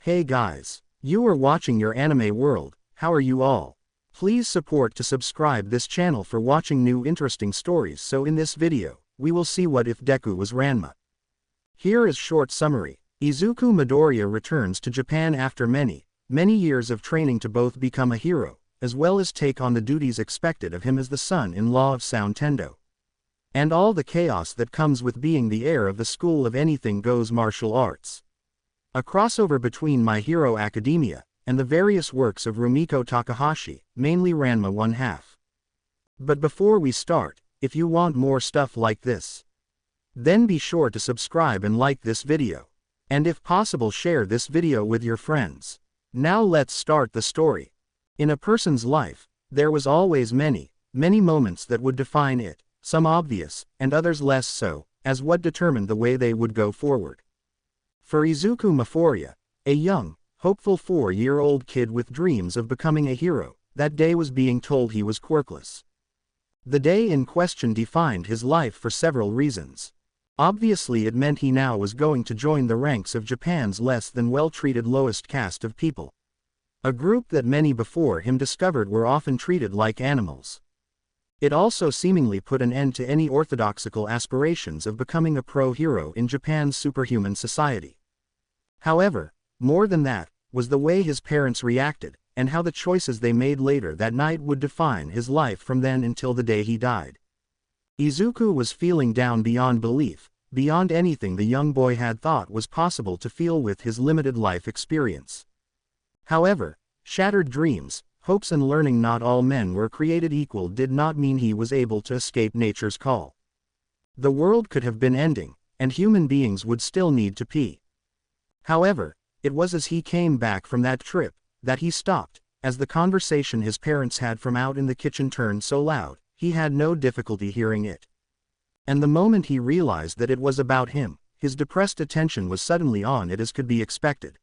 Hey guys, you are watching your anime world. How are you all? Please support to subscribe this channel for watching new interesting stories. So in this video, we will see what if Deku was Ranma. Here is short summary. Izuku Midoriya returns to Japan after many years of training to both become a hero, as well as take on the duties expected of him as the son-in-law of Soun Tendo. And all the chaos that comes with being the heir of the school of anything goes martial arts. A crossover between My Hero Academia and the various works of Rumiko Takahashi, mainly Ranma 1/2. But before we start, if you want more stuff like this, then be sure to subscribe and like this video. And if possible, share this video with your friends. Now let's start the story. In a person's life, there was always many moments that would define it, some obvious, and others less so, as what determined the way they would go forward. For Izuku Midoriya, a young, hopeful 4-year-old kid with dreams of becoming a hero, that day was being told he was quirkless. The day in question defined his life for several reasons. Obviously, it meant he now was going to join the ranks of Japan's less than well-treated lowest caste of people. A group that many before him discovered were often treated like animals. It also seemingly put an end to any orthodoxical aspirations of becoming a pro-hero in Japan's superhuman society. However, more than that, was the way his parents reacted, and how the choices they made later that night would define his life from then until the day he died. Izuku was feeling down beyond belief, beyond anything the young boy had thought was possible to feel with his limited life experience. However, shattered dreams, hopes and learning not all men were created equal did not mean he was able to escape nature's call. The world could have been ending, and human beings would still need to pee. However, it was as he came back from that trip that he stopped, as the conversation his parents had from out in the kitchen turned so loud, he had no difficulty hearing it. And the moment he realized that it was about him, his depressed attention was suddenly on it as could be expected.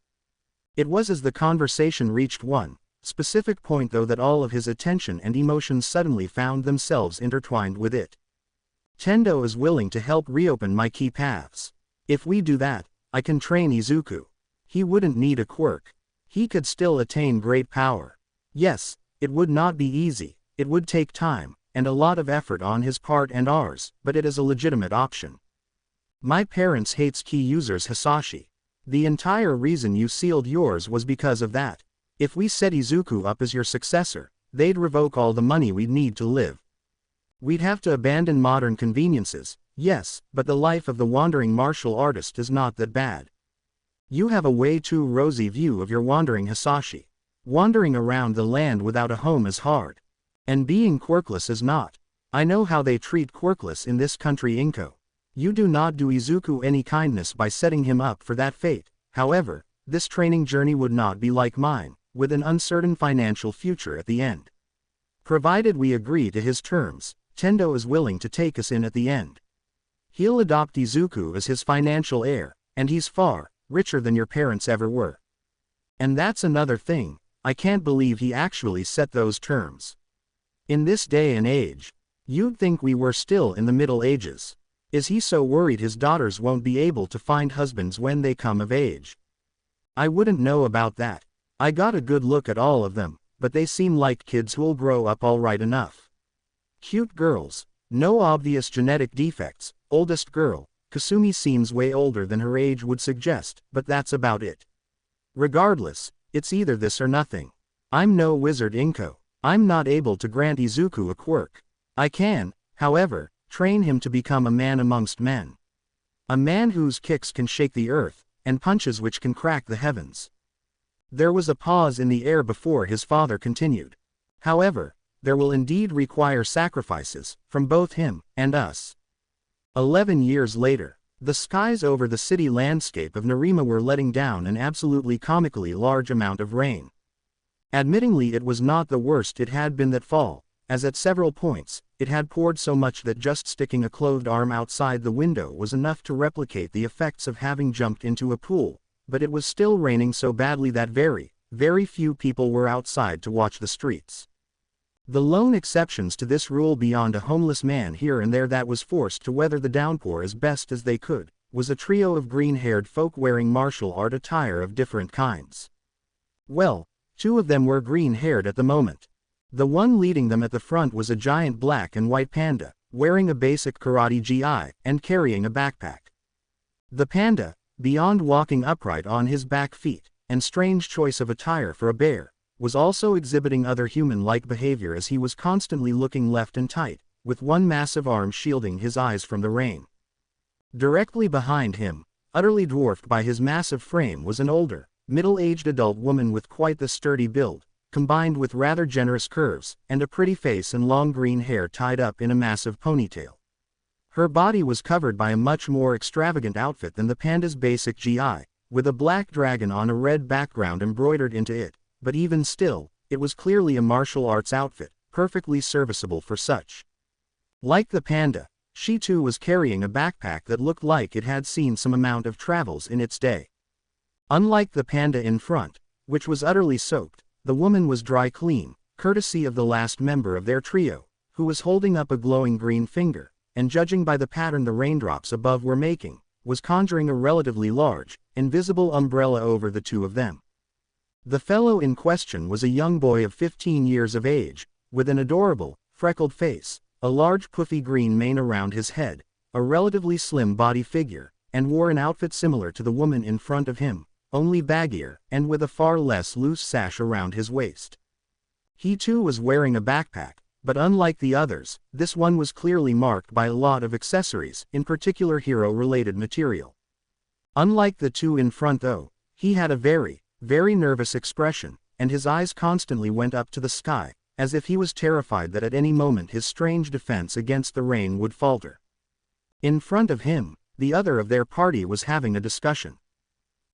It was as the conversation reached one specific point though that all of his attention and emotions suddenly found themselves intertwined with it. Tendo is willing to help reopen my key paths. If we do that, I can train Izuku. He wouldn't need a quirk. He could still attain great power. Yes, it would not be easy, it would take time, and a lot of effort on his part and ours, but it is a legitimate option. My parents hates key users Hisashi. The entire reason you sealed yours was because of that. If we set Izuku up as your successor, they'd revoke all the money we'd need to live. We'd have to abandon modern conveniences, yes, but the life of the wandering martial artist is not that bad. You have a way too rosy view of your wandering Hisashi. Wandering around the land without a home is hard. And being quirkless is not. I know how they treat quirkless in this country Inko. You do not do Izuku any kindness by setting him up for that fate. However, this training journey would not be like mine, with an uncertain financial future at the end. Provided we agree to his terms, Tendo is willing to take us in at the end. He'll adopt Izuku as his financial heir, and he's far richer than your parents ever were. And that's another thing, I can't believe he actually set those terms. In this day and age, you'd think we were still in the Middle Ages. Is he so worried his daughters won't be able to find husbands when they come of age? I wouldn't know about that. I got a good look at all of them, but they seem like kids who'll grow up all right enough. Cute girls, no obvious genetic defects. Oldest girl, Kasumi, seems way older than her age would suggest, but that's about it. Regardless, it's either this or nothing. I'm no wizard Inko. I'm not able to grant Izuku a quirk. I can, however, train him to become a man amongst men. A man whose kicks can shake the earth, and punches which can crack the heavens. There was a pause in the air before his father continued. However, there will indeed require sacrifices, from both him and us. 11 years later, the skies over the city landscape of Narima were letting down an absolutely comically large amount of rain. Admittingly, it was not the worst it had been that fall, as at several points, it had poured so much that just sticking a clothed arm outside the window was enough to replicate the effects of having jumped into a pool, but it was still raining so badly that very few people were outside to watch the streets. The lone exceptions to this rule beyond a homeless man here and there that was forced to weather the downpour as best as they could, was a trio of green-haired folk wearing martial art attire of different kinds. Well, two of them were green-haired at the moment. The one leading them at the front was a giant black and white panda, wearing a basic karate gi, and carrying a backpack. The panda, beyond walking upright on his back feet, and strange choice of attire for a bear, was also exhibiting other human-like behavior as he was constantly looking left and tight, with one massive arm shielding his eyes from the rain. Directly behind him, utterly dwarfed by his massive frame, was an older, middle-aged adult woman with quite the sturdy build, combined with rather generous curves, and a pretty face and long green hair tied up in a massive ponytail. Her body was covered by a much more extravagant outfit than the panda's basic gi, with a black dragon on a red background embroidered into it, but even still, it was clearly a martial arts outfit, perfectly serviceable for such. Like the panda, she too was carrying a backpack that looked like it had seen some amount of travels in its day. Unlike the panda in front, which was utterly soaked, the woman was dry clean, courtesy of the last member of their trio, who was holding up a glowing green finger, and judging by the pattern the raindrops above were making, was conjuring a relatively large, invisible umbrella over the two of them. The fellow in question was a young boy of 15 years of age, with an adorable, freckled face, a large puffy green mane around his head, a relatively slim body figure, and wore an outfit similar to the woman in front of him, only baggier, and with a far less loose sash around his waist. He too was wearing a backpack, but unlike the others, this one was clearly marked by a lot of accessories, in particular hero-related material. Unlike the two in front though, he had a very, very nervous expression, and his eyes constantly went up to the sky, as if he was terrified that at any moment his strange defense against the rain would falter. In front of him, the other of their party was having a discussion.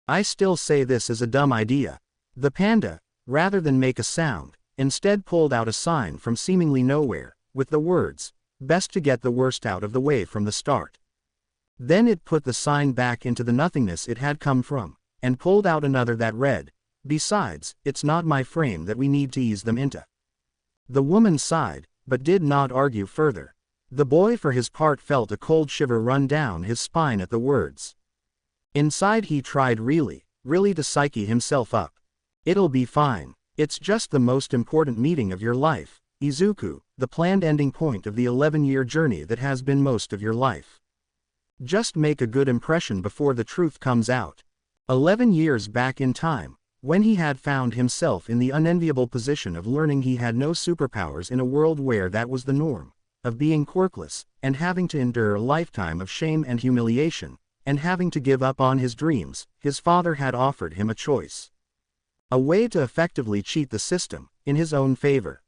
I still say this is a dumb idea. The panda, rather than make a sound, instead pulled out a sign from seemingly nowhere, with the words, "Best to get the worst out of the way from the start." Then it put the sign back into the nothingness it had come from, and pulled out another that read, "Besides, it's not my frame that we need to ease them into." The woman sighed, but did not argue further. The boy for his part felt a cold shiver run down his spine at the words. Inside he tried really to psyche himself up. "It'll be fine. It's just the most important meeting of your life, Izuku, the planned ending point of the 11-year journey that has been most of your life. Just make a good impression before the truth comes out." 11 years back in time, when he had found himself in the unenviable position of learning he had no superpowers in a world where that was the norm, of being quirkless, and having to endure a lifetime of shame and humiliation, and having to give up on his dreams, his father had offered him a choice. A way to effectively cheat the system, in his own favor.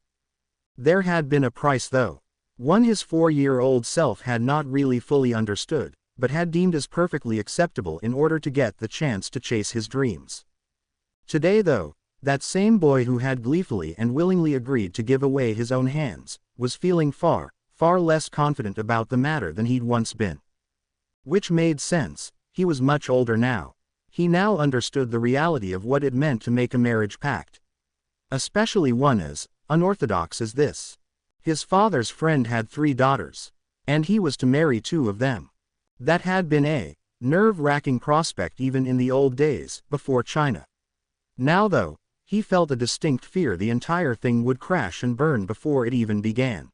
There had been a price though. One his 4-year-old self had not really fully understood, but had deemed as perfectly acceptable in order to get the chance to chase his dreams. Today though, that same boy who had gleefully and willingly agreed to give away his own hands, was feeling far less confident about the matter than he'd once been. Which made sense. He was much older now. He now understood the reality of what it meant to make a marriage pact. Especially one as unorthodox as this. His father's friend had 3 daughters, and he was to marry 2 of them. That had been a nerve-wracking prospect even in the old days, before China. Now though, he felt a distinct fear the entire thing would crash and burn before it even began.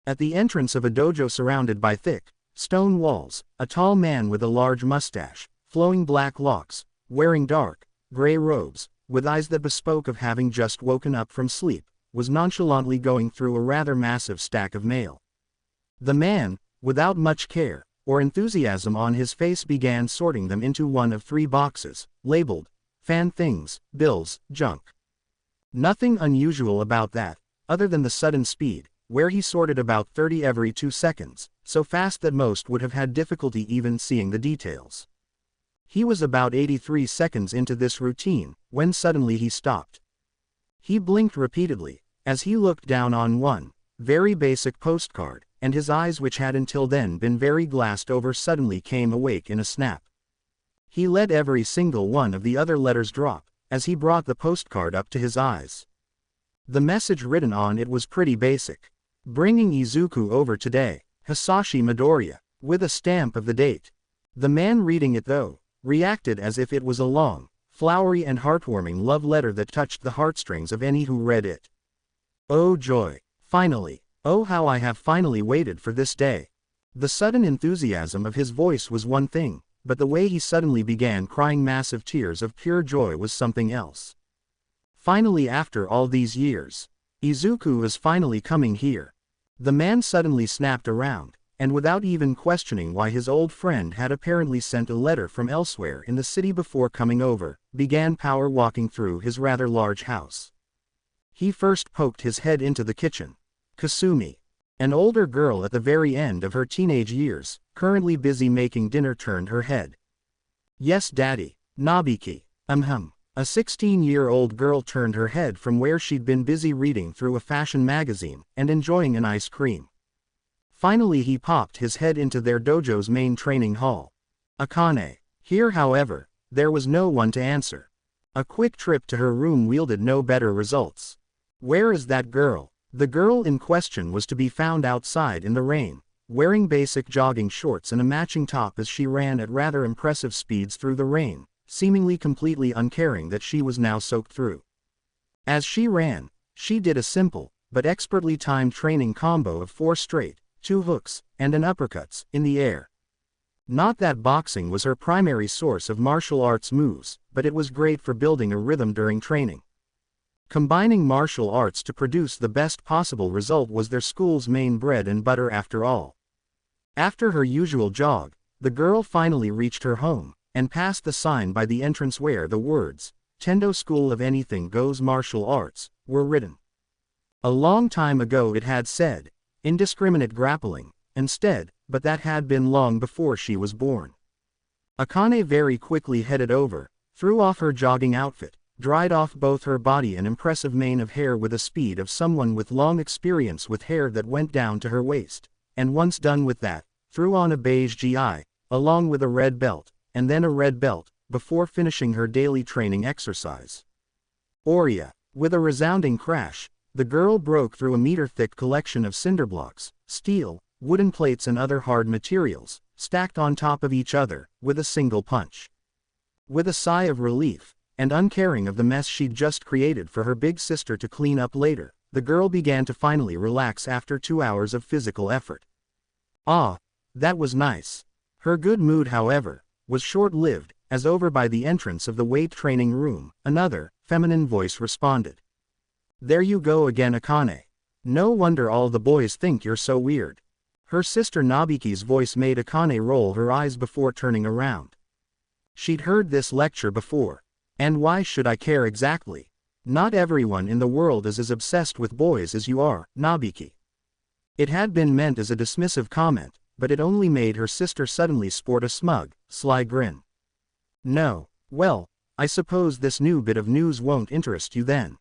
At the entrance of a dojo surrounded by thick, stone walls, a tall man with a large mustache, flowing black locks, wearing dark, gray robes, with eyes that bespoke of having just woken up from sleep, was nonchalantly going through a rather massive stack of mail. The man, without much care or enthusiasm on his face, began sorting them into one of 3 boxes, labeled, "Fan things, bills, junk." Nothing unusual about that, other than the sudden speed, where he sorted about 30 every 2 seconds, so fast that most would have had difficulty even seeing the details. He was about 83 seconds into this routine, when suddenly he stopped. He blinked repeatedly, as he looked down on one, very basic postcard, and his eyes, which had until then been very glassed over, suddenly came awake in a snap. He let every single one of the other letters drop, as he brought the postcard up to his eyes. The message written on it was pretty basic. "Bringing Izuku over today, Hisashi Midoriya," with a stamp of the date. The man reading it though, reacted as if it was a long, flowery and heartwarming love letter that touched the heartstrings of any who read it. Oh joy! Finally! Oh how I have finally waited for this day! The sudden enthusiasm of his voice was one thing, but the way he suddenly began crying massive tears of pure joy was something else. Finally, after all these years, Izuku is finally coming here. The man suddenly snapped around, and without even questioning why his old friend had apparently sent a letter from elsewhere in the city before coming over, began power walking through his rather large house. He first poked his head into the kitchen. Kasumi, an older girl at the very end of her teenage years, currently busy making dinner, turned her head. Yes, Daddy. Nobiki. A 16-year-old girl turned her head from where she'd been busy reading through a fashion magazine and enjoying an ice cream. Finally he popped his head into their dojo's main training hall. Akane. Here, however, there was no one to answer. A quick trip to her room yielded no better results. Where is that girl? The girl in question was to be found outside in the rain, wearing basic jogging shorts and a matching top as she ran at rather impressive speeds through the rain, seemingly completely uncaring that she was now soaked through. As she ran, she did a simple, but expertly timed training combo of 4 straight, 2 hooks, and an uppercuts, in the air. Not that boxing was her primary source of martial arts moves, but it was great for building a rhythm during training. Combining martial arts to produce the best possible result was their school's main bread and butter after all. After her usual jog, the girl finally reached her home, and passed the sign by the entrance where the words, Tendo School of Anything Goes Martial Arts, were written. A long time ago it had said, indiscriminate grappling, instead, but that had been long before she was born. Akane very quickly headed over, threw off her jogging outfit, dried off both her body and impressive mane of hair with the speed of someone with long experience with hair that went down to her waist, and once done with that, threw on a beige gi, along with a red belt, and then a red belt, before finishing her daily training exercise. Oria. With a resounding crash, the girl broke through a meter-thick collection of cinderblocks, steel, wooden plates and other hard materials, stacked on top of each other, with a single punch. With a sigh of relief, and uncaring of the mess she'd just created for her big sister to clean up later, the girl began to finally relax after 2 hours of physical effort. Ah, that was nice. Her good mood, however, was short-lived, as over by the entrance of the weight training room, another, feminine voice responded. There you go again, Akane. No wonder all the boys think you're so weird. Her sister Nobiki's voice made Akane roll her eyes before turning around. She'd heard this lecture before. And why should I care exactly? Not everyone in the world is as obsessed with boys as you are, Nobiki. It had been meant as a dismissive comment, but it only made her sister suddenly sport a smug, sly grin. No, well, I suppose this new bit of news won't interest you then.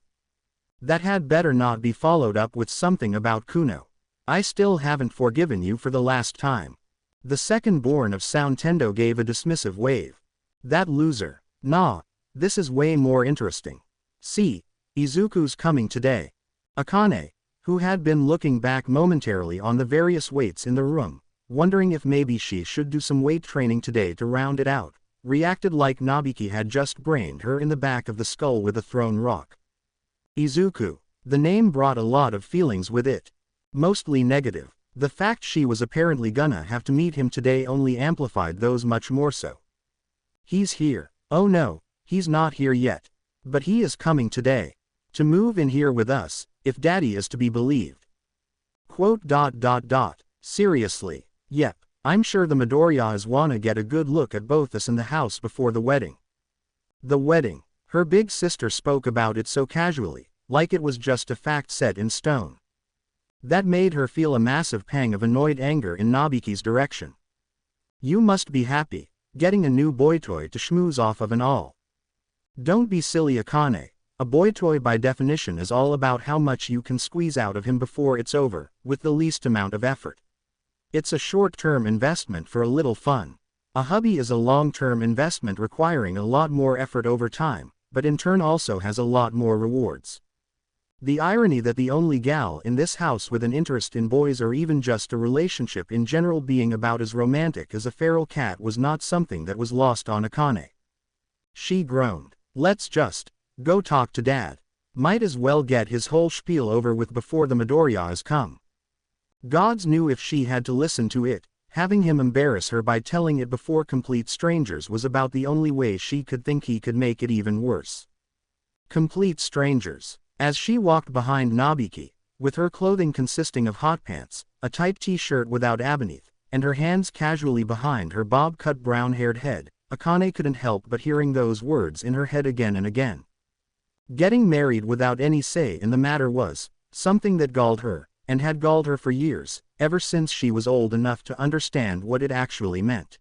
That had better not be followed up with something about Kuno. I still haven't forgiven you for the last time. The second born of Soun Tendo gave a dismissive wave. That loser. Nah. This is way more interesting. See, Izuku's coming today. Akane, who had been looking back momentarily on the various weights in the room, wondering if maybe she should do some weight training today to round it out, reacted like Nobiki had just brained her in the back of the skull with a thrown rock. Izuku. The name brought a lot of feelings with it. Mostly negative. The fact she was apparently gonna have to meet him today only amplified those much more so. He's here. Oh no. He's not here yet. But he is coming today. To move in here with us, if Daddy is to be believed. Quote. Seriously. Yep, I'm sure the Midoriyas wanna get a good look at both us in the house before the wedding. The wedding. Her big sister spoke about it so casually, like it was just a fact set in stone. That made her feel a massive pang of annoyed anger in Nobiki's direction. You must be happy, getting a new boy toy to schmooze off of and all. Don't be silly, Akane. A boy toy by definition is all about how much you can squeeze out of him before it's over, with the least amount of effort. It's a short-term investment for a little fun. A hubby is a long-term investment requiring a lot more effort over time, but in turn also has a lot more rewards. The irony that the only gal in this house with an interest in boys or even just a relationship in general being about as romantic as a feral cat was not something that was lost on Akane. She groaned. Let's just go talk to Dad. Might as well get his whole spiel over with before the Midoriyas come. Gods knew if she had to listen to it, having him embarrass her by telling it before complete strangers was about the only way she could think he could make it even worse. Complete strangers. As she walked behind Nabiki, with her clothing consisting of hot pants, a tight t-shirt without beneath, and her hands casually behind her bob-cut brown-haired head, Akane couldn't help but hearing those words in her head again and again. Getting married without any say in the matter was something that galled her, and had galled her for years, ever since she was old enough to understand what it actually meant.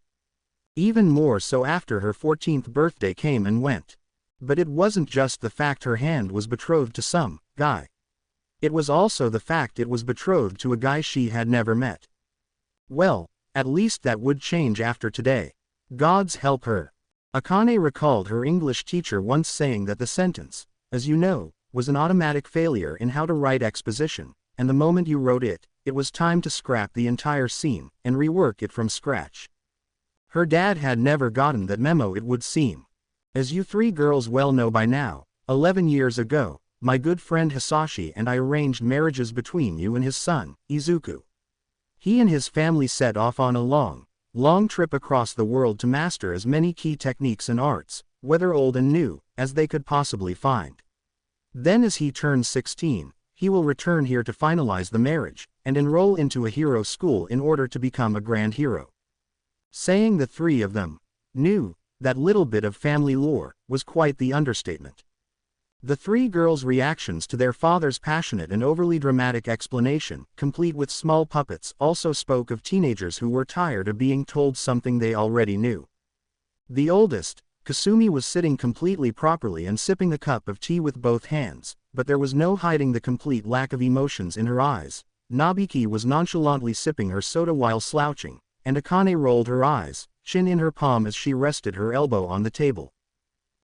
Even more so after her 14th birthday came and went. But it wasn't just the fact her hand was betrothed to some guy. It was also the fact it was betrothed to a guy she had never met. Well, at least that would change after today. Gods help her. Akane recalled her English teacher once saying that the sentence, as you know, was an automatic failure in how to write exposition, and the moment you wrote it, it was time to scrap the entire scene and rework it from scratch. Her dad had never gotten that memo, it would seem. As you three girls well know by now, 11 years ago, my good friend Hisashi and I arranged marriages between you and his son, Izuku. He and his family set off on a long trip across the world to master as many key techniques and arts, whether old and new, as they could possibly find. Then as he turns 16, he will return here to finalize the marriage, and enroll into a hero school in order to become a grand hero. Saying the three of them knew that little bit of family lore was quite the understatement. The three girls' reactions to their father's passionate and overly dramatic explanation, complete with small puppets, also spoke of teenagers who were tired of being told something they already knew. The oldest, Kasumi, was sitting completely properly and sipping a cup of tea with both hands, but there was no hiding the complete lack of emotions in her eyes. Nabiki was nonchalantly sipping her soda while slouching, and Akane rolled her eyes, chin in her palm as she rested her elbow on the table.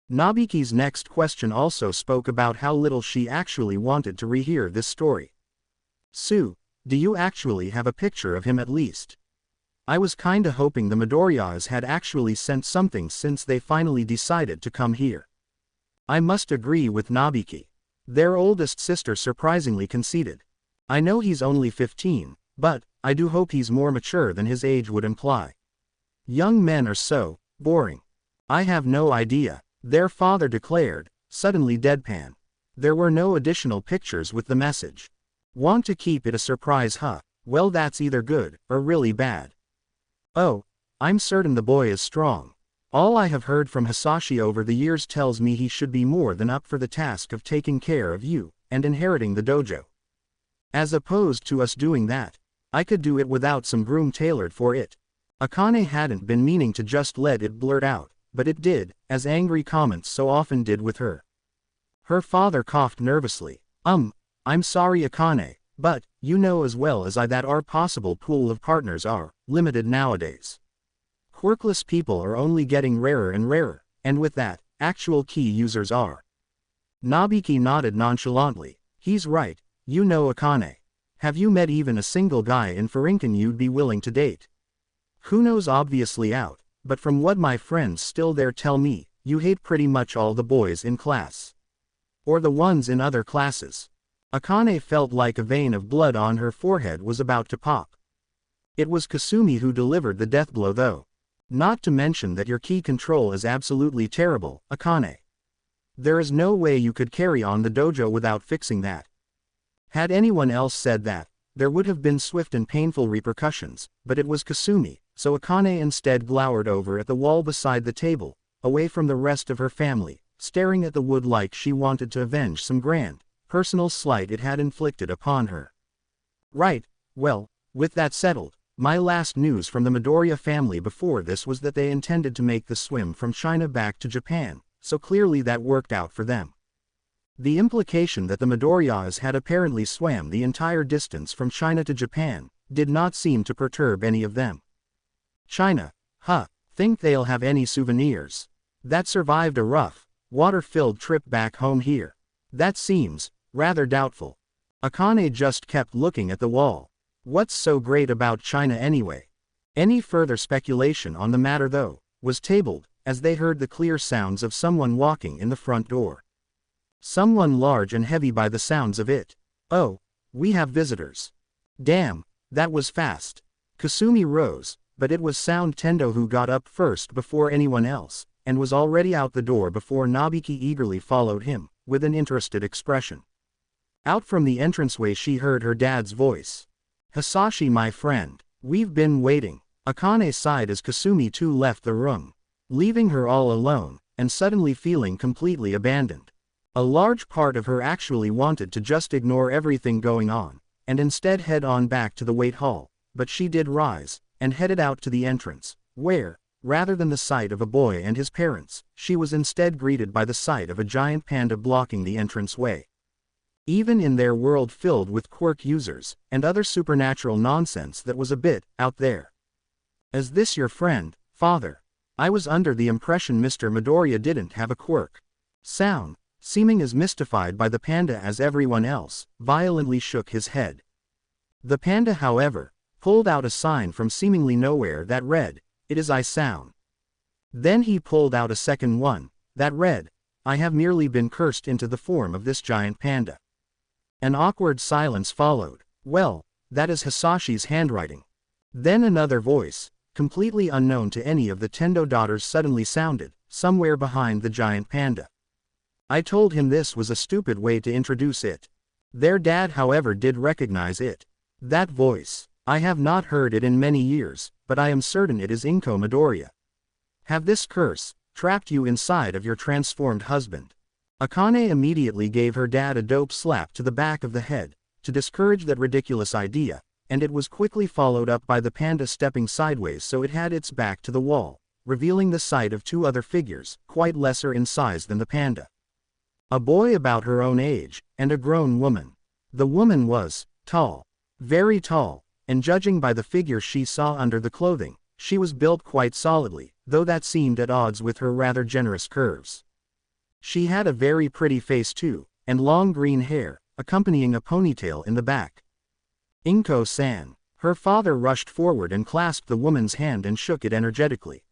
Nabiki's next question also spoke about how little she actually wanted to rehear this story. Sue, do you actually have a picture of him at least? I was kinda hoping the Midoriyas had actually sent something since they finally decided to come here. I must agree with Nabiki. Their oldest sister surprisingly conceded. I know he's only 15, but I do hope he's more mature than his age would imply. Young men are so boring. I have no idea, their father declared, suddenly deadpan. There were no additional pictures with the message. Want to keep it a surprise, huh? Well, that's either good or really bad. Oh, I'm certain the boy is strong. All I have heard from Hisashi over the years tells me he should be more than up for the task of taking care of you and inheriting the dojo. As opposed to us doing that, I could do it without some groom tailored for it. Akane hadn't been meaning to just let it blurt out, but it did, as angry comments so often did with her. Her father coughed nervously. I'm sorry, Akane, but you know as well as I that our possible pool of partners are limited nowadays. Quirkless people are only getting rarer and rarer, and with that, actual key users are. Nabiki nodded nonchalantly. He's right, you know, Akane. Have you met even a single guy in Furinkan you'd be willing to date? Who knows, obviously out, but from what my friends still there tell me, you hate pretty much all the boys in class. Or the ones in other classes. Akane felt like a vein of blood on her forehead was about to pop. It was Kasumi who delivered the death blow though. Not to mention that your key control is absolutely terrible, Akane. There is no way you could carry on the dojo without fixing that. Had anyone else said that, there would have been swift and painful repercussions, but it was Kasumi, so Akane instead glowered over at the wall beside the table, away from the rest of her family, staring at the wood like she wanted to avenge some grand, personal slight it had inflicted upon her. Right, well, with that settled, my last news from the Midoriya family before this was that they intended to make the swim from China back to Japan, so clearly that worked out for them. The implication that the Midoriyas had apparently swam the entire distance from China to Japan did not seem to perturb any of them. China, huh, think they'll have any souvenirs? That survived a rough, water-filled trip back home here. That seems rather doubtful. Akane just kept looking at the wall. What's so great about China anyway? Any further speculation on the matter though, was tabled, as they heard the clear sounds of someone walking in the front door. Someone large and heavy by the sounds of it. Oh, we have visitors. Damn, that was fast. Kasumi rose, but it was Soun Tendo who got up first before anyone else, and was already out the door before Nobiki eagerly followed him, with an interested expression. Out from the entranceway she heard her dad's voice. Hisashi, my friend, we've been waiting. Akane sighed as Kasumi too left the room, leaving her all alone, and suddenly feeling completely abandoned. A large part of her actually wanted to just ignore everything going on, and instead head on back to the wait hall, but she did rise, and headed out to the entrance, where, rather than the sight of a boy and his parents, she was instead greeted by the sight of a giant panda blocking the entrance way. Even in their world filled with quirk users, and other supernatural nonsense that was a bit out there. Is this your friend, father? I was under the impression Mr. Midoriya didn't have a quirk. Soun, seeming as mystified by the panda as everyone else, violently shook his head. The panda, however, pulled out a sign from seemingly nowhere that read, "It is I, Soun." Then he pulled out a second one, that read, "I have merely been cursed into the form of this giant panda." An awkward silence followed. Well, that is Hisashi's handwriting. Then another voice, completely unknown to any of the Tendo daughters, suddenly sounded, somewhere behind the giant panda. I told him this was a stupid way to introduce it. Their dad, however, did recognize it. That voice. I have not heard it in many years, but I am certain it is Izuku Midoriya. Have this curse trapped you inside of your transformed husband? Akane immediately gave her dad a dope slap to the back of the head, to discourage that ridiculous idea, and it was quickly followed up by the panda stepping sideways so it had its back to the wall, revealing the sight of two other figures, quite lesser in size than the panda. A boy about her own age, and a grown woman. The woman was tall, very tall, and judging by the figure she saw under the clothing, she was built quite solidly, though that seemed at odds with her rather generous curves. She had a very pretty face too, and long green hair, accompanying a ponytail in the back. Inko-san. Her father rushed forward and clasped the woman's hand and shook it energetically.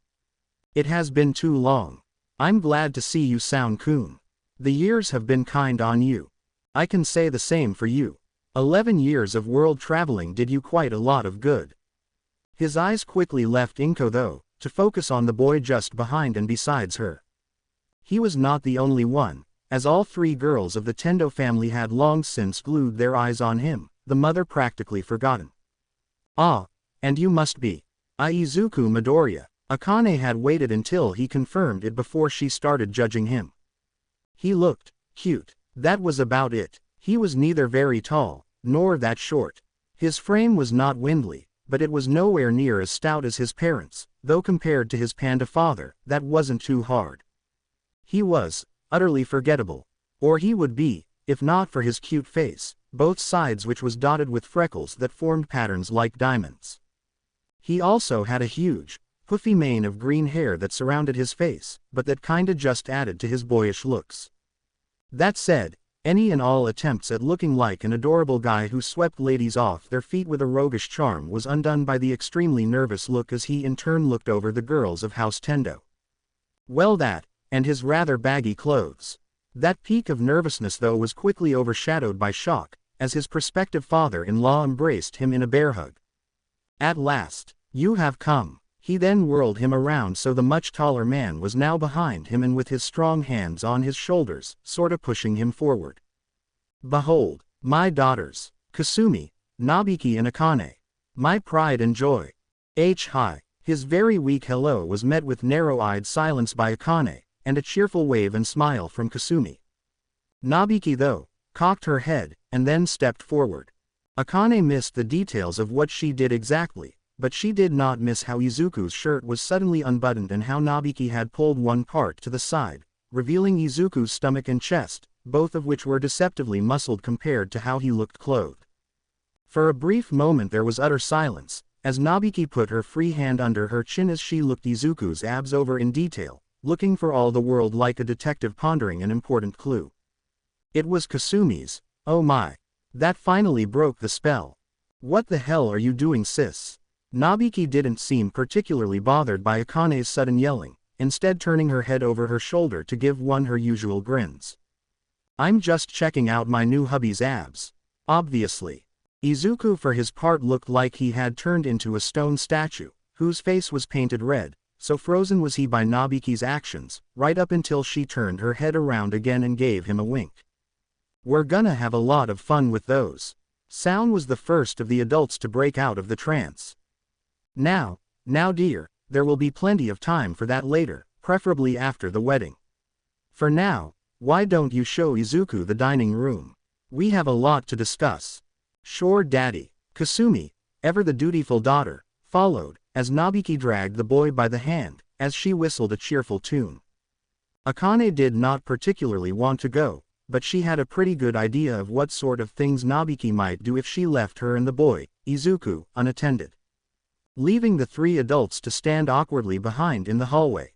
It has been too long. I'm glad to see you, Soun-kun. The years have been kind on you. I can say the same for you. 11 years of world traveling did you quite a lot of good. His eyes quickly left Inko though, to focus on the boy just behind and besides her. He was not the only one, as all three girls of the Tendo family had long since glued their eyes on him, the mother practically forgotten. Ah, and you must be Izuku Midoriya. Akane had waited until he confirmed it before she started judging him. He looked cute. That was about it. He was neither very tall, nor that short. His frame was not windly, but it was nowhere near as stout as his parents, though compared to his panda father, that wasn't too hard. He was utterly forgettable. Or he would be, if not for his cute face, both sides which was dotted with freckles that formed patterns like diamonds. He also had a huge, puffy mane of green hair that surrounded his face, but that kinda just added to his boyish looks. That said, any and all attempts at looking like an adorable guy who swept ladies off their feet with a roguish charm was undone by the extremely nervous look as he in turn looked over the girls of House Tendo. Well, that, and his rather baggy clothes. That peak of nervousness though was quickly overshadowed by shock, as his prospective father-in-law embraced him in a bear hug. At last, you have come. He then whirled him around so the much taller man was now behind him and with his strong hands on his shoulders, sorta pushing him forward. Behold, my daughters, Kasumi, Nobiki and Akane. My pride and joy. Hi. His very weak hello was met with narrow-eyed silence by Akane, and a cheerful wave and smile from Kasumi. Nobiki though, cocked her head, and then stepped forward. Akane missed the details of what she did exactly, but she did not miss how Izuku's shirt was suddenly unbuttoned and how Nobiki had pulled one part to the side, revealing Izuku's stomach and chest, both of which were deceptively muscled compared to how he looked clothed. For a brief moment there was utter silence, as Nobiki put her free hand under her chin as she looked Izuku's abs over in detail, looking for all the world like a detective pondering an important clue. It was Kasumi's Oh my. That finally broke the spell. What the hell are you doing, sis? Nabiki didn't seem particularly bothered by Akane's sudden yelling, instead turning her head over her shoulder to give one her usual grins. I'm just checking out my new hubby's abs. Obviously. Izuku for his part looked like he had turned into a stone statue, whose face was painted red, so frozen was he by Nabiki's actions, right up until she turned her head around again and gave him a wink. We're gonna have a lot of fun with those. Soun was the first of the adults to break out of the trance. Now dear, there will be plenty of time for that later, preferably after the wedding. For now, why don't you show Izuku the dining room? We have a lot to discuss. Sure, Daddy. Kasumi, ever the dutiful daughter, followed, as Nabiki dragged the boy by the hand, as she whistled a cheerful tune. Akane did not particularly want to go, but she had a pretty good idea of what sort of things Nabiki might do if she left her and the boy, Izuku, unattended. Leaving the three adults to stand awkwardly behind in the hallway.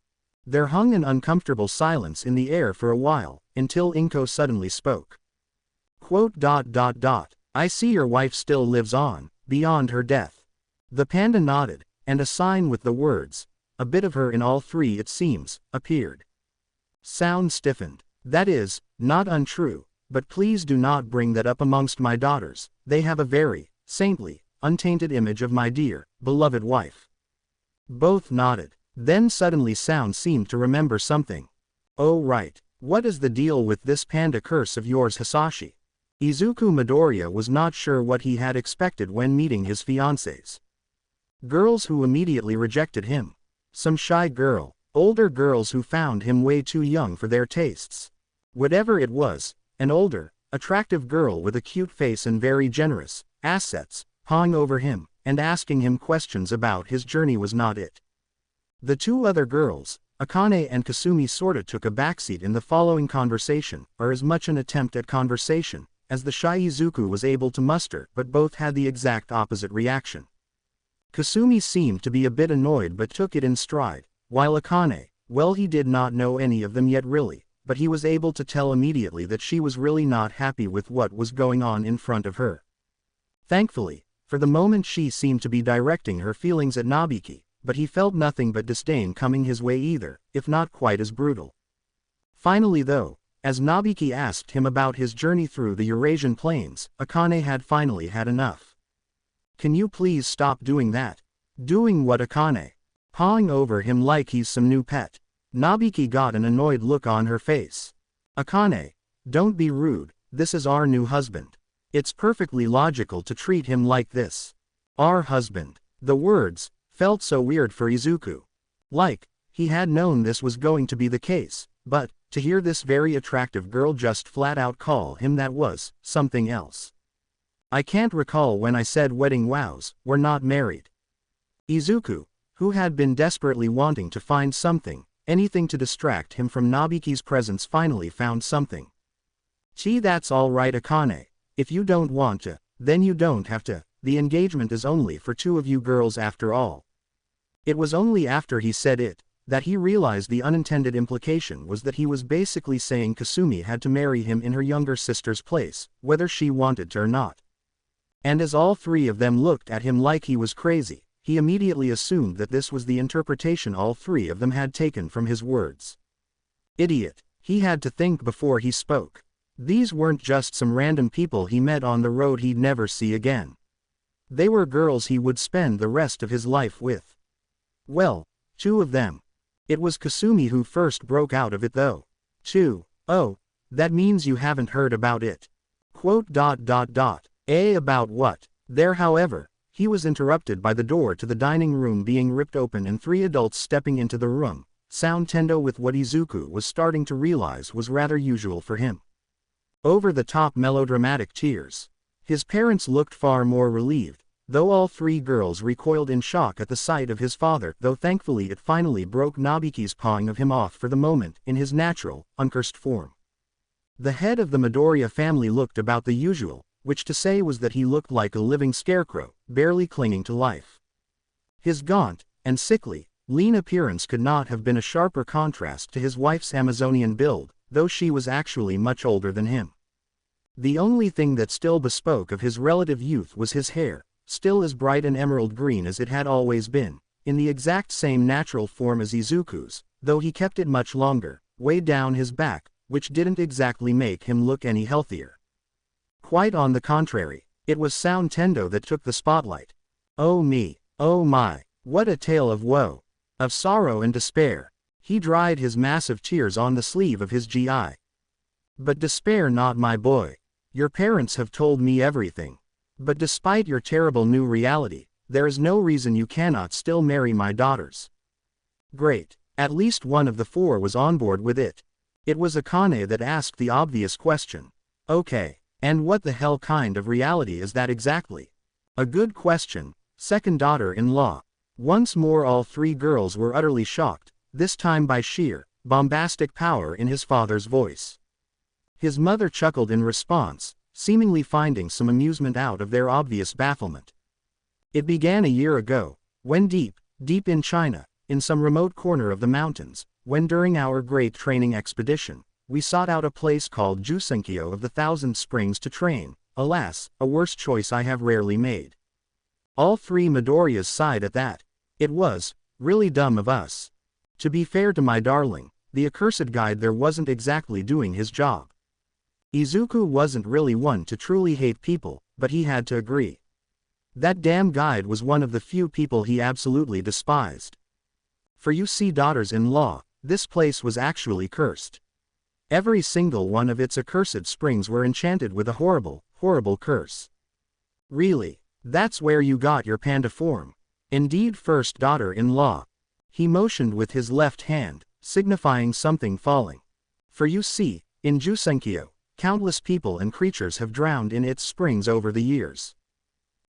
There hung an uncomfortable silence in the air for a while, until Inko suddenly spoke. I see your wife still lives on, beyond her death. The panda nodded, and a sign with the words, a bit of her in all three it seems, appeared. Soun stiffened. That is, not untrue, but please do not bring that up amongst my daughters, they have a very, saintly, untainted image of my dear, beloved wife. Both nodded. Then suddenly Soun seemed to remember something. Oh right, what is the deal with this panda curse of yours, Hisashi? Izuku Midoriya was not sure what he had expected when meeting his fiancées. Girls who immediately rejected him. Some shy girl, older girls who found him way too young for their tastes. Whatever it was, an older, attractive girl with a cute face and very generous assets, pawing over him, and asking him questions about his journey was not it. The two other girls, Akane and Kasumi, sorta took a backseat in the following conversation, or as much an attempt at conversation, as the shy Izuku was able to muster, but both had the exact opposite reaction. Kasumi seemed to be a bit annoyed but took it in stride, while Akane, well, he did not know any of them yet really, but he was able to tell immediately that she was really not happy with what was going on in front of her. Thankfully, for the moment she seemed to be directing her feelings at Nabiki, but he felt nothing but disdain coming his way either, if not quite as brutal. Finally though, as Nabiki asked him about his journey through the Eurasian plains, Akane had finally had enough. Can you please stop doing that? Doing what, Akane? Pawing over him like he's some new pet. Nabiki got an annoyed look on her face. Akane, don't be rude, this is our new husband. It's perfectly logical to treat him like this. Our husband. The words felt so weird for Izuku. Like, he had known this was going to be the case, but to hear this very attractive girl just flat out call him that was something else. I can't recall when I said wedding vows, we're not married. Izuku, who had been desperately wanting to find something, anything to distract him from Nabiki's presence, finally found something. Gee, that's all right, Akane. If you don't want to, then you don't have to. The engagement is only for two of you girls after all. It was only after he said it that he realized the unintended implication was that he was basically saying Kasumi had to marry him in her younger sister's place, whether she wanted to or not. And as all three of them looked at him like he was crazy, he immediately assumed that this was the interpretation all three of them had taken from his words. Idiot, he had to think before he spoke. These weren't just some random people he met on the road he'd never see again. They were girls he would spend the rest of his life with. Well, two of them. It was Kasumi who first broke out of it though. Two. Oh, that means you haven't heard about it. About what? There, however, he was interrupted by the door to the dining room being ripped open and three adults stepping into the room, Soun Tendo with what Izuku was starting to realize was rather usual for him. Over-the-top melodramatic tears. His parents looked far more relieved, though all three girls recoiled in shock at the sight of his father, though thankfully it finally broke Nabiki's pawing of him off for the moment in his natural, uncursed form. The head of the Midoriya family looked about the usual, which to say was that he looked like a living scarecrow, barely clinging to life. His gaunt, and sickly, lean appearance could not have been a sharper contrast to his wife's Amazonian build, though she was actually much older than him. The only thing that still bespoke of his relative youth was his hair, still as bright and emerald green as it had always been, in the exact same natural form as Izuku's, though he kept it much longer, way down his back, which didn't exactly make him look any healthier. Quite on the contrary, it was Soun Tendo that took the spotlight. Oh me, oh my, what a tale of woe, of sorrow and despair. He dried his massive tears on the sleeve of his GI. But despair not, my boy. Your parents have told me everything. But despite your terrible new reality, there is no reason you cannot still marry my daughters. Great. At least one of the four was on board with it. It was Akane that asked the obvious question. Okay, and what the hell kind of reality is that exactly? A good question, second daughter-in-law. Once more all three girls were utterly shocked, this time by sheer, bombastic power in his father's voice. His mother chuckled in response, seemingly finding some amusement out of their obvious bafflement. It began a year ago, when deep in China, in some remote corner of the mountains, when during our great training expedition, we sought out a place called Jusenkyo of the Thousand Springs to train. Alas, a worse choice I have rarely made. All three Midoriyas sighed at that. It was really dumb of us. To be fair to my darling, the accursed guide there wasn't exactly doing his job. Izuku wasn't really one to truly hate people, but he had to agree. That damn guide was one of the few people he absolutely despised. For you see, daughters-in-law, this place was actually cursed. Every single one of its accursed springs were enchanted with a horrible, horrible curse. Really, that's where you got your panda form. Indeed, first daughter-in-law. He motioned with his left hand, signifying something falling. For you see, in Jusenkyo, countless people and creatures have drowned in its springs over the years.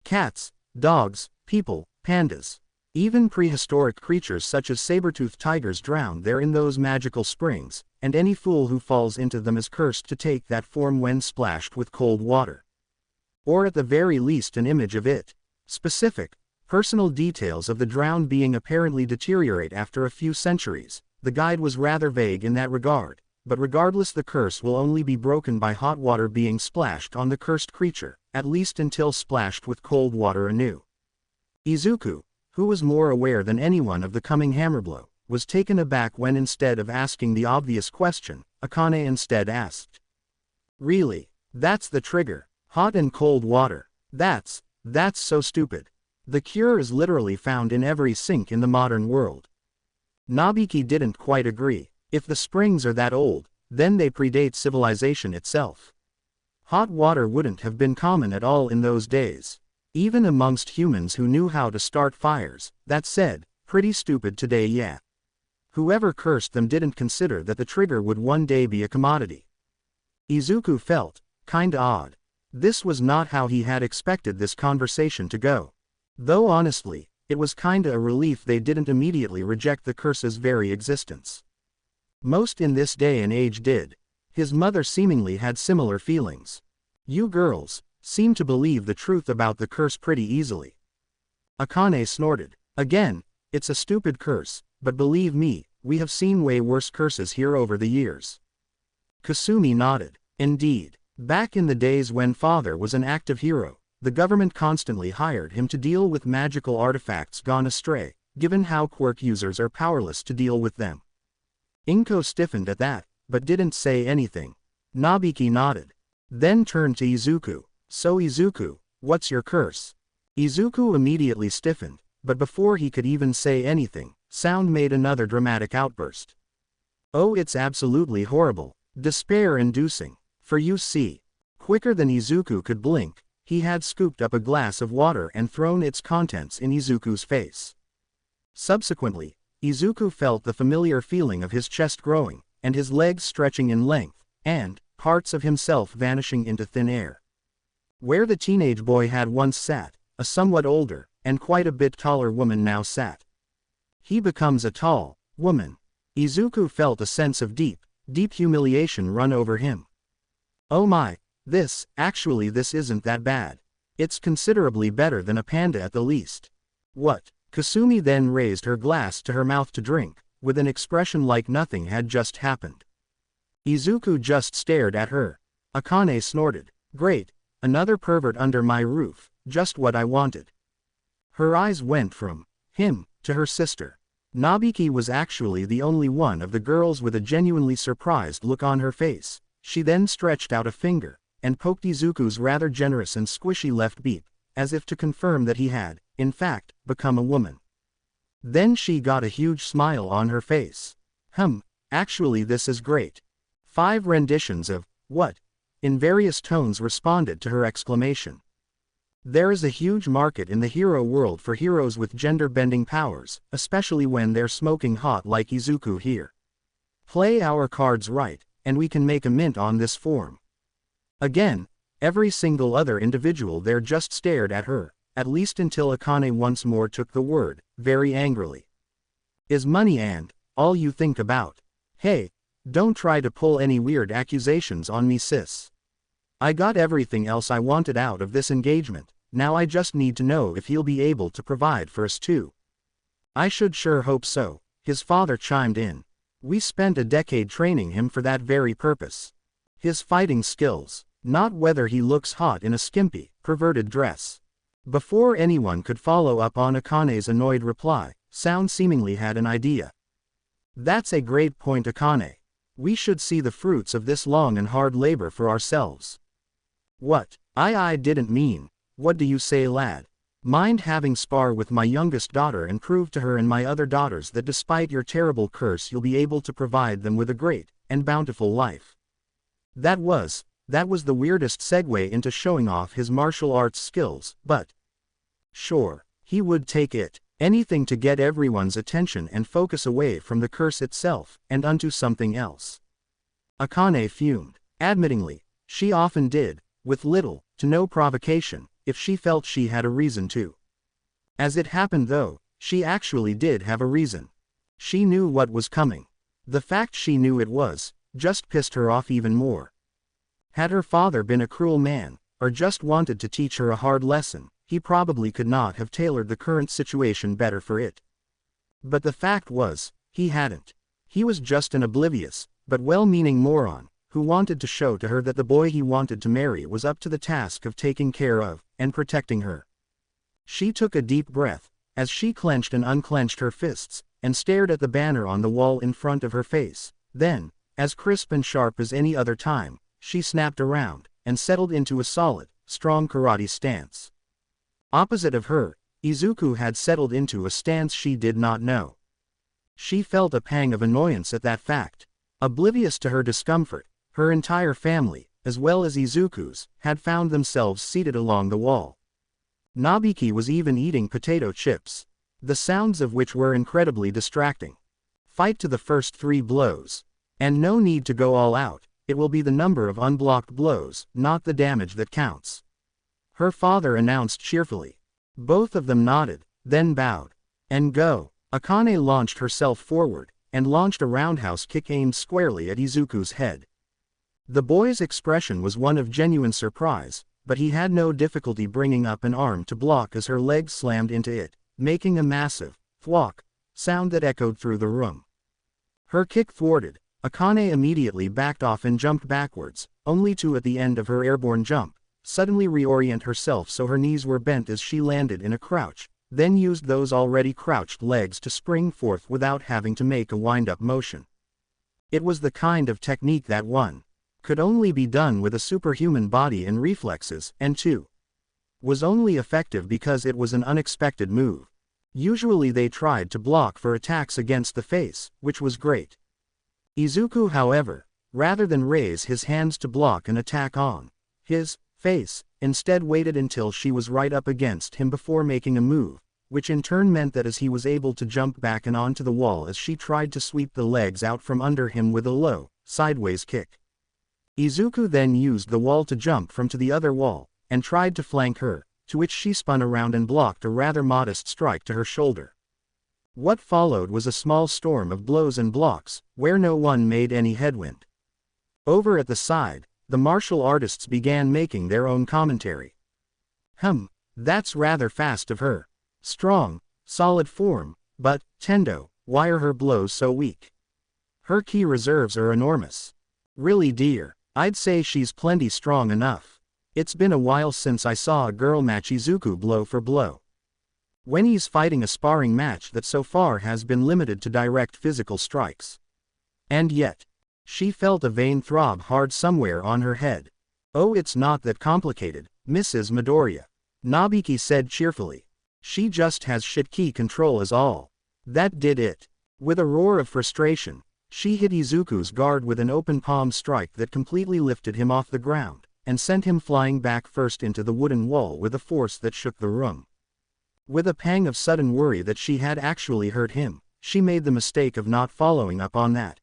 Cats, dogs, people, pandas. Even prehistoric creatures such as saber-toothed tigers drowned there in those magical springs, and any fool who falls into them is cursed to take that form when splashed with cold water. Or at the very least an image of it. Specific, personal details of the drowned being apparently deteriorate after a few centuries. The guide was rather vague in that regard, but regardless, the curse will only be broken by hot water being splashed on the cursed creature, at least until splashed with cold water anew. Izuku, who was more aware than anyone of the coming hammerblow, was taken aback when instead of asking the obvious question, Akane instead asked. Really? That's the trigger? Hot and cold water? That's so stupid. The cure is literally found in every sink in the modern world. Nabiki didn't quite agree. If the springs are that old, then they predate civilization itself. Hot water wouldn't have been common at all in those days. Even amongst humans who knew how to start fires. That said, pretty stupid today, yeah. Whoever cursed them didn't consider that the trigger would one day be a commodity. Izuku felt kinda odd. This was not how he had expected this conversation to go. Though honestly, it was kinda a relief they didn't immediately reject the curse's very existence. Most in this day and age did. His mother seemingly had similar feelings. You girls seem to believe the truth about the curse pretty easily. Akane snorted. Again, it's a stupid curse, but believe me, we have seen way worse curses here over the years. Kasumi nodded. Indeed, back in the days when father was an active hero, the government constantly hired him to deal with magical artifacts gone astray, given how quirk users are powerless to deal with them. Inko stiffened at that, but didn't say anything. Nabiki nodded. Then turned to Izuku. So Izuku, what's your curse? Izuku immediately stiffened, but before he could even say anything, Sound made another dramatic outburst. Oh, it's absolutely horrible, despair-inducing. For you see, quicker than Izuku could blink, he had scooped up a glass of water and thrown its contents in Izuku's face. Subsequently, Izuku felt the familiar feeling of his chest growing, and his legs stretching in length, and parts of himself vanishing into thin air. Where the teenage boy had once sat, a somewhat older, and quite a bit taller woman now sat. He becomes a tall woman. Izuku felt a sense of deep humiliation run over him. Oh my, this isn't that bad. It's considerably better than a panda at the least. What? Kasumi then raised her glass to her mouth to drink, with an expression like nothing had just happened. Izuku just stared at her. Akane snorted. Great, another pervert under my roof, just what I wanted. Her eyes went from him to her sister. Nabiki was actually the only one of the girls with a genuinely surprised look on her face. She then stretched out a finger, and poked Izuku's rather generous and squishy left beak, as if to confirm that he had, in fact, become a woman. Then she got a huge smile on her face. Actually this is great. 5 renditions of, what? In various tones responded to her exclamation. There is a huge market in the hero world for heroes with gender-bending powers, especially when they're smoking hot like Izuku here. Play our cards right, and we can make a mint on this form. Again, every single other individual there just stared at her, at least until Akane once more took the word, very angrily. Is money and all you think about? Hey, don't try to pull any weird accusations on me, sis. I got everything else I wanted out of this engagement, now I just need to know if he'll be able to provide for us too. I should sure hope so, his father chimed in. We spent a decade training him for that very purpose. His fighting skills, not whether he looks hot in a skimpy, perverted dress. Before anyone could follow up on Akane's annoyed reply, Sound seemingly had an idea. That's a great point, Akane. We should see the fruits of this long and hard labor for ourselves. What? I didn't mean. What do you say, lad? Mind having spar with my youngest daughter and prove to her and my other daughters that despite your terrible curse you'll be able to provide them with a great and bountiful life. That was the weirdest segue into showing off his martial arts skills, but sure, he would take it. Anything to get everyone's attention and focus away from the curse itself, and onto something else. Akane fumed. Admittingly, she often did, with little to no provocation, if she felt she had a reason to. As it happened though, she actually did have a reason. She knew what was coming. The fact she knew it was, just pissed her off even more. Had her father been a cruel man, or just wanted to teach her a hard lesson, he probably could not have tailored the current situation better for it. But the fact was, he hadn't. He was just an oblivious, but well-meaning moron, who wanted to show to her that the boy he wanted to marry was up to the task of taking care of, and protecting her. She took a deep breath, as she clenched and unclenched her fists, and stared at the banner on the wall in front of her face. Then, as crisp and sharp as any other time, she snapped around, and settled into a solid, strong karate stance. Opposite of her, Izuku had settled into a stance she did not know. She felt a pang of annoyance at that fact. Oblivious to her discomfort, her entire family, as well as Izuku's, had found themselves seated along the wall. Nabiki was even eating potato chips, the sounds of which were incredibly distracting. Fight to the first 3 blows. And no need to go all out, it will be the number of unblocked blows, not the damage that counts. Her father announced cheerfully. Both of them nodded, then bowed. And go. Akane launched herself forward, and launched a roundhouse kick aimed squarely at Izuku's head. The boy's expression was one of genuine surprise, but he had no difficulty bringing up an arm to block as her legs slammed into it, making a massive thwack sound that echoed through the room. Her kick thwarted, Akane immediately backed off and jumped backwards, only to at the end of her airborne jump, suddenly reorient herself so her knees were bent as she landed in a crouch, then used those already crouched legs to spring forth without having to make a wind-up motion. It was the kind of technique that could only be done with a superhuman body and reflexes, and was only effective because it was an unexpected move. Usually they tried to block for attacks against the face, which was great. Izuku, however, rather than raise his hands to block an attack on his face, instead waited until she was right up against him before making a move, which in turn meant that as he was able to jump back and onto the wall as she tried to sweep the legs out from under him with a low, sideways kick. Izuku then used the wall to jump from to the other wall, and tried to flank her, to which she spun around and blocked a rather modest strike to her shoulder. What followed was a small storm of blows and blocks, where no one made any headwind. Over at the side, the martial artists began making their own commentary. That's rather fast of her. Strong, solid form, but, Tendo, why are her blows so weak? Her ki reserves are enormous. Really dear. I'd say she's plenty strong enough. It's been a while since I saw a girl match Izuku blow for blow. When he's fighting a sparring match that so far has been limited to direct physical strikes. And yet, she felt a vein throb hard somewhere on her head. Oh, it's not that complicated, Mrs. Midoriya, Nobiki said cheerfully. She just has shit ki control is all. That did it. With a roar of frustration, she hit Izuku's guard with an open palm strike that completely lifted him off the ground, and sent him flying back first into the wooden wall with a force that shook the room. With a pang of sudden worry that she had actually hurt him, she made the mistake of not following up on that.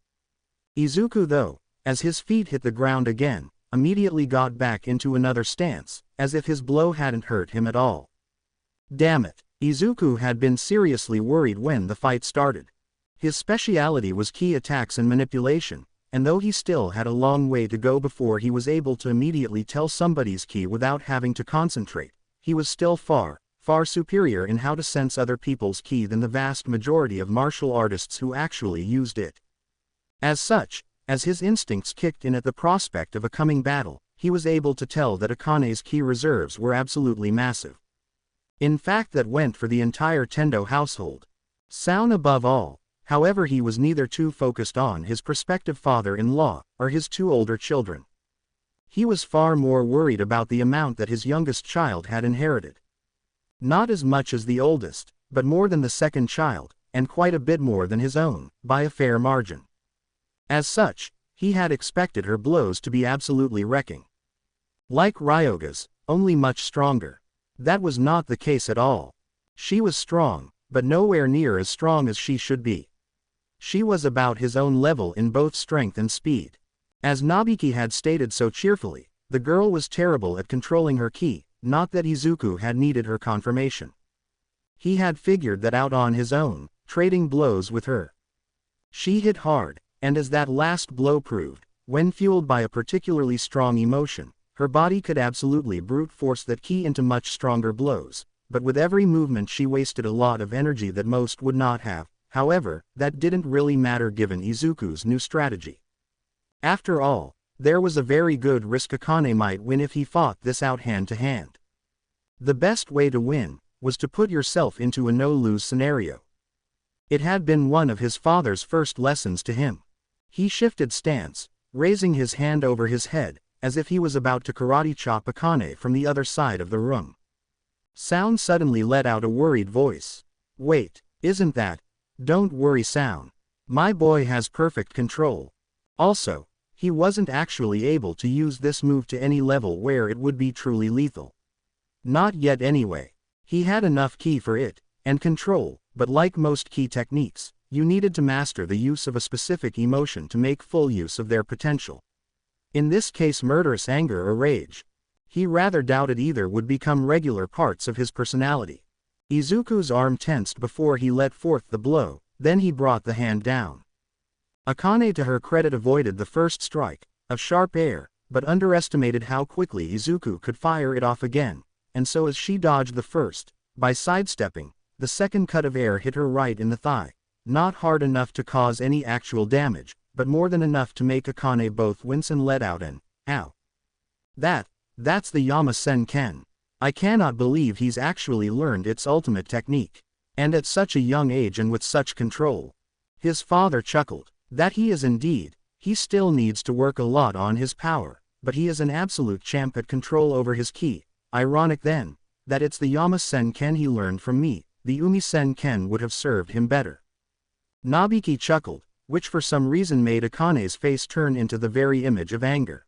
Izuku though, as his feet hit the ground again, immediately got back into another stance, as if his blow hadn't hurt him at all. Damn it, Izuku had been seriously worried when the fight started. His speciality was ki attacks and manipulation, and though he still had a long way to go before he was able to immediately tell somebody's ki without having to concentrate, he was still far superior in how to sense other people's ki than the vast majority of martial artists who actually used it. As such, as his instincts kicked in at the prospect of a coming battle, he was able to tell that Akane's ki reserves were absolutely massive. In fact, that went for the entire Tendo household. Soun above all. However, he was neither too focused on his prospective father-in-law or his two older children. He was far more worried about the amount that his youngest child had inherited. Not as much as the oldest, but more than the second child, and quite a bit more than his own, by a fair margin. As such, he had expected her blows to be absolutely wrecking. Like Ryoga's, only much stronger. That was not the case at all. She was strong, but nowhere near as strong as she should be. She was about his own level in both strength and speed. As Nobiki had stated so cheerfully, the girl was terrible at controlling her ki, not that Izuku had needed her confirmation. He had figured that out on his own, trading blows with her. She hit hard, and as that last blow proved, when fueled by a particularly strong emotion, her body could absolutely brute force that ki into much stronger blows, but with every movement she wasted a lot of energy that most would not have. However, that didn't really matter given Izuku's new strategy. After all, there was a very good risk Akane might win if he fought this out hand to hand. The best way to win was to put yourself into a no-lose scenario. It had been one of his father's first lessons to him. He shifted stance, raising his hand over his head, as if he was about to karate chop Akane from the other side of the room. Soun suddenly let out a worried voice. Wait, isn't that? Don't worry, Soun. My boy has perfect control. Also, he wasn't actually able to use this move to any level where it would be truly lethal. Not yet anyway. He had enough ki for it, and control, but like most ki techniques, you needed to master the use of a specific emotion to make full use of their potential. In this case, murderous anger or rage. He rather doubted either would become regular parts of his personality. Izuku's arm tensed before he let forth the blow, then he brought the hand down. Akane, to her credit, avoided the first strike of sharp air, but underestimated how quickly Izuku could fire it off again, and so as she dodged the first, by sidestepping, the second cut of air hit her right in the thigh, not hard enough to cause any actual damage, but more than enough to make Akane both wince and let out an ow. That's the Yama-sen-ken. I cannot believe he's actually learned its ultimate technique. And at such a young age and with such control. His father chuckled. That he is indeed. He still needs to work a lot on his power, but he is an absolute champ at control over his ki. Ironic then, that it's the Yama-sen-ken he learned from me. The Umi-sen-ken would have served him better. Nobiki chuckled, which for some reason made Akane's face turn into the very image of anger.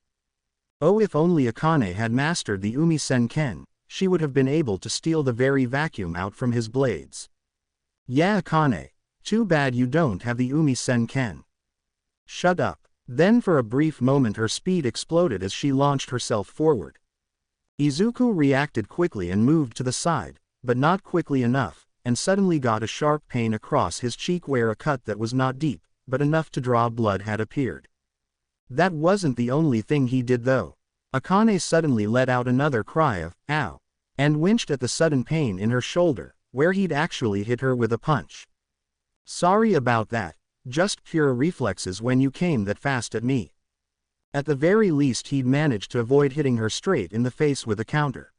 Oh, if only Akane had mastered the Umi-sen-ken, she would have been able to steal the very vacuum out from his blades. Yeah, Akane. Too bad you don't have the Umi-sen-ken. Shut up. Then for a brief moment her speed exploded as she launched herself forward. Izuku reacted quickly and moved to the side, but not quickly enough, and suddenly got a sharp pain across his cheek where a cut that was not deep, but enough to draw blood had appeared. That wasn't the only thing he did though. Akane suddenly let out another cry of, ow, and winced at the sudden pain in her shoulder, where he'd actually hit her with a punch. Sorry about that, just pure reflexes when you came that fast at me. At the very least he'd managed to avoid hitting her straight in the face with a counter.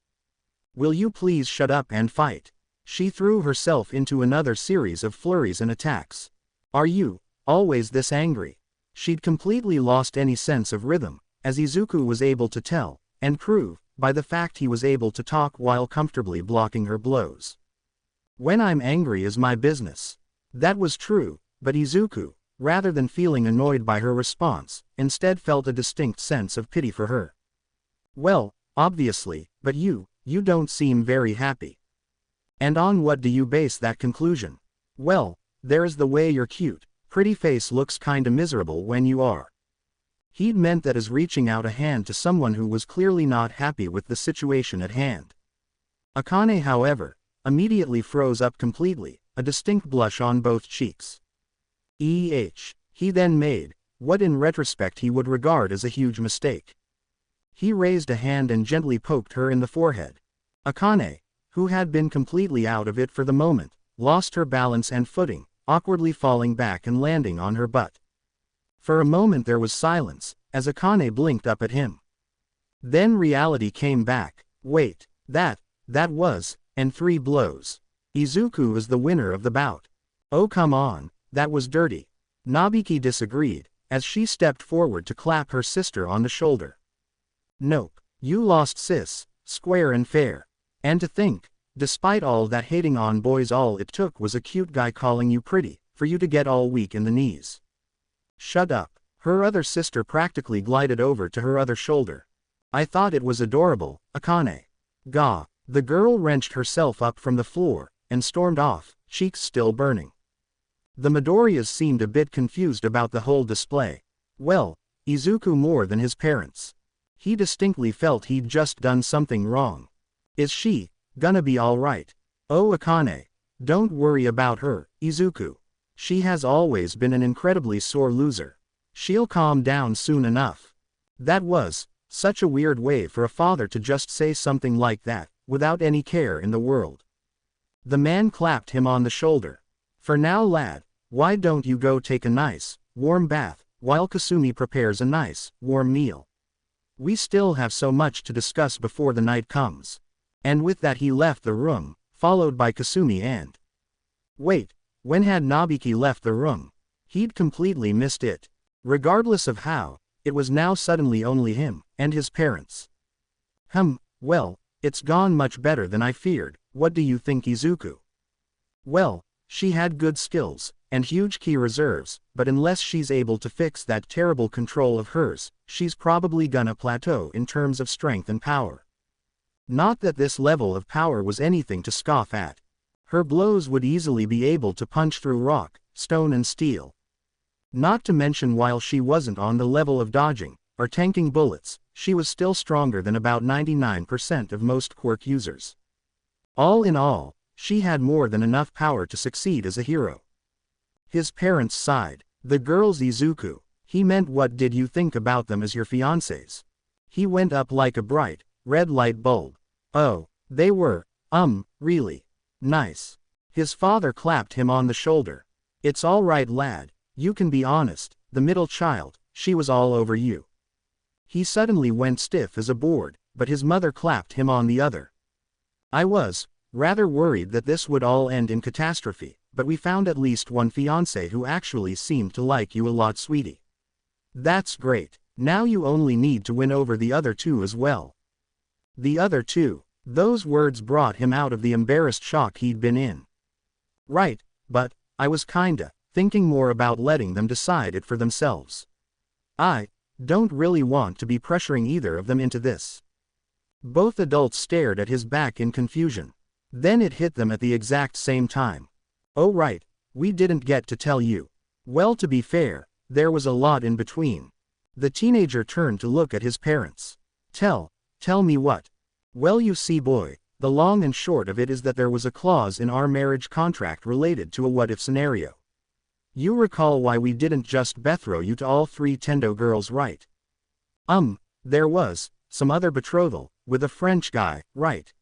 "Will you please shut up and fight?" She threw herself into another series of flurries and attacks. "Are you always this angry?" She'd completely lost any sense of rhythm, as Izuku was able to tell, and prove, by the fact he was able to talk while comfortably blocking her blows. "When I'm angry is my business." That was true, but Izuku, rather than feeling annoyed by her response, instead felt a distinct sense of pity for her. "Well, obviously, but you don't seem very happy. And on what do you base that conclusion?" "Well, there's the way your cute, pretty face looks kinda miserable when you are." He'd meant that as reaching out a hand to someone who was clearly not happy with the situation at hand. Akane, however, immediately froze up completely, a distinct blush on both cheeks. He then made what in retrospect he would regard as a huge mistake. He raised a hand and gently poked her in the forehead. Akane, who had been completely out of it for the moment, lost her balance and footing, awkwardly falling back and landing on her butt. For a moment there was silence, as Akane blinked up at him. Then reality came back. "Wait, that was, and 3 blows. Izuku is the winner of the bout." "Oh come on, that was dirty." Nabiki disagreed, as she stepped forward to clap her sister on the shoulder. "Nope, you lost sis, square and fair. And to think, despite all that hating on boys, all it took was a cute guy calling you pretty, for you to get all weak in the knees." "Shut up." Her other sister practically glided over to her other shoulder. "I thought it was adorable, Akane." "Gah." The girl wrenched herself up from the floor, and stormed off, cheeks still burning. The Midoriyas seemed a bit confused about the whole display. Well, Izuku more than his parents. He distinctly felt he'd just done something wrong. "Is she gonna be alright?" "Oh Akane, don't worry about her, Izuku. She has always been an incredibly sore loser. She'll calm down soon enough." That was such a weird way for a father to just say something like that, without any care in the world. The man clapped him on the shoulder. "For now lad, why don't you go take a nice, warm bath, while Kasumi prepares a nice, warm meal? We still have so much to discuss before the night comes." And with that he left the room, followed by Kasumi and... Wait, when had Nabiki left the room? He'd completely missed it. Regardless of how, it was now suddenly only him, and his parents. Well, it's gone much better than I feared. What do you think, Izuku?" "Well, she had good skills, and huge key reserves, but unless she's able to fix that terrible control of hers, she's probably gonna plateau in terms of strength and power. Not that this level of power was anything to scoff at. Her blows would easily be able to punch through rock, stone and steel. Not to mention while she wasn't on the level of dodging, or tanking bullets, she was still stronger than about 99% of most quirk users. All in all, she had more than enough power to succeed as a hero." His parents sighed. "The girls, Izuku, he meant what did you think about them as your fiancés?" He went up like a bright, red light bulb. "Oh, they were, really nice." His father clapped him on the shoulder. "It's all right lad, you can be honest, the middle child, she was all over you." He suddenly went stiff as a board, but his mother clapped him on the other. "I was rather worried that this would all end in catastrophe, but we found at least one fiancé who actually seemed to like you a lot, sweetie. That's great. Now you only need to win over the other 2 as well." The other 2. Those words brought him out of the embarrassed shock he'd been in. "Right, but I was kinda thinking more about letting them decide it for themselves. I don't really want to be pressuring either of them into this." Both adults stared at his back in confusion. Then it hit them at the exact same time. "Oh right, we didn't get to tell you." Well, to be fair, there was a lot in between. The teenager turned to look at his parents. Tell me what?" "Well, you see boy, the long and short of it is that there was a clause in our marriage contract related to a what-if scenario. You recall why we didn't just betroth you to all 3 Tendo girls, right?" There was some other betrothal, with a French guy, right?"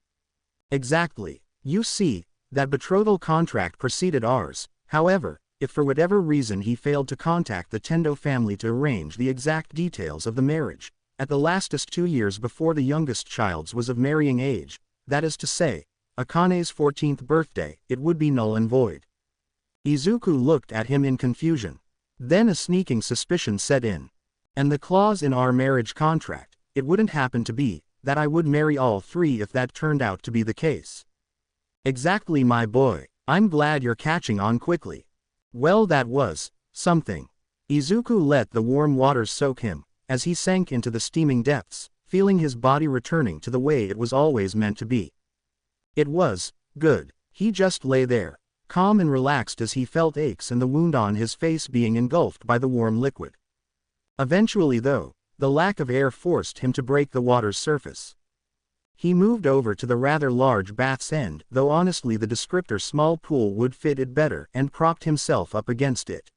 "Exactly. You see, that betrothal contract preceded ours. However, if for whatever reason he failed to contact the Tendo family to arrange the exact details of the marriage, at the lastest 2 years before the youngest child's was of marrying age, that is to say, Akane's 14th birthday, it would be null and void. Izuku looked at him in confusion. Then a sneaking suspicion set in. And the clause in our marriage contract, it wouldn't happen to be, that I would marry all three if that turned out to be the case. Exactly, my boy, I'm glad you're catching on quickly. Well, that was something. Izuku let the warm waters soak him, as he sank into the steaming depths, feeling his body returning to the way it was always meant to be. It was good. He just lay there, calm and relaxed as he felt aches and the wound on his face being engulfed by the warm liquid. Eventually, though, the lack of air forced him to break the water's surface. He moved over to the rather large bath's end, though honestly the descriptor small pool would fit it better, and propped himself up against it.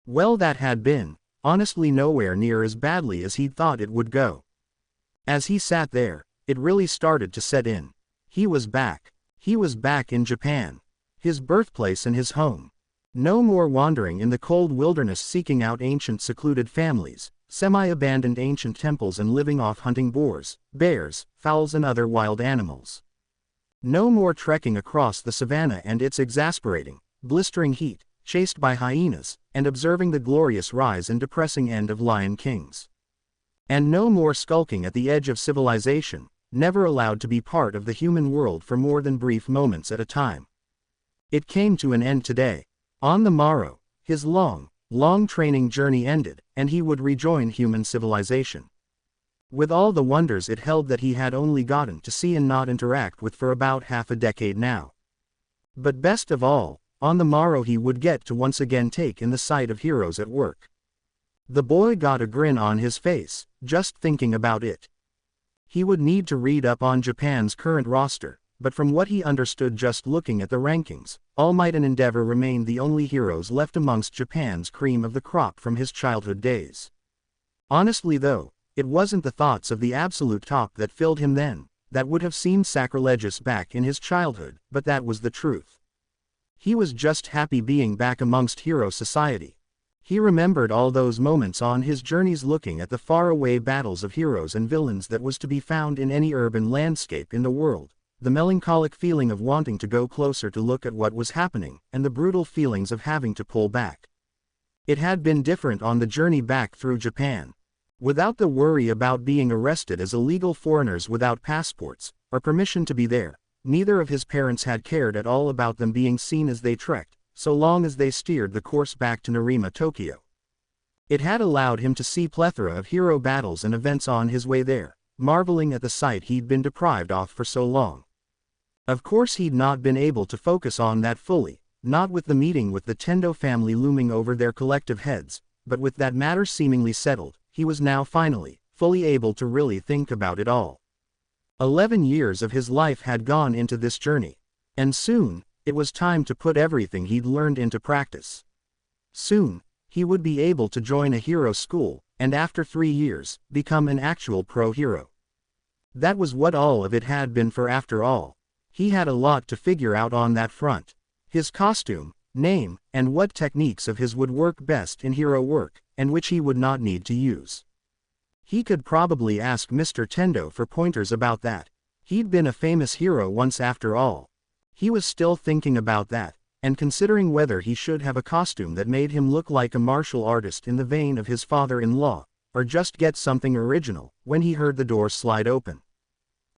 Well, that had been, honestly, nowhere near as badly as he'd thought it would go. As he sat there, it really started to set in. He was back. He was back in Japan. His birthplace and his home. No more wandering in the cold wilderness seeking out ancient secluded families, semi-abandoned ancient temples and living off hunting boars, bears, fowls and other wild animals. No more trekking across the savannah and its exasperating, blistering heat, chased by hyenas, and observing the glorious rise and depressing end of lion kings. And no more skulking at the edge of civilization, never allowed to be part of the human world for more than brief moments at a time. It came to an end today. On the morrow, his long training journey ended, and he would rejoin human civilization. With all the wonders it held that he had only gotten to see and not interact with for about half a decade now. But best of all, on the morrow he would get to once again take in the sight of heroes at work. The boy got a grin on his face, just thinking about it. He would need to read up on Japan's current roster, but from what he understood just looking at the rankings, All Might and Endeavor remained the only heroes left amongst Japan's cream of the crop from his childhood days. Honestly though, it wasn't the thoughts of the absolute top that filled him then, that would have seemed sacrilegious back in his childhood, but that was the truth. He was just happy being back amongst hero society. He remembered all those moments on his journeys looking at the faraway battles of heroes and villains that was to be found in any urban landscape in the world. The melancholic feeling of wanting to go closer to look at what was happening, and the brutal feelings of having to pull back. It had been different on the journey back through Japan. Without the worry about being arrested as illegal foreigners without passports, or permission to be there, neither of his parents had cared at all about them being seen as they trekked, so long as they steered the course back to Narima, Tokyo. It had allowed him to see plethora of hero battles and events on his way there, marveling at the sight he'd been deprived of for so long. Of course he'd not been able to focus on that fully, not with the meeting with the Tendo family looming over their collective heads, but with that matter seemingly settled, he was now finally, fully able to really think about it all. 11 years of his life had gone into this journey. And soon, it was time to put everything he'd learned into practice. Soon, he would be able to join a hero school, and after 3 years, become an actual pro hero. That was what all of it had been for after all. He had a lot to figure out on that front. His costume, name, and what techniques of his would work best in hero work, and which he would not need to use. He could probably ask Mr. Tendo for pointers about that. He'd been a famous hero once after all. He was still thinking about that, and considering whether he should have a costume that made him look like a martial artist in the vein of his father-in-law, or just get something original, when he heard the door slide open.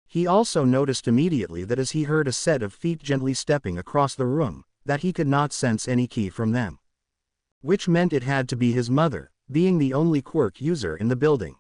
He also noticed immediately that as he heard a set of feet gently stepping across the room, that he could not sense any key from them. Which meant it had to be his mother, being the only quirk user in the building.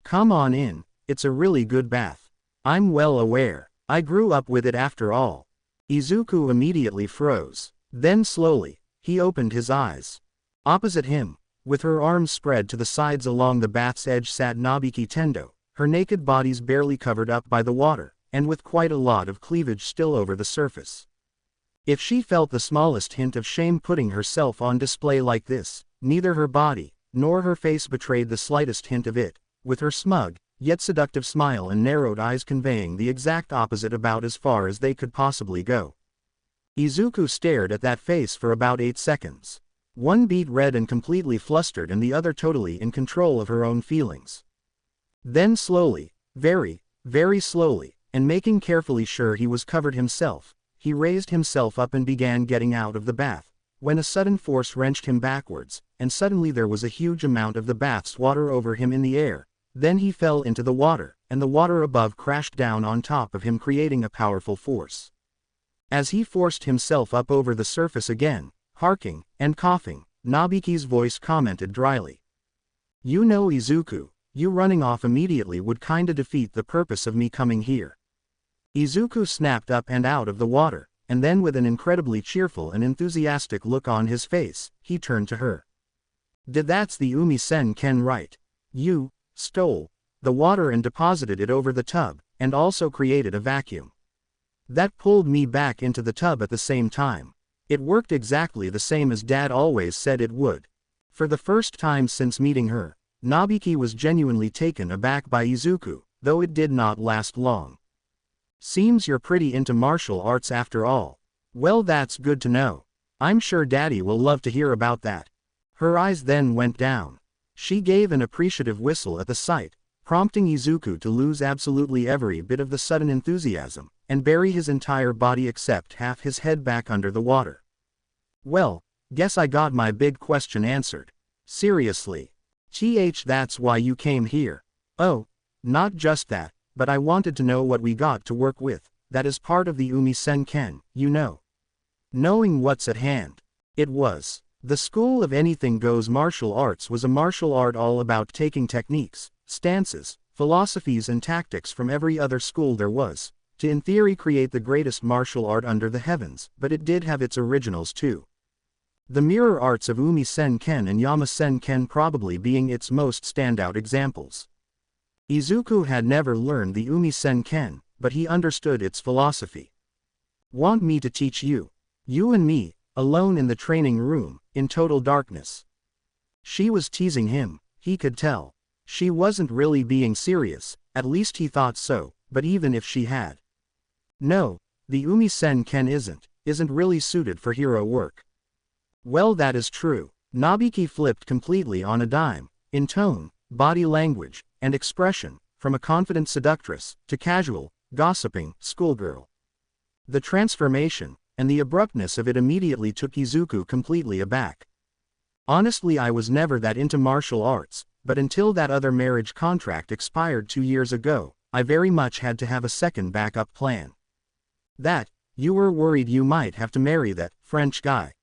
Come on in, it's a really good bath. I'm well aware, I grew up with it after all. Izuku immediately froze. Then slowly, he opened his eyes. Opposite him, with her arms spread to the sides along the bath's edge sat Nobiki Tendo, her naked bodies barely covered up by the water, and with quite a lot of cleavage still over the surface. If she felt the smallest hint of shame putting herself on display like this, neither her body, nor her face betrayed the slightest hint of it, with her smug, yet seductive smile and narrowed eyes conveying the exact opposite about as far as they could possibly go. Izuku stared at that face for about 8 seconds. One beat red and completely flustered and the other totally in control of her own feelings. Then slowly, very, very slowly, and making carefully sure he was covered himself, he raised himself up and began getting out of the bath, when a sudden force wrenched him backwards, and suddenly there was a huge amount of the bath's water over him in the air. Then he fell into the water, and the water above crashed down on top of him, creating a powerful force. As he forced himself up over the surface again, harking and coughing, Nabiki's voice commented dryly. "You know, Izuku, you running off immediately would kinda defeat the purpose of me coming here." Izuku snapped up and out of the water, and then with an incredibly cheerful and enthusiastic look on his face, he turned to her. "Did that's the Umi-sen-ken, right? You stole the water and deposited it over the tub, and also created a vacuum. That pulled me back into the tub at the same time. It worked exactly the same as Dad always said it would." For the first time since meeting her, Nabiki was genuinely taken aback by Izuku, though it did not last long. "Seems you're pretty into martial arts after all. Well, that's good to know. I'm sure Daddy will love to hear about that." Her eyes then went down. She gave an appreciative whistle at the sight, prompting Izuku to lose absolutely every bit of the sudden enthusiasm, and bury his entire body except half his head back under the water. "Well, guess I got my big question answered. Seriously. That's why you came here." "Oh, not just that, but I wanted to know what we got to work with. That is part of the Umi-sen-ken, you know." Knowing what's at hand. It was. The School of Anything Goes martial arts was a martial art all about taking techniques, stances, philosophies and tactics from every other school there was, to in theory create the greatest martial art under the heavens, but it did have its originals too. The mirror arts of Umi-sen-ken and Yama-sen-ken probably being its most standout examples. Izuku had never learned the Umi-sen-ken, but he understood its philosophy. "Want me to teach you? You and me, alone in the training room, in total darkness." She was teasing him, he could tell. She wasn't really being serious, at least he thought so, but even if she had. "No, the Umi-sen-ken isn't really suited for hero work." "Well, that is true." Nabiki flipped completely on a dime, in tone, body language, and expression, from a confident seductress, to casual, gossiping, schoolgirl. The transformation, and the abruptness of it immediately took Izuku completely aback. "Honestly, I was never that into martial arts, but until that other marriage contract expired 2 years ago, I very much had to have a second backup plan." "That, you were worried you might have to marry that French guy?"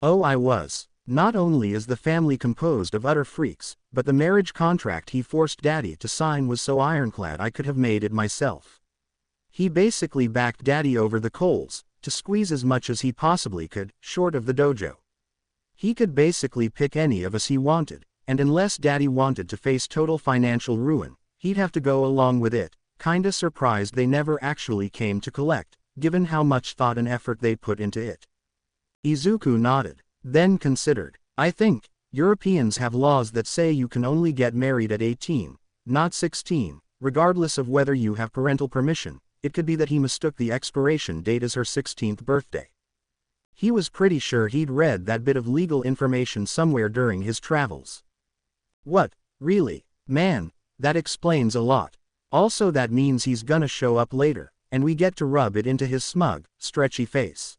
"Oh, I was. Not only is the family composed of utter freaks, but the marriage contract he forced Daddy to sign was so ironclad I could have made it myself. He basically backed Daddy over the coals, to squeeze as much as he possibly could, short of the dojo. He could basically pick any of us he wanted, and unless Daddy wanted to face total financial ruin, he'd have to go along with it. Kinda surprised they never actually came to collect, given how much thought and effort they put into it." Izuku nodded, then considered. "I think Europeans have laws that say you can only get married at 18, not 16, regardless of whether you have parental permission." It could be that he mistook the expiration date as her 16th birthday. He was pretty sure he'd read that bit of legal information somewhere during his travels. "What, really? Man, that explains a lot. Also, that means he's gonna show up later, and we get to rub it into his smug, stretchy face."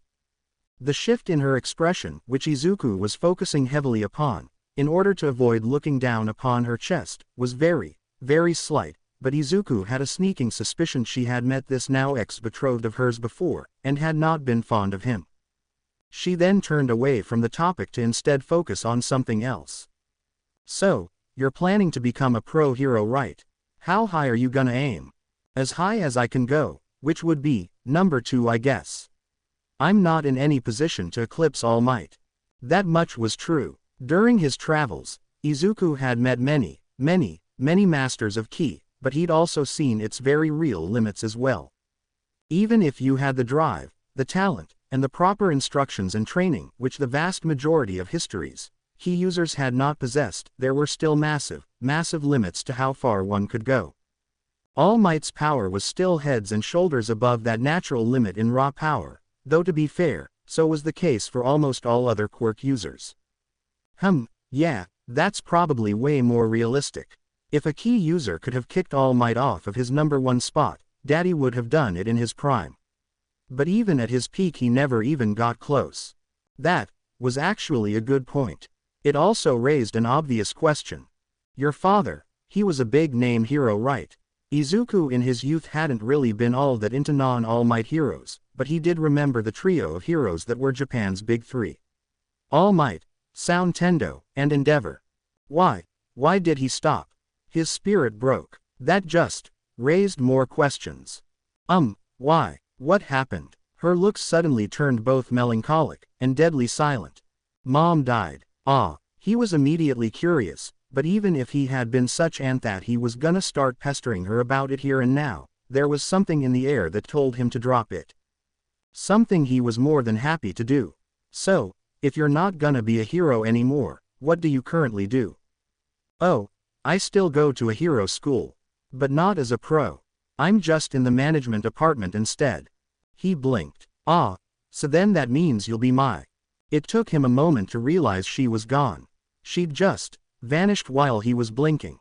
The shift in her expression, which Izuku was focusing heavily upon, in order to avoid looking down upon her chest, was very, very slight, but Izuku had a sneaking suspicion she had met this now ex-betrothed of hers before, and had not been fond of him. She then turned away from the topic to instead focus on something else. "So, you're planning to become a pro hero, right? How high are you gonna aim?" "As high as I can go, which would be number 2, I guess. I'm not in any position to eclipse All Might." That much was true. During his travels, Izuku had met many masters of ki, but he'd also seen its very real limits as well. Even if you had the drive, the talent, and the proper instructions and training, which the vast majority of histories, ki users had not possessed, there were still massive limits to how far one could go. All Might's power was still heads and shoulders above that natural limit in raw power, though to be fair, so was the case for almost all other quirk users. Yeah, that's probably way more realistic. If a key user could have kicked All Might off of his #1 spot, Daddy would have done it in his prime. But even at his peak he never even got close. That was actually a good point. It also raised an obvious question. Your father, he was a big-name hero, right? Izuku in his youth hadn't really been all that into non-All Might heroes, but he did remember the trio of heroes that were Japan's big three. All Might, Soun Tendo, and Endeavor. Why did he stop? His spirit broke. That just raised more questions. Why? What happened? Her looks suddenly turned both melancholic and deadly silent. Mom died. He was immediately curious, but even if he had been such an that he was gonna start pestering her about it here and now, there was something in the air that told him to drop it. Something he was more than happy to do. So, if you're not gonna be a hero anymore, what do you currently do? Oh, I still go to a hero school. But not as a pro. I'm just in the management department instead. He blinked. So then that means you'll be my. It took him a moment to realize she was gone. She'd just vanished while he was blinking.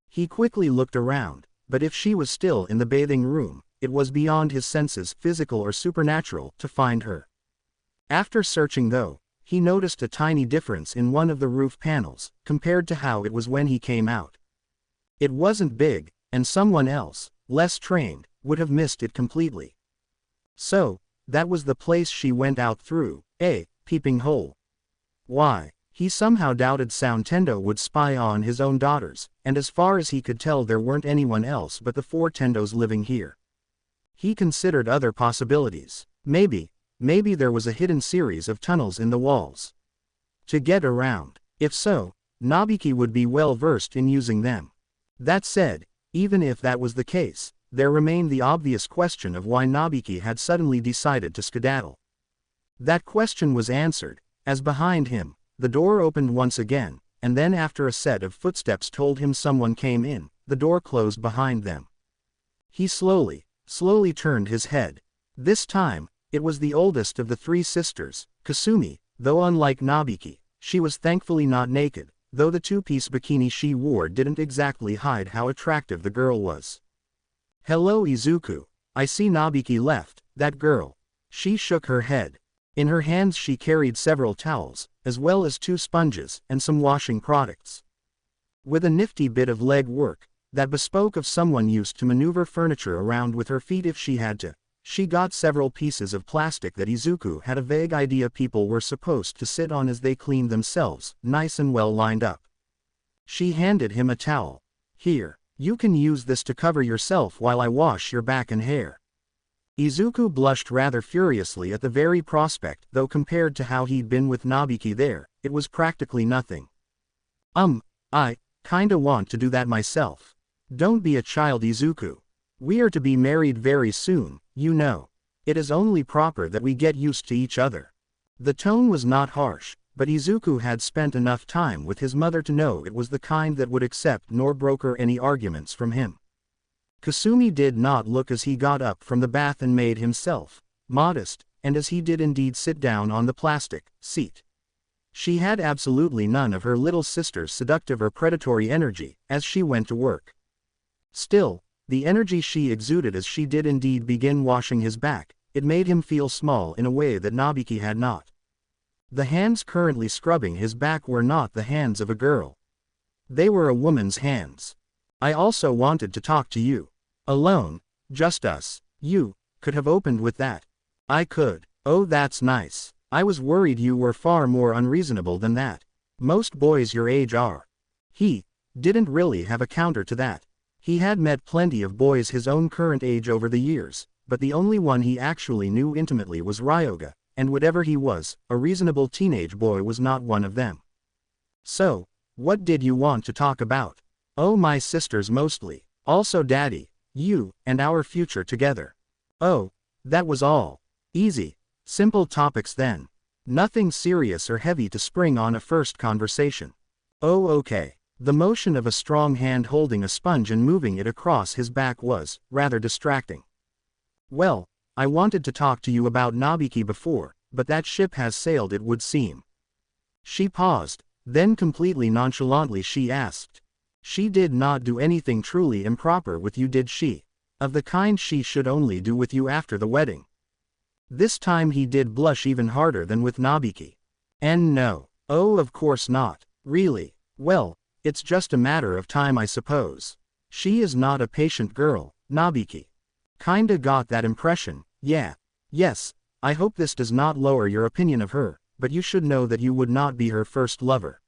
He quickly looked around, but if she was still in the bathing room, it was beyond his senses, physical or supernatural, to find her. After searching though, he noticed a tiny difference in one of the roof panels, compared to how it was when he came out. It wasn't big, and someone else, less trained, would have missed it completely. So, that was the place she went out through, a peeping hole. Why? He somehow doubted Soun Tendo would spy on his own daughters, and as far as he could tell there weren't anyone else but the 4 Tendos living here. He considered other possibilities. Maybe there was a hidden series of tunnels in the walls to get around. If so, Nobiki would be well versed in using them. That said, even if that was the case, there remained the obvious question of why Nobiki had suddenly decided to skedaddle. That question was answered, as behind him, the door opened once again, and then after a set of footsteps told him someone came in, the door closed behind them. He slowly turned his head. This time, it was the oldest of the 3 sisters, Kasumi, though unlike Nobiki, she was thankfully not naked, though the 2-piece bikini she wore didn't exactly hide how attractive the girl was. Hello Izuku. I see Nobiki left, that girl. She shook her head. In her hands she carried several towels, as well as 2 sponges, and some washing products. With a nifty bit of leg work, that bespoke of someone used to maneuver furniture around with her feet if she had to, she got several pieces of plastic that Izuku had a vague idea people were supposed to sit on as they cleaned themselves, nice and well lined up. She handed him a towel. Here, you can use this to cover yourself while I wash your back and hair. Izuku blushed rather furiously at the very prospect, though compared to how he'd been with Nobiki there, it was practically nothing. I kinda want to do that myself. Don't be a child Izuku. We are to be married very soon, you know. It is only proper that we get used to each other. The tone was not harsh, but Izuku had spent enough time with his mother to know it was the kind that would accept nor broker any arguments from him. Kasumi did not look as he got up from the bath and made himself modest, and as he did indeed sit down on the plastic seat. She had absolutely none of her little sister's seductive or predatory energy, as she went to work. Still, the energy she exuded as she did indeed begin washing his back, it made him feel small in a way that Nobiki had not. The hands currently scrubbing his back were not the hands of a girl. They were a woman's hands. I also wanted to talk to you. Alone, just us. You could have opened with that. I could. Oh, that's nice. I was worried you were far more unreasonable than that. Most boys your age are. He didn't really have a counter to that. He had met plenty of boys his own current age over the years, but the only one he actually knew intimately was Ryoga, and whatever he was, a reasonable teenage boy was not one of them. So, what did you want to talk about? Oh, my sisters mostly. Also Daddy, you, and our future together. Oh, that was all. Easy, simple topics then. Nothing serious or heavy to spring on a first conversation. Oh, okay. The motion of a strong hand holding a sponge and moving it across his back was rather distracting. Well, I wanted to talk to you about Nabiki before, but that ship has sailed, it would seem. She paused, then completely nonchalantly she asked. She did not do anything truly improper with you, did she? Of the kind she should only do with you after the wedding. This time he did blush even harder than with Nabiki. And no. Oh, of course not. Really. Well, it's just a matter of time, I suppose. She is not a patient girl, Nabiki. Kinda got that impression, yeah. Yes, I hope this does not lower your opinion of her, but you should know that you would not be her first lover.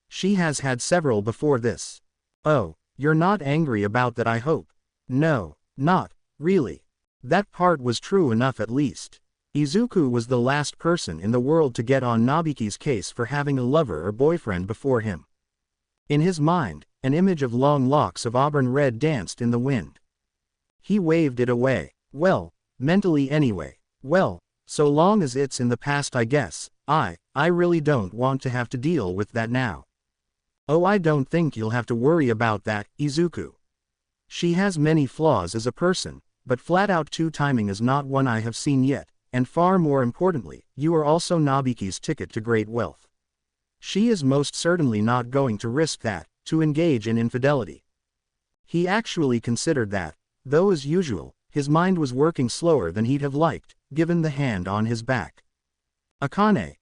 She has had several before this. Oh, you're not angry about that, I hope. No, not really. That part was true enough at least. Izuku was the last person in the world to get on Nabiki's case for having a lover or boyfriend before him. In his mind, an image of long locks of auburn red danced in the wind. He waved it away. Well, mentally anyway. Well, so long as it's in the past, I guess. I really don't want to have to deal with that now. Oh, I don't think you'll have to worry about that, Izuku. She has many flaws as a person, but flat-out two-timing is not one I have seen yet, and far more importantly, you are also Nabiki's ticket to great wealth. She is most certainly not going to risk that, to engage in infidelity. He actually considered that, though as usual, his mind was working slower than he'd have liked, given the hand on his back. Akane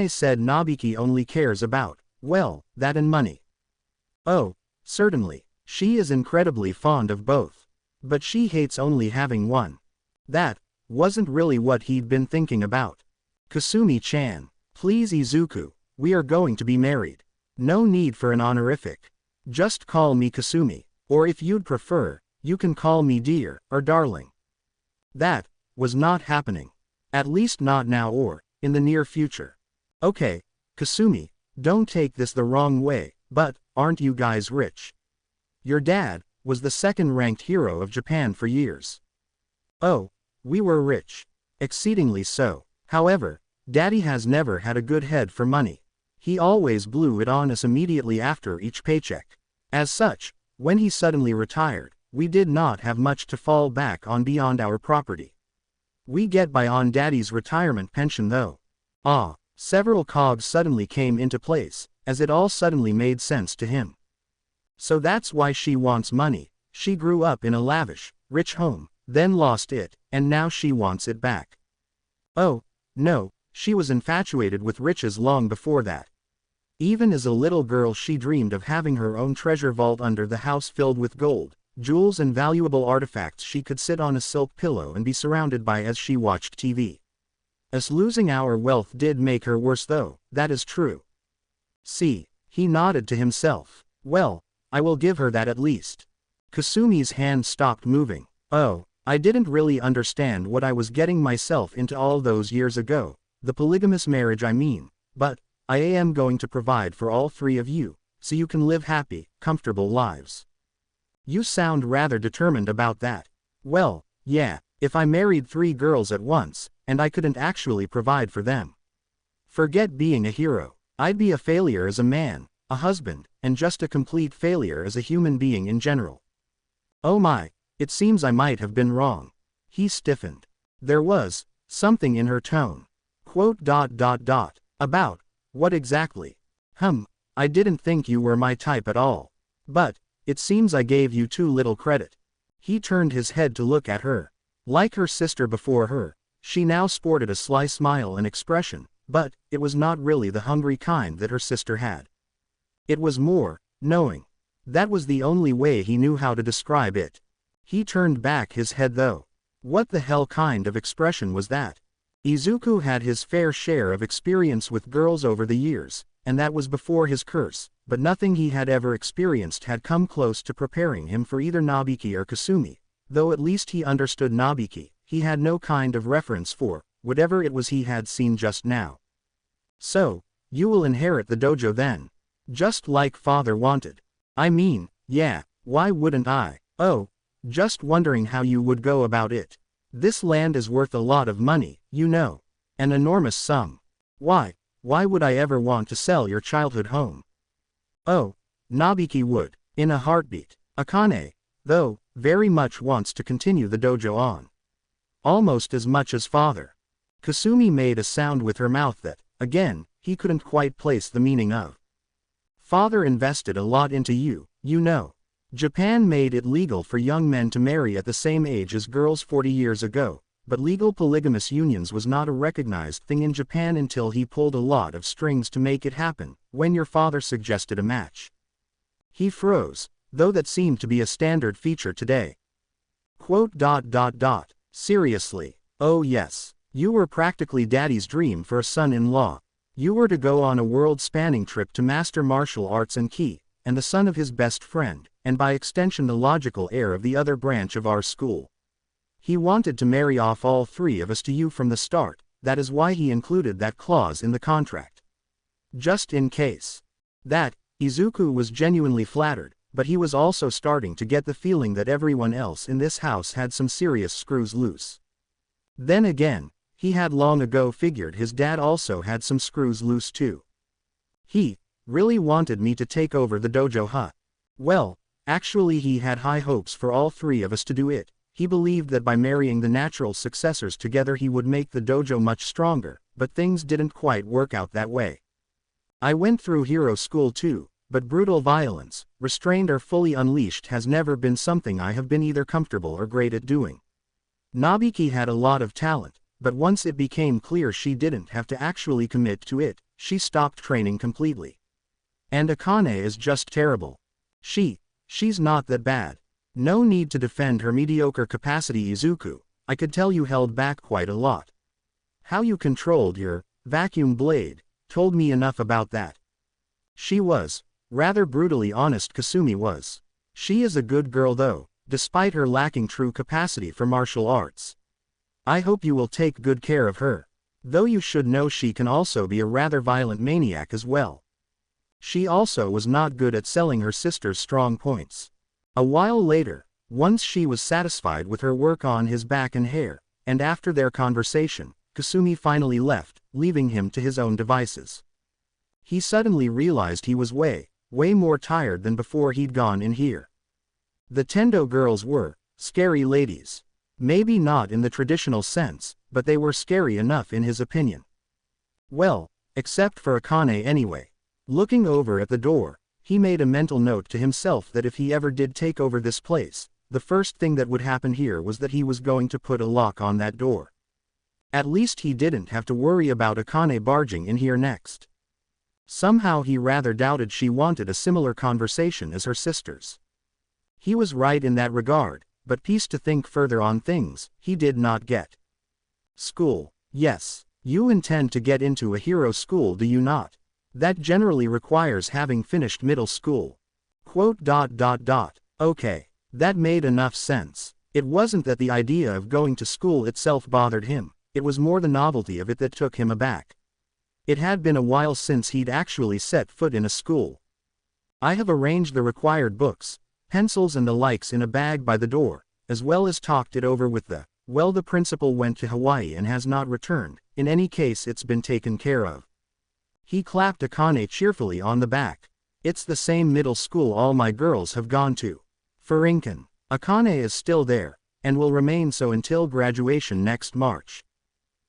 said Nabiki only cares about, well, that and money. Oh, certainly, she is incredibly fond of both. But she hates only having one. That wasn't really what he'd been thinking about. Kasumi-chan, please Izuku, we are going to be married. No need for an honorific. Just call me Kasumi, or if you'd prefer, you can call me dear, or darling. That was not happening. At least not now or in the near future. Okay, Kasumi, don't take this the wrong way, but aren't you guys rich? Your dad was the second-ranked hero of Japan for years. Oh, we were rich. Exceedingly so. However, Daddy has never had a good head for money. He always blew it on us immediately after each paycheck. As such, when he suddenly retired, we did not have much to fall back on beyond our property. We get by on Daddy's retirement pension though. Several cogs suddenly came into place, as it all suddenly made sense to him. So that's why she wants money. She grew up in a lavish, rich home, then lost it, and now she wants it back. Oh, no, she was infatuated with riches long before that. Even as a little girl she dreamed of having her own treasure vault under the house filled with gold, jewels and valuable artifacts she could sit on a silk pillow and be surrounded by as she watched TV. Us losing our wealth did make her worse though, that is true. See, he nodded to himself. Well, I will give her that at least. Kasumi's hand stopped moving. Oh, I didn't really understand what I was getting myself into all those years ago, the polygamous marriage I mean, but I am going to provide for all three of you, so you can live happy, comfortable lives. You sound rather determined about that. Well, yeah, if I married 3 girls at once, and I couldn't actually provide for them. Forget being a hero. I'd be a failure as a man, a husband, and just a complete failure as a human being in general. Oh my, it seems I might have been wrong. He stiffened. There was something in her tone. About what exactly? I didn't think you were my type at all. But it seems I gave you too little credit. He turned his head to look at her. Like her sister before her, she now sported a sly smile and expression, but it was not really the hungry kind that her sister had. It was more knowing. That was the only way he knew how to describe it. He turned back his head though. What the hell kind of expression was that? Izuku had his fair share of experience with girls over the years, and that was before his curse, but nothing he had ever experienced had come close to preparing him for either Nabiki or Kasumi, though at least he understood Nabiki. He had no kind of reference for whatever it was he had seen just now. So, you will inherit the dojo then. Just like father wanted. I mean, yeah, why wouldn't I? Oh, just wondering how you would go about it. This land is worth a lot of money, you know. An enormous sum. Why would I ever want to sell your childhood home? Oh, Nabiki would, in a heartbeat. Akane, though, very much wants to continue the dojo on. Almost as much as father. Kasumi made a sound with her mouth that, again, he couldn't quite place the meaning of. Father invested a lot into you, you know. Japan made it legal for young men to marry at the same age as girls 40 years ago, but legal polygamous unions was not a recognized thing in Japan until he pulled a lot of strings to make it happen, when your father suggested a match. He froze, though that seemed to be a standard feature today. Quote. Seriously. Oh yes. You were practically daddy's dream for a son-in-law. You were to go on a world-spanning trip to master martial arts and ki, and the son of his best friend, and by extension the logical heir of the other branch of our school. He wanted to marry off all three of us to you from the start, that is why he included that clause in the contract. Just in case. That, Izuku was genuinely flattered, but he was also starting to get the feeling that everyone else in this house had some serious screws loose. Then again, he had long ago figured his dad also had some screws loose too. He really wanted me to take over the dojo, huh? Well, actually he had high hopes for all three of us to do it. He believed that by marrying the natural successors together he would make the dojo much stronger, but things didn't quite work out that way. I went through hero school too, but brutal violence, restrained or fully unleashed, has never been something I have been either comfortable or great at doing. Nabiki had a lot of talent, but once it became clear she didn't have to actually commit to it, she stopped training completely. And Akane is just terrible. She's not that bad. No need to defend her mediocre capacity, Izuku. I could tell you held back quite a lot. How you controlled your vacuum blade told me enough about that. She was rather brutally honest. Kasumi was. She is a good girl though, despite her lacking true capacity for martial arts. I hope you will take good care of her. Though you should know she can also be a rather violent maniac as well. She also was not good at selling her sister's strong points. A while later, once she was satisfied with her work on his back and hair, and after their conversation, Kasumi finally left, leaving him to his own devices. He suddenly realized he was way more tired than before he'd gone in here. The Tendo girls were scary ladies. Maybe not in the traditional sense, but they were scary enough in his opinion. Well, except for Akane anyway. Looking over at the door, he made a mental note to himself that if he ever did take over this place, the first thing that would happen here was that he was going to put a lock on that door. At least he didn't have to worry about Akane barging in here next. Somehow he rather doubted she wanted a similar conversation as her sisters. He was right in that regard, but pieced to think further on things he did not get. School. Yes, you intend to get into a hero school, do you not? That generally requires having finished middle school. Quote. Okay, that made enough sense. It wasn't that the idea of going to school itself bothered him, it was more the novelty of it that took him aback. It had been a while since he'd actually set foot in a school. I have arranged the required books, pencils and the likes in a bag by the door, as well as talked it over with the principal went to Hawaii and has not returned. In any case, it's been taken care of. He clapped Akane cheerfully on the back. It's the same middle school all my girls have gone to. Furinkan. Akane is still there, and will remain so until graduation next March.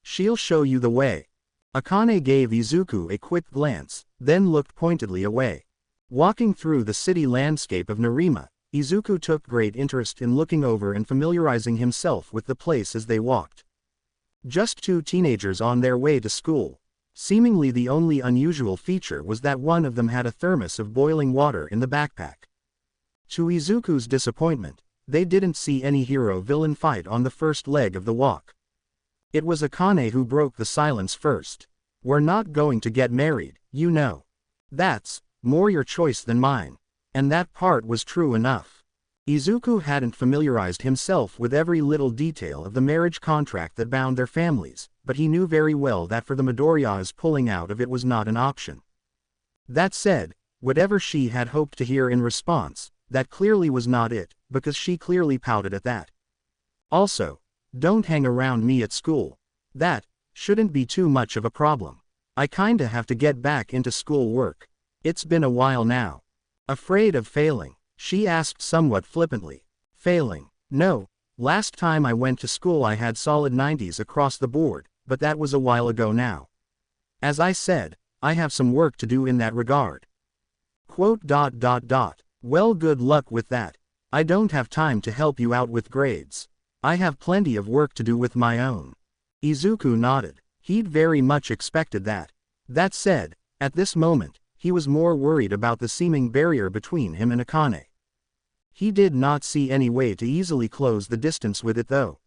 She'll show you the way. Akane gave Izuku a quick glance, then looked pointedly away. Walking through the city landscape of Nerima, Izuku took great interest in looking over and familiarizing himself with the place as they walked. Just two teenagers on their way to school. Seemingly the only unusual feature was that one of them had a thermos of boiling water in the backpack. To Izuku's disappointment, they didn't see any hero-villain fight on the first leg of the walk. It was Akane who broke the silence first. We're not going to get married, you know. That's more your choice than mine. And that part was true enough. Izuku hadn't familiarized himself with every little detail of the marriage contract that bound their families, but he knew very well that for the Midoriyas pulling out of it was not an option. That said, whatever she had hoped to hear in response, that clearly was not it, because she clearly pouted at that. Also, don't hang around me at school. That shouldn't be too much of a problem. I kinda have to get back into school work. It's been a while now. Afraid of failing? She asked somewhat flippantly. Failing? No, Last time I went to school I had solid 90s across the board, but that was a while ago now. As I said, I have some work to do in that regard. Quote. Well, good luck with that. I don't have time to help you out with grades. I have plenty of work to do with my own. Izuku nodded. He'd very much expected that. That said, at this moment, he was more worried about the seeming barrier between him and Akane. He did not see any way to easily close the distance with it though.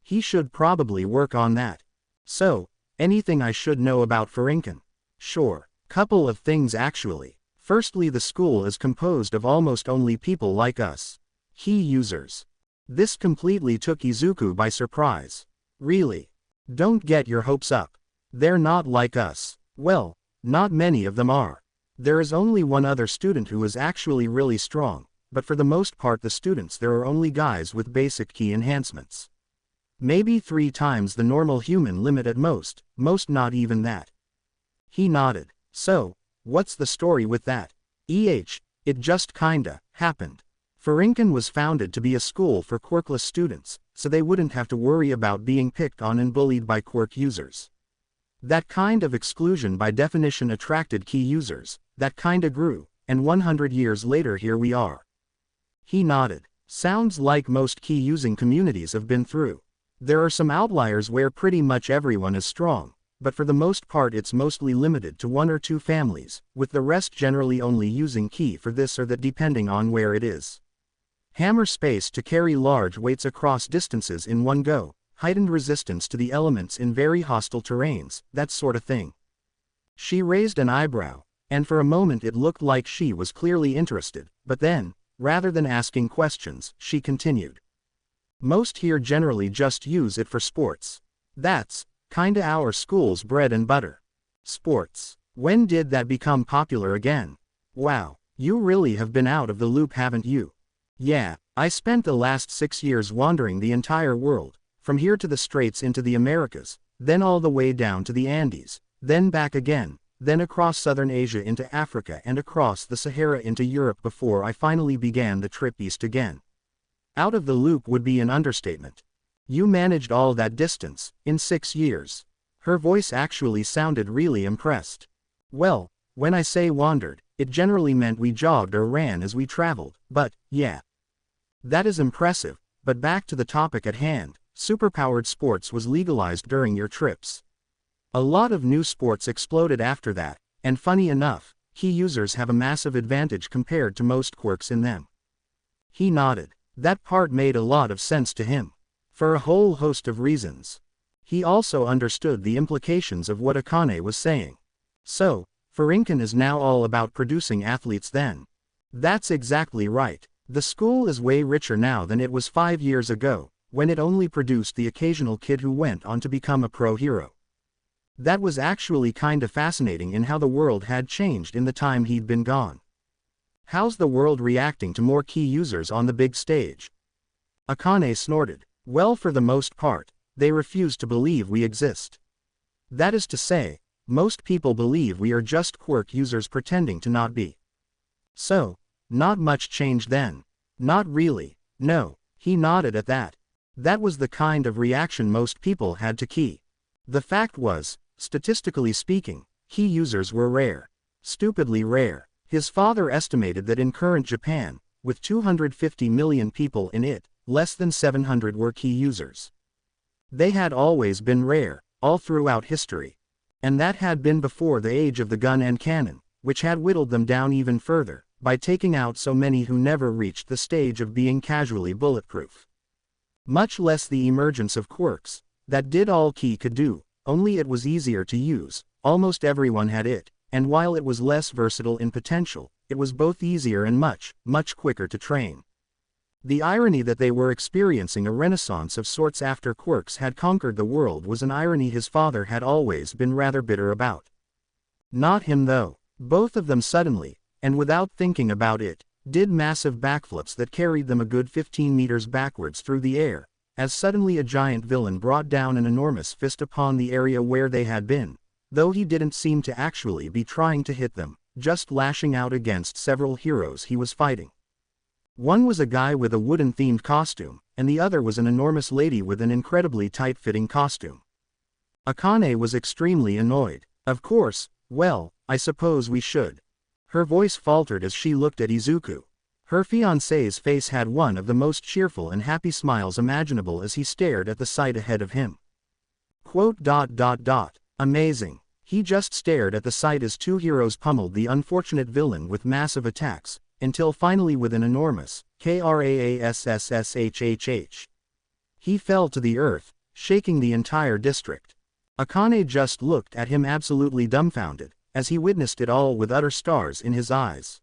He should probably work on that. So, anything I should know about Furinken? Sure, couple of things actually. Firstly, the school is composed of almost only people like us. Key users. This completely took Izuku by surprise. Really? Don't get your hopes up. They're not like us. Well, not many of them are. There is only one other student who is actually really strong, but for the most part the students there are only guys with basic key enhancements. Maybe 3 times the normal human limit at most not even that. He nodded. So, what's the story with that? It just kinda happened. Furinken was founded to be a school for quirkless students, so they wouldn't have to worry about being picked on and bullied by quirk users. That kind of exclusion by definition attracted key users, that kinda grew, and 100 years later here we are. He nodded. Sounds like most key-using communities have been through. There are some outliers where pretty much everyone is strong, but for the most part it's mostly limited to 1 or 2 families, with the rest generally only using ki for this or that depending on where it is. Hammer space to carry large weights across distances in one go, heightened resistance to the elements in very hostile terrains, that sort of thing. She raised an eyebrow, and for a moment it looked like she was clearly interested, but then, rather than asking questions, she continued. Most here generally just use it for sports. That's kinda our school's bread and butter. Sports. When did that become popular again? Wow, you really have been out of the loop, haven't you? Yeah, I spent the last 6 years wandering the entire world, from here to the Straits into the Americas, then all the way down to the Andes, then back again, then across southern Asia into Africa and across the Sahara into Europe before I finally began the trip east again. Out of the loop would be an understatement. You managed all that distance, in 6 years. Her voice actually sounded really impressed. Well, when I say wandered, it generally meant we jogged or ran as we traveled, but, yeah. That is impressive, but back to the topic at hand, superpowered sports was legalized during your trips. A lot of new sports exploded after that, and funny enough, key users have a massive advantage compared to most quirks in them. He nodded. That part made a lot of sense to him. For a whole host of reasons. He also understood the implications of what Akane was saying. So, Furinken is now all about producing athletes then. That's exactly right. The school is way richer now than it was 5 years ago, when it only produced the occasional kid who went on to become a pro hero. That was actually kinda fascinating in how the world had changed in the time he'd been gone. How's the world reacting to more key users on the big stage? Akane snorted. Well, for the most part, they refuse to believe we exist. That is to say, most people believe we are just quirk users pretending to not be. So, not much change then. Not really, no, he nodded at that. That was the kind of reaction most people had to ki. The fact was, statistically speaking, ki users were rare. Stupidly rare. His father estimated that in current Japan, with 250 million people in it, less than 700 were key users. They had always been rare, all throughout history. And that had been before the age of the gun and cannon, which had whittled them down even further, by taking out so many who never reached the stage of being casually bulletproof. Much less the emergence of quirks, that did all ki could do, only it was easier to use, almost everyone had it, and while it was less versatile in potential, it was both easier and much quicker to train. The irony that they were experiencing a renaissance of sorts after quirks had conquered the world was an irony his father had always been rather bitter about. Not him though. Both of them suddenly, and without thinking about it, did massive backflips that carried them a good 15 meters backwards through the air, as suddenly a giant villain brought down an enormous fist upon the area where they had been, though he didn't seem to actually be trying to hit them, just lashing out against several heroes he was fighting. One was a guy with a wooden-themed costume, and the other was an enormous lady with an incredibly tight-fitting costume. Akane was extremely annoyed. Of course, well, I suppose we should. Her voice faltered as she looked at Izuku. Her fiancé's face had one of the most cheerful and happy smiles imaginable as he stared at the sight ahead of him. Amazing. He just stared at the sight as two heroes pummeled the unfortunate villain with massive attacks, until finally with an enormous KRASSSHHH. He fell to the earth, shaking the entire district. Akane just looked at him absolutely dumbfounded, as he witnessed it all with utter stars in his eyes.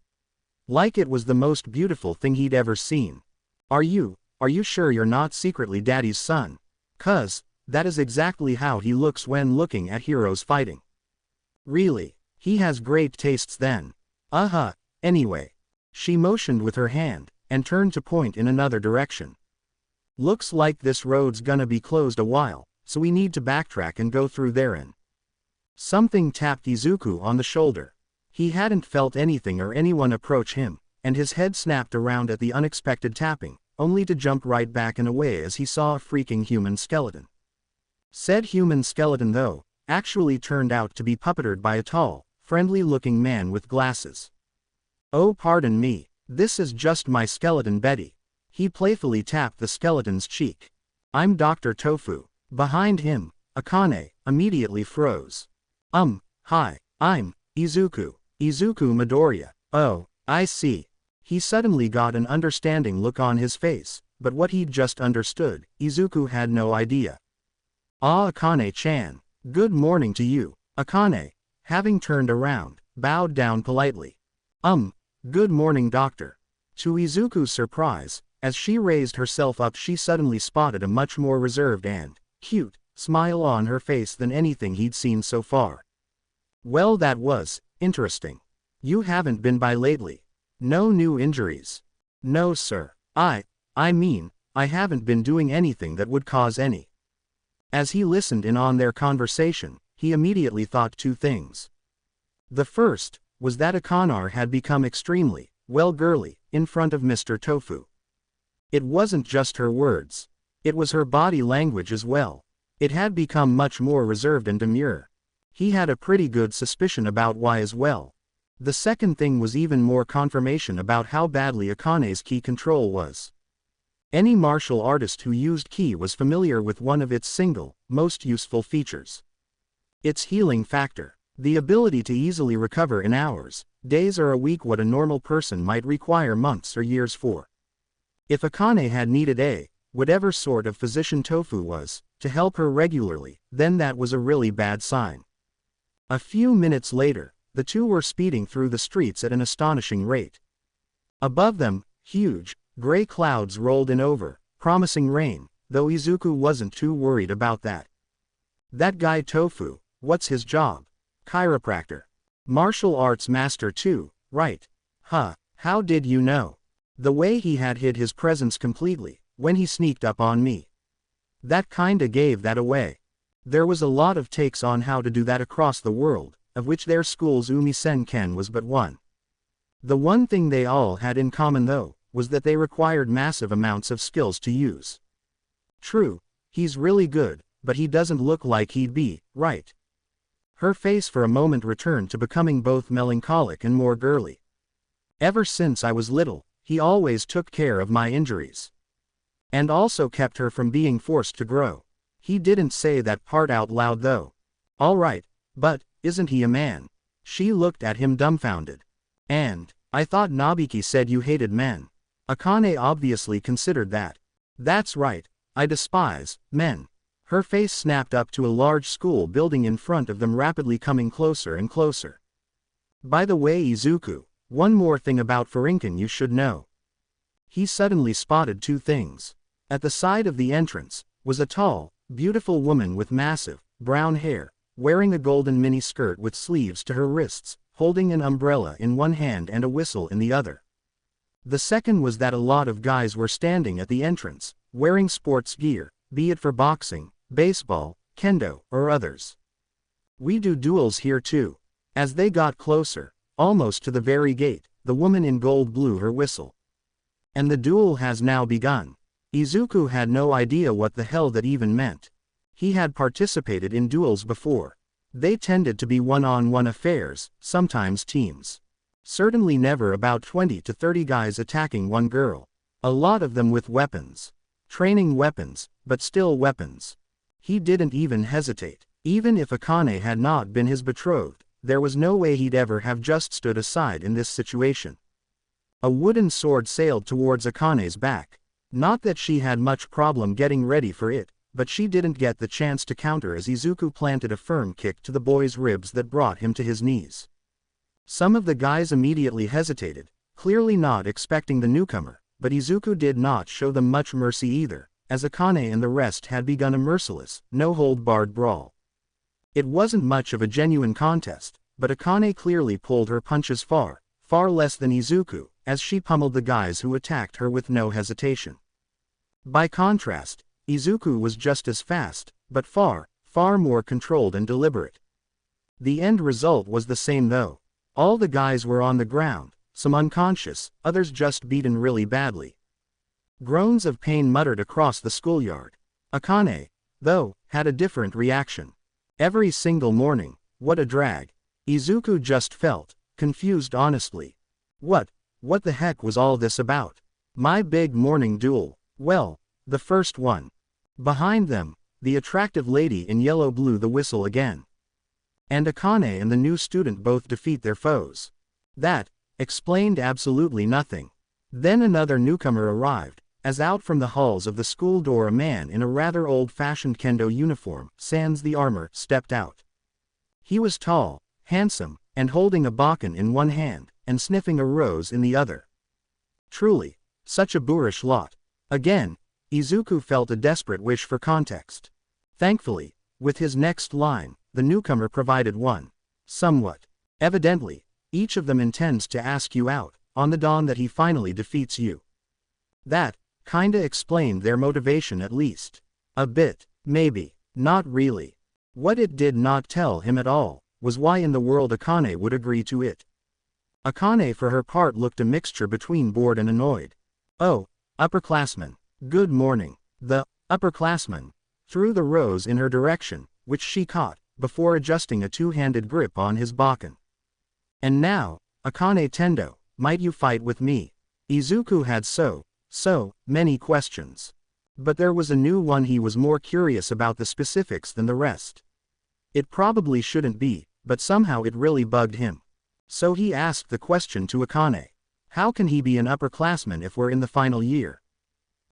Like it was the most beautiful thing he'd ever seen. Are you sure you're not secretly Daddy's son? 'Cause that is exactly how he looks when looking at heroes fighting. Really, he has great tastes then. Anyway. She motioned with her hand, and turned to point in another direction. Looks like this road's gonna be closed a while, so we need to backtrack and go through therein. Something tapped Izuku on the shoulder. He hadn't felt anything or anyone approach him, and his head snapped around at the unexpected tapping, only to jump right back and away as he saw a freaking human skeleton. Said human skeleton though, actually turned out to be puppeted by a tall, friendly-looking man with glasses. Oh pardon me, this is just my skeleton Betty. He playfully tapped the skeleton's cheek. I'm Dr. Tofu. Behind him, Akane immediately froze. Hi, I'm Izuku Midoriya. Oh, I see. He suddenly got an understanding look on his face, but what he'd just understood, Izuku had no idea. Akane-chan. Good morning to you. Akane, having turned around, bowed down politely. Good morning doctor. To Izuku's surprise, as she raised herself up she suddenly spotted a much more reserved and cute smile on her face than anything he'd seen so far. Well, that was interesting. You haven't been by lately? No new injuries? No sir. I mean, I haven't been doing anything that would cause any. As he listened in on their conversation, he immediately thought two things. The first was that Akane had become extremely, well, girly, in front of Mr. Tofu. It wasn't just her words. It was her body language as well. It had become much more reserved and demure. He had a pretty good suspicion about why as well. The second thing was even more confirmation about how badly Akane's ki control was. Any martial artist who used ki was familiar with one of its single, most useful features. Its healing factor. The ability to easily recover in hours, days or a week what a normal person might require months or years for. If Akane had needed whatever sort of physician Tofu was, to help her regularly, then that was a really bad sign. A few minutes later, the two were speeding through the streets at an astonishing rate. Above them, huge, gray clouds rolled in over, promising rain, though Izuku wasn't too worried about that. That guy Tofu, what's his job? Chiropractor. Martial arts master too, right? How did you know? The way he had hid his presence completely, when he sneaked up on me. That kinda gave that away. There was a lot of takes on how to do that across the world, of which their school's Umi-sen-ken was but one. The one thing they all had in common though, was that they required massive amounts of skills to use. True, he's really good, but he doesn't look like he'd be, right? Her face for a moment returned to becoming both melancholic and more girly. Ever since I was little, he always took care of my injuries. And also kept her from being forced to grow. He didn't say that part out loud though. Alright, but, isn't he a man? She looked at him dumbfounded. And, I thought Nobiki said you hated men. Akane obviously considered that. That's right, I despise men. Her face snapped up to a large school building in front of them rapidly coming closer and closer. By the way Izuku, one more thing about Furinken you should know. He suddenly spotted two things. At the side of the entrance, was a tall, beautiful woman with massive, brown hair, wearing a golden mini-skirt with sleeves to her wrists, holding an umbrella in one hand and a whistle in the other. The second was that a lot of guys were standing at the entrance, wearing sports gear, be it for boxing, baseball, kendo, or others. We do duels here too. As they got closer, almost to the very gate, the woman in gold blew her whistle. And the duel has now begun. Izuku had no idea what the hell that even meant. He had participated in duels before. They tended to be one-on-one affairs, sometimes teams. Certainly never about 20 to 30 guys attacking one girl. A lot of them with weapons. Training weapons, but still weapons. He didn't even hesitate. Even if Akane had not been his betrothed, there was no way he'd ever have just stood aside in this situation. A wooden sword sailed towards Akane's back. Not that she had much problem getting ready for it, but she didn't get the chance to counter as Izuku planted a firm kick to the boy's ribs that brought him to his knees. Some of the guys immediately hesitated, clearly not expecting the newcomer, but Izuku did not show them much mercy either, as Akane and the rest had begun a merciless, no-hold-barred brawl. It wasn't much of a genuine contest, but Akane clearly pulled her punches far less than Izuku, as she pummeled the guys who attacked her with no hesitation. By contrast, Izuku was just as fast, but far more controlled and deliberate. The end result was the same though. All the guys were on the ground, some unconscious, others just beaten really badly. Groans of pain muttered across the schoolyard. Akane, though, had a different reaction. Every single morning, what a drag. Izuku just felt confused honestly. What the heck was all this about? My big morning duel. Well, the first one. Behind them, the attractive lady in yellow blew the whistle again. And Akane and the new student both defeat their foes. That explained absolutely nothing. Then another newcomer arrived, as out from the halls of the school door a man in a rather old-fashioned kendo uniform, sans the armor, stepped out. He was tall, handsome, and holding a bakken in one hand, and sniffing a rose in the other. Truly, such a boorish lot. Again, Izuku felt a desperate wish for context. Thankfully, with his next line, the newcomer provided one. Somewhat. Evidently, each of them intends to ask you out, on the dawn that he finally defeats you. That kinda explained their motivation at least. A bit, maybe, not really. What it did not tell him at all, was why in the world Akane would agree to it. Akane for her part looked a mixture between bored and annoyed. Oh, upperclassman. Good morning. The upperclassman threw the rose in her direction, which she caught, before adjusting a two-handed grip on his bakken. And now, Akane Tendo, might you fight with me? Izuku had so many questions. But there was a new one. He was more curious about the specifics than the rest. It probably shouldn't be, but somehow it really bugged him. So he asked the question to Akane. How can he be an upperclassman if we're in the final year?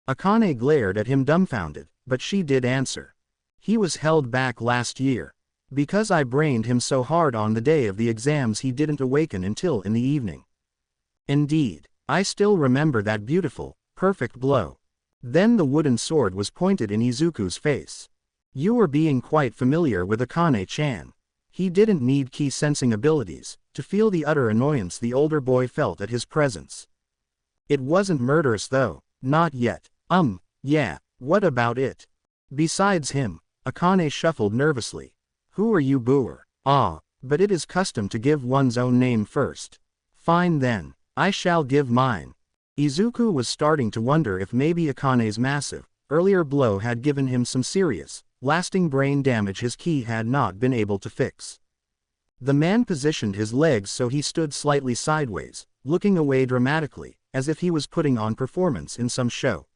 Akane glared at him dumbfounded, but she did answer. He was held back last year. Because I brained him so hard on the day of the exams he didn't awaken until in the evening. Indeed, I still remember that beautiful, perfect blow. Then the wooden sword was pointed in Izuku's face. You were being quite familiar with Akane-chan. He didn't need key sensing abilities to feel the utter annoyance the older boy felt at his presence. It wasn't murderous though, not yet. Yeah, what about it? Besides him, Akane shuffled nervously. Who are you, booer? But it is custom to give one's own name first. Fine then, I shall give mine. Izuku was starting to wonder if maybe Akane's massive, earlier blow had given him some serious, lasting brain damage his ki had not been able to fix. The man positioned his legs so he stood slightly sideways, looking away dramatically, as if he was putting on performance in some show.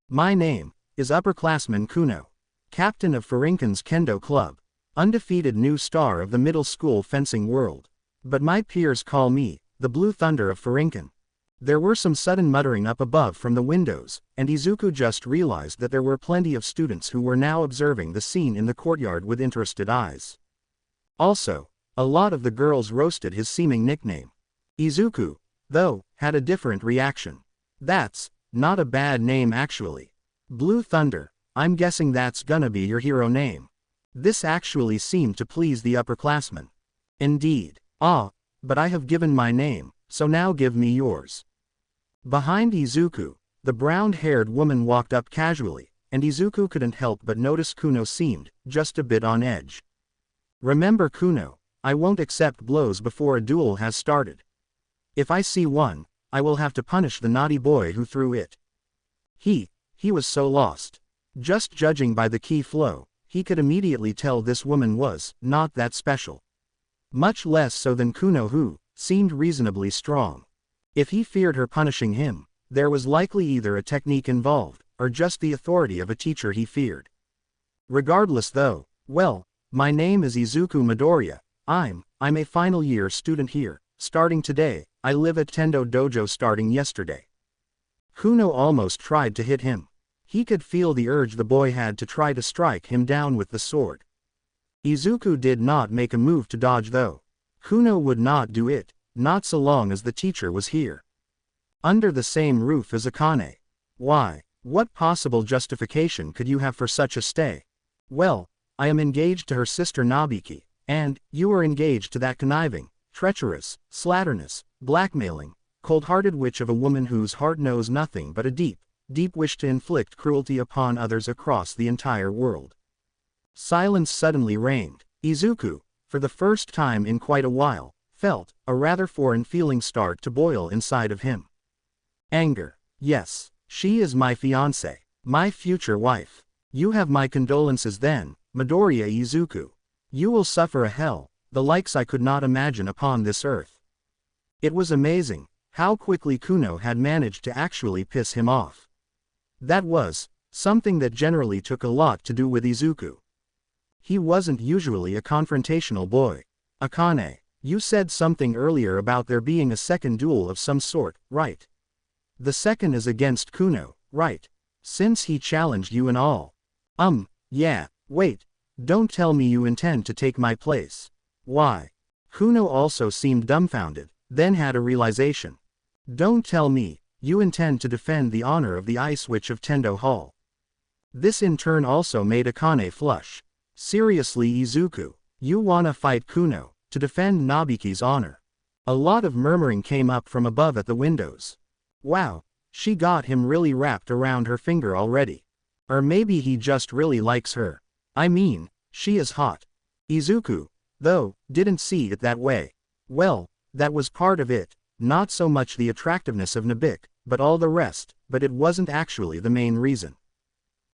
My name is Upperclassman Kuno, captain of Furinken's Kendo Club, undefeated new star of the middle school fencing world. But my peers call me the Blue Thunder of Furinken. There were some sudden muttering up above from the windows, and Izuku just realized that there were plenty of students who were now observing the scene in the courtyard with interested eyes. Also, a lot of the girls roasted his seeming nickname. Izuku, though, had a different reaction. That's not a bad name actually. Blue Thunder, I'm guessing that's gonna be your hero name. This actually seemed to please the upperclassmen. Indeed. But I have given my name, so now give me yours. Behind Izuku, the brown-haired woman walked up casually, and Izuku couldn't help but notice Kuno seemed just a bit on edge. Remember Kuno, I won't accept blows before a duel has started. If I see one, I will have to punish the naughty boy who threw it. He He was so lost. Just judging by the ki flow, he could immediately tell this woman was not that special. Much less so than Kuno, who seemed reasonably strong. If he feared her punishing him, there was likely either a technique involved, or just the authority of a teacher he feared. Regardless though, well, my name is Izuku Midoriya. I'm a final year student here, starting today. I live at Tendo Dojo starting yesterday. Kuno almost tried to hit him. He could feel the urge the boy had to try to strike him down with the sword. Izuku did not make a move to dodge though. Kuno would not do it, not so long as the teacher was here. Under the same roof as Akane. Why, what possible justification could you have for such a stay? Well, I am engaged to her sister Nabiki, and you are engaged to that conniving, treacherous, slatternous, blackmailing, cold-hearted witch of a woman whose heart knows nothing but a deep wish to inflict cruelty upon others across the entire world. Silence suddenly reigned. Izuku, for the first time in quite a while, felt a rather foreign feeling start to boil inside of him. Anger. Yes, she is my fiancée, my future wife. You have my condolences then, Midoriya Izuku. You will suffer a hell, the likes I could not imagine upon this earth. It was amazing how quickly Kuno had managed to actually piss him off. That was something that generally took a lot to do with Izuku. He wasn't usually a confrontational boy. Akane, you said something earlier about there being a second duel of some sort, right? The second is against Kuno, right? Since he challenged you and all. Yeah, wait, don't tell me you intend to take my place. Why? Kuno also seemed dumbfounded, then had a realization. Don't tell me you intend to defend the honor of the Ice Witch of Tendo Hall. This in turn also made Akane flush. Seriously Izuku, you wanna fight Kuno, to defend Nabiki's honor? A lot of murmuring came up from above at the windows. Wow, she got him really wrapped around her finger already. Or maybe he just really likes her. I mean, she is hot. Izuku, though, didn't see it that way. Well, that was part of it, not so much the attractiveness of Nabik, but all the rest, but it wasn't actually the main reason.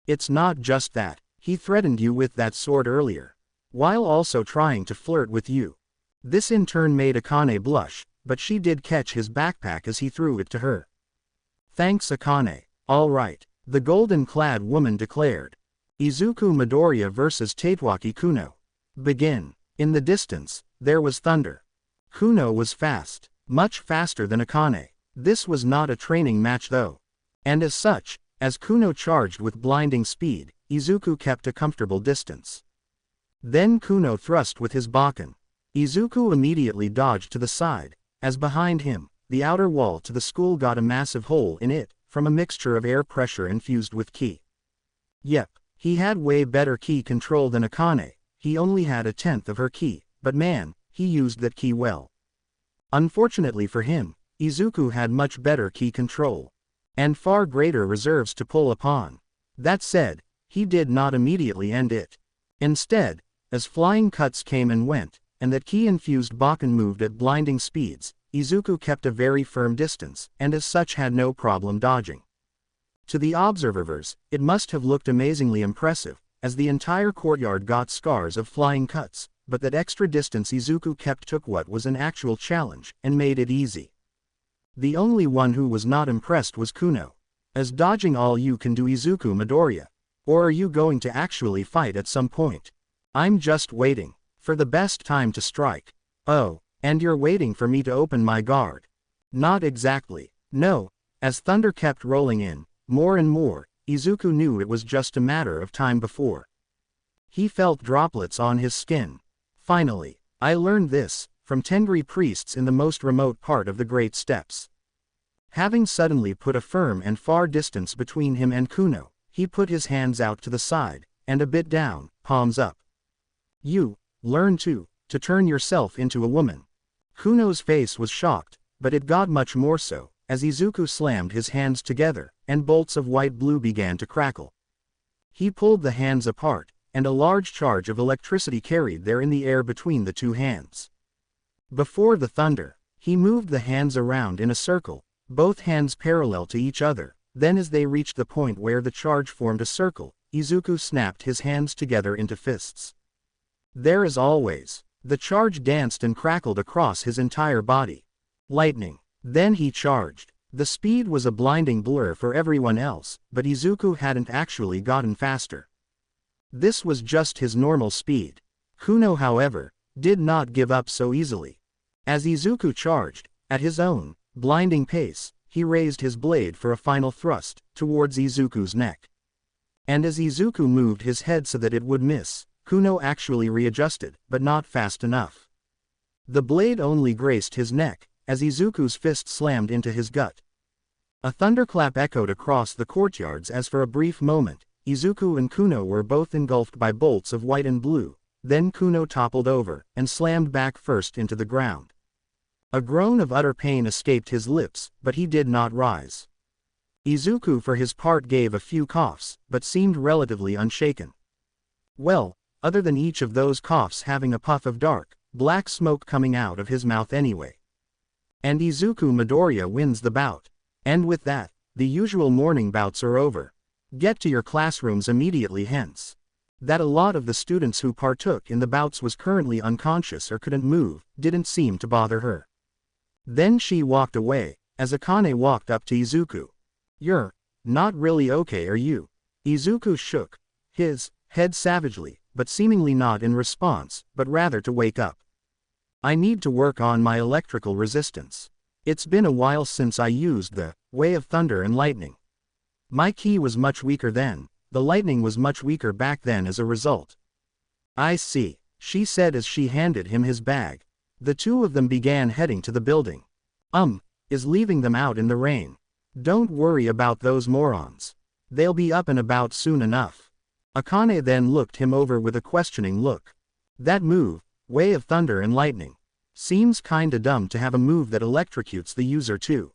It's not just that, he threatened you with that sword earlier, while also trying to flirt with you. This in turn made Akane blush, but she did catch his backpack as he threw it to her. Thanks Akane. All right, the golden-clad woman declared. Izuku Midoriya versus Tatewaki Kuno. Begin. In the distance, there was thunder. Kuno was fast, much faster than Akane. This was not a training match though. And as such, as Kuno charged with blinding speed, Izuku kept a comfortable distance. Then Kuno thrust with his bakken. Izuku immediately dodged to the side, as behind him, the outer wall to the school got a massive hole in it, from a mixture of air pressure infused with ki. Yep, he had way better ki control than Akane. He only had a tenth of her ki, but man, he used that ki well. Unfortunately for him, Izuku had much better ki control, and far greater reserves to pull upon. That said, he did not immediately end it. Instead, as flying cuts came and went, and that ki-infused bakken moved at blinding speeds, Izuku kept a very firm distance, and as such had no problem dodging. To the observers, it must have looked amazingly impressive, as the entire courtyard got scars of flying cuts, but that extra distance Izuku kept took what was an actual challenge, and made it easy. The only one who was not impressed was Kuno. Is dodging all you can do Izuku Midoriya? Or are you going to actually fight at some point? I'm just waiting for the best time to strike. Oh, and you're waiting for me to open my guard? Not exactly. No. As thunder kept rolling in, more and more, Izuku knew it was just a matter of time before he felt droplets on his skin. Finally, I learned this from Tengri priests in the most remote part of the Great Steppes. Having suddenly put a firm and far distance between him and Kuno, he put his hands out to the side, and a bit down, palms up. You learn to turn yourself into a woman. Kuno's face was shocked, but it got much more so, as Izuku slammed his hands together, and bolts of white blue began to crackle. He pulled the hands apart, and a large charge of electricity carried there in the air between the two hands. Before the thunder, he moved the hands around in a circle, both hands parallel to each other, Then as they reached the point where the charge formed a circle, Izuku snapped his hands together into fists. There as always, the charge danced and crackled across his entire body. Lightning. Then he charged. The speed was a blinding blur for everyone else, but Izuku hadn't actually gotten faster. This was just his normal speed. Kuno, however, did not give up so easily. As Izuku charged, at his own blinding pace, he raised his blade for a final thrust towards Izuku's neck. And as Izuku moved his head so that it would miss, Kuno actually readjusted, but not fast enough. The blade only grazed his neck, as Izuku's fist slammed into his gut. A thunderclap echoed across the courtyards as for a brief moment, Izuku and Kuno were both engulfed by bolts of white and blue. Then Kuno toppled over, and slammed back first into the ground. A groan of utter pain escaped his lips, but he did not rise. Izuku for his part gave a few coughs, but seemed relatively unshaken. Well, other than each of those coughs having a puff of dark, black smoke coming out of his mouth anyway. And Izuku Midoriya wins the bout. And with that, the usual morning bouts are over. Get to your classrooms immediately hence. That a lot of the students who partook in the bouts was currently unconscious or couldn't move, didn't seem to bother her. Then she walked away, as Akane walked up to Izuku. "You're not really okay, are you?" Izuku shook his head savagely, but seemingly not in response, but rather to wake up. "I need to work on my electrical resistance. It's been a while since I used the way of thunder and lightning. My ki was much weaker then. The lightning was much weaker back then as a result." "I see," she said as she handed him his bag. The two of them began heading to the building. Is leaving them out in the rain. Don't worry about those morons. They'll be up and about soon enough." Akane then looked him over with a questioning look. "That move, way of thunder and lightning, seems kinda dumb to have a move that electrocutes the user too."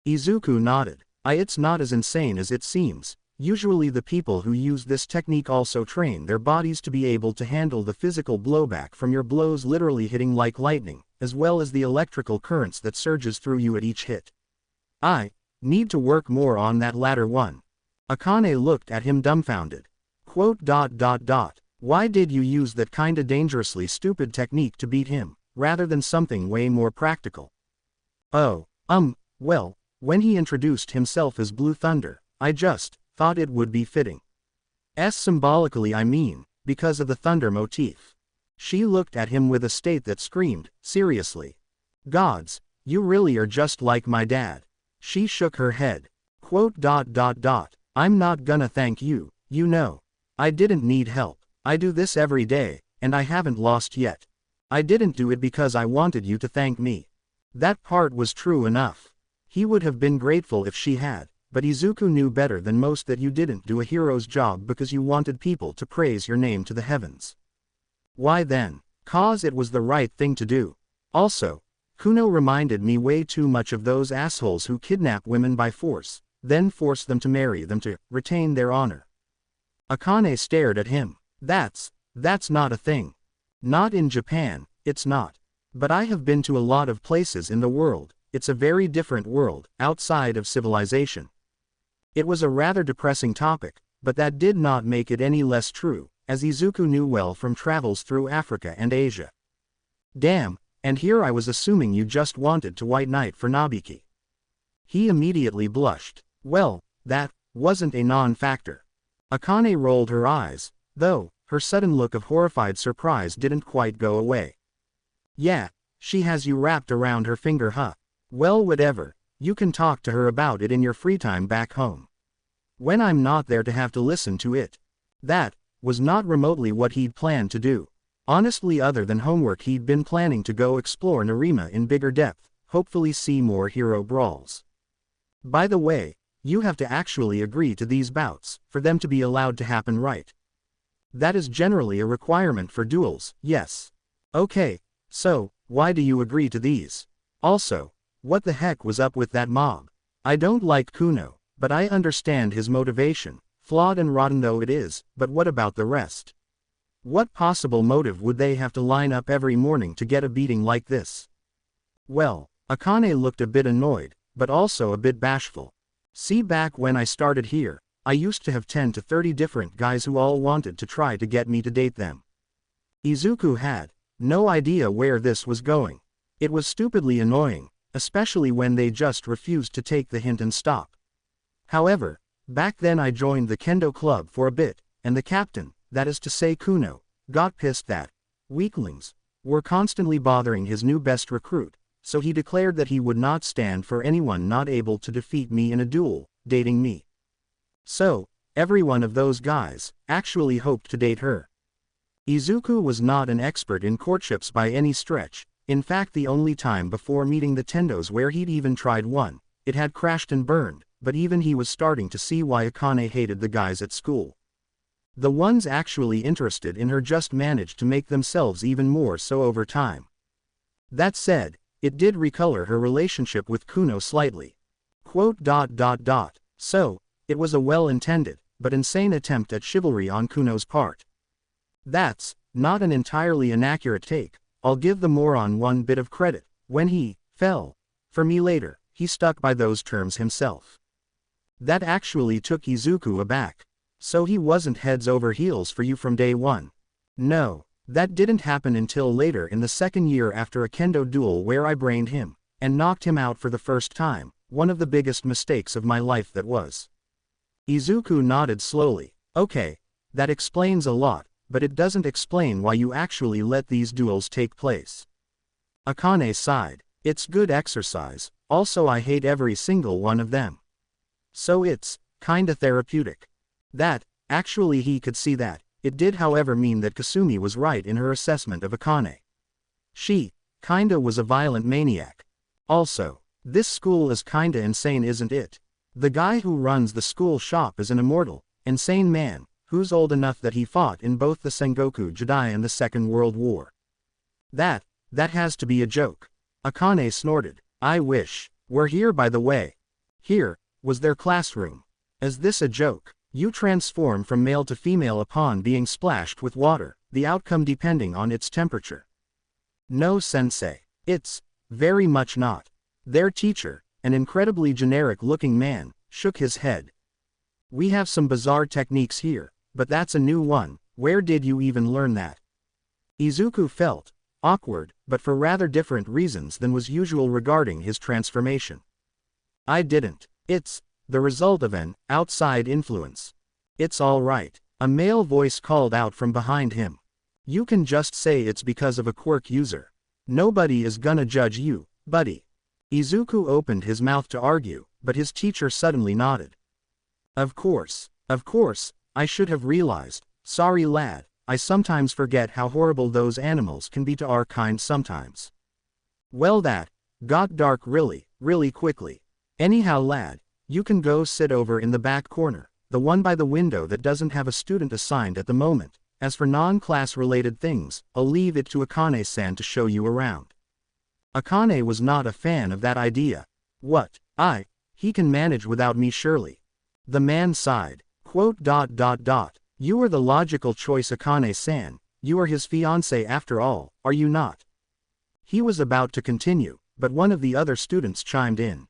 Izuku nodded. It's not as insane as it seems. Usually the people who use this technique also train their bodies to be able to handle the physical blowback from your blows literally hitting like lightning, as well as the electrical currents that surges through you at each hit. I need to work more on that latter one." Akane looked at him dumbfounded. "Why did you use that kinda dangerously stupid technique to beat him, rather than something way more practical?" "Oh, well, when he introduced himself as Blue Thunder, I just thought it would be fitting. Symbolically I mean, because of the thunder motif." She looked at him with a state that screamed, seriously. "Gods, you really are just like my dad." She shook her head. "I'm not gonna thank you, you know. I didn't need help. I do this every day, and I haven't lost yet. I didn't do it because I wanted you to thank me." That part was true enough. He would have been grateful if she had. But Izuku knew better than most that you didn't do a hero's job because you wanted people to praise your name to the heavens. Why then? 'Cause it was the right thing to do. Also, Kuno reminded me way too much of those assholes who kidnap women by force, then force them to marry them to retain their honor. Akane stared at him. That's not a thing. Not in Japan, it's not. But I have been to a lot of places in the world. It's a very different world, outside of civilization." It was a rather depressing topic, but that did not make it any less true, as Izuku knew well from travels through Africa and Asia. "Damn, and here I was assuming you just wanted to white knight for Nabiki." He immediately blushed. Well, that wasn't a non-factor. Akane rolled her eyes, though her sudden look of horrified surprise didn't quite go away. "Yeah, she has you wrapped around her finger, huh? Well, whatever. You can talk to her about it in your free time back home. When I'm not there to have to listen to it." That was not remotely what he'd planned to do. Honestly, other than homework, he'd been planning to go explore Narima in bigger depth, hopefully see more hero brawls. By the way, you have to actually agree to these bouts, for them to be allowed to happen, right? That is generally a requirement for duels, yes. Okay, so, why do you agree to these? Also, what the heck was up with that mob? I don't like Kuno, but I understand his motivation, flawed and rotten though it is, but what about the rest? What possible motive would they have to line up every morning to get a beating like this? Well, Akane looked a bit annoyed, but also a bit bashful. See, back when I started here, I used to have 10 to 30 different guys who all wanted to try to get me to date them. Izuku had no idea where this was going. It was stupidly annoying, especially when they just refused to take the hint and stop. However, back then I joined the kendo club for a bit, and the captain, that is to say Kuno, got pissed that weaklings were constantly bothering his new best recruit, so he declared that he would not stand for anyone not able to defeat me in a duel, dating me. So, every one of those guys actually hoped to date her. Izuku was not an expert in courtships by any stretch. In fact, the only time before meeting the Tendos where he'd even tried one, it had crashed and burned, but even he was starting to see why Akane hated the guys at school. The ones actually interested in her just managed to make themselves even more so over time. That said, it did recolor her relationship with Kuno slightly. So, it was a well-intended, but insane attempt at chivalry on Kuno's part. That's not an entirely inaccurate take. I'll give the moron one bit of credit. When he fell for me later, he stuck by those terms himself. That actually took Izuku aback. So he wasn't heads over heels for you from day one. No, that didn't happen until later in the second year after a kendo duel where I brained him, and knocked him out for the first time, one of the biggest mistakes of my life that was. Izuku nodded slowly. Okay, that explains a lot, but it doesn't explain why you actually let these duels take place. Akane sighed. It's good exercise, also I hate every single one of them. So it's kinda therapeutic. That, actually he could see that. It did however mean that Kasumi was right in her assessment of Akane. She kinda was a violent maniac. Also, this school is kinda insane, isn't it? The guy who runs the school shop is an immortal, insane man, who's old enough that he fought in both the Sengoku Jidai and the Second World War. That has to be a joke. Akane snorted. I wish. We're here, by the way. Here was their classroom. Is this a joke? You transform from male to female upon being splashed with water, the outcome depending on its temperature. No, sensei. It's very much not. Their teacher, an incredibly generic-looking man, shook his head. We have some bizarre techniques here, but that's a new one. Where did you even learn that? Izuku felt awkward, but for rather different reasons than was usual regarding his transformation. I didn't. It's the result of an outside influence. It's all right. A male voice called out from behind him. You can just say it's because of a quirk user. Nobody is gonna judge you, buddy. Izuku opened his mouth to argue, but his teacher suddenly nodded. Of course, I should have realized. Sorry lad, I sometimes forget how horrible those animals can be to our kind sometimes. Well, that got dark really quickly. Anyhow lad, you can go sit over in the back corner, the one by the window that doesn't have a student assigned at the moment. As for non-class related things, I'll leave it to Akane-san to show you around. Akane was not a fan of that idea. What? He can manage without me surely. The man sighed. You are the logical choice, Akane-san. You are his fiancé after all, are you not? He was about to continue, but one of the other students chimed in.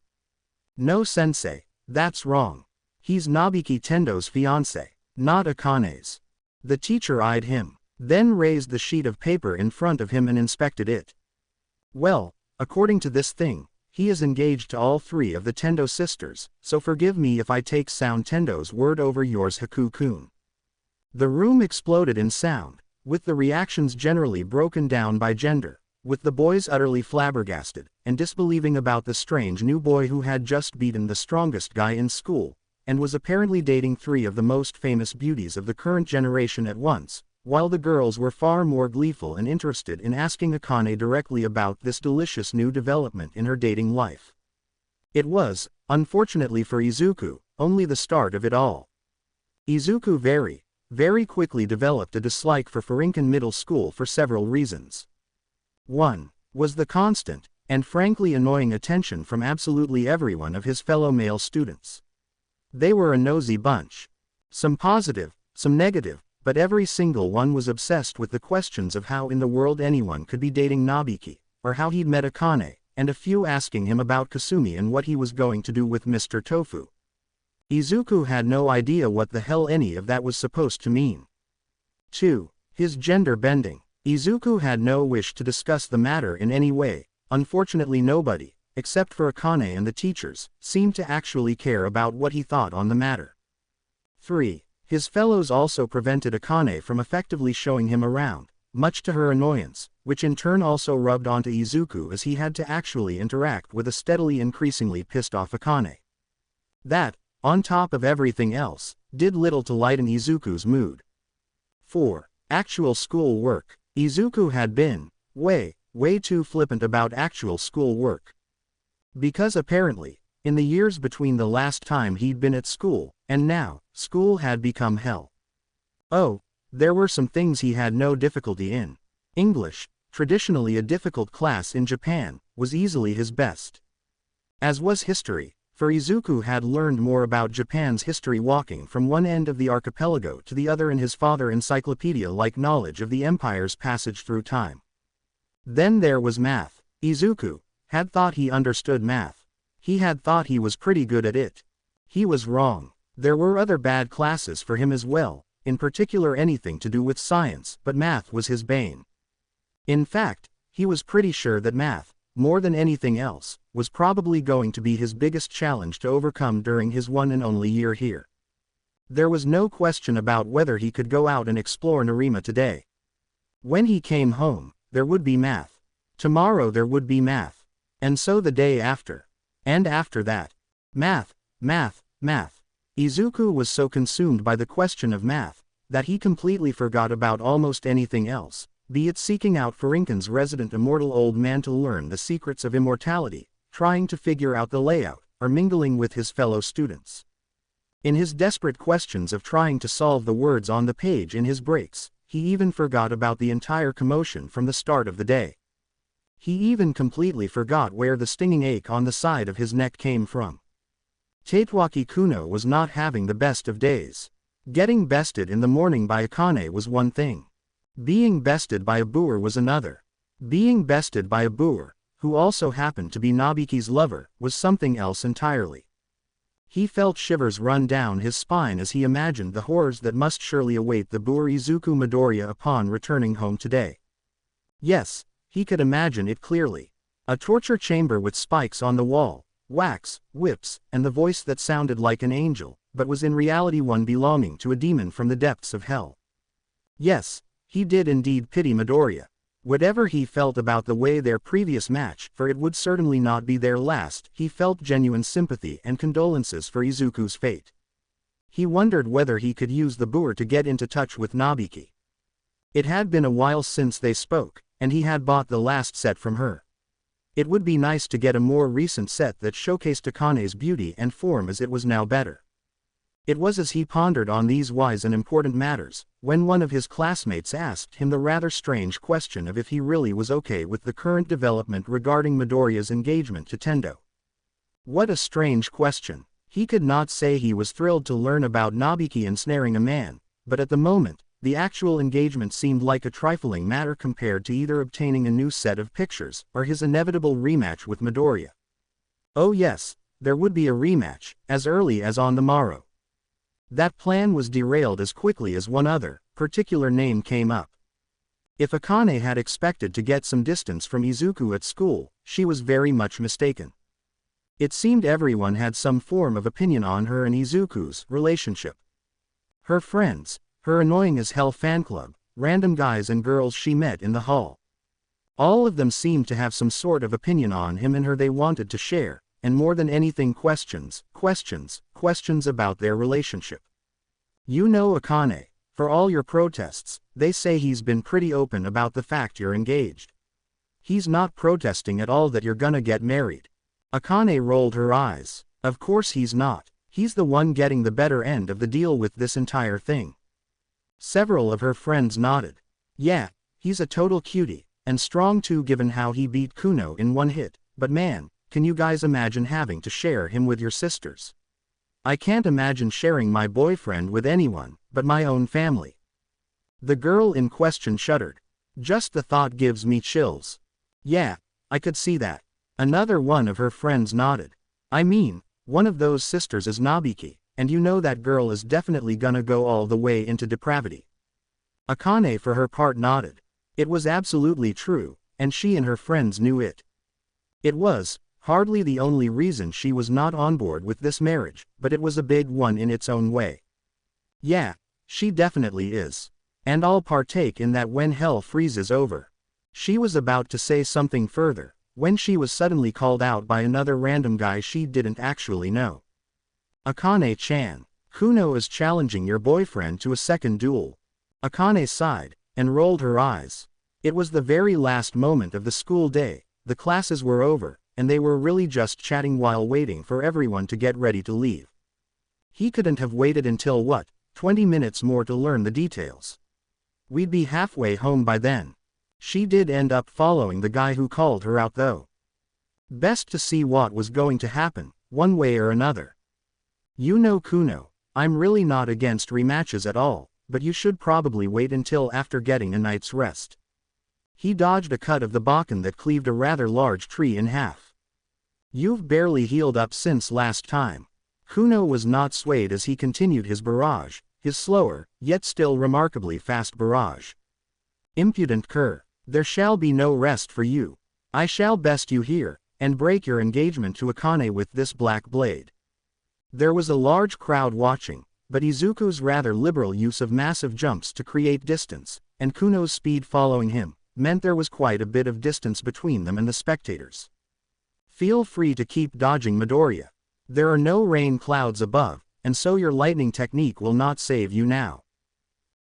No sensei, that's wrong. He's Nabiki Tendo's fiancé, not Akane's. The teacher eyed him, then raised the sheet of paper in front of him and inspected it. Well, according to this thing, he is engaged to all three of the Tendo sisters, so forgive me if I take Soun Tendo's word over yours, Haku-kun. The room exploded in sound, with the reactions generally broken down by gender, with the boys utterly flabbergasted and disbelieving about the strange new boy who had just beaten the strongest guy in school, and was apparently dating three of the most famous beauties of the current generation at once, while the girls were far more gleeful and interested in asking Akane directly about this delicious new development in her dating life. It was, unfortunately for Izuku, only the start of it all. Izuku very quickly developed a dislike for Furinkan Middle School for several reasons. One was the constant, and frankly annoying attention from absolutely everyone of his fellow male students. They were a nosy bunch. Some positive, some negative, but every single one was obsessed with the questions of how in the world anyone could be dating Nabiki, or how he'd met Akane, and a few asking him about Kasumi and what he was going to do with Mr. Tofu. Izuku had no idea what the hell any of that was supposed to mean. 2. His gender bending. Izuku had no wish to discuss the matter in any way. Unfortunately, nobody, except for Akane and the teachers, seemed to actually care about what he thought on the matter. 3. His fellows also prevented Akane from effectively showing him around, much to her annoyance, which in turn also rubbed onto Izuku as he had to actually interact with a steadily increasingly pissed off Akane. That, on top of everything else, did little to lighten Izuku's mood. 4. Actual school work. Izuku had been, way too flippant about actual school work. Because apparently, in the years between the last time he'd been at school, and now, school had become hell. Oh, there were some things he had no difficulty in. English, traditionally a difficult class in Japan, was easily his best. As was history, for Izuku had learned more about Japan's history walking from one end of the archipelago to the other in his father encyclopedia-like knowledge of the empire's passage through time. Then there was math. Izuku had thought he understood math. He had thought he was pretty good at it. He was wrong. There were other bad classes for him as well, in particular anything to do with science, but math was his bane. In fact, he was pretty sure that math, more than anything else, was probably going to be his biggest challenge to overcome during his one and only year here. There was no question about whether he could go out and explore Narima today. When he came home, there would be math. Tomorrow there would be math. And so the day after. And after that. Math, math, math. Izuku was so consumed by the question of math, that he completely forgot about almost anything else, be it seeking out Furinken's resident immortal old man to learn the secrets of immortality, trying to figure out the layout, or mingling with his fellow students. In his desperate questions of trying to solve the words on the page in his breaks, he even forgot about the entire commotion from the start of the day. He even completely forgot where the stinging ache on the side of his neck came from. Tatewaki Kuno was not having the best of days. Getting bested in the morning by Akane was one thing. Being bested by a boor was another. Being bested by a boor, who also happened to be Nabiki's lover, was something else entirely. He felt shivers run down his spine as he imagined the horrors that must surely await the boor Izuku Midoriya upon returning home today. Yes, he could imagine it clearly. A torture chamber with spikes on the wall, wax, whips, and the voice that sounded like an angel, but was in reality one belonging to a demon from the depths of hell. Yes, he did indeed pity Midoriya. Whatever he felt about the way their previous match, for it would certainly not be their last, he felt genuine sympathy and condolences for Izuku's fate. He wondered whether he could use the boor to get into touch with Nabiki. It had been a while since they spoke, and he had bought the last set from her. It would be nice to get a more recent set that showcased Akane's beauty and form, as it was now better. It was as he pondered on these wise and important matters, when one of his classmates asked him the rather strange question of if he really was okay with the current development regarding Midoriya's engagement to Tendo. What a strange question. He could not say he was thrilled to learn about Nabiki ensnaring a man, but at the moment, the actual engagement seemed like a trifling matter compared to either obtaining a new set of pictures, or his inevitable rematch with Midoriya. Oh yes, there would be a rematch, as early as on the morrow. That plan was derailed as quickly as one other particular name came up. If Akane had expected to get some distance from Izuku at school, she was very much mistaken. It seemed everyone had some form of opinion on her and Izuku's relationship. Her friends, her annoying as hell fan club, random guys and girls she met in the hall. All of them seemed to have some sort of opinion on him and her they wanted to share, and more than anything questions about their relationship. You know Akane, for all your protests, they say he's been pretty open about the fact you're engaged. He's not protesting at all that you're gonna get married. Akane rolled her eyes. Of course he's not. He's the one getting the better end of the deal with this entire thing. Several of her friends nodded. Yeah, he's a total cutie, and strong too given how he beat Kuno in one hit, but man, can you guys imagine having to share him with your sisters? I can't imagine sharing my boyfriend with anyone, but my own family. The girl in question shuddered. Just the thought gives me chills. Yeah, I could see that. Another one of her friends nodded. I mean, one of those sisters is Nabiki, and you know that girl is definitely gonna go all the way into depravity. Akane for her part nodded. It was absolutely true, and she and her friends knew it. It was hardly the only reason she was not on board with this marriage, but it was a big one in its own way. Yeah, she definitely is. And I'll partake in that when hell freezes over. She was about to say something further, when she was suddenly called out by another random guy she didn't actually know. Akane-chan, Kuno is challenging your boyfriend to a second duel. Akane sighed, and rolled her eyes. It was the very last moment of the school day, the classes were over, and they were really just chatting while waiting for everyone to get ready to leave. He couldn't have waited until 20 minutes more to learn the details. We'd be halfway home by then. She did end up following the guy who called her out though. Best to see what was going to happen, one way or another. You know Kuno, I'm really not against rematches at all, but you should probably wait until after getting a night's rest. He dodged a cut of the bakken that cleaved a rather large tree in half. You've barely healed up since last time. Kuno was not swayed as he continued his barrage, his slower, yet still remarkably fast barrage. Impudent cur, there shall be no rest for you. I shall best you here, and break your engagement to Akane with this black blade. There was a large crowd watching, but Izuku's rather liberal use of massive jumps to create distance, and Kuno's speed following him, meant there was quite a bit of distance between them and the spectators. Feel free to keep dodging Midoriya. There are no rain clouds above, and so your lightning technique will not save you now.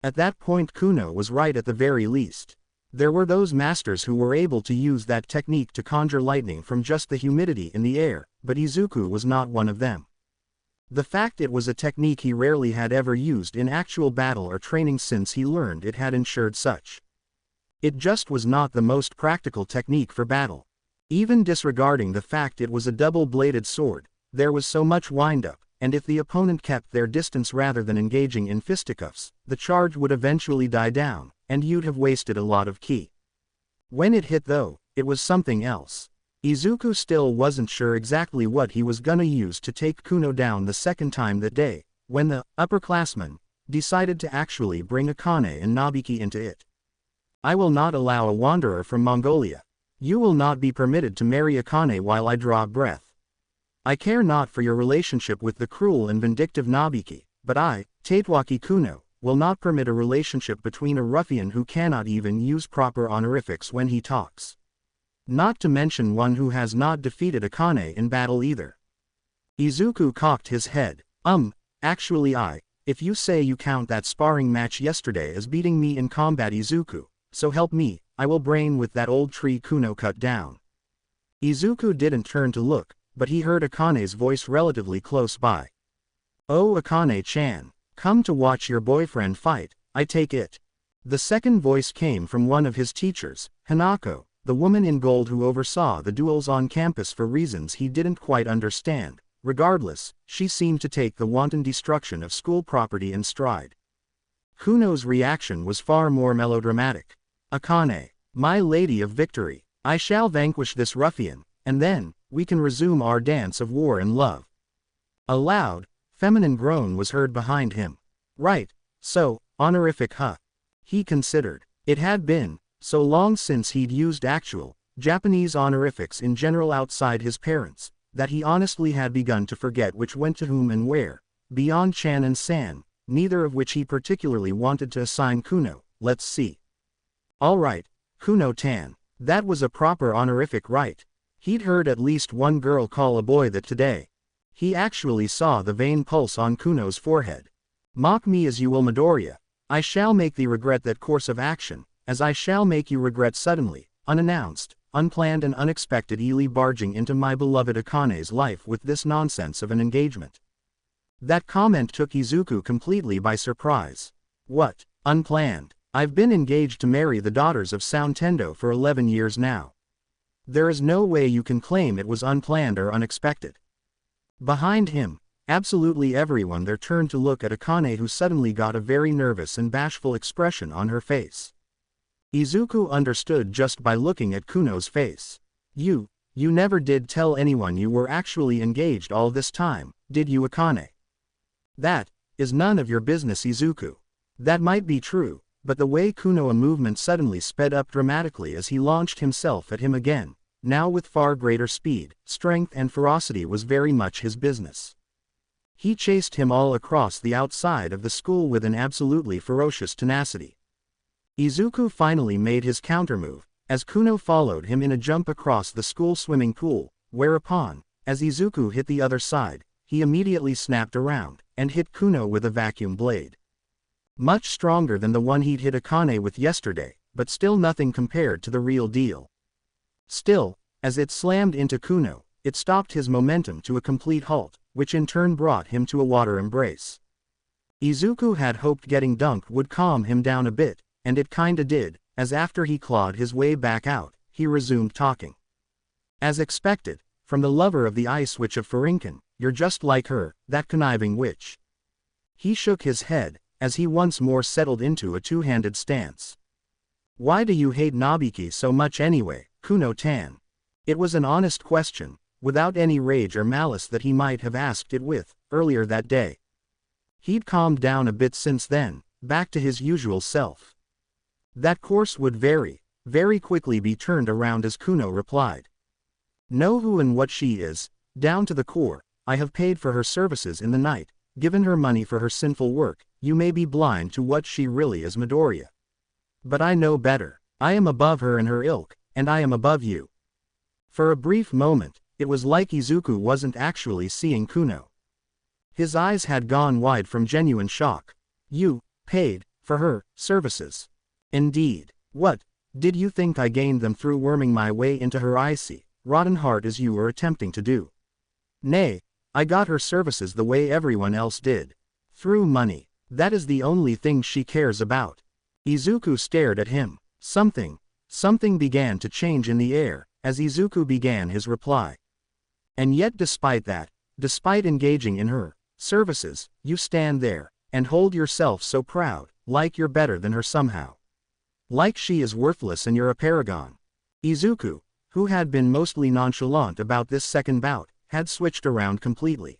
At that point Kuno was right at the very least. There were those masters who were able to use that technique to conjure lightning from just the humidity in the air, but Izuku was not one of them. The fact it was a technique he rarely had ever used in actual battle or training since he learned it had ensured such. It just was not the most practical technique for battle. Even disregarding the fact it was a double-bladed sword, there was so much wind-up, and if the opponent kept their distance rather than engaging in fisticuffs, the charge would eventually die down, and you'd have wasted a lot of ki. When it hit though, it was something else. Izuku still wasn't sure exactly what he was gonna use to take Kuno down the second time that day, when the upperclassman decided to actually bring Akane and Nabiki into it. I will not allow a wanderer from Mongolia. You will not be permitted to marry Akane while I draw breath. I care not for your relationship with the cruel and vindictive Nabiki, but I, Tatewaki Kuno, will not permit a relationship between a ruffian who cannot even use proper honorifics when he talks. Not to mention one who has not defeated Akane in battle either. Izuku cocked his head. Actually if you say you count that sparring match yesterday as beating me in combat Izuku, so help me, I will brain with that old tree Kuno cut down. Izuku didn't turn to look, but he heard Akane's voice relatively close by. Oh Akane-chan, come to watch your boyfriend fight, I take it. The second voice came from one of his teachers, Hanako, the woman in gold who oversaw the duels on campus for reasons he didn't quite understand. Regardless, she seemed to take the wanton destruction of school property in stride. Kuno's reaction was far more melodramatic. Akane, my lady of victory, I shall vanquish this ruffian, and then, we can resume our dance of war and love. A loud, feminine groan was heard behind him. Right, so, honorific he considered. It had been so long since he'd used actual, Japanese honorifics in general outside his parents, that he honestly had begun to forget which went to whom and where, beyond Chan and San, neither of which he particularly wanted to assign Kuno. Let's see. Alright, Kuno-tan, that was a proper honorific, right? He'd heard at least one girl call a boy that today. He actually saw the vein pulse on Kuno's forehead. Mock me as you will Midoriya, I shall make thee regret that course of action, as I shall make you regret suddenly, unannounced, unplanned and unexpectedly barging into my beloved Akane's life with this nonsense of an engagement. That comment took Izuku completely by surprise. What, unplanned? I've been engaged to marry the daughters of Soun Tendo for 11 years now. There is no way you can claim it was unplanned or unexpected. Behind him, absolutely everyone there turned to look at Akane, who suddenly got a very nervous and bashful expression on her face. Izuku understood just by looking at Kuno's face. You never did tell anyone you were actually engaged all this time, did you Akane? That is none of your business, Izuku. That might be true, but the way Kunoa movement suddenly sped up dramatically as he launched himself at him again, now with far greater speed, strength and ferocity, was very much his business. He chased him all across the outside of the school with an absolutely ferocious tenacity. Izuku finally made his countermove, as Kuno followed him in a jump across the school swimming pool, whereupon, as Izuku hit the other side, he immediately snapped around, and hit Kuno with a vacuum blade. Much stronger than the one he'd hit Akane with yesterday, but still nothing compared to the real deal. Still, as it slammed into Kuno, it stopped his momentum to a complete halt, which in turn brought him to a water embrace. Izuku had hoped getting dunked would calm him down a bit, and it kinda did, as after he clawed his way back out, he resumed talking. As expected, from the lover of the ice witch of Furinken, you're just like her, that conniving witch. He shook his head, as he once more settled into a two-handed stance. Why do you hate Nobiki so much anyway, Kuno-tan? It was an honest question, without any rage or malice that he might have asked it with, earlier that day. He'd calmed down a bit since then, back to his usual self. That course would very quickly be turned around as Kuno replied. Know who and what she is, down to the core. I have paid for her services in the night, given her money for her sinful work. You may be blind to what she really is, Midoriya. But I know better. I am above her and her ilk, and I am above you. For a brief moment, it was like Izuku wasn't actually seeing Kuno. His eyes had gone wide from genuine shock. You paid for her services? Indeed. What, did you think I gained them through worming my way into her icy, rotten heart as you were attempting to do? Nay, I got her services the way everyone else did. Through money. That is the only thing she cares about. Izuku stared at him. Something began to change in the air, as Izuku began his reply. And yet despite that, despite engaging in her services, you stand there, and hold yourself so proud, like you're better than her somehow. Like she is worthless and you're a paragon. Izuku, who had been mostly nonchalant about this second bout, had switched around completely.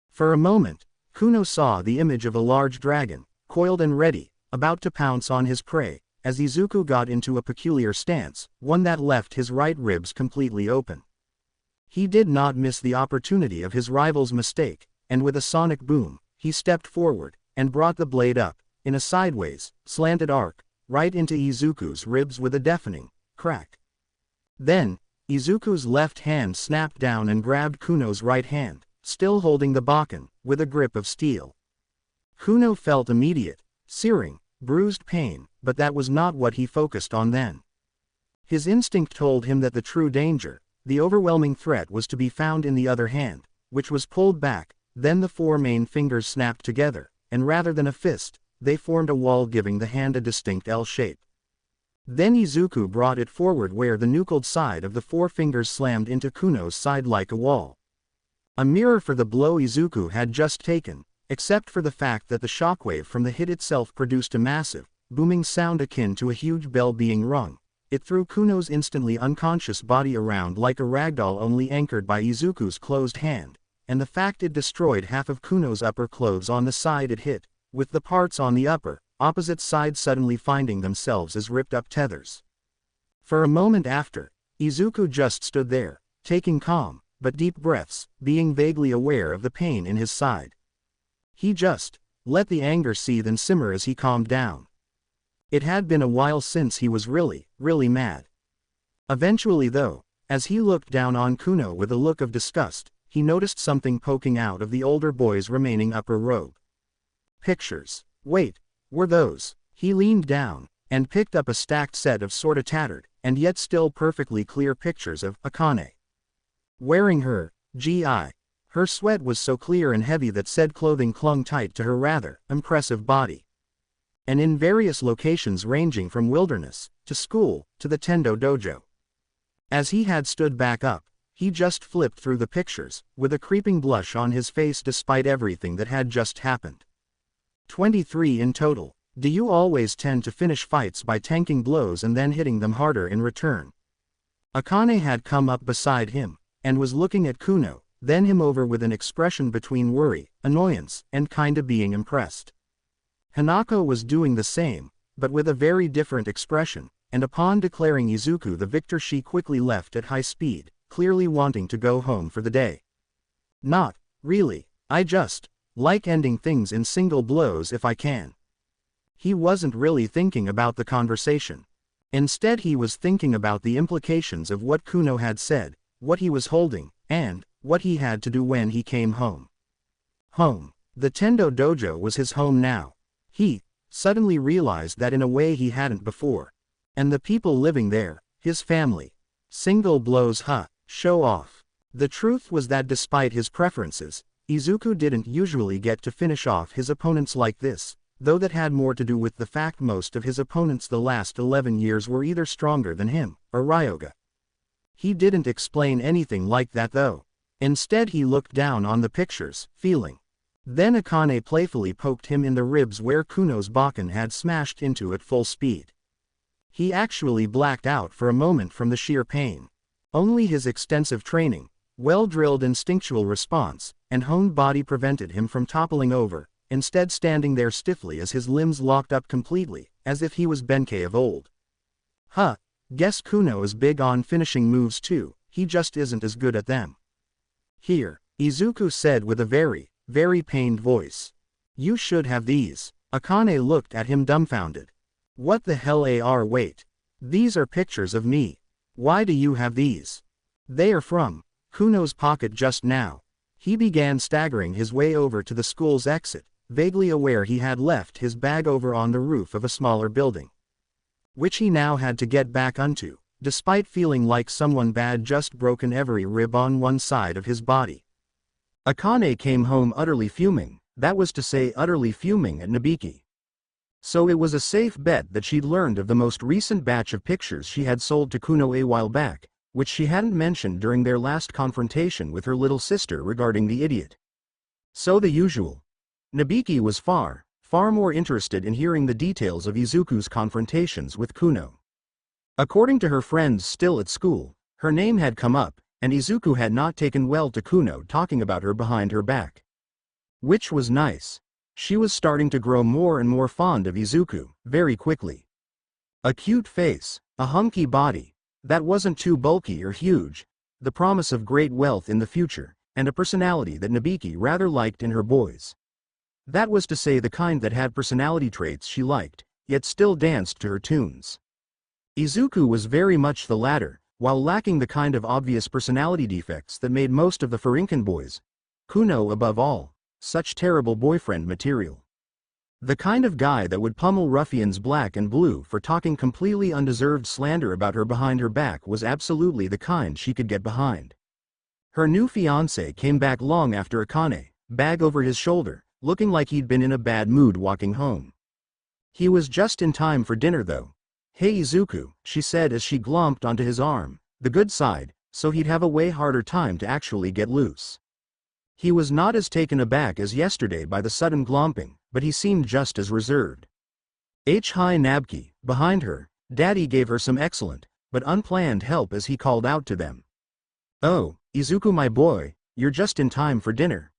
For a moment, Kuno saw the image of a large dragon, coiled and ready, about to pounce on his prey, as Izuku got into a peculiar stance, one that left his right ribs completely open. He did not miss the opportunity of his rival's mistake, and with a sonic boom, he stepped forward, and brought the blade up, in a sideways, slanted arc, right into Izuku's ribs with a deafening crack. Then, Izuku's left hand snapped down and grabbed Kuno's right hand, still holding the bakken, with a grip of steel. Kuno felt immediate, searing, bruised pain, but that was not what he focused on then. His instinct told him that the true danger, the overwhelming threat, was to be found in the other hand, which was pulled back. Then the four main fingers snapped together, and rather than a fist, they formed a wall, giving the hand a distinct L shape. Then Izuku brought it forward where the knuckled side of the four fingers slammed into Kuno's side like a wall. A mirror for the blow Izuku had just taken, except for the fact that the shockwave from the hit itself produced a massive, booming sound akin to a huge bell being rung. It threw Kuno's instantly unconscious body around like a ragdoll, only anchored by Izuku's closed hand, and the fact it destroyed half of Kuno's upper clothes on the side it hit, with the parts on the opposite side suddenly finding themselves as ripped-up tethers. For a moment after, Izuku just stood there, taking calm, but deep breaths, being vaguely aware of the pain in his side. He just let the anger seethe and simmer as he calmed down. It had been a while since he was really mad. Eventually though, as he looked down on Kuno with a look of disgust, he noticed something poking out of the older boy's remaining upper robe. Pictures. Wait, were those? He leaned down, and picked up a stacked set of sorta tattered, and yet still perfectly clear pictures of Akane. Wearing her gi. Her sweat was so clear and heavy that said clothing clung tight to her rather impressive body. And in various locations ranging from wilderness, to school, to the Tendo dojo. As he had stood back up, he just flipped through the pictures, with a creeping blush on his face despite everything that had just happened. 23 in total. Do you always tend to finish fights by tanking blows and then hitting them harder in return? Akane had come up beside him, and was looking at Kuno, then him over with an expression between worry, annoyance, and kinda being impressed. Hanako was doing the same, but with a very different expression, and upon declaring Izuku the victor she quickly left at high speed, clearly wanting to go home for the day. Not really, I just like ending things in single blows if I can. He wasn't really thinking about the conversation. Instead he was thinking about the implications of what Kuno had said, what he was holding, and what he had to do when he came home. Home. The Tendo dojo was his home now. He suddenly realized that in a way he hadn't before. And the people living there, his family. Single blows, show off. The truth was that despite his preferences, Izuku didn't usually get to finish off his opponents like this, though that had more to do with the fact most of his opponents the last 11 years were either stronger than him, or Ryoga. He didn't explain anything like that though. Instead he looked down on the pictures, feeling. Then Akane playfully poked him in the ribs where Kuno's Bakken had smashed into at full speed. He actually blacked out for a moment from the sheer pain. Only his extensive training, well-drilled instinctual response, and honed body prevented him from toppling over, instead standing there stiffly as his limbs locked up completely, as if he was Benkei of old. Guess Kuno is big on finishing moves too, he just isn't as good at them. Here, Izuku said with a very pained voice. You should have these. Akane looked at him dumbfounded. What the hell wait. These are pictures of me. Why do you have these? They are from Kuno's pocket just now. He began staggering his way over to the school's exit, vaguely aware he had left his bag over on the roof of a smaller building, which he now had to get back onto, despite feeling like someone bad just broken every rib on one side of his body. Akane came home utterly fuming, that was to say utterly fuming at Nabiki. So it was a safe bet that she'd learned of the most recent batch of pictures she had sold to Kuno a while back, which she hadn't mentioned during their last confrontation with her little sister regarding the idiot. So the usual. Nabiki was far more interested in hearing the details of Izuku's confrontations with Kuno. According to her friends still at school, her name had come up, and Izuku had not taken well to Kuno talking about her behind her back. Which was nice. She was starting to grow more and more fond of Izuku, very quickly. A cute face, a hunky body, that wasn't too bulky or huge, the promise of great wealth in the future, and a personality that Nabiki rather liked in her boys. That was to say the kind that had personality traits she liked, yet still danced to her tunes. Izuku was very much the latter, while lacking the kind of obvious personality defects that made most of the Furinkan boys, Kuno above all, such terrible boyfriend material. The kind of guy that would pummel ruffians black and blue for talking completely undeserved slander about her behind her back was absolutely the kind she could get behind. Her new fiancé came back long after Akane, bag over his shoulder, looking like he'd been in a bad mood walking home. He was just in time for dinner though. Hey Izuku, she said as she glomped onto his arm, the good side, so he'd have a way harder time to actually get loose. He was not as taken aback as yesterday by the sudden glomping, but he seemed just as reserved. Hi Nabki, behind her, Daddy gave her some excellent, but unplanned help as he called out to them. Oh, Izuku my boy, you're just in time for dinner.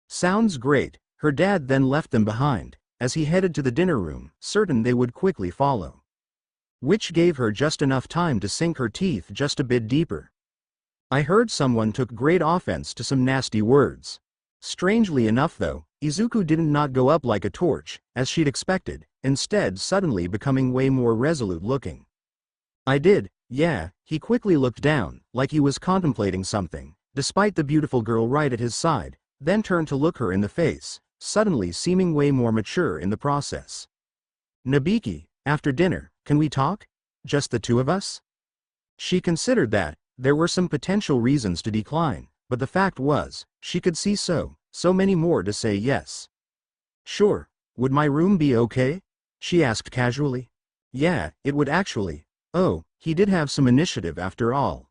Sounds great, her dad then left them behind, as he headed to the dinner room, certain they would quickly follow. Which gave her just enough time to sink her teeth just a bit deeper. I heard someone took great offense to some nasty words. Strangely enough though, Izuku didn't not go up like a torch, as she'd expected, instead suddenly becoming way more resolute looking. I did, yeah, he quickly looked down, like he was contemplating something, despite the beautiful girl right at his side, then turned to look her in the face, suddenly seeming way more mature in the process. Nabiki, after dinner, can we talk? Just the two of us? She considered that there were some potential reasons to decline, but the fact was, she could see so many more to say yes. Sure, would my room be okay? She asked casually. Yeah, it would actually. Oh, he did have some initiative after all.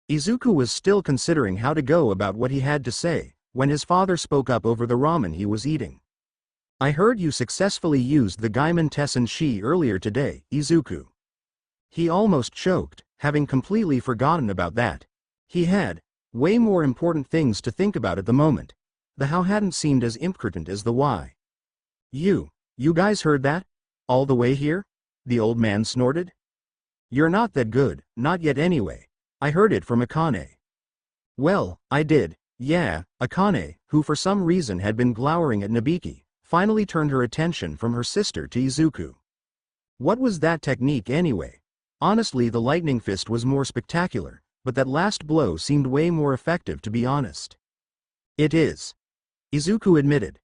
Izuku was still considering how to go about what he had to say, when his father spoke up over the ramen he was eating. I heard you successfully used the Gaiman Tessen Shi earlier today, Izuku. He almost choked, having completely forgotten about that. He had. Way more important things to think about at the moment. The how hadn't seemed as important as the why. You guys heard that? All the way here? The old man snorted. You're not that good, not yet anyway. I heard it from Akane. Well, I did, yeah. Akane, who for some reason had been glowering at Nabiki, finally turned her attention from her sister to Izuku. What was that technique anyway? Honestly, the lightning fist was more spectacular, but that last blow seemed way more effective, to be honest. It is, Izuku admitted.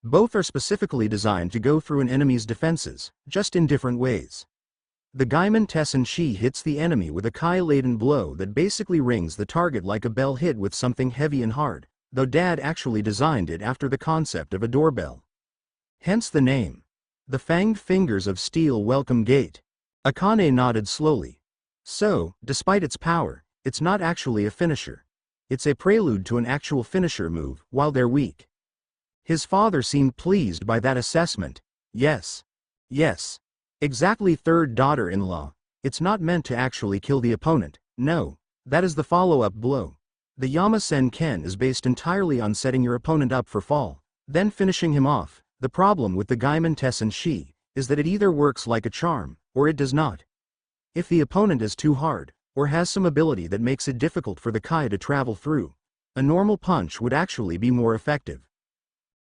Both are specifically designed to go through an enemy's defenses, just in different ways. The Gaimon Tessenshi hits the enemy with a Kai-laden blow that basically rings the target like a bell hit with something heavy and hard, though Dad actually designed it after the concept of a doorbell. Hence the name. The fanged fingers of steel welcome gate. Akane nodded slowly. So, despite its power, it's not actually a finisher. It's a prelude to an actual finisher move, while they're weak. His father seemed pleased by that assessment. Yes. Exactly, third daughter-in-law. It's not meant to actually kill the opponent, no. That is the follow-up blow. The Yamasen Ken is based entirely on setting your opponent up for fall, then finishing him off. The problem with the Gaimon Tessenshi is that it either works like a charm, or it does not. If the opponent is too hard, or has some ability that makes it difficult for the Kai to travel through, a normal punch would actually be more effective.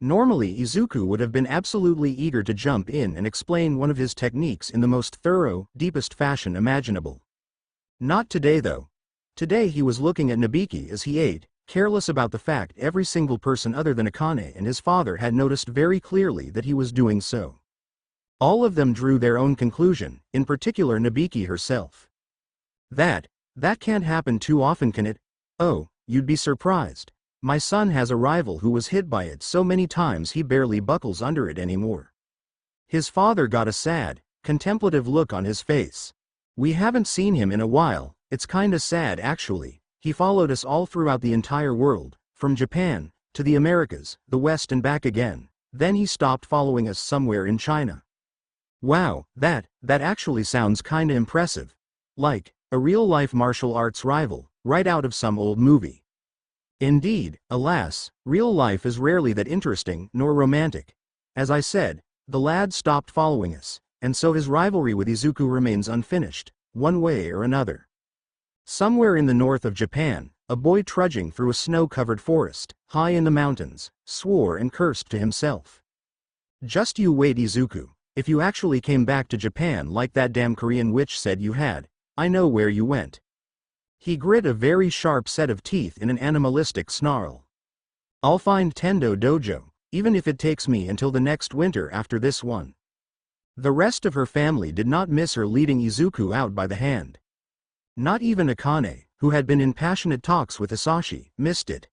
Normally Izuku would have been absolutely eager to jump in and explain one of his techniques in the most thorough, deepest fashion imaginable. Not today though. Today he was looking at Nabiki as he ate, careless about the fact every single person other than Akane and his father had noticed very clearly that he was doing so. All of them drew their own conclusion, in particular Nabiki herself. That can't happen too often, can it? Oh, you'd be surprised. My son has a rival who was hit by it so many times he barely buckles under it anymore. His father got a sad, contemplative look on his face. We haven't seen him in a while, it's kinda sad actually. He followed us all throughout the entire world, from Japan, to the Americas, the West and back again. Then he stopped following us somewhere in China. Wow, that actually sounds kinda impressive. Like a real-life martial arts rival, right out of some old movie. Indeed, alas, real life is rarely that interesting nor romantic. As I said, the lad stopped following us, and so his rivalry with Izuku remains unfinished, one way or another. Somewhere in the north of Japan, a boy trudging through a snow-covered forest, high in the mountains, swore and cursed to himself. Just you wait, Izuku, if you actually came back to Japan like that damn Korean witch said you had, I know where you went. He grit a very sharp set of teeth in an animalistic snarl. I'll find Tendo Dojo, even if it takes me until the next winter after this one. The rest of her family did not miss her leading Izuku out by the hand. Not even Akane, who had been in passionate talks with Hisashi, missed it.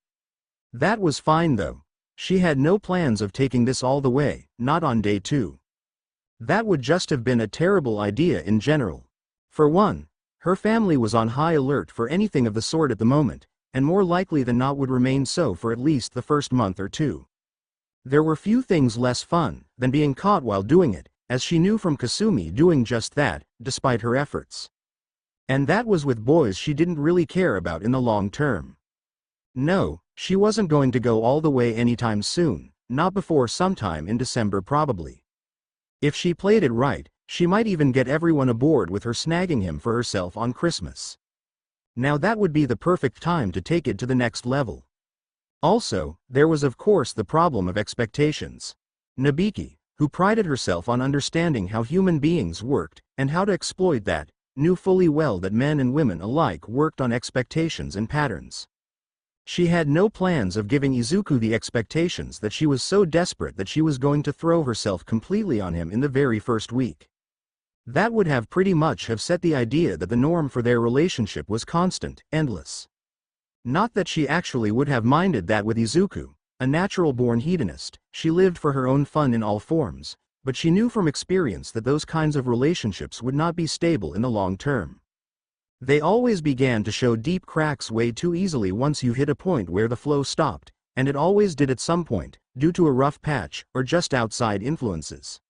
That was fine though. She had no plans of taking this all the way, not on day 2. That would just have been a terrible idea in general. For one, her family was on high alert for anything of the sort at the moment, and more likely than not would remain so for at least the first month or 2. There were few things less fun than being caught while doing it, as she knew from Kasumi doing just that, despite her efforts. And that was with boys she didn't really care about in the long term. No, she wasn't going to go all the way anytime soon, not before sometime in December probably. If she played it right, she might even get everyone aboard with her snagging him for herself on Christmas. Now that would be the perfect time to take it to the next level. Also, there was of course the problem of expectations. Nabiki, who prided herself on understanding how human beings worked, and how to exploit that, knew fully well that men and women alike worked on expectations and patterns. She had no plans of giving Izuku the expectations that she was so desperate that she was going to throw herself completely on him in the very first week. That would have pretty much have set the idea that the norm for their relationship was constant, endless. Not that she actually would have minded that with Izuku, a natural-born hedonist. She lived for her own fun in all forms, but she knew from experience that those kinds of relationships would not be stable in the long term. They always began to show deep cracks way too easily once you hit a point where the flow stopped, and it always did at some point, due to a rough patch or just outside influences.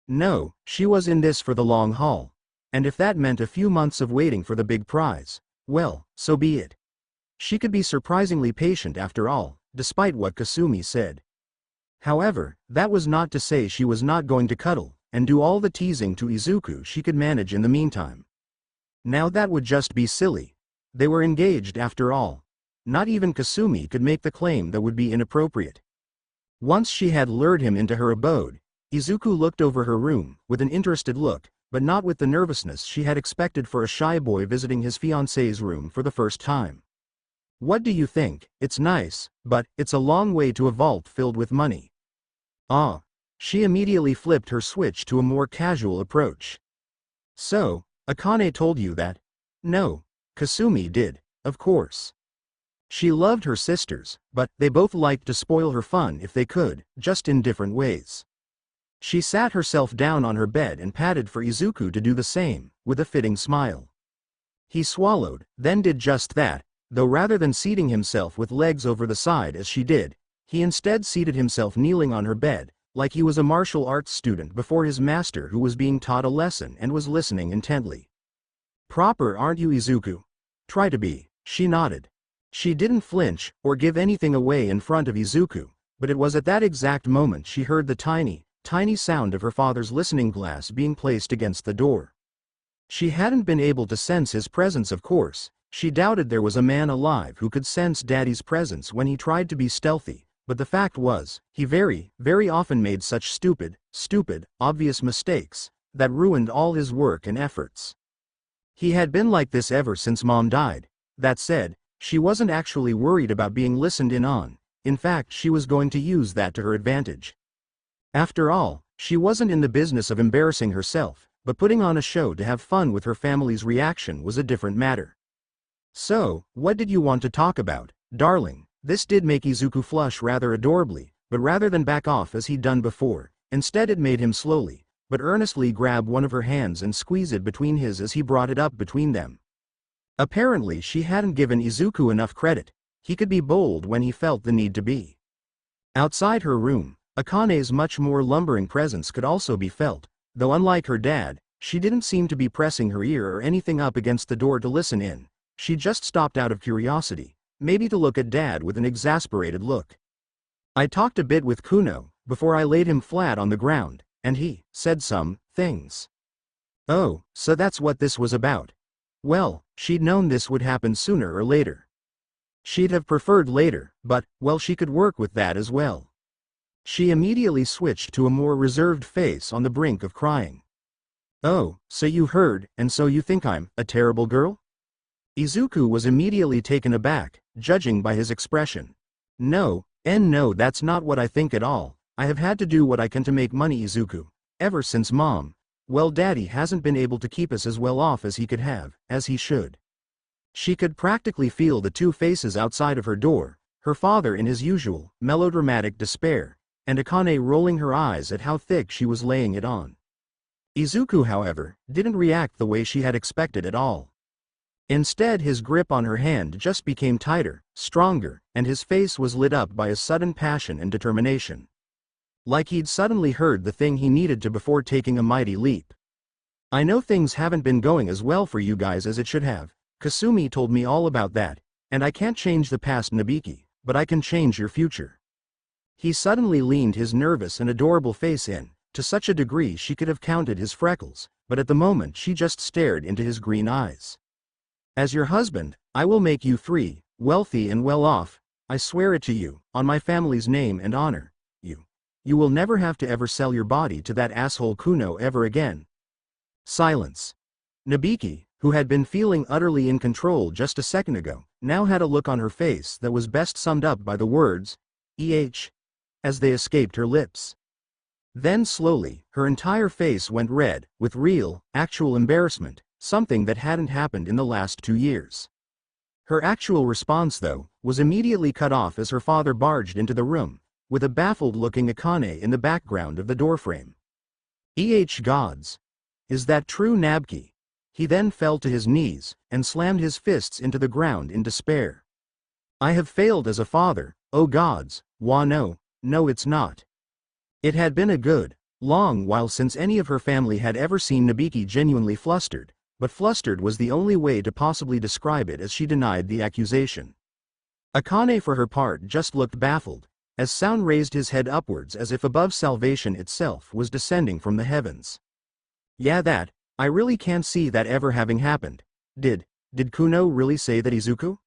No, she was in this for the long haul, and if that meant a few months of waiting for the big prize, well, so be it. She could be surprisingly patient after all, despite what Kasumi said. However, that was not to say she was not going to cuddle and do all the teasing to Izuku she could manage in the meantime. Now that would just be silly. They were engaged after all. Not even Kasumi could make the claim that would be inappropriate. Once she had lured him into her abode, Izuku looked over her room with an interested look, but not with the nervousness she had expected for a shy boy visiting his fiancée's room for the first time. "What do you think? It's nice, but it's a long way to a vault filled with money." "Ah." She immediately flipped her switch to a more casual approach. "So, Akane told you that?" "No." Kasumi did, of course. She loved her sisters, but they both liked to spoil her fun if they could, just in different ways. She sat herself down on her bed and patted for Izuku to do the same, with a fitting smile. He swallowed, then did just that, though rather than seating himself with legs over the side as she did, he instead seated himself kneeling on her bed, like he was a martial arts student before his master who was being taught a lesson and was listening intently. "Proper, aren't you, Izuku?" "Try to be," she nodded. She didn't flinch or give anything away in front of Izuku, but it was at that exact moment she heard the tiny sound of her father's listening glass being placed against the door. She hadn't been able to sense his presence, of course. She doubted there was a man alive who could sense Daddy's presence when he tried to be stealthy, but the fact was, he very, very often made such stupid, obvious mistakes that ruined all his work and efforts. He had been like this ever since Mom died. That said, she wasn't actually worried about being listened in on. In fact, she was going to use that to her advantage. After all, she wasn't in the business of embarrassing herself, but putting on a show to have fun with her family's reaction was a different matter. "So, what did you want to talk about, darling?" This did make Izuku flush rather adorably, but rather than back off as he'd done before, instead it made him slowly, but earnestly grab one of her hands and squeeze it between his as he brought it up between them. Apparently she hadn't given Izuku enough credit. He could be bold when he felt the need to be. Outside her room, Akane's much more lumbering presence could also be felt, though unlike her dad, she didn't seem to be pressing her ear or anything up against the door to listen in. She just stopped out of curiosity, maybe to look at Dad with an exasperated look. "I talked a bit with Kuno, before I laid him flat on the ground, and he said some things." "Oh, so that's what this was about." Well, she'd known this would happen sooner or later. She'd have preferred later, but, well, she could work with that as well. She immediately switched to a more reserved face on the brink of crying. "Oh, so you heard, and so you think I'm a terrible girl?" Izuku was immediately taken aback, judging by his expression. No, that's not what I think at all. I have had to do what I can to make money, Izuku. Ever since Mom. Well, Daddy hasn't been able to keep us as well off as he could have, as he should." She could practically feel the two faces outside of her door, her father in his usual, melodramatic despair, and Akane rolling her eyes at how thick she was laying it on. Izuku, however, didn't react the way she had expected at all. Instead, his grip on her hand just became tighter, stronger, and his face was lit up by a sudden passion and determination. Like he'd suddenly heard the thing he needed to before taking a mighty leap. "I know things haven't been going as well for you guys as it should have. Kasumi told me all about that, and I can't change the past, Nabiki, but I can change your future." He suddenly leaned his nervous and adorable face in, to such a degree she could have counted his freckles, but at the moment she just stared into his green eyes. "As your husband, I will make you free, wealthy and well off. I swear it to you, on my family's name and honor. You will never have to ever sell your body to that asshole Kuno ever again." Silence. Nabiki, who had been feeling utterly in control just a second ago, now had a look on her face that was best summed up by the words, as they escaped her lips. Then slowly, her entire face went red, with real, actual embarrassment, something that hadn't happened in the last 2 years. Her actual response, though, was immediately cut off as her father barged into the room, with a baffled-looking Akane in the background of the doorframe. Gods! Is that true, Nabki?" He then fell to his knees, and slammed his fists into the ground in despair. "I have failed as a father, oh gods, no, it's not." It had been a good, long while since any of her family had ever seen Nabiki genuinely flustered, but flustered was the only way to possibly describe it as she denied the accusation. Akane for her part just looked baffled, as Soun raised his head upwards as if above salvation itself was descending from the heavens. Yeah, I really can't see that ever having happened. Did Kuno really say that Izuku?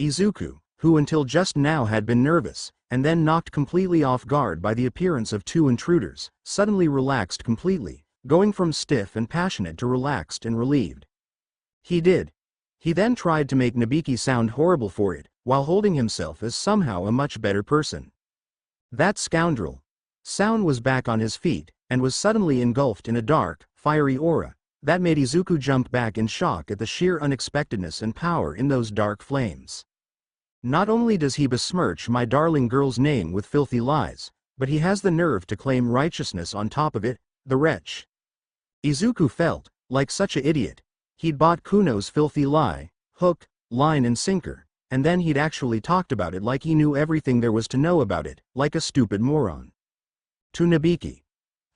Izuku, who until just now had been nervous, and then knocked completely off guard by the appearance of two intruders, suddenly relaxed completely, going from stiff and passionate to relaxed and relieved. He did. He then tried to make Nobiki sound horrible for it, while holding himself as somehow a much better person. That scoundrel. Soun was back on his feet, and was suddenly engulfed in a dark, fiery aura, that made Izuku jump back in shock at the sheer unexpectedness and power in those dark flames. Not only does he besmirch my darling girl's name with filthy lies, but he has the nerve to claim righteousness on top of it, the wretch. Izuku felt like such an idiot. He'd bought Kuno's filthy lie, hook, line and sinker, and then he'd actually talked about it like he knew everything there was to know about it, like a stupid moron. To Nobiki.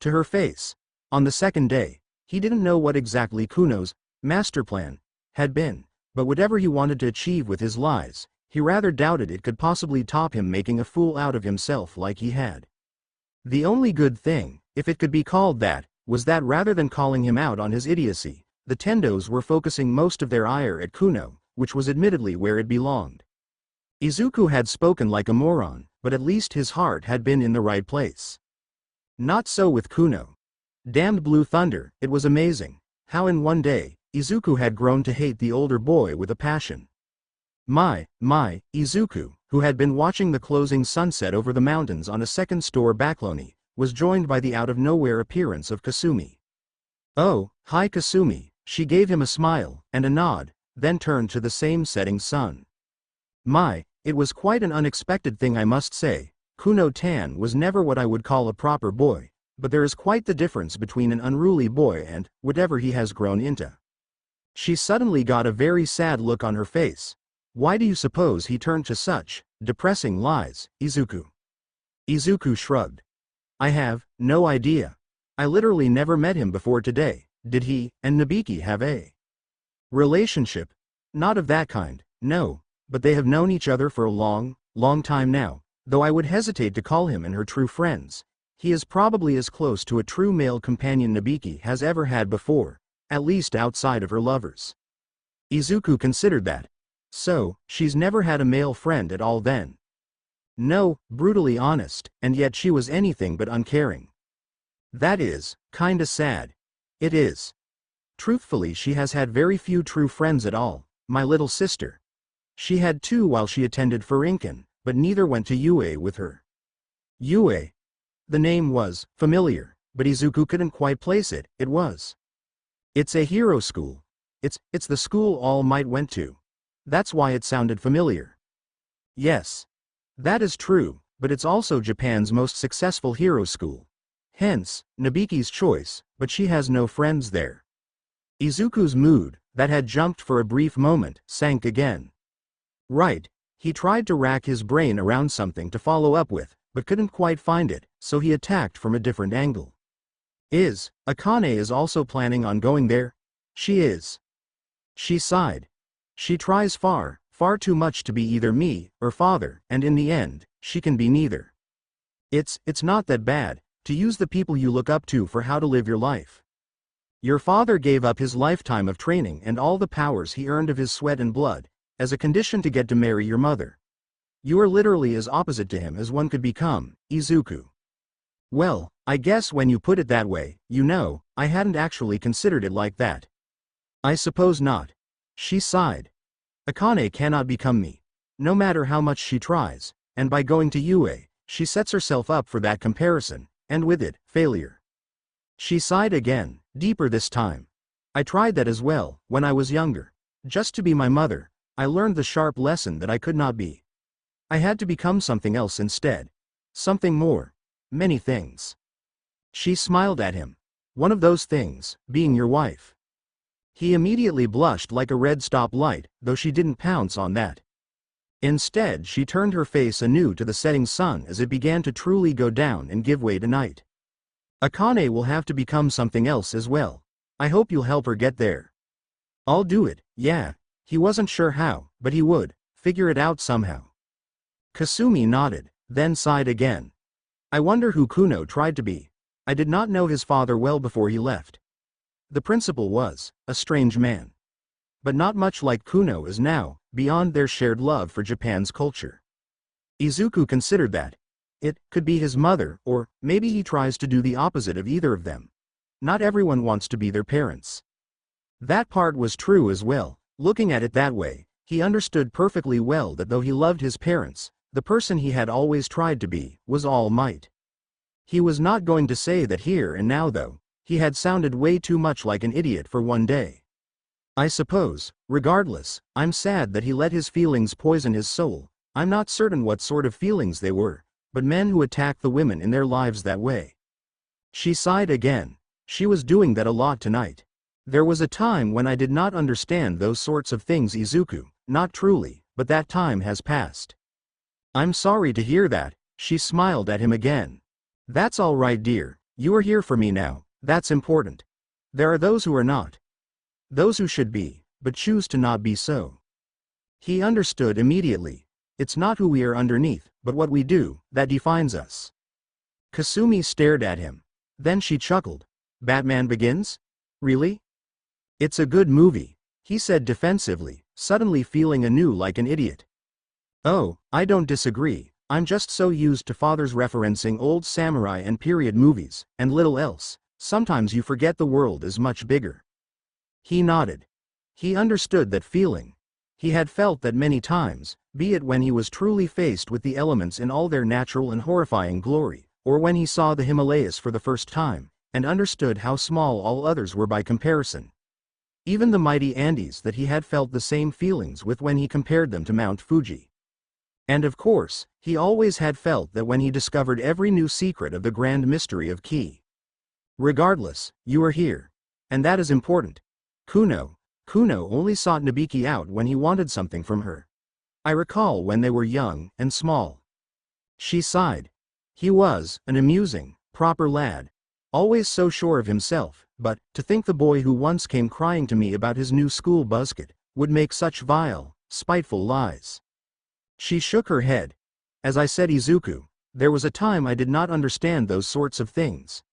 To her face. On the second day, he didn't know what exactly Kuno's master plan had been, but whatever he wanted to achieve with his lies, he rather doubted it could possibly top him making a fool out of himself like he had. The only good thing, if it could be called that, was that rather than calling him out on his idiocy, the Tendos were focusing most of their ire at Kuno, which was admittedly where it belonged. Izuku had spoken like a moron, but at least his heart had been in the right place. Not so with Kuno. Damned blue thunder, it was amazing how in one day, Izuku had grown to hate the older boy with a passion. My, Izuku, who had been watching the closing sunset over the mountains on a second-store balcony, was joined by the out-of-nowhere appearance of Kasumi. Oh, hi Kasumi, she gave him a smile and a nod, then turned to the same setting sun. It was quite an unexpected thing I must say. Kuno-tan was never what I would call a proper boy, but there is quite the difference between an unruly boy and whatever he has grown into. She suddenly got a very sad look on her face. Why do you suppose he turned to such depressing lies, Izuku? Izuku shrugged. I have no idea. I literally never met him before today. Did he and Nobiki have a relationship? Not of that kind, no, but they have known each other for a long time now, though I would hesitate to call him and her true friends. He is probably as close to a true male companion Nobiki has ever had before, at least outside of her lovers. Izuku considered that. So, she's never had a male friend at all then? No, brutally honest, and yet she was anything but uncaring. That is kinda sad. It is. Truthfully, she has had very few true friends at all. My little sister. She had two while she attended Furinkan, but neither went to UA with her. UA. The name was familiar, but Izuku couldn't quite place it. It was. It's a hero school. It's the school All Might went to. That's why it sounded familiar. Yes. That is true, but it's also Japan's most successful hero school. Hence, Nobiki's choice, but she has no friends there. Izuku's mood, that had jumped for a brief moment, sank again. Right. He tried to rack his brain around something to follow up with, but couldn't quite find it, so he attacked from a different angle. Akane is also planning on going there? She is. She sighed. She tries far too much to be either me or father, and in the end, she can be neither. It's not that bad, to use the people you look up to for how to live your life. Your father gave up his lifetime of training and all the powers he earned of his sweat and blood, as a condition to get to marry your mother. You are literally as opposite to him as one could become, Izuku. Well, I guess when you put it that way, I hadn't actually considered it like that. I suppose not. She sighed. Akane cannot become me. No matter how much she tries, and by going to UA, she sets herself up for that comparison, and with it, failure. She sighed again, deeper this time. I tried that as well, when I was younger. Just to be my mother, I learned the sharp lesson that I could not be. I had to become something else instead. Something more. Many things. She smiled at him. One of those things, being your wife. He immediately blushed like a red stoplight, though she didn't pounce on that. Instead, she turned her face anew to the setting sun as it began to truly go down and give way to night. Akane will have to become something else as well. I hope you'll help her get there. I'll do it, yeah. He wasn't sure how, but he would figure it out somehow. Kasumi nodded, then sighed again. I wonder who Kuno tried to be. I did not know his father well before he left. The principal was a strange man. But not much like Kuno is now, beyond their shared love for Japan's culture. Izuku considered that it could be his mother, or maybe he tries to do the opposite of either of them. Not everyone wants to be their parents. That part was true as well. Looking at it that way, he understood perfectly well that though he loved his parents, the person he had always tried to be was All Might. He was not going to say that here and now though. He had sounded way too much like an idiot for one day. I suppose, regardless, I'm sad that he let his feelings poison his soul. I'm not certain what sort of feelings they were, but men who attack the women in their lives that way. She sighed again. She was doing that a lot tonight. There was a time when I did not understand those sorts of things, Izuku, not truly, but that time has passed. I'm sorry to hear that. She smiled at him again. That's all right, dear. You are here for me now. That's important. There are those who are not. Those who should be, but choose to not be so. He understood immediately. It's not who we are underneath, but what we do, that defines us. Kasumi stared at him. Then she chuckled. Batman Begins? Really? It's a good movie, he said defensively, suddenly feeling anew like an idiot. Oh, I don't disagree. I'm just so used to fathers referencing old samurai and period movies, and little else. Sometimes you forget the world is much bigger. He nodded. He understood that feeling. He had felt that many times, be it when he was truly faced with the elements in all their natural and horrifying glory, or when he saw the Himalayas for the first time, and understood how small all others were by comparison. Even the mighty Andes, that he had felt the same feelings with when he compared them to Mount Fuji. And of course, he always had felt that when he discovered every new secret of the grand mystery of Ki. Regardless, you are here. And that is important. Kuno only sought Nabiki out when he wanted something from her. I recall when they were young and small. She sighed. He was an amusing, proper lad. Always so sure of himself, but, to think the boy who once came crying to me about his new school basket, would make such vile, spiteful lies. She shook her head. As I said, Izuku, there was a time I did not understand those sorts of things.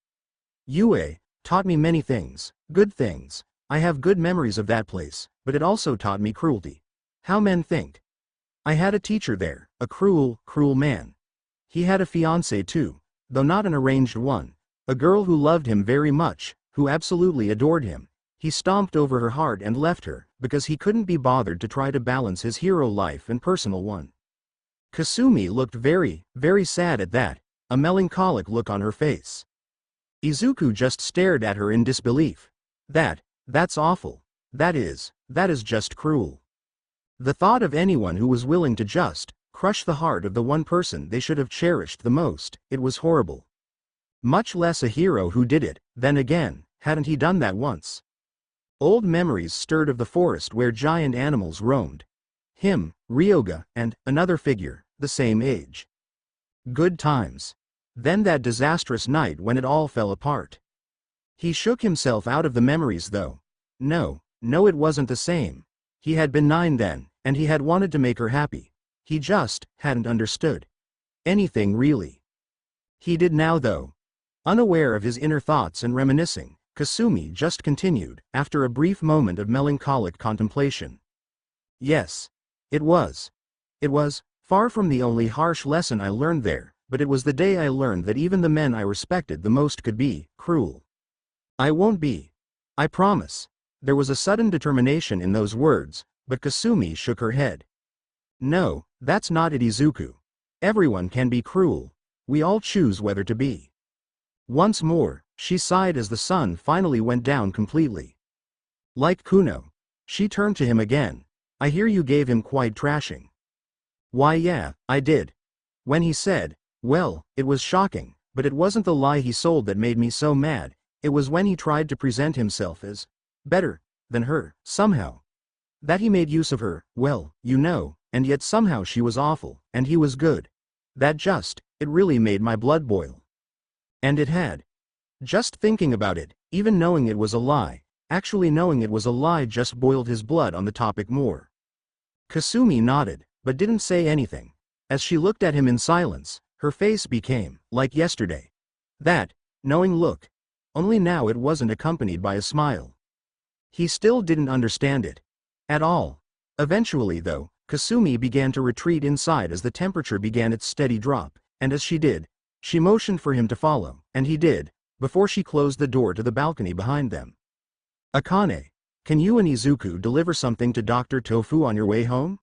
Yue taught me many things, good things. I have good memories of that place, but it also taught me cruelty. How men think. I had a teacher there, a cruel, cruel man. He had a fiancée too, though not an arranged one. A girl who loved him very much, who absolutely adored him. He stomped over her heart and left her, because he couldn't be bothered to try to balance his hero life and personal one. Kasumi looked very, very sad at that, a melancholic look on her face. Izuku just stared at her in disbelief. That's awful. That is just cruel. The thought of anyone who was willing to just crush the heart of the one person they should have cherished the most, it was horrible. Much less a hero who did it. Then again, hadn't he done that once? Old memories stirred of the forest where giant animals roamed. Him, Ryoga, and another figure, the same age. Good times. Then that disastrous night when it all fell apart. He shook himself out of the memories though. No, it wasn't the same. He had been 9 then, and he had wanted to make her happy. He just hadn't understood anything really. He did now though. Unaware of his inner thoughts and reminiscing, Kasumi just continued, after a brief moment of melancholic contemplation. Yes. It was far from the only harsh lesson I learned there, but it was the day I learned that even the men I respected the most could be cruel. I won't be. I promise. There was a sudden determination in those words, but Kasumi shook her head. No, that's not it, Izuku. Everyone can be cruel. We all choose whether to be. Once more, she sighed as the sun finally went down completely. Like Kuno. She turned to him again. I hear you gave him quite trashing. Why yeah, I did. When he said, well, it was shocking, but it wasn't the lie he sold that made me so mad, it was when he tried to present himself as better than her, somehow. That he made use of her, well, you know, and yet somehow she was awful, and he was good. It really made my blood boil. And it had. Just thinking about it, even knowing it was a lie, actually knowing it was a lie just boiled his blood on the topic more. Kasumi nodded, but didn't say anything. As she looked at him in silence, her face became, like yesterday, that knowing look. Only now it wasn't accompanied by a smile. He still didn't understand it. At all. Eventually though, Kasumi began to retreat inside as the temperature began its steady drop, and as she did, she motioned for him to follow, and he did, before she closed the door to the balcony behind them. "Akane, can you and Izuku deliver something to Dr. Tofu on your way home?"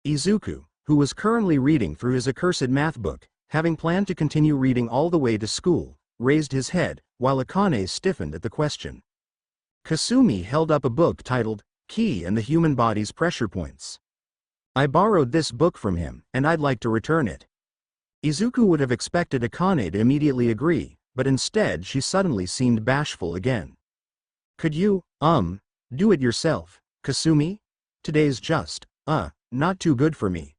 Izuku, who was currently reading through his accursed math book, having planned to continue reading all the way to school, raised his head, while Akane stiffened at the question. Kasumi held up a book titled, Ki and the Human Body's Pressure Points. "I borrowed this book from him, and I'd like to return it." Izuku would have expected Akane to immediately agree, but instead she suddenly seemed bashful again. "Could you, do it yourself, Kasumi? Today's just, not too good for me."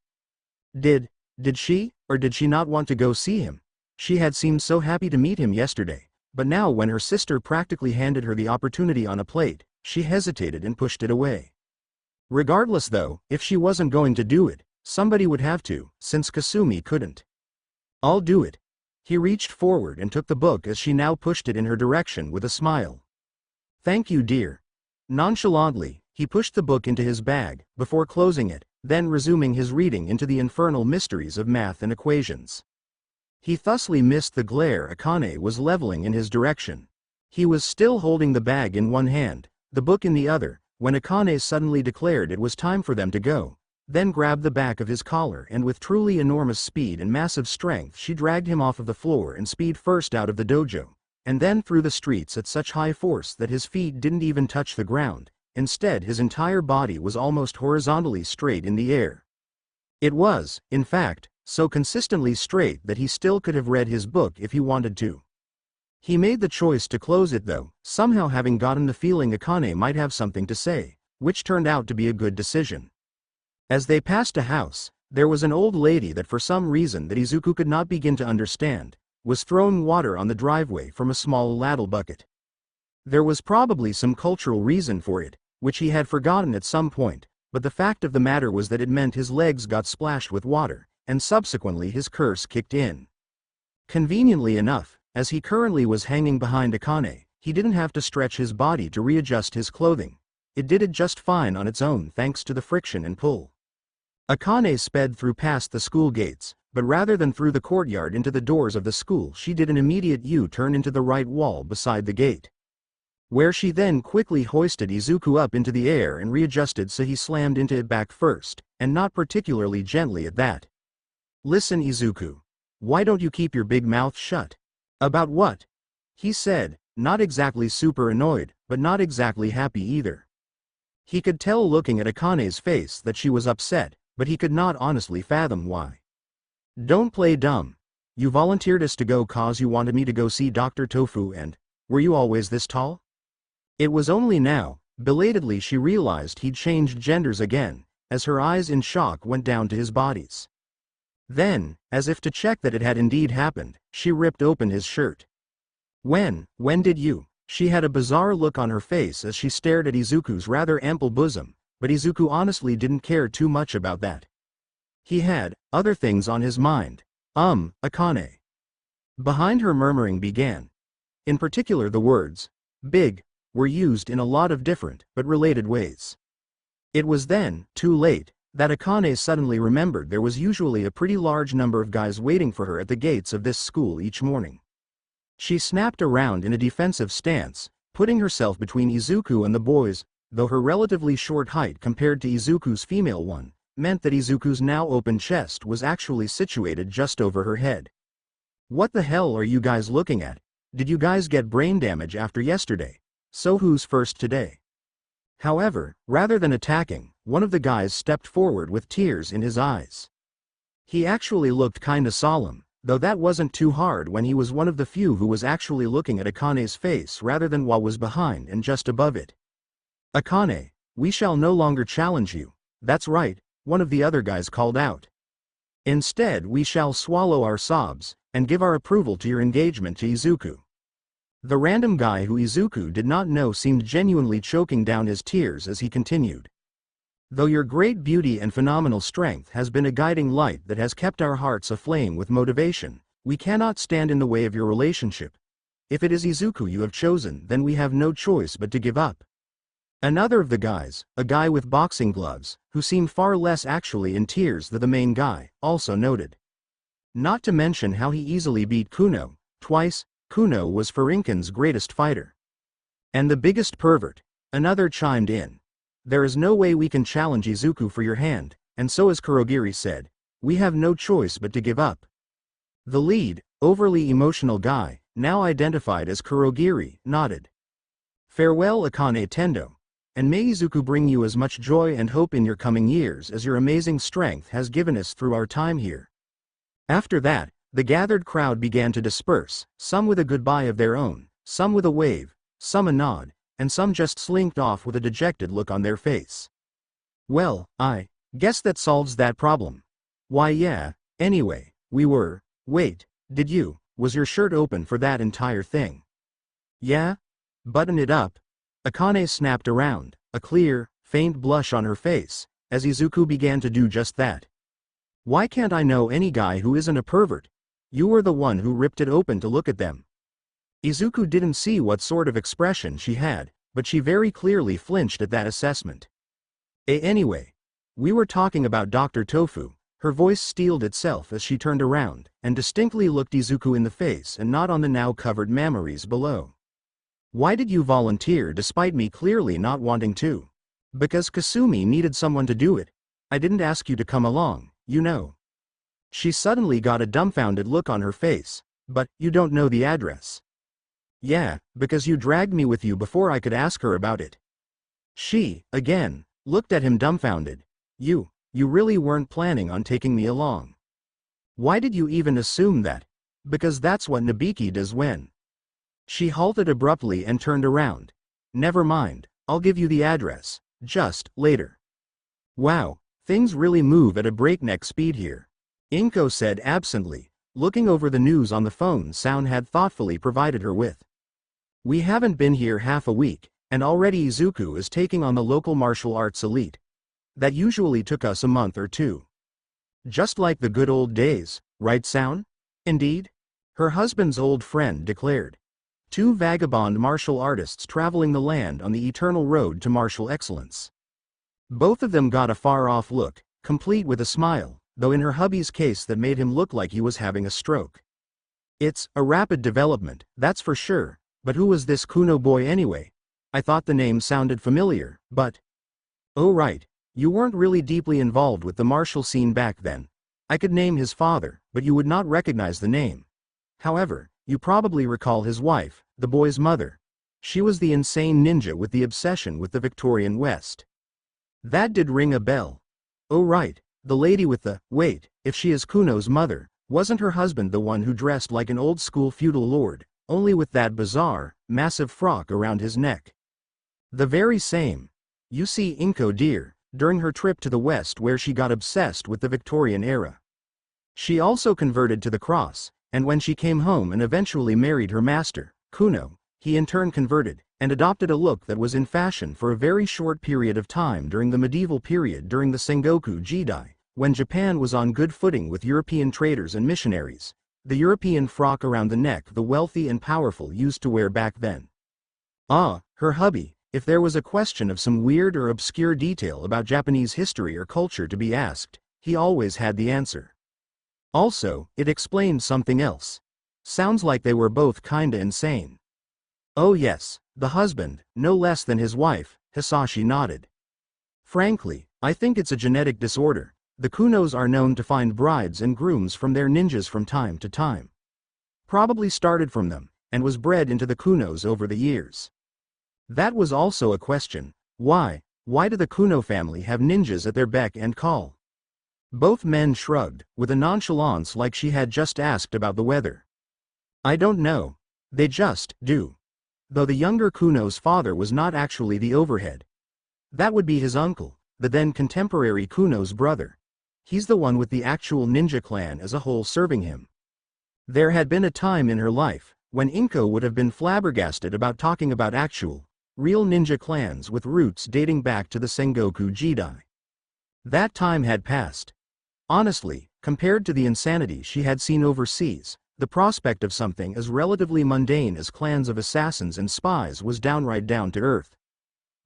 Did she, or did she not want to go see him? She had seemed so happy to meet him yesterday, but now when her sister practically handed her the opportunity on a plate, she hesitated and pushed it away. Regardless though, if she wasn't going to do it, somebody would have to, since Kasumi couldn't. "I'll do it." He reached forward and took the book as she now pushed it in her direction with a smile. "Thank you, dear." Nonchalantly, he pushed the book into his bag, before closing it, then resuming his reading into the infernal mysteries of math and equations. He thusly missed the glare Akane was leveling in his direction. He was still holding the bag in one hand, the book in the other, when Akane suddenly declared it was time for them to go, then grabbed the back of his collar and with truly enormous speed and massive strength she dragged him off of the floor and speed first out of the dojo, and then through the streets at such high force that his feet didn't even touch the ground. Instead his entire body was almost horizontally straight in the air. It was, in fact, so consistently straight that he still could have read his book if he wanted to. He made the choice to close it though, somehow having gotten the feeling Akane might have something to say, which turned out to be a good decision. As they passed a house, there was an old lady that for some reason that Izuku could not begin to understand, was throwing water on the driveway from a small ladle bucket. There was probably some cultural reason for it, which he had forgotten at some point, but the fact of the matter was that it meant his legs got splashed with water, and subsequently his curse kicked in. Conveniently enough, as he currently was hanging behind Akane, he didn't have to stretch his body to readjust his clothing. It did it just fine on its own thanks to the friction and pull. Akane sped through past the school gates, but rather than through the courtyard into the doors of the school she did an immediate U-turn into the right wall beside the gate, where she then quickly hoisted Izuku up into the air and readjusted so he slammed into it back first, and not particularly gently at that. "Listen Izuku. Why don't you keep your big mouth shut?" "About what?" he said, not exactly super annoyed, but not exactly happy either. He could tell looking at Akane's face that she was upset, but he could not honestly fathom why. "Don't play dumb. You volunteered us to go cause you wanted me to go see Dr. Tofu and, were you always this tall?" It was only now, belatedly she realized he'd changed genders again, as her eyes in shock went down to his bodies. Then, as if to check that it had indeed happened, she ripped open his shirt. When did you?" She had a bizarre look on her face as she stared at Izuku's rather ample bosom, but Izuku honestly didn't care too much about that. He had other things on his mind. Akane. Behind her murmuring began. In particular the words, big, were used in a lot of different, but related ways. It was then, too late, that Akane suddenly remembered there was usually a pretty large number of guys waiting for her at the gates of this school each morning. She snapped around in a defensive stance, putting herself between Izuku and the boys, though her relatively short height compared to Izuku's female one, meant that Izuku's now open chest was actually situated just over her head. "What the hell are you guys looking at? Did you guys get brain damage after yesterday? So who's first today?" However, rather than attacking, one of the guys stepped forward with tears in his eyes. He actually looked kinda solemn, though that wasn't too hard when he was one of the few who was actually looking at Akane's face rather than what was behind and just above it. "Akane, we shall no longer challenge you." "That's right," one of the other guys called out. "Instead we shall swallow our sobs, and give our approval to your engagement to Izuku." The random guy who Izuku did not know seemed genuinely choking down his tears as he continued. Though your great beauty and phenomenal strength has been a guiding light that has kept our hearts aflame with motivation, we cannot stand in the way of your relationship. If it is Izuku you have chosen, then we have no choice but to give up. Another of the guys, a guy with boxing gloves, who seemed far less actually in tears than the main guy, also noted. Not to mention how he easily beat Kuno, twice. Kuno was Furinken's greatest fighter. And the biggest pervert, another chimed in. There is no way we can challenge Izuku for your hand, and so as Kurogiri said, we have no choice but to give up. The lead, overly emotional guy, now identified as Kurogiri, nodded. Farewell Akane Tendo, and may Izuku bring you as much joy and hope in your coming years as your amazing strength has given us through our time here. After that, the gathered crowd began to disperse, some with a goodbye of their own, some with a wave, some a nod, and some just slinked off with a dejected look on their face. Well, I guess that solves that problem. Why yeah, anyway, wait, was your shirt open for that entire thing? Yeah? Button it up. Akane snapped around, a clear, faint blush on her face, as Izuku began to do just that. Why can't I know any guy who isn't a pervert? You were the one who ripped it open to look at them. Izuku didn't see what sort of expression she had, but she very clearly flinched at that assessment. Anyway, we were talking about Dr. Tofu. Her voice steeled itself as she turned around, and distinctly looked Izuku in the face and not on the now covered memories below. Why did you volunteer despite me clearly not wanting to? Because Kasumi needed someone to do it. I didn't ask you to come along, you know. She suddenly got a dumbfounded look on her face. But, you don't know the address. Yeah, because you dragged me with you before I could ask her about it. She, again, looked at him dumbfounded. You really weren't planning on taking me along. Why did you even assume that? Because that's what Nabiki does when. She halted abruptly and turned around. Never mind, I'll give you the address, just later. Wow, things really move at a breakneck speed here. Inko said absently, looking over the news on the phone Soun had thoughtfully provided her with. We haven't been here half a week, and already Izuku is taking on the local martial arts elite. That usually took us a month or two. Just like the good old days, right Soun? Indeed? Her husband's old friend declared. Two vagabond martial artists traveling the land on the eternal road to martial excellence. Both of them got a far-off look, complete with a smile, though in her hubby's case that made him look like he was having a stroke. It's a rapid development, that's for sure, but who was this Kuno boy anyway? I thought the name sounded familiar, but... Oh right, you weren't really deeply involved with the martial scene back then. I could name his father, but you would not recognize the name. However, you probably recall his wife, the boy's mother. She was the insane ninja with the obsession with the Victorian West. That did ring a bell. Oh right, the lady with the, wait, if she is Kuno's mother, wasn't her husband the one who dressed like an old-school feudal lord, only with that bizarre, massive frock around his neck? The very same. You see Inko dear, during her trip to the West where she got obsessed with the Victorian era. She also converted to the cross, and when she came home and eventually married her master, Kuno, he in turn converted, and adopted a look that was in fashion for a very short period of time during the medieval period during the Sengoku Jidai, when Japan was on good footing with European traders and missionaries. The European frock around the neck the wealthy and powerful used to wear back then. Ah, her hubby, if there was a question of some weird or obscure detail about Japanese history or culture to be asked, he always had the answer. Also, it explained something else. Sounds like they were both kinda insane. Oh yes, the husband, no less than his wife, Hisashi nodded. Frankly, I think it's a genetic disorder. The Kunos are known to find brides and grooms from their ninjas from time to time. Probably started from them, and was bred into the Kunos over the years. That was also a question. Why do the Kuno family have ninjas at their beck and call? Both men shrugged, with a nonchalance like she had just asked about the weather. I don't know. They just do. Though the younger Kuno's father was not actually the overhead. That would be his uncle, the then contemporary Kuno's brother. He's the one with the actual ninja clan as a whole serving him. There had been a time in her life when Inko would have been flabbergasted about talking about actual, real ninja clans with roots dating back to the Sengoku Jidai. That time had passed. Honestly, compared to the insanity she had seen overseas, the prospect of something as relatively mundane as clans of assassins and spies was downright down to earth.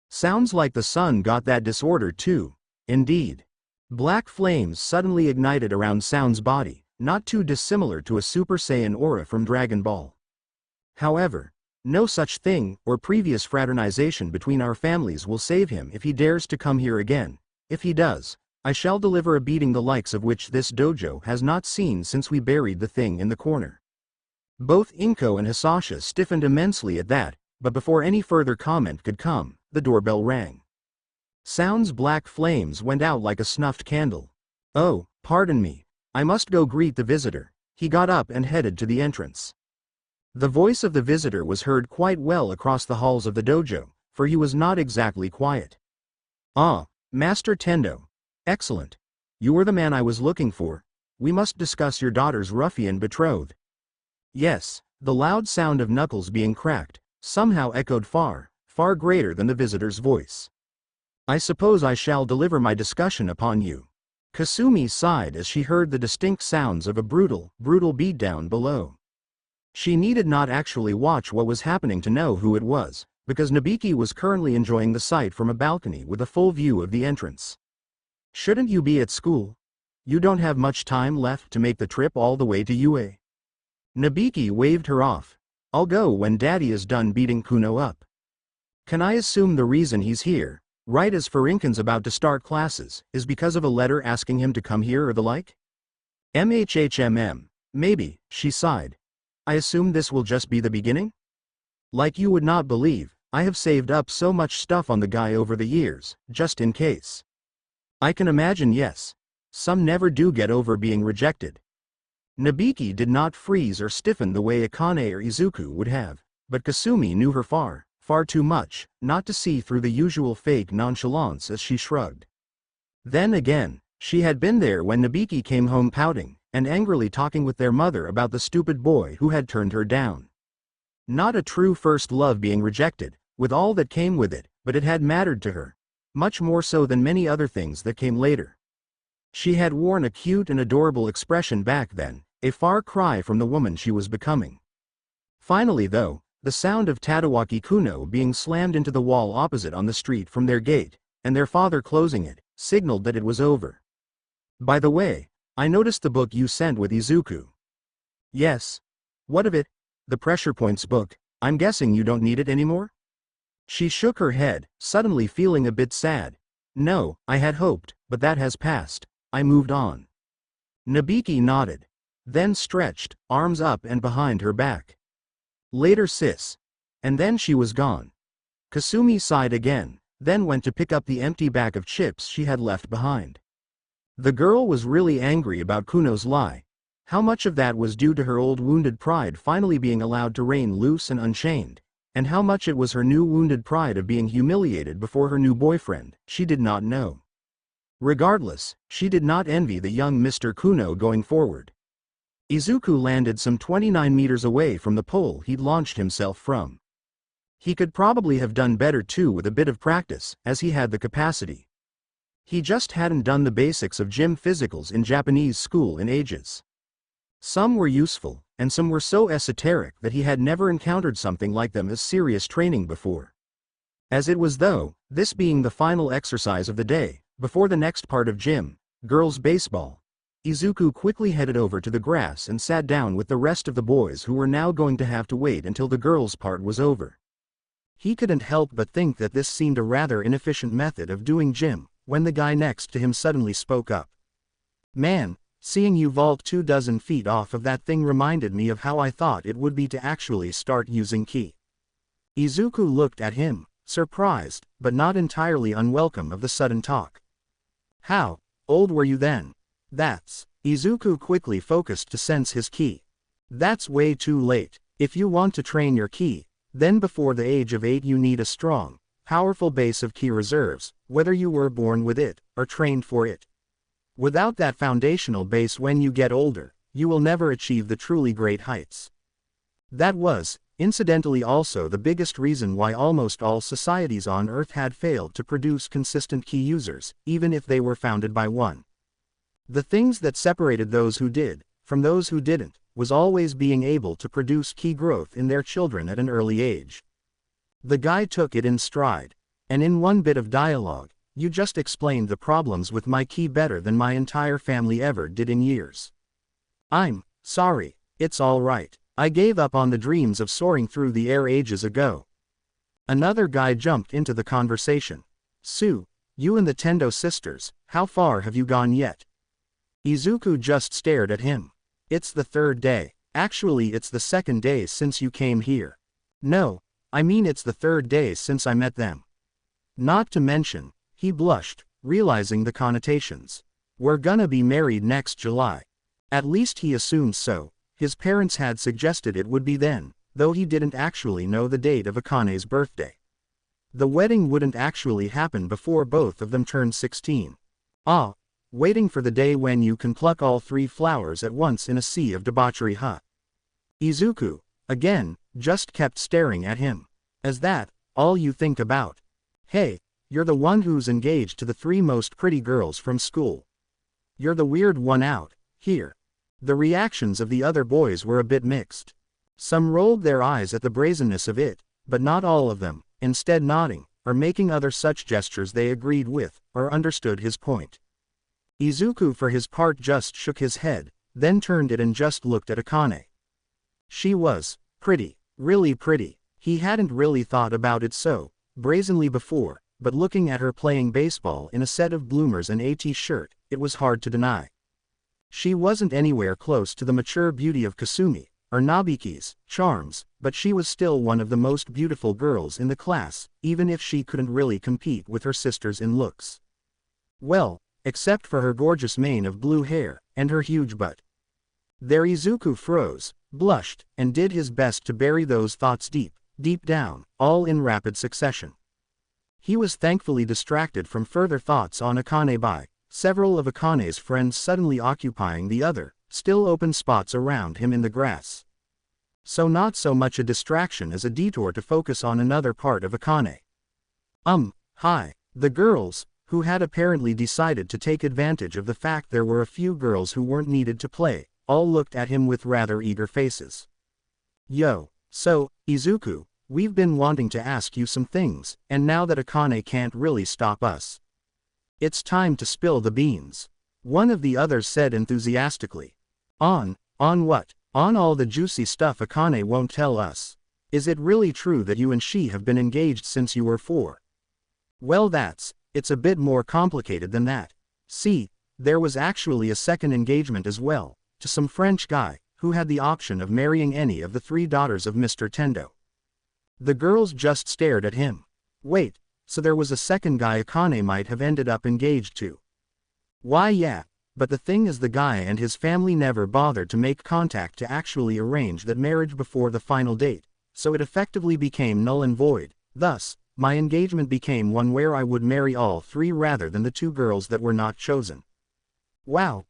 Sounds like the sun got that disorder too. Indeed. Black flames suddenly ignited around Sound's body, not too dissimilar to a Super Saiyan aura from Dragon Ball. However, no such thing or previous fraternization between our families will save him if he dares to come here again. If he does, I shall deliver a beating the likes of which this dojo has not seen since we buried the thing in the corner. Both Inko and Hisasha stiffened immensely at that, but before any further comment could come, the doorbell rang. Sound's black flames went out like a snuffed candle. "Oh, pardon me. I must go greet the visitor." He got up and headed to the entrance. The voice of the visitor was heard quite well across the halls of the dojo, for he was not exactly quiet. "Ah, Master Tendo. Excellent. You were the man I was looking for. We must discuss your daughter's ruffian betrothed." Yes, the loud sound of knuckles being cracked somehow echoed far, far greater than the visitor's voice. "I suppose I shall deliver my discussion upon you." Kasumi sighed as she heard the distinct sounds of a brutal beatdown below. She needed not actually watch what was happening to know who it was, because Nobiki was currently enjoying the sight from a balcony with a full view of the entrance. "Shouldn't you be at school? You don't have much time left to make the trip all the way to UA." Nobiki waved her off. "I'll go when Daddy is done beating Kuno up." "Can I assume the reason he's here, right as Furinken's about to start classes, is because of a letter asking him to come here or the like?" Maybe," she sighed. "I assume this will just be the beginning? Like you would not believe, I have saved up so much stuff on the guy over the years, just in case." "I can imagine, yes. Some never do get over being rejected." Nobiki did not freeze or stiffen the way Akane or Izuku would have, but Kasumi knew her far too much, not to see through the usual fake nonchalance as she shrugged. Then again, she had been there when Nobiki came home pouting, and angrily talking with their mother about the stupid boy who had turned her down. Not a true first love being rejected, with all that came with it, but it had mattered to her. Much more so than many other things that came later. She had worn a cute and adorable expression back then, a far cry from the woman she was becoming. Finally though, the sound of Tadawaki Kuno being slammed into the wall opposite on the street from their gate, and their father closing it, signaled that it was over. "By the way, I noticed the book you sent with Izuku." "Yes. What of it? The Pressure Points book. I'm guessing you don't need it anymore?" She shook her head, suddenly feeling a bit sad. "No, I had hoped, but that has passed. I moved on." Nobiki nodded. Then stretched, arms up and behind her back. "Later sis." And then she was gone. Kasumi sighed again, then went to pick up the empty bag of chips she had left behind. The girl was really angry about Kuno's lie. How much of that was due to her old wounded pride finally being allowed to reign loose and unchained, and how much it was her new wounded pride of being humiliated before her new boyfriend, she did not know. Regardless, she did not envy the young Mr. Kuno going forward. Izuku landed some 29 meters away from the pole he'd launched himself from. He could probably have done better too with a bit of practice, as he had the capacity. He just hadn't done the basics of gym physicals in Japanese school in ages. Some were useful, and some were so esoteric that he had never encountered something like them as serious training before. As it was though, this being the final exercise of the day, before the next part of gym, girls' baseball, Izuku quickly headed over to the grass and sat down with the rest of the boys who were now going to have to wait until the girls' part was over. He couldn't help but think that this seemed a rather inefficient method of doing gym, when the guy next to him suddenly spoke up. "Man, seeing you vault 24 feet off of that thing reminded me of how I thought it would be to actually start using ki." Izuku looked at him, surprised, but not entirely unwelcome of the sudden talk. "How old were you then?" "That's..." Izuku quickly focused to sense his ki. "That's way too late. If you want to train your ki, then before the age of 8 you need a strong, powerful base of ki reserves, whether you were born with it, or trained for it. Without that foundational base when you get older, you will never achieve the truly great heights." That was, Incidentally also the biggest reason why almost all societies on Earth had failed to produce consistent key users, even if they were founded by one. The things that separated those who did, from those who didn't, was always being able to produce key growth in their children at an early age. The guy took it in stride. And in one bit of dialogue, you just explained the problems with my key better than my entire family ever did in years. I'm sorry, it's all right. I gave up on the dreams of soaring through the air ages ago. Another guy jumped into the conversation. Sue, you and the Tendo sisters, how far have you gone yet? Izuku just stared at him. It's the third day. Actually, it's the second day since you came here. No, I mean it's the third day since I met them. Not to mention, he blushed, realizing the connotations. We're gonna be married next July. At least he assumed so. His parents had suggested it would be then, though he didn't actually know the date of Akane's birthday. The wedding wouldn't actually happen before both of them turned 16. Ah, waiting for the day when you can pluck all three flowers at once in a sea of debauchery, huh? Izuku, again, just kept staring at him. Is that all you think about? Hey, you're the one who's engaged to the three most pretty girls from school. You're the weird one out here. The reactions of the other boys were a bit mixed. Some rolled their eyes at the brazenness of it, but not all of them, instead nodding, or making other such gestures they agreed with, or understood his point. Izuku for his part just shook his head, then turned it and just looked at Akane. She was pretty, really pretty. He hadn't really thought about it so brazenly before, but looking at her playing baseball in a set of bloomers and a t-shirt, it was hard to deny. She wasn't anywhere close to the mature beauty of Kasumi, or Nabiki's, charms, but she was still one of the most beautiful girls in the class, even if she couldn't really compete with her sisters in looks. Well, except for her gorgeous mane of blue hair, and her huge butt. There Izuku froze, blushed, and did his best to bury those thoughts deep down, all in rapid succession. He was thankfully distracted from further thoughts on Akane by several of Akane's friends suddenly occupying the other, still open spots around him in the grass. So not so much a distraction as a detour to focus on another part of Akane. Hi. The girls, who had apparently decided to take advantage of the fact there were a few girls who weren't needed to play, all looked at him with rather eager faces. Yo, so, Izuku, we've been wanting to ask you some things, and now that Akane can't really stop us, it's time to spill the beans. One of the others said enthusiastically. On what? On all the juicy stuff Akane won't tell us. Is it really true that you and she have been engaged since you were 4? Well, it's a bit more complicated than that. See, there was actually a second engagement as well, to some French guy, who had the option of marrying any of the 3 daughters of Mr. Tendo. The girls just stared at him. Wait, so there was a second guy Akane might have ended up engaged to? Why yeah, but the thing is the guy and his family never bothered to make contact to actually arrange that marriage before the final date, so it effectively became null and void. Thus, my engagement became one where I would marry all 3 rather than the 2 girls that were not chosen. Wow,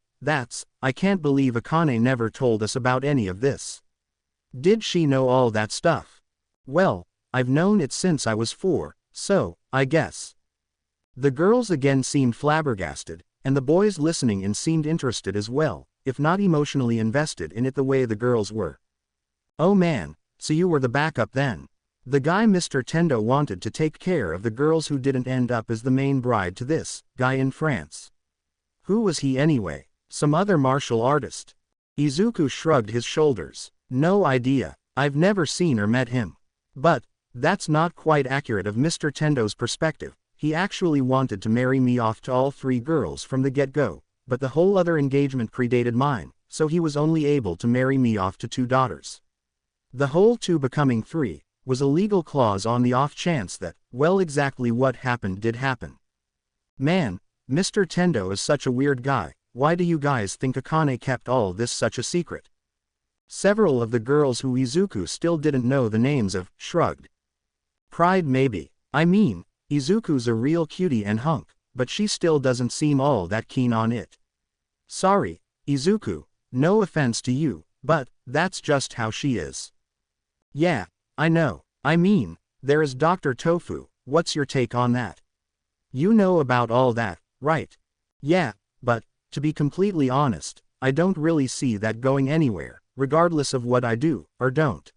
I can't believe Akane never told us about any of this. Did she know all that stuff? Well, I've known it since I was 4, so, I guess. The girls again seemed flabbergasted, and the boys listening in seemed interested as well, if not emotionally invested in it the way the girls were. Oh man, so you were the backup then. The guy Mr. Tendo wanted to take care of the girls who didn't end up as the main bride to this guy in France. Who was he anyway? Some other martial artist? Izuku shrugged his shoulders. No idea, I've never seen or met him. But, that's not quite accurate of Mr. Tendo's perspective. He actually wanted to marry me off to all 3 girls from the get-go, but the whole other engagement predated mine, so he was only able to marry me off to 2 daughters. The whole 2 becoming 3 was a legal clause on the off chance that, well, exactly what happened did happen. Man, Mr. Tendo is such a weird guy. Why do you guys think Akane kept all this such a secret? Several of the girls who Izuku still didn't know the names of shrugged. Pride maybe. I mean, Izuku's a real cutie and hunk, but she still doesn't seem all that keen on it. Sorry, Izuku, no offense to you, but that's just how she is. Yeah, I know. I mean, there is Dr. Tofu, what's your take on that? You know about all that, right? Yeah, but, to be completely honest, I don't really see that going anywhere, regardless of what I do, or don't.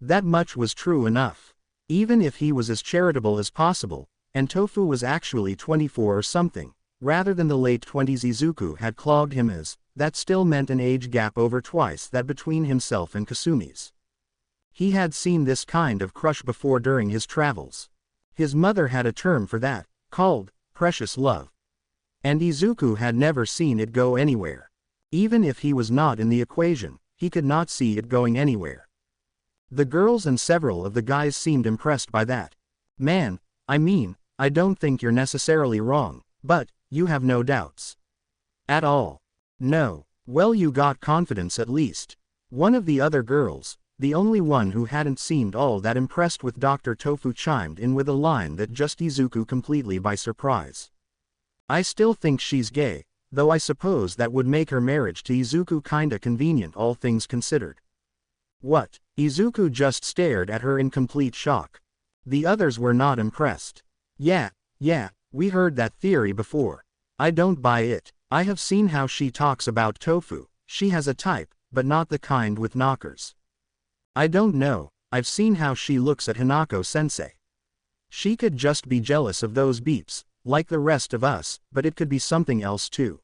That much was true enough. Even if he was as charitable as possible, and Tofu was actually 24 or something, rather than the late 20s Izuku had clogged him as, that still meant an age gap over twice that between himself and Kasumi's. He had seen this kind of crush before during his travels. His mother had a term for that, called precious love. And Izuku had never seen it go anywhere. Even if he was not in the equation, he could not see it going anywhere. The girls and several of the guys seemed impressed by that. Man, I mean, I don't think you're necessarily wrong, but, you have no doubts. At all. No. Well, you got confidence at least. One of the other girls, the only one who hadn't seemed all that impressed with Dr. Tofu, chimed in with a line that just Izuku completely by surprise. I still think she's gay, though I suppose that would make her marriage to Izuku kinda convenient all things considered. What? Izuku just stared at her in complete shock. The others were not impressed. Yeah, we heard that theory before. I don't buy it. I have seen how she talks about Tofu. She has a type, but not the kind with knockers. I don't know, I've seen how she looks at Hinako-sensei. She could just be jealous of those beeps, like the rest of us, but it could be something else too.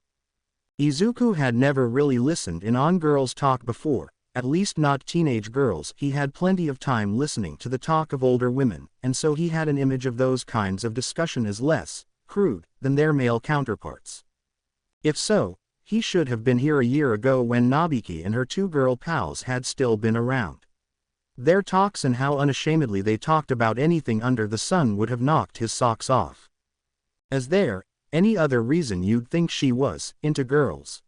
Izuku had never really listened in on girls' talk before, at least not teenage girls. He had plenty of time listening to the talk of older women, and so he had an image of those kinds of discussion as less crude than their male counterparts. If so, he should have been here a year ago when Nabiki and her two girl pals had still been around. Their talks and how unashamedly they talked about anything under the sun would have knocked his socks off. Is there any other reason you'd think she was into girls?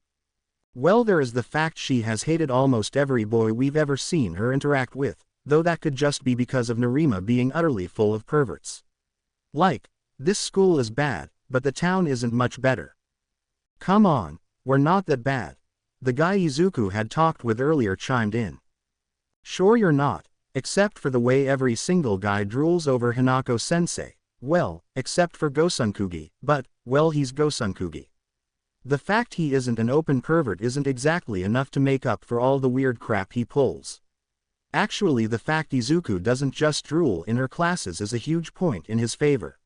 Well, there is the fact she has hated almost every boy we've ever seen her interact with, though that could just be because of Narima being utterly full of perverts. Like, this school is bad, but the town isn't much better. Come on, we're not that bad. The guy Izuku had talked with earlier chimed in. Sure you're not, except for the way every single guy drools over Hinako-sensei. Well, except for Gosunkugi, but, well, he's Gosunkugi. The fact he isn't an open pervert isn't exactly enough to make up for all the weird crap he pulls. Actually, the fact Izuku doesn't just drool in her classes is a huge point in his favor.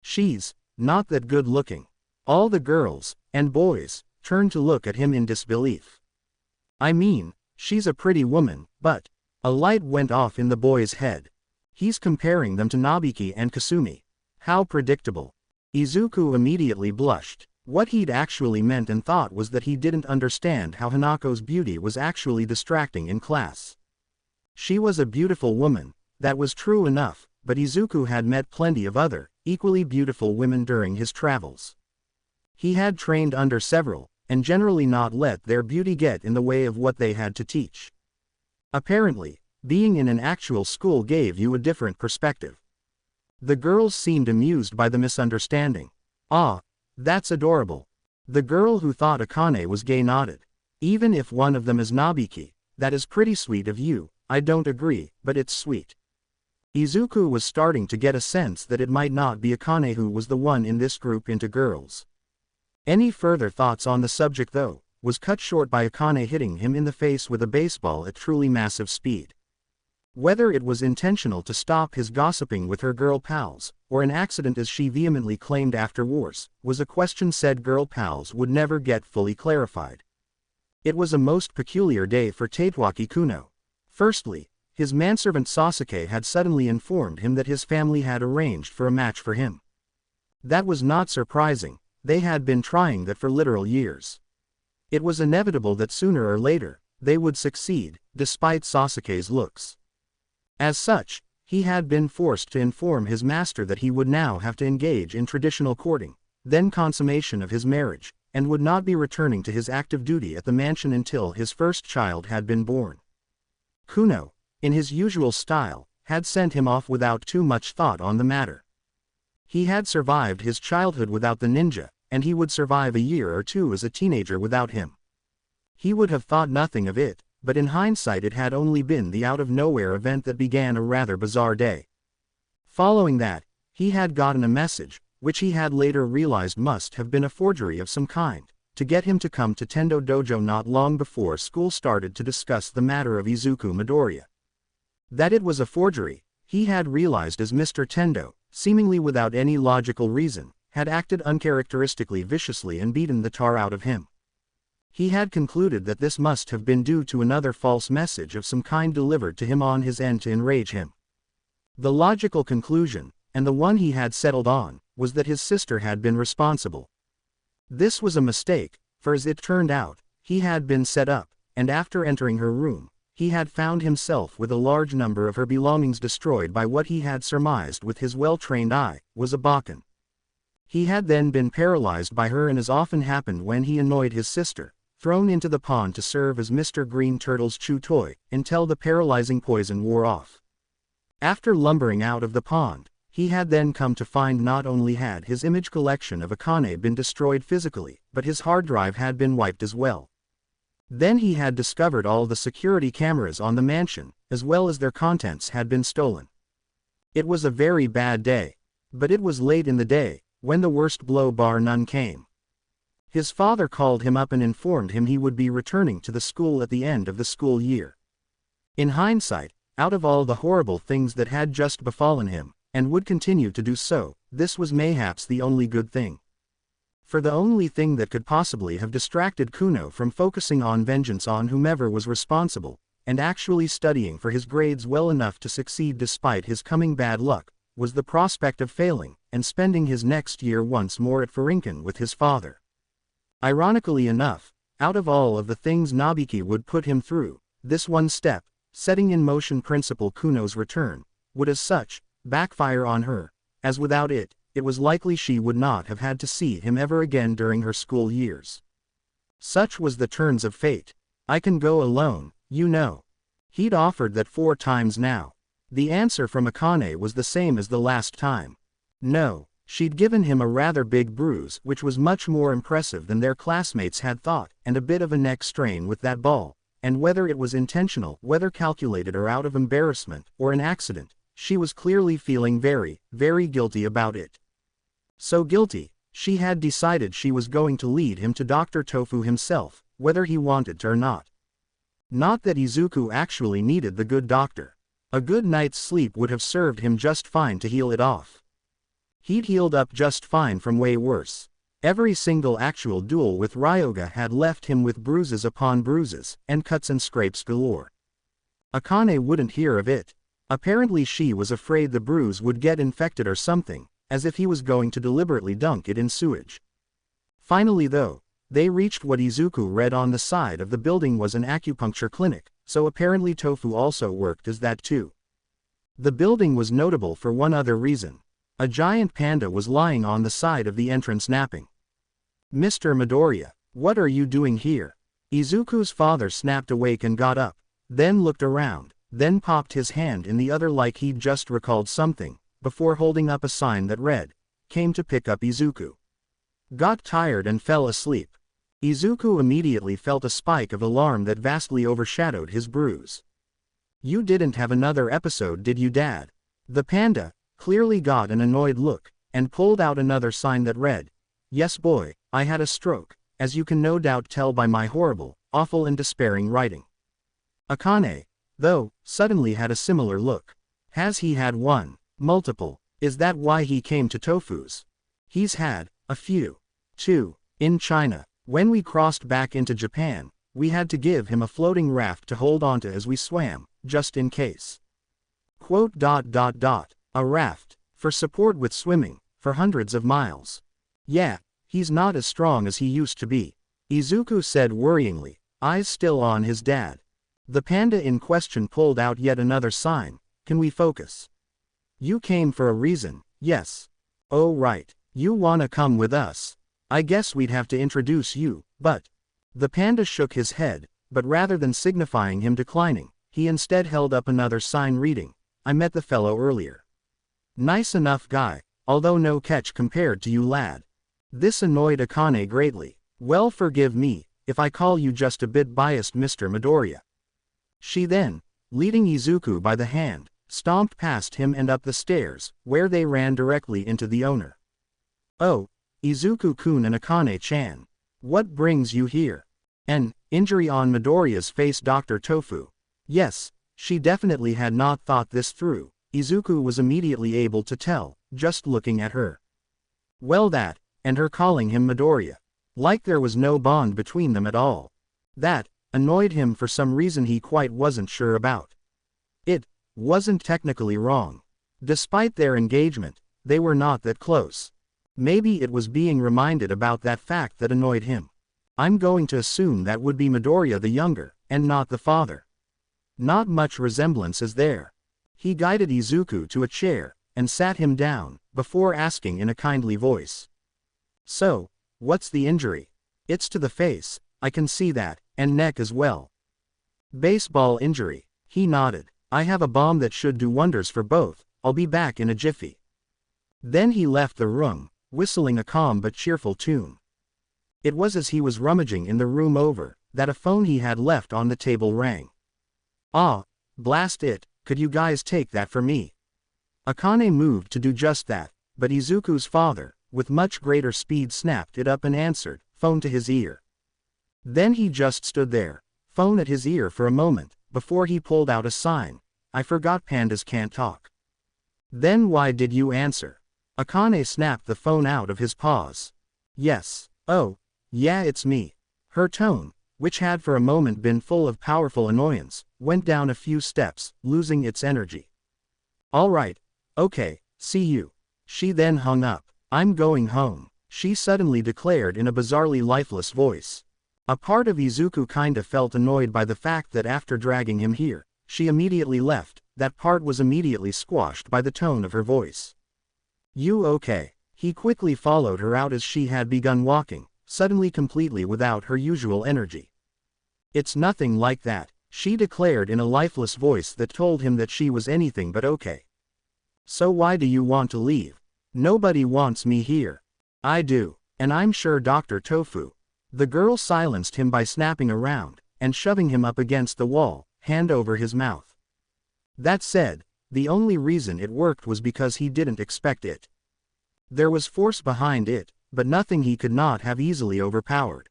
She's not that good looking. All the girls and boys turned to look at him in disbelief. I mean, she's a pretty woman, but a light went off in the boy's head. He's comparing them to Nabiki and Kasumi. How predictable. Izuku immediately blushed. What he'd actually meant and thought was that he didn't understand how Hanako's beauty was actually distracting in class. She was a beautiful woman, that was true enough, but Izuku had met plenty of other, equally beautiful women during his travels. He had trained under several, and generally not let their beauty get in the way of what they had to teach. Apparently, being in an actual school gave you a different perspective. The girls seemed amused by the misunderstanding. Ah, that's adorable. The girl who thought Akane was gay nodded. Even if one of them is Nabiki, that is pretty sweet of you. I don't agree, but it's sweet. Izuku was starting to get a sense that it might not be Akane who was the one in this group into girls. Any further thoughts on the subject, though, was cut short by Akane hitting him in the face with a baseball at truly massive speed. Whether it was intentional to stop his gossiping with her girl pals, or an accident as she vehemently claimed afterwards, was a question said girl pals would never get fully clarified. It was a most peculiar day for Tatewaki Kuno. Firstly, his manservant Sasuke had suddenly informed him that his family had arranged for a match for him. That was not surprising. They had been trying that for literal years. It was inevitable that sooner or later, they would succeed, despite Sasuke's looks. As such, he had been forced to inform his master that he would now have to engage in traditional courting, then consummation of his marriage, and would not be returning to his active duty at the mansion until his first child had been born. Kuno, in his usual style, had sent him off without too much thought on the matter. He had survived his childhood without the ninja, and he would survive a year or two as a teenager without him. He would have thought nothing of it, but in hindsight it had only been the out-of-nowhere event that began a rather bizarre day. Following that, he had gotten a message, which he had later realized must have been a forgery of some kind, to get him to come to Tendo Dojo not long before school started to discuss the matter of Izuku Midoriya. That it was a forgery, he had realized as Mr. Tendo, seemingly without any logical reason, had acted uncharacteristically viciously and beaten the tar out of him. He had concluded that this must have been due to another false message of some kind delivered to him on his end to enrage him. The logical conclusion, and the one he had settled on, was that his sister had been responsible. This was a mistake, for as it turned out, he had been set up, and after entering her room, he had found himself with a large number of her belongings destroyed by what he had surmised with his well-trained eye, was a Bakken. He had then been paralyzed by her, and as often happened when he annoyed his sister, thrown into the pond to serve as Mr. Green Turtle's chew toy, until the paralyzing poison wore off. After lumbering out of the pond, he had then come to find not only had his image collection of Akane been destroyed physically, but his hard drive had been wiped as well. Then he had discovered all the security cameras on the mansion, as well as their contents had been stolen. It was a very bad day. But it was late in the day, when the worst blow bar none came. His father called him up and informed him he would be returning to the school at the end of the school year. In hindsight, out of all the horrible things that had just befallen him, and would continue to do so, this was mayhaps the only good thing. For the only thing that could possibly have distracted Kuno from focusing on vengeance on whomever was responsible, and actually studying for his grades well enough to succeed despite his coming bad luck, was the prospect of failing, and spending his next year once more at Furinkan with his father. Ironically enough, out of all of the things Nabiki would put him through, this one step, setting in motion principal Kuno's return, would as such, backfire on her, as without it, it was likely she would not have had to see him ever again during her school years. Such was the turns of fate. I can go alone, you know. He'd offered that 4 times now. The answer from Akane was the same as the last time. No, she'd given him a rather big bruise, which was much more impressive than their classmates had thought, and a bit of a neck strain with that ball, and whether it was intentional, whether calculated or out of embarrassment, or an accident, she was clearly feeling very, very guilty about it. So guilty, she had decided she was going to lead him to Dr. Tofu himself, whether he wanted to or not. Not that Izuku actually needed the good doctor. A good night's sleep would have served him just fine to heal it off. He'd healed up just fine from way worse. Every single actual duel with Ryoga had left him with bruises upon bruises, and cuts and scrapes galore. Akane wouldn't hear of it. Apparently she was afraid the bruise would get infected or something, as if he was going to deliberately dunk it in sewage. Finally though, they reached what Izuku read on the side of the building was an acupuncture clinic, so apparently Tofu also worked as that too. The building was notable for one other reason. A giant panda was lying on the side of the entrance napping. "Mr. Midoriya, what are you doing here?" Izuku's father snapped awake and got up, then looked around, then popped his hand in the other like he'd just recalled something, before holding up a sign that read, "Came to pick up Izuku. Got tired and fell asleep." Izuku immediately felt a spike of alarm that vastly overshadowed his bruise. "You didn't have another episode, did you, Dad?" The panda clearly got an annoyed look, and pulled out another sign that read, "Yes boy, I had a stroke, as you can no doubt tell by my horrible, awful and despairing writing." Akane, though, suddenly had a similar look. Has he had one? Multiple? Is that why he came to Tofu's? He's had a few. 2. In China. When we crossed back into Japan, we had to give him a floating raft to hold onto as we swam, just in case. A raft, for support with swimming, for hundreds of miles. Yeah, he's not as strong as he used to be, Izuku said worryingly, eyes still on his dad. The panda in question pulled out yet another sign. "Can we focus? You came for a reason, yes. Oh right, you wanna come with us? I guess we'd have to introduce you, but..." The panda shook his head, but rather than signifying him declining, he instead held up another sign reading, "I met the fellow earlier. Nice enough guy, although no catch compared to you, lad." This annoyed Akane greatly. "Well, forgive me, if I call you just a bit biased, Mr. Midoriya. She then, leading Izuku by the hand, stomped past him and up the stairs, where they ran directly into the owner. "Oh, Izuku-kun and Akane-chan. What brings you here?" An injury on Midoriya's face. Dr. Tofu. Yes, she definitely had not thought this through, Izuku was immediately able to tell, just looking at her. Well, that, and her calling him Midoriya. Like there was no bond between them at all. That annoyed him for some reason he quite wasn't sure about. It wasn't technically wrong. Despite their engagement, they were not that close. Maybe it was being reminded about that fact that annoyed him. I'm going to assume that would be Midoriya the younger, and not the father. Not much resemblance is there. He guided Izuku to a chair, and sat him down, before asking in a kindly voice. "So, what's the injury?" "It's to the face, I can see that, and neck as well." "Baseball injury," he nodded. "I have a balm that should do wonders for both, I'll be back in a jiffy." Then he left the room, whistling a calm but cheerful tune. It was as he was rummaging in the room over, that a phone he had left on the table rang. "Ah, blast it, could you guys take that for me?" Akane moved to do just that, but Izuku's father, with much greater speed, snapped it up and answered, phone to his ear. Then he just stood there, phone at his ear for a moment, before he pulled out a sign. "I forgot pandas can't talk." "Then why did you answer?" Akane snapped the phone out of his paws. "Yes. Oh, yeah, it's me." Her tone, which had for a moment been full of powerful annoyance, went down a few steps, losing its energy. "All right, okay, see you." She then hung up. "I'm going home," she suddenly declared in a bizarrely lifeless voice. A part of Izuku kinda felt annoyed by the fact that after dragging him here, she immediately left. That part was immediately squashed by the tone of her voice. "You okay?" He quickly followed her out as she had begun walking, suddenly completely without her usual energy. "It's nothing like that," she declared in a lifeless voice that told him that she was anything but okay. "So why do you want to leave?" "Nobody wants me here." "I do, and I'm sure Dr. Tofu." The girl silenced him by snapping around, and shoving him up against the wall, hand over his mouth. That said, the only reason it worked was because he didn't expect it. There was force behind it, but nothing he could not have easily overpowered.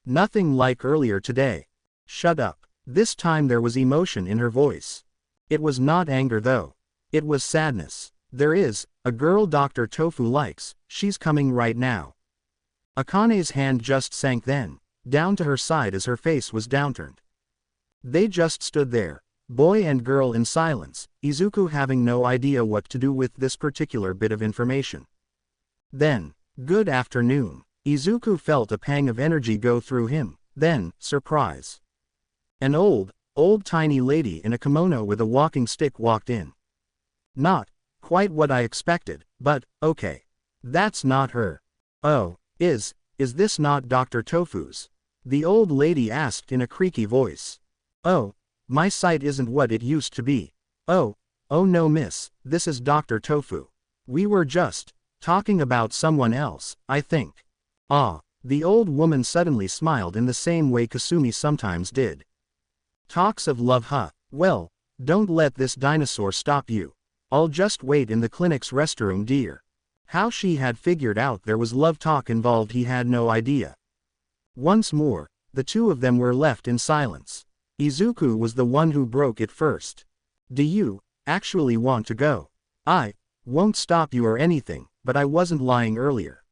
Nothing like earlier today. "Shut up." This time there was emotion in her voice. It was not anger though. It was sadness. "There is a girl Dr. Tofu likes, she's coming right now." Akane's hand just sank then, down to her side as her face was downturned. They just stood there, boy and girl in silence, Izuku having no idea what to do with this particular bit of information. Then, "Good afternoon." Izuku felt a pang of energy go through him, then, surprise. An old tiny lady in a kimono with a walking stick walked in. Not quite what I expected, but, okay. That's not her. "Oh, is this not Dr. Tofu's?" the old lady asked in a creaky voice. "Oh, my sight isn't what it used to be." Oh no miss, this is Dr. Tofu. We were just talking about someone else, I think." "Ah." The old woman suddenly smiled in the same way Kasumi sometimes did. "Talks of love, huh? Well, don't let this dinosaur stop you. I'll just wait in the clinic's restroom, dear." How she had figured out there was love talk involved he had no idea. Once more, the two of them were left in silence. Izuku was the one who broke it first. "Do you actually want to go?" "I won't stop you or anything, but I wasn't lying earlier.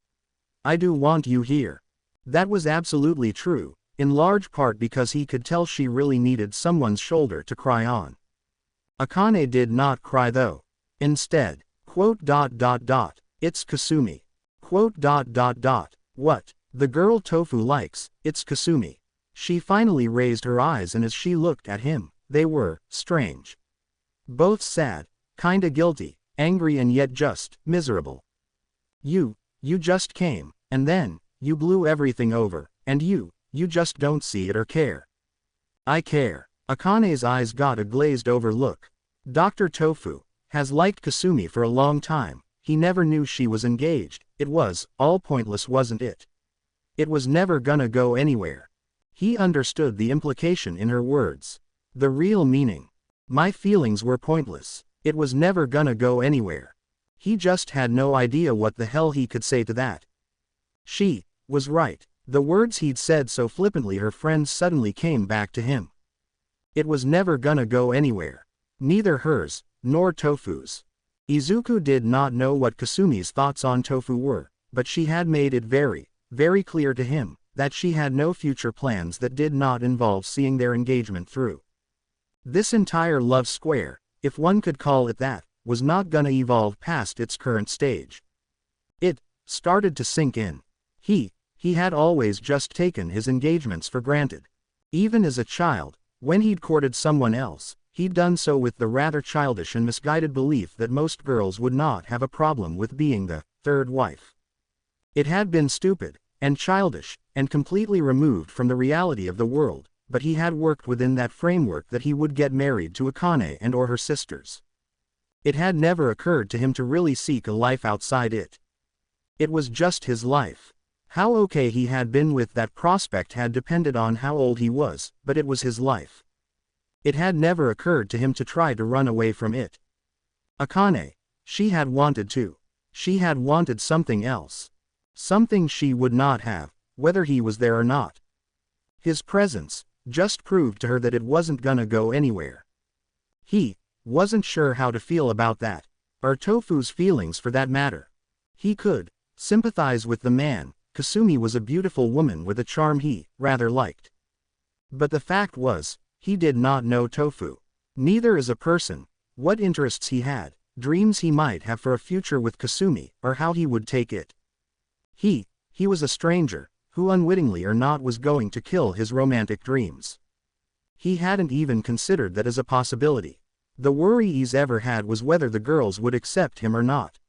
I do want you here." That was absolutely true, in large part because he could tell she really needed someone's shoulder to cry on. Akane did not cry though. Instead, "It's Kasumi." "What? The girl Tofu likes, it's Kasumi." She finally raised her eyes, and as she looked at him, they were strange. Both sad, kinda guilty, angry, and yet just miserable. You just came, and then, you blew everything over, and you just don't see it or care." "I care." Akane's eyes got a glazed over look. Dr. Tofu has liked Kasumi for a long time. He never knew she was engaged. It was all pointless, wasn't it? It was never gonna go anywhere. He understood the implication in her words. The real meaning. My feelings were pointless. It was never gonna go anywhere. He just had no idea what the hell he could say to that. She was right. The words he'd said so flippantly, her friends suddenly came back to him. It was never gonna go anywhere. Neither hers, nor Tofu's. Izuku did not know what Kasumi's thoughts on Tofu were, but she had made it very, very clear to him that she had no future plans that did not involve seeing their engagement through. This entire love square, if one could call it that, was not gonna evolve past its current stage. It started to sink in. He had always just taken his engagements for granted. Even as a child, when he'd courted someone else, he'd done so with the rather childish and misguided belief that most girls would not have a problem with being the third wife. It had been stupid, and childish, and completely removed from the reality of the world, but he had worked within that framework that he would get married to Akane and or her sisters. It had never occurred to him to really seek a life outside it. It was just his life. How okay he had been with that prospect had depended on how old he was, but it was his life. It had never occurred to him to try to run away from it. Akane. She had wanted to. She had wanted something else. Something she would not have, whether he was there or not. His presence just proved to her that it wasn't gonna go anywhere. He wasn't sure how to feel about that, or Tofu's feelings for that matter. He could sympathize with the man. Kasumi was a beautiful woman with a charm he rather liked. But the fact was, he did not know Tofu. Neither as a person, what interests he had, dreams he might have for a future with Kasumi, or how he would take it. He was a stranger, who unwittingly or not was going to kill his romantic dreams. He hadn't even considered that as a possibility. The worry he's ever had was whether the girls would accept him or not.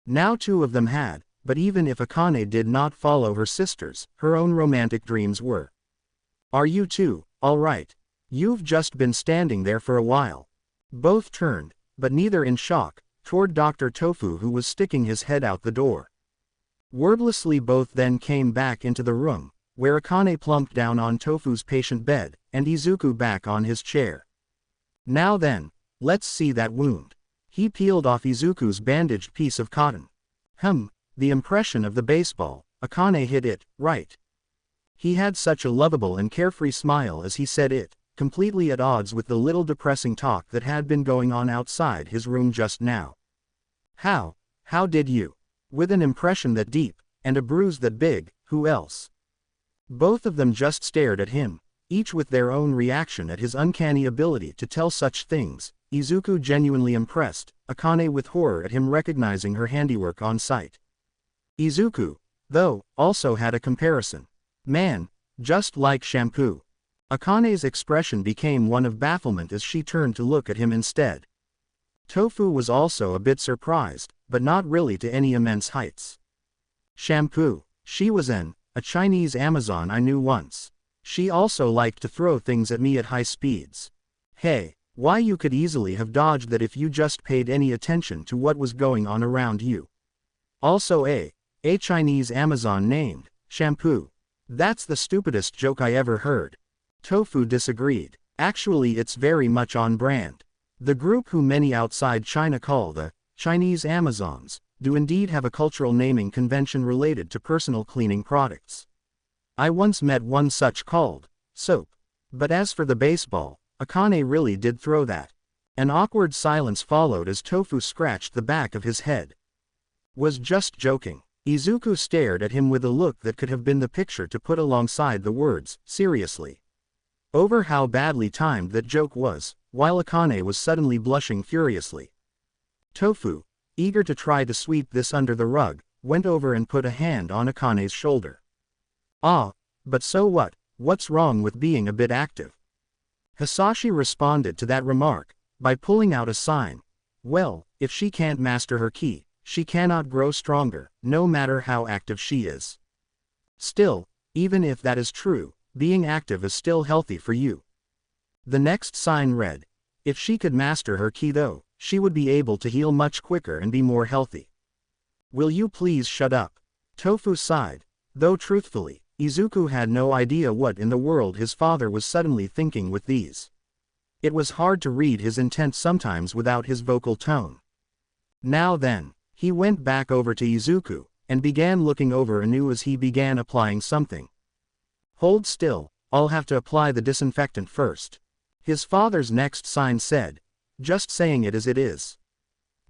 Now two of them had. But even if Akane did not follow her sisters, her own romantic dreams were. Are you two, all right? You've just been standing there for a while. Both turned, but neither in shock, toward Dr. Tofu, who was sticking his head out the door. Wordlessly both then came back into the room, where Akane plumped down on Tofu's patient bed, and Izuku back on his chair. Now then, let's see that wound. He peeled off Izuku's bandaged piece of cotton. The impression of the baseball, Akane hit it, right. He had such a lovable and carefree smile as he said it, completely at odds with the little depressing talk that had been going on outside his room just now. How did you? With an impression that deep, and a bruise that big, who else? Both of them just stared at him, each with their own reaction at his uncanny ability to tell such things, Izuku genuinely impressed, Akane with horror at him recognizing her handiwork on sight. Izuku, though, also had a comparison. Man, just like shampoo. Akane's expression became one of bafflement as she turned to look at him instead. Tofu was also a bit surprised, but not really to any immense heights. Shampoo. She was a Chinese Amazon I knew once. She also liked to throw things at me at high speeds. Hey, why you could easily have dodged that if you just paid any attention to what was going on around you. Also a Chinese Amazon named Shampoo. That's the stupidest joke I ever heard. Tofu disagreed. Actually, it's very much on brand. The group who many outside China call the Chinese Amazons do indeed have a cultural naming convention related to personal cleaning products. I once met one such called soap. But as for the baseball, Akane really did throw that. An awkward silence followed as Tofu scratched the back of his head. Was just joking. Izuku stared at him with a look that could have been the picture to put alongside the words, seriously. Over how badly timed that joke was, while Akane was suddenly blushing furiously. Tofu, eager to try to sweep this under the rug, went over and put a hand on Akane's shoulder. Ah, but so what? What's wrong with being a bit active? Hisashi responded to that remark by pulling out a sign. Well, if she can't master her ki, she cannot grow stronger, no matter how active she is. Still, even if that is true, being active is still healthy for you. The next sign read, if she could master her ki though, she would be able to heal much quicker and be more healthy. Will you please shut up? Tofu sighed, though truthfully, Izuku had no idea what in the world his father was suddenly thinking with these It was hard to read his intent sometimes without his vocal tone. Now then, he went back over to Izuku, and began looking over anew as he began applying something. Hold still, I'll have to apply the disinfectant first. His father's next sign said, just saying it as it is.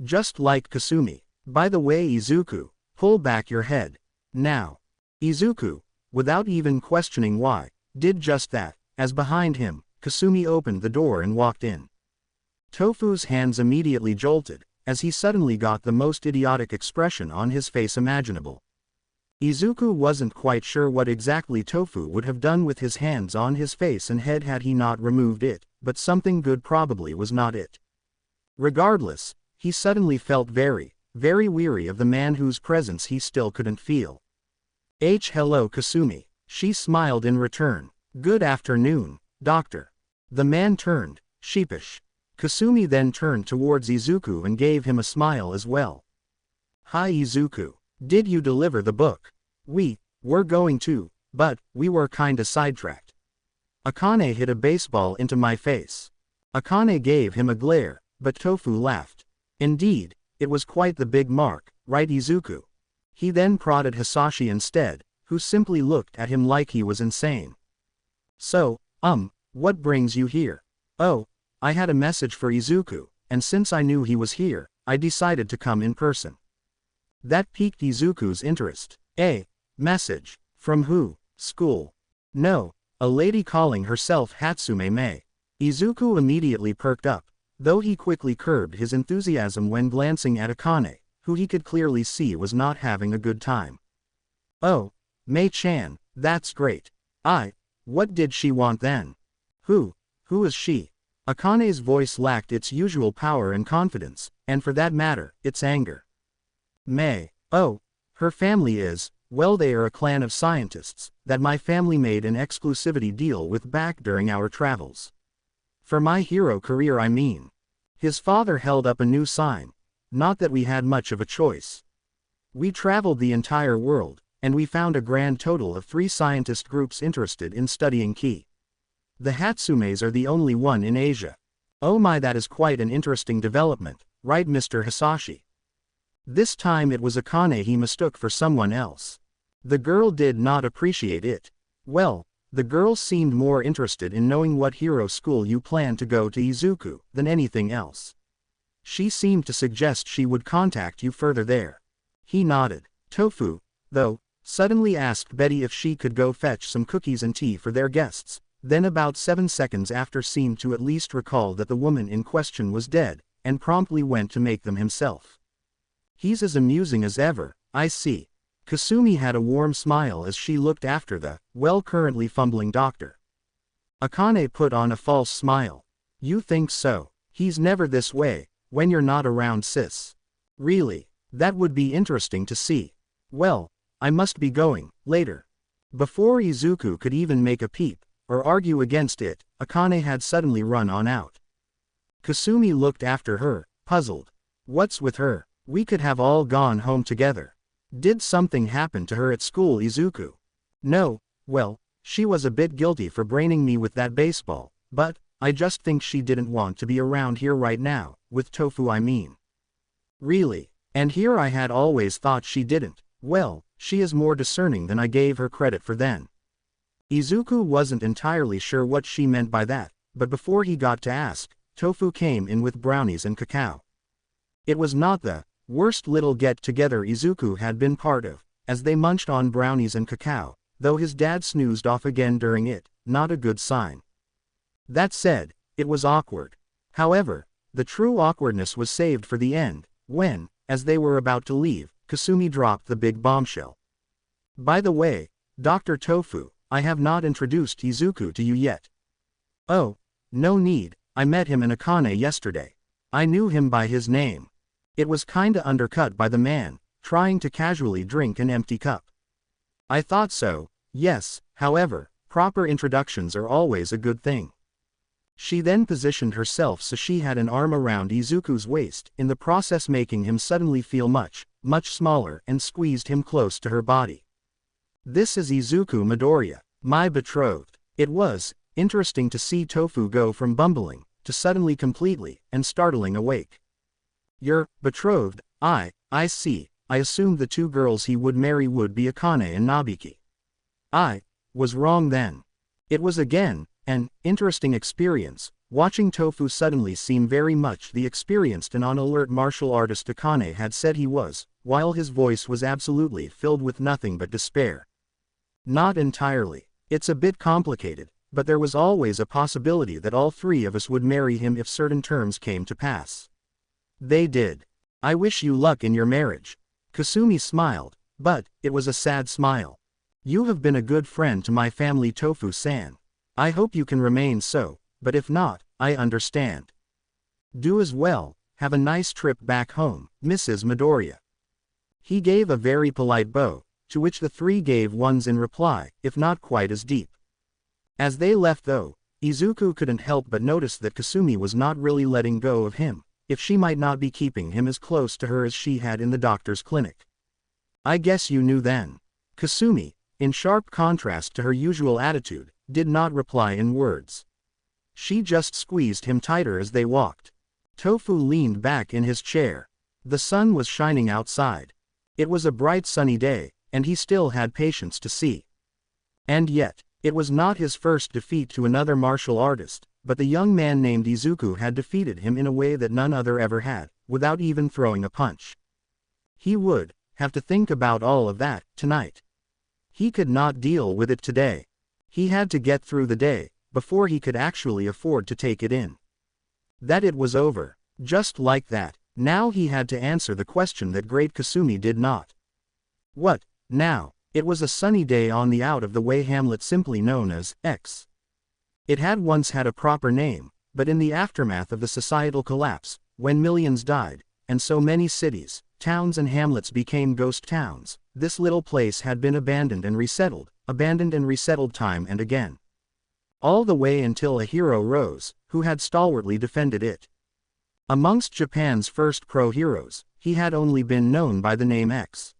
Just like Kasumi. By the way Izuku, pull back your head. Now. Izuku, without even questioning why, did just that, as behind him, Kasumi opened the door and walked in. Tofu's hands immediately jolted, as he suddenly got the most idiotic expression on his face imaginable. Izuku wasn't quite sure what exactly Tofu would have done with his hands on his face and head had he not removed it, but something good probably was not it. Regardless, he suddenly felt very, very weary of the man whose presence he still couldn't feel. Hello Kasumi. She smiled in return. Good afternoon, doctor. The man turned, sheepish. Kasumi then turned towards Izuku and gave him a smile as well. Hi Izuku. Did you deliver the book? We were going to, but we were kinda sidetracked. Akane hit a baseball into my face. Akane gave him a glare, but Tofu laughed. Indeed, it was quite the big mark, right Izuku? He then prodded Hisashi instead, who simply looked at him like he was insane. So, what brings you here? Oh, I had a message for Izuku, and since I knew he was here, I decided to come in person. That piqued Izuku's interest. Message. From who? School. No, a lady calling herself Hatsume Mei. Izuku immediately perked up, though he quickly curbed his enthusiasm when glancing at Akane, who he could clearly see was not having a good time. Oh, Mei-chan, that's great. What did she want then? Who is she? Akane's voice lacked its usual power and confidence, and for that matter, its anger. Mei. Oh, her family is, well they are a clan of scientists, that my family made an exclusivity deal with back during our travels. For my hero career I mean. His father held up a new sign. Not that we had much of a choice. We traveled the entire world, and we found a grand total of 3 scientist groups interested in studying Ki. The Hatsumes are the only one in Asia. Oh my, that is quite an interesting development, right Mr. Hisashi? This time it was Akane he mistook for someone else. The girl did not appreciate it. Well, the girl seemed more interested in knowing what hero school you plan to go to Izuku than anything else. She seemed to suggest she would contact you further there. He nodded. Tofu, though, suddenly asked Betty if she could go fetch some cookies and tea for their guests, then about 7 seconds after seemed to at least recall that the woman in question was dead, and promptly went to make them himself. He's as amusing as ever, I see. Kasumi had a warm smile as she looked after the, currently fumbling doctor. Akane put on a false smile. You think so? He's never this way, when you're not around sis. Really? That would be interesting to see. Well, I must be going, later. Before Izuku could even make a peep, or argue against it, Akane had suddenly run on out. Kasumi looked after her, puzzled. What's with her? We could have all gone home together. Did something happen to her at school Izuku? No, well, she was a bit guilty for braining me with that baseball, but, I just think she didn't want to be around here right now, with Tofu I mean. Really, and here I had always thought she didn't. Well, she is more discerning than I gave her credit for then. Izuku wasn't entirely sure what she meant by that, but before he got to ask, Tofu came in with brownies and cacao. It was not the worst little get-together Izuku had been part of, as they munched on brownies and cacao, though his dad snoozed off again during it, not a good sign. That said, it was awkward. However, the true awkwardness was saved for the end, when, as they were about to leave, Kasumi dropped the big bombshell. By the way, Dr. Tofu, I have not introduced Izuku to you yet. Oh, no need, I met him in Akane yesterday. I knew him by his name. It was kinda undercut by the man, trying to casually drink an empty cup. I thought so, yes, however, proper introductions are always a good thing. She then positioned herself so she had an arm around Izuku's waist, in the process making him suddenly feel much smaller and squeezed him close to her body. This is Izuku Midoriya, my betrothed. It was interesting to see Tofu go from bumbling to suddenly completely and startling awake. You're betrothed? I see. I assumed the two girls he would marry would be Akane and Nabiki. I was wrong then. It was again an interesting experience, watching Tofu suddenly seem very much the experienced and on-alert martial artist Akane had said he was, while his voice was absolutely filled with nothing but despair. Not entirely. It's a bit complicated, but there was always a possibility that all three of us would marry him if certain terms came to pass. They did. I wish you luck in your marriage. Kasumi smiled, but it was a sad smile. You have been a good friend to my family, Tofu-san. I hope you can remain so, but if not, I understand. Do as well. Have a nice trip back home, Mrs. Midoriya. He gave a very polite bow, to which the three gave ones in reply, if not quite as deep. As they left though, Izuku couldn't help but notice that Kasumi was not really letting go of him, if she might not be keeping him as close to her as she had in the doctor's clinic. I guess you knew then. Kasumi, in sharp contrast to her usual attitude, did not reply in words. She just squeezed him tighter as they walked. Tofu leaned back in his chair. The sun was shining outside. It was a bright sunny day, and he still had patience to see. And yet, it was not his first defeat to another martial artist, but the young man named Izuku had defeated him in a way that none other ever had, without even throwing a punch. He would have to think about all of that tonight. He could not deal with it today. He had to get through the day, before he could actually afford to take it in. That it was over, just like that. Now he had to answer the question that great Kasumi did not. What, now? It was a sunny day on the out-of-the-way hamlet simply known as X. It had once had a proper name, but in the aftermath of the societal collapse, when millions died, and so many cities, towns and hamlets became ghost towns, this little place had been abandoned and resettled time and again. All the way until a hero rose, who had stalwartly defended it. Amongst Japan's first pro-heroes, he had only been known by the name X.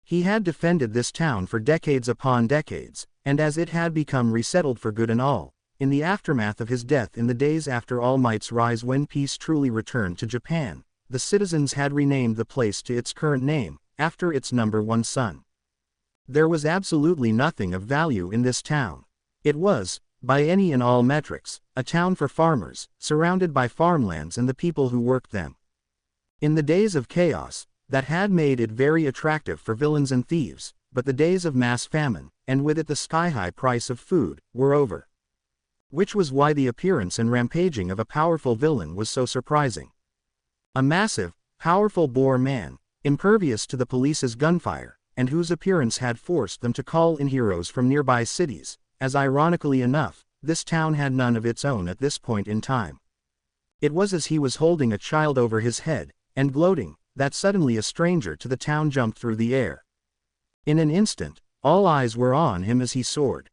He had defended this town for decades upon decades, and as it had become resettled for good and all, in the aftermath of his death in the days after All Might's rise when peace truly returned to Japan, the citizens had renamed the place to its current name, after its number one son. There was absolutely nothing of value in this town. It was, by any and all metrics, a town for farmers, surrounded by farmlands and the people who worked them. In the days of chaos, that had made it very attractive for villains and thieves, but the days of mass famine, and with it the sky-high price of food, were over. Which was why the appearance and rampaging of a powerful villain was so surprising. A massive, powerful boar man, impervious to the police's gunfire, and whose appearance had forced them to call in heroes from nearby cities, as ironically enough, this town had none of its own at this point in time. It was as he was holding a child over his head, and gloating, that suddenly a stranger to the town jumped through the air. In an instant, all eyes were on him as he soared.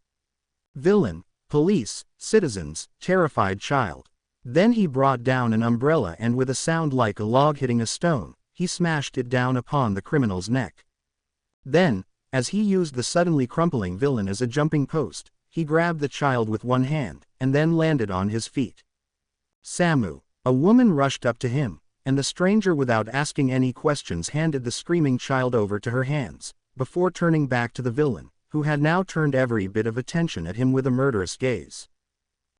Villain, police, citizens, terrified child. Then he brought down an umbrella and with a sound like a log hitting a stone, he smashed it down upon the criminal's neck. Then, as he used the suddenly crumpling villain as a jumping post, he grabbed the child with one hand, and then landed on his feet. Samu. A woman rushed up to him, and the stranger without asking any questions handed the screaming child over to her hands, before turning back to the villain, who had now turned every bit of attention at him with a murderous gaze.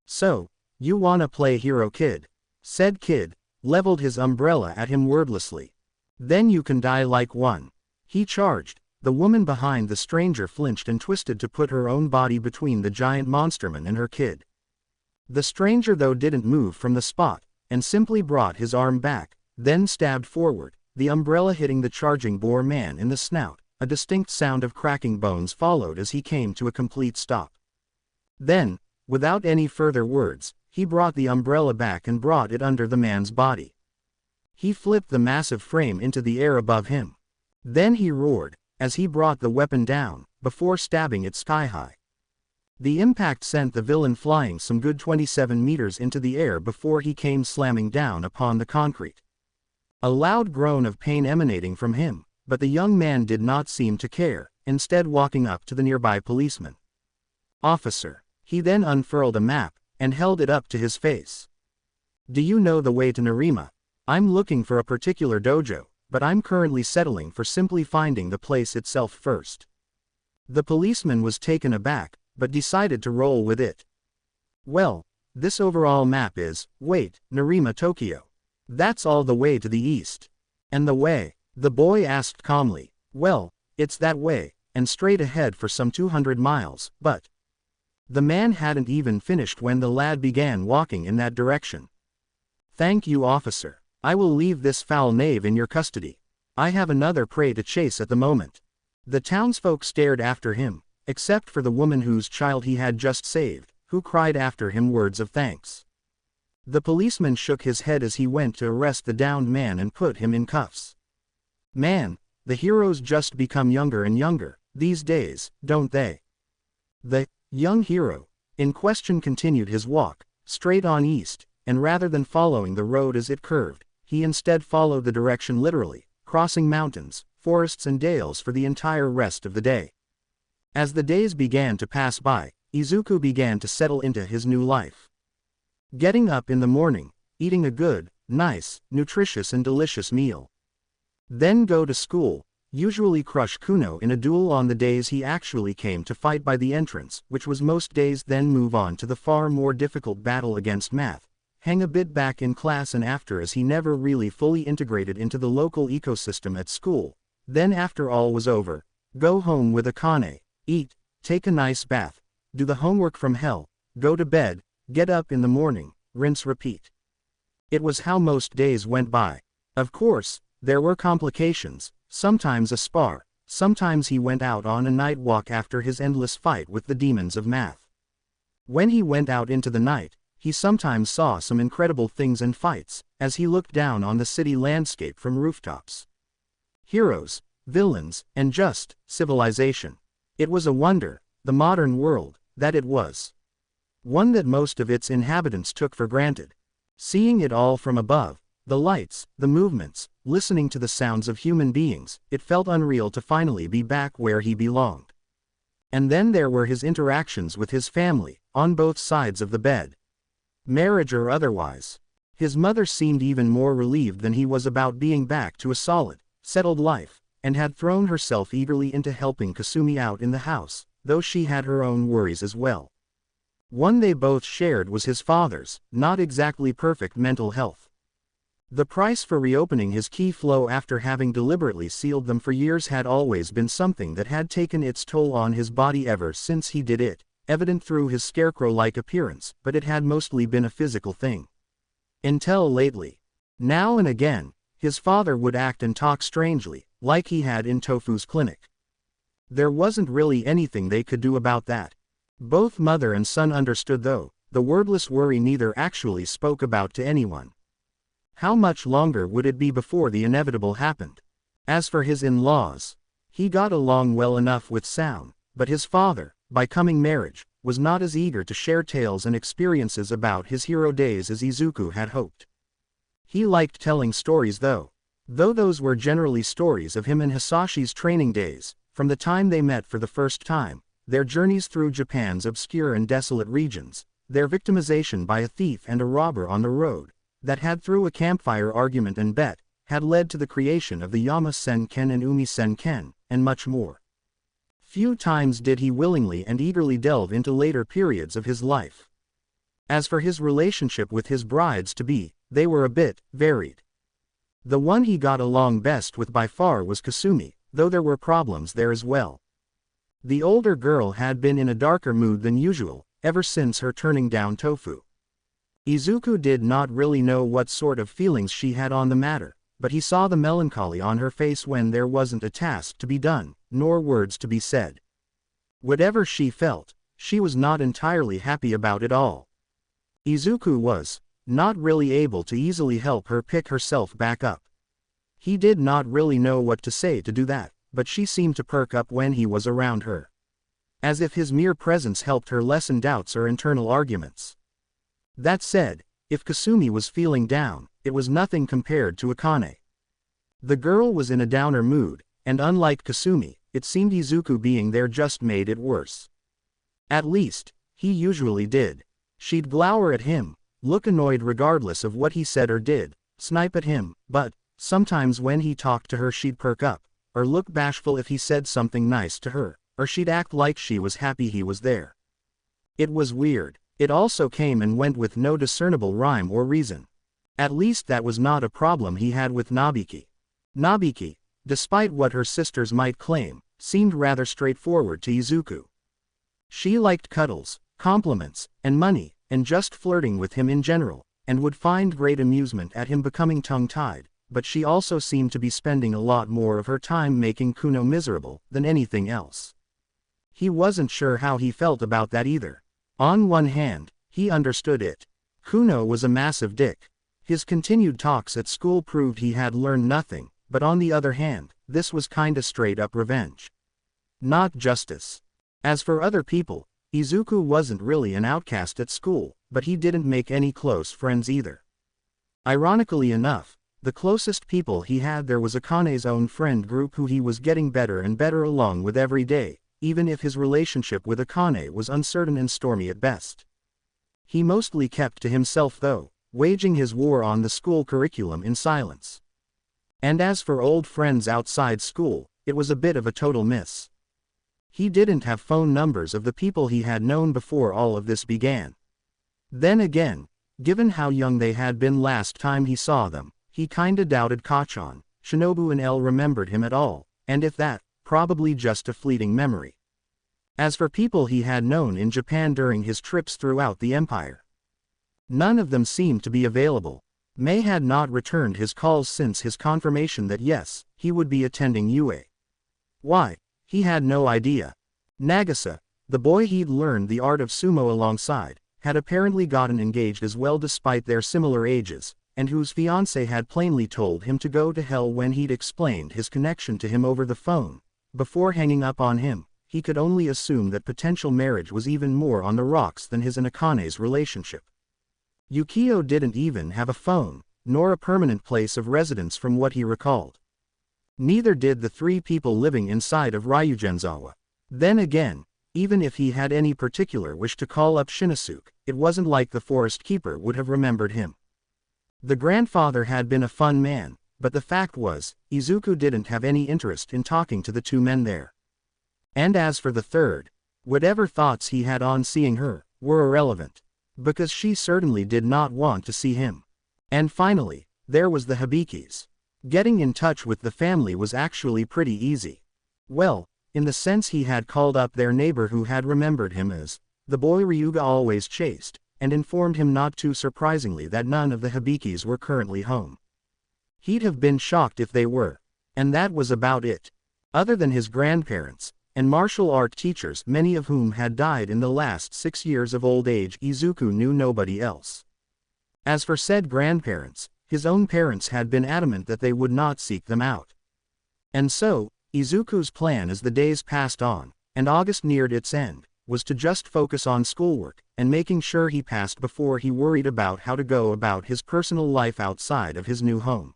So, you wanna play hero, kid? Said kid, leveled his umbrella at him wordlessly. Then you can die like one. He charged. The woman behind the stranger flinched and twisted to put her own body between the giant monsterman and her kid. The stranger though didn't move from the spot, and simply brought his arm back, then stabbed forward, the umbrella hitting the charging boar man in the snout. A distinct sound of cracking bones followed as he came to a complete stop. Then, without any further words, he brought the umbrella back and brought it under the man's body. He flipped the massive frame into the air above him. Then he roared, as he brought the weapon down, before stabbing it sky-high. The impact sent the villain flying some good 27 meters into the air before he came slamming down upon the concrete. A loud groan of pain emanating from him, but the young man did not seem to care, instead walking up to the nearby policeman. Officer. He then unfurled a map, and held it up to his face. Do you know the way to Nerima? I'm looking for a particular dojo, but I'm currently settling for simply finding the place itself first. The policeman was taken aback, but decided to roll with it. Well, this overall map is, wait, Nerima, Tokyo. That's all the way to the east. And the way? The boy asked calmly. Well, it's that way, and straight ahead for some 200 miles, but... The man hadn't even finished when the lad began walking in that direction. Thank you, officer. I will leave this foul knave in your custody. I have another prey to chase at the moment. The townsfolk stared after him, except for the woman whose child he had just saved, who cried after him words of thanks. The policeman shook his head as he went to arrest the downed man and put him in cuffs. Man, the heroes just become younger and younger, these days, don't they? The young hero in question continued his walk, straight on east, and rather than following the road as it curved, he instead followed the direction literally, crossing mountains, forests and dales for the entire rest of the day. As the days began to pass by, Izuku began to settle into his new life. Getting up in the morning, eating a good, nice, nutritious and delicious meal. Then go to school, usually crush Kuno in a duel on the days he actually came to fight by the entrance, which was most days, then move on to the far more difficult battle against math, hang a bit back in class, and after, as he never really fully integrated into the local ecosystem at school, then after all was over, go home with Akane, eat, take a nice bath, do the homework from hell, go to bed, get up in the morning, rinse repeat. It was how most days went by. Of course, there were complications, sometimes a spar, sometimes he went out on a night walk after his endless fight with the demons of math. When he went out into the night, he sometimes saw some incredible things and fights, as he looked down on the city landscape from rooftops. Heroes, villains, and just civilization. It was a wonder, the modern world, that it was. One that most of its inhabitants took for granted. Seeing it all from above, the lights, the movements, listening to the sounds of human beings, it felt unreal to finally be back where he belonged. And then there were his interactions with his family, on both sides of the bed. Marriage or otherwise. His mother seemed even more relieved than he was about being back to a solid, settled life, and had thrown herself eagerly into helping Kasumi out in the house, though she had her own worries as well. One they both shared was his father's, not exactly perfect mental health. The price for reopening his key flow after having deliberately sealed them for years had always been something that had taken its toll on his body ever since he did it, evident through his scarecrow-like appearance, but it had mostly been a physical thing. Until lately. Now and again, his father would act and talk strangely, like he had in Tofu's clinic. There wasn't really anything they could do about that. Both mother and son understood, though, the wordless worry neither actually spoke about to anyone. How much longer would it be before the inevitable happened? As for his in-laws, he got along well enough with Soun, but his father, by coming marriage, was not as eager to share tales and experiences about his hero days as Izuku had hoped. He liked telling stories though those were generally stories of him and Hisashi's training days, from the time they met for the first time, their journeys through Japan's obscure and desolate regions, their victimization by a thief and a robber on the road, that had through a campfire argument and bet, had led to the creation of the Yama Senken and Umi Senken, and much more. Few times did he willingly and eagerly delve into later periods of his life. As for his relationship with his brides-to-be, they were a bit varied. The one he got along best with by far was Kasumi, though there were problems there as well. The older girl had been in a darker mood than usual, ever since her turning down Tofu. Izuku did not really know what sort of feelings she had on the matter, but he saw the melancholy on her face when there wasn't a task to be done, nor words to be said. Whatever she felt, she was not entirely happy about it all. Izuku was not really able to easily help her pick herself back up. He did not really know what to say to do that, but she seemed to perk up when he was around her. As if his mere presence helped her lessen doubts or internal arguments. That said, if Kasumi was feeling down, it was nothing compared to Akane. The girl was in a downer mood, and unlike Kasumi, it seemed Izuku being there just made it worse. At least, he usually did. She'd glower at him, look annoyed regardless of what he said or did, snipe at him, but sometimes when he talked to her she'd perk up, or look bashful if he said something nice to her, or she'd act like she was happy he was there. It was weird. It also came and went with no discernible rhyme or reason. At least that was not a problem he had with Nabiki. Nabiki, despite what her sisters might claim, seemed rather straightforward to Izuku. She liked cuddles, compliments, and money, and just flirting with him in general, and would find great amusement at him becoming tongue-tied, but she also seemed to be spending a lot more of her time making Kuno miserable than anything else. He wasn't sure how he felt about that either. On one hand, he understood it. Kuno was a massive dick. His continued talks at school proved he had learned nothing, but on the other hand, this was kinda straight-up revenge. Not justice. As for other people, Izuku wasn't really an outcast at school, but he didn't make any close friends either. Ironically enough, the closest people he had there was Akane's own friend group who he was getting better and better along with every day, even if his relationship with Akane was uncertain and stormy at best. He mostly kept to himself though, waging his war on the school curriculum in silence. And as for old friends outside school, it was a bit of a total miss. He didn't have phone numbers of the people he had known before all of this began. Then again, given how young they had been last time he saw them, he kinda doubted Kachan, Shinobu and L remembered him at all, and if that, probably just a fleeting memory. As for people he had known in Japan during his trips throughout the empire, none of them seemed to be available. Mei had not returned his calls since his confirmation that yes, he would be attending UA. Why? He had no idea. Nagisa, the boy he'd learned the art of sumo alongside, had apparently gotten engaged as well despite their similar ages, and whose fiancé had plainly told him to go to hell when he'd explained his connection to him over the phone. Before hanging up on him, he could only assume that potential marriage was even more on the rocks than his and Akane's relationship. Yukio didn't even have a phone, nor a permanent place of residence from what he recalled. Neither did the three people living inside of Ryugenzawa. Then again, even if he had any particular wish to call up Shinosuke, it wasn't like the forest keeper would have remembered him. The grandfather had been a fun man, but the fact was, Izuku didn't have any interest in talking to the two men there. And as for the third, whatever thoughts he had on seeing her, were irrelevant. Because she certainly did not want to see him. And finally, there was the Hibikis. Getting in touch with the family was actually pretty easy. Well, in the sense he had called up their neighbor who had remembered him as the boy Ryuga always chased, and informed him not too surprisingly that none of the Hibikis were currently home. He'd have been shocked if they were. And that was about it. Other than his grandparents, and martial art teachers many of whom had died in the last 6 years of old age, Izuku knew nobody else. As for said grandparents, his own parents had been adamant that they would not seek them out. And so, Izuku's plan as the days passed on, and August neared its end, was to just focus on schoolwork, and making sure he passed before he worried about how to go about his personal life outside of his new home.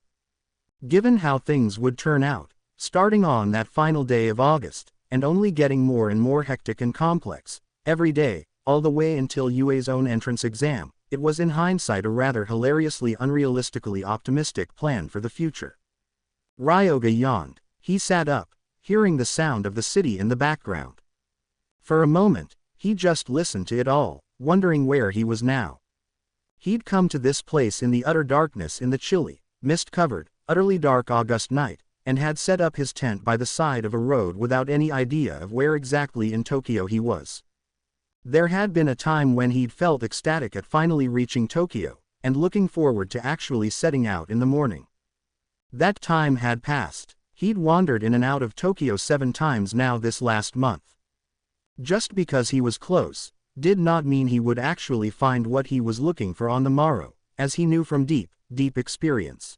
Given how things would turn out, starting on that final day of August, and only getting more and more hectic and complex, every day, all the way until UA's own entrance exam, it was in hindsight a rather hilariously unrealistically optimistic plan for the future. Ryoga yawned. He sat up, hearing the sound of the city in the background. For a moment, he just listened to it all, wondering where he was now. He'd come to this place in the utter darkness in the chilly, mist-covered, utterly dark August night, and had set up his tent by the side of a road without any idea of where exactly in Tokyo he was. There had been a time when he'd felt ecstatic at finally reaching Tokyo, and looking forward to actually setting out in the morning. That time had passed. He'd wandered in and out of Tokyo 7 times now this last month. Just because he was close, did not mean he would actually find what he was looking for on the morrow, as he knew from deep, deep experience.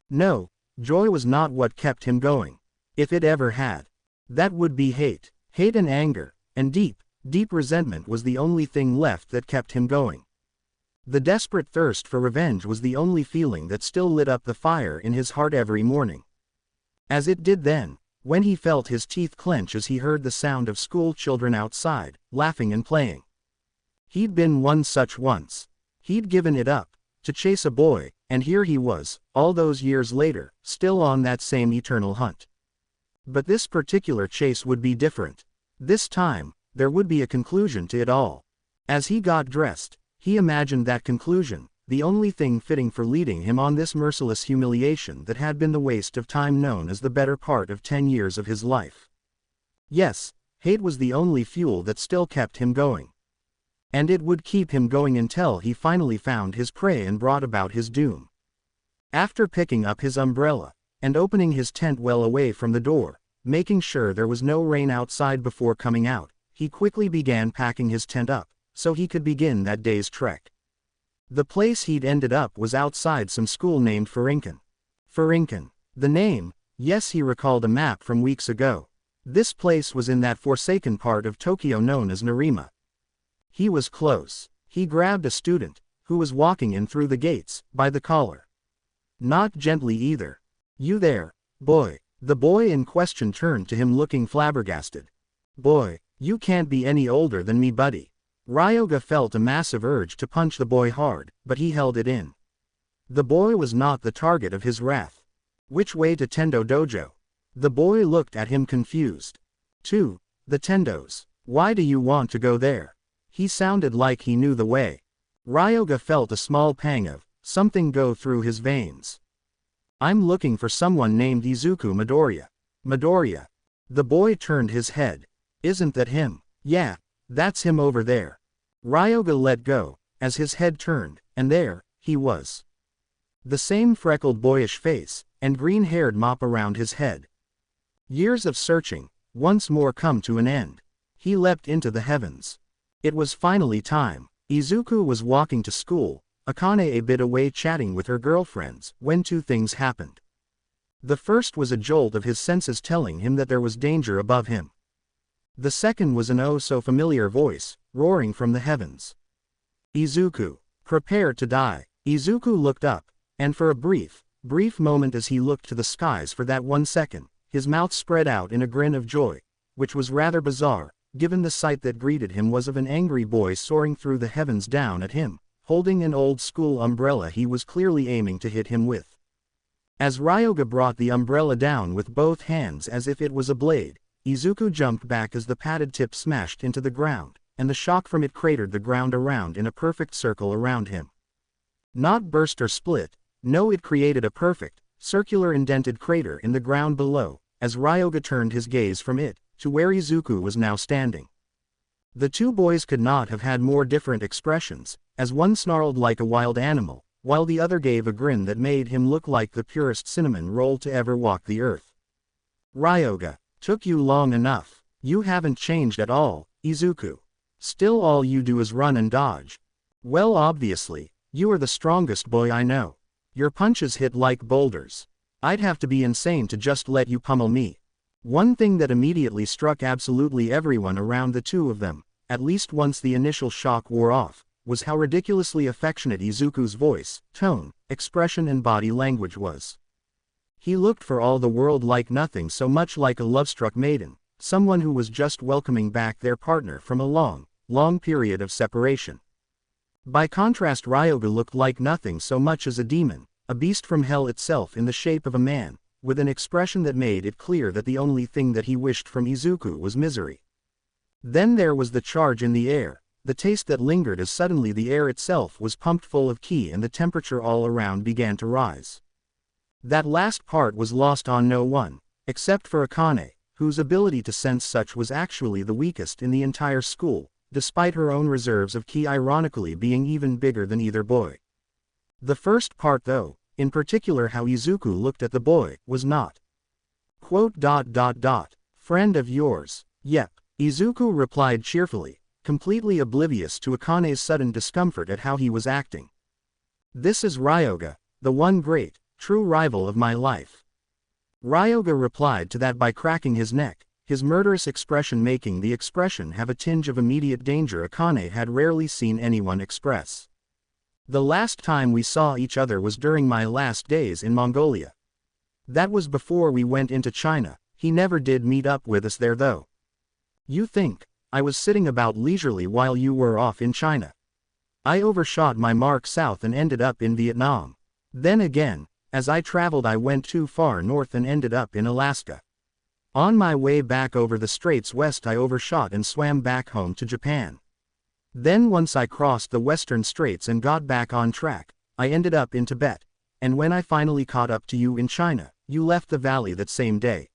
No, joy was not what kept him going. If it ever had, that would be hate. Hate and anger, and deep, deep resentment was the only thing left that kept him going. The desperate thirst for revenge was the only feeling that still lit up the fire in his heart every morning. As it did then, when he felt his teeth clench as he heard the sound of school children outside, laughing and playing. He'd been one such once. He'd given it up, to chase a boy, and here he was, all those years later, still on that same eternal hunt. But this particular chase would be different. This time, there would be a conclusion to it all. As he got dressed, he imagined that conclusion, the only thing fitting for leading him on this merciless humiliation that had been the waste of time known as the better part of 10 years of his life. Yes, hate was the only fuel that still kept him going. And it would keep him going until he finally found his prey and brought about his doom. After picking up his umbrella, and opening his tent well away from the door, making sure there was no rain outside before coming out, he quickly began packing his tent up, so he could begin that day's trek. The place he'd ended up was outside some school named Furinkan. Furinkan. The name, yes, he recalled a map from weeks ago. This place was in that forsaken part of Tokyo known as Narima. He was close. He grabbed a student, who was walking in through the gates, by the collar. Not gently either. "You there, boy." The boy in question turned to him looking flabbergasted. "Boy, you can't be any older than me, buddy." Ryoga felt a massive urge to punch the boy hard, but he held it in. The boy was not the target of his wrath. "Which way to Tendo Dojo?" The boy looked at him confused. "To the Tendos. Why do you want to go there?" He sounded like he knew the way. Ryoga felt a small pang of something go through his veins. "I'm looking for someone named Izuku Midoriya." "Midoriya?" The boy turned his head. "Isn't that him?" "Yeah, that's him over there." Ryoga let go, as his head turned, and there he was. The same freckled boyish face, and green-haired mop around his head. Years of searching, once more come to an end. He leapt into the heavens. It was finally time. Izuku was walking to school, Akane a bit away chatting with her girlfriends, when two things happened. The first was a jolt of his senses telling him that there was danger above him. The second was an oh-so-familiar voice, roaring from the heavens. "Izuku, prepare to die." Izuku looked up, and for a brief moment as he looked to the skies for that 1 second, his mouth spread out in a grin of joy, which was rather bizarre, given the sight that greeted him was of an angry boy soaring through the heavens down at him, holding an old-school umbrella he was clearly aiming to hit him with. As Ryoga brought the umbrella down with both hands as if it was a blade, Izuku jumped back as the padded tip smashed into the ground, and the shock from it cratered the ground around in a perfect circle around him. Not burst or split, no, it created a perfect, circular indented crater in the ground below, as Ryoga turned his gaze from it, to where Izuku was now standing. The two boys could not have had more different expressions, as one snarled like a wild animal, while the other gave a grin that made him look like the purest cinnamon roll to ever walk the earth. "Ryoga, took you long enough. You haven't changed at all, Izuku. Still all you do is run and dodge. Well, obviously, you are the strongest boy I know. Your punches hit like boulders. I'd have to be insane to just let you pummel me." One thing that immediately struck absolutely everyone around the two of them, at least once the initial shock wore off, was how ridiculously affectionate Izuku's voice, tone, expression and body language was. He looked for all the world like nothing so much like a love-struck maiden, someone who was just welcoming back their partner from a long period of separation. By contrast, Ryoga looked like nothing so much as a demon, a beast from hell itself in the shape of a man, with an expression that made it clear that the only thing that he wished from Izuku was misery. Then there was the charge in the air, the taste that lingered as suddenly the air itself was pumped full of ki and the temperature all around began to rise. That last part was lost on no one, except for Akane, whose ability to sense such was actually the weakest in the entire school, despite her own reserves of ki ironically being even bigger than either boy. The first part though, in particular how Izuku looked at the boy, was not. "Friend of yours." "Yep," Izuku replied cheerfully, completely oblivious to Akane's sudden discomfort at how he was acting. "This is Ryoga, the one great, true rival of my life." Ryoga replied to that by cracking his neck, his murderous expression making the expression have a tinge of immediate danger Akane had rarely seen anyone express. "The last time we saw each other was during my last days in Mongolia. That was before we went into China. He never did meet up with us there though. You think I was sitting about leisurely while you were off in China?" I overshot my mark south and ended up in Vietnam. Then again, as I traveled I went too far north and ended up in Alaska. On my way back over the straits west I overshot and swam back home to Japan. Then once I crossed the western straits and got back on track, I ended up in Tibet, and when I finally caught up to you in China, you left the valley that same day,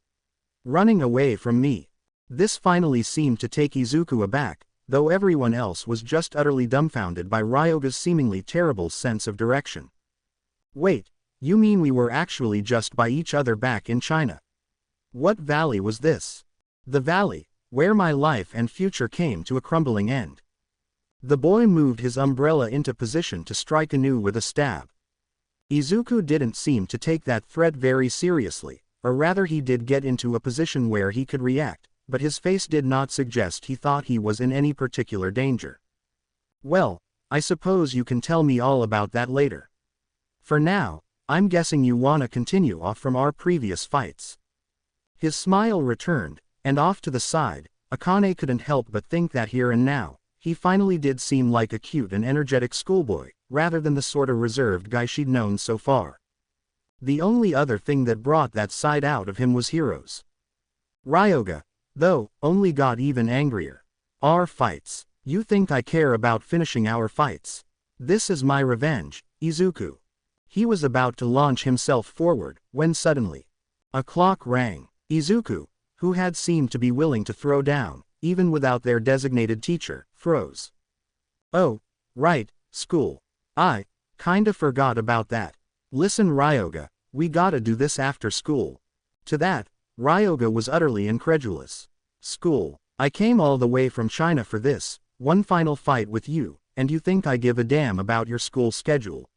running away from me. This finally seemed to take Izuku aback, though everyone else was just utterly dumbfounded by Ryoga's seemingly terrible sense of direction. Wait, you mean we were actually just by each other back in China? What valley was this? The valley, where my life and future came to a crumbling end. The boy moved his umbrella into position to strike anew with a stab. Izuku didn't seem to take that threat very seriously, or rather he did get into a position where he could react, but his face did not suggest he thought he was in any particular danger. Well, I suppose you can tell me all about that later. For now, I'm guessing you wanna continue off from our previous fights. His smile returned, and off to the side, Akane couldn't help but think that here and now, he finally did seem like a cute and energetic schoolboy, rather than the sorta reserved guy she'd known so far. The only other thing that brought that side out of him was heroes. Ryoga, though, only got even angrier. Our fights. You think I care about finishing our fights? This is my revenge, Izuku. He was about to launch himself forward, when suddenly, a clock rang. Izuku, who had seemed to be willing to throw down, even without their designated teacher, froze. Oh, right, school. I kinda forgot about that. Listen Ryoga, we gotta do this after school. To that, Ryoga was utterly incredulous. School? I came all the way from China for this, one final fight with you, and you think I give a damn about your school schedule?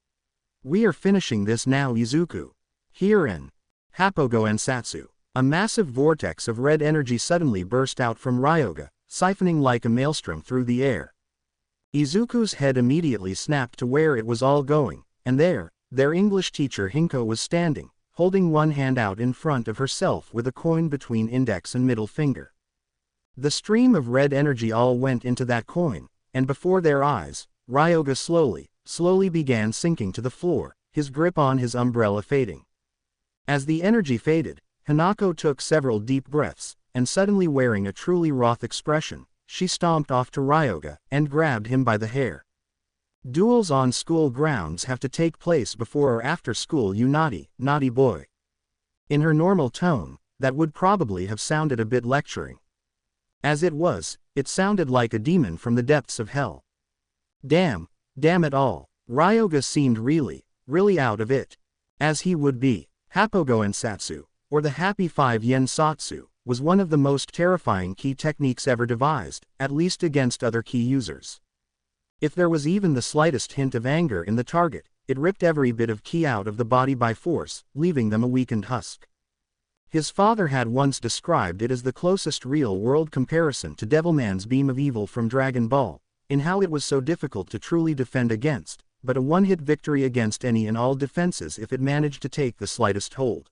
We are finishing this now Izuku. Here in Hapogo and Satsu. A massive vortex of red energy suddenly burst out from Ryoga, siphoning like a maelstrom through the air. Izuku's head immediately snapped to where it was all going, and there, their English teacher Hinko was standing, holding one hand out in front of herself with a coin between index and middle finger. The stream of red energy all went into that coin, and before their eyes, Ryoga slowly began sinking to the floor, his grip on his umbrella fading. As the energy faded, Hanako took several deep breaths, and suddenly wearing a truly wroth expression, she stomped off to Ryoga, and grabbed him by the hair. Duels on school grounds have to take place before or after school you naughty boy. In her normal tone, that would probably have sounded a bit lecturing. As it was, it sounded like a demon from the depths of hell. Damn it all, Ryoga seemed really out of it. As he would be. Hapogo and Satsu, or the Happy 5 Yen Satsu, was one of the most terrifying ki techniques ever devised, at least against other ki users. If there was even the slightest hint of anger in the target, it ripped every bit of ki out of the body by force, leaving them a weakened husk. His father had once described it as the closest real-world comparison to Devilman's beam of evil from Dragon Ball, in how it was so difficult to truly defend against, but a one-hit victory against any and all defenses if it managed to take the slightest hold.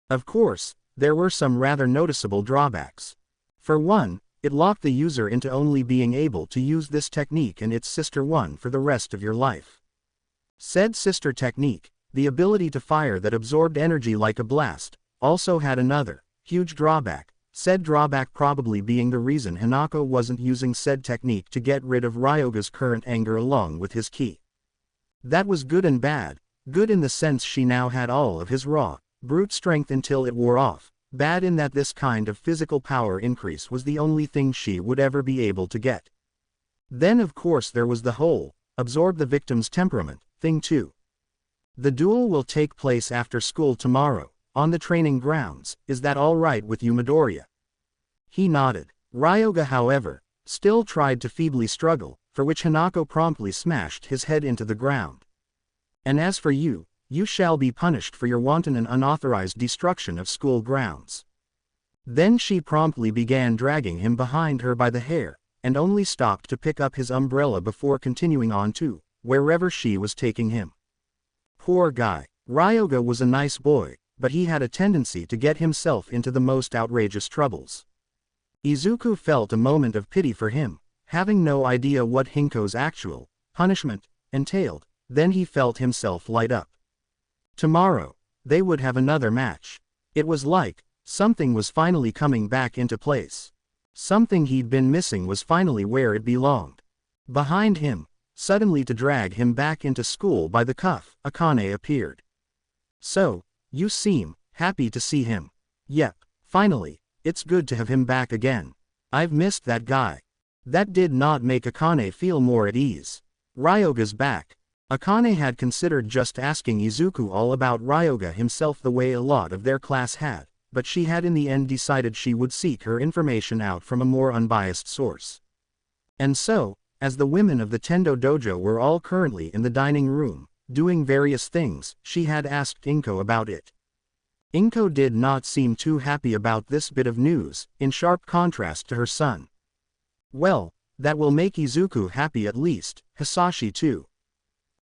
Of course, there were some rather noticeable drawbacks. For one, it locked the user into only being able to use this technique and its sister one for the rest of your life. Said sister technique, the ability to fire that absorbed energy like a blast, also had another, huge drawback, said drawback probably being the reason Hanako wasn't using said technique to get rid of Ryoga's current anger along with his ki. That was good and bad, good in the sense she now had all of his raw, brute strength until it wore off, bad in that this kind of physical power increase was the only thing she would ever be able to get. Then of course there was the whole, absorb the victim's temperament, thing too. The duel will take place after school tomorrow, on the training grounds, is that alright with you Midoriya? He nodded. Ryoga however, still tried to feebly struggle, for which Hanako promptly smashed his head into the ground. And as for you, you shall be punished for your wanton and unauthorized destruction of school grounds. Then she promptly began dragging him behind her by the hair, and only stopped to pick up his umbrella before continuing on to wherever she was taking him. Poor guy. Ryoga was a nice boy, but he had a tendency to get himself into the most outrageous troubles. Izuku felt a moment of pity for him, having no idea what Hinko's actual, punishment entailed, then he felt himself light up. Tomorrow, they would have another match. It was like, something was finally coming back into place. Something he'd been missing was finally where it belonged. Behind him, suddenly to drag him back into school by the cuff, Akane appeared. So, you seem happy to see him. Yep, finally, it's good to have him back again. I've missed that guy. That did not make Akane feel more at ease. Ryoga's back. Akane had considered just asking Izuku all about Ryoga himself the way a lot of their class had, but she had in the end decided she would seek her information out from a more unbiased source. And so, as the women of the Tendo dojo were all currently in the dining room, doing various things, she had asked Inko about it. Inko did not seem too happy about this bit of news, in sharp contrast to her son. Well, that will make Izuku happy at least, Hisashi too.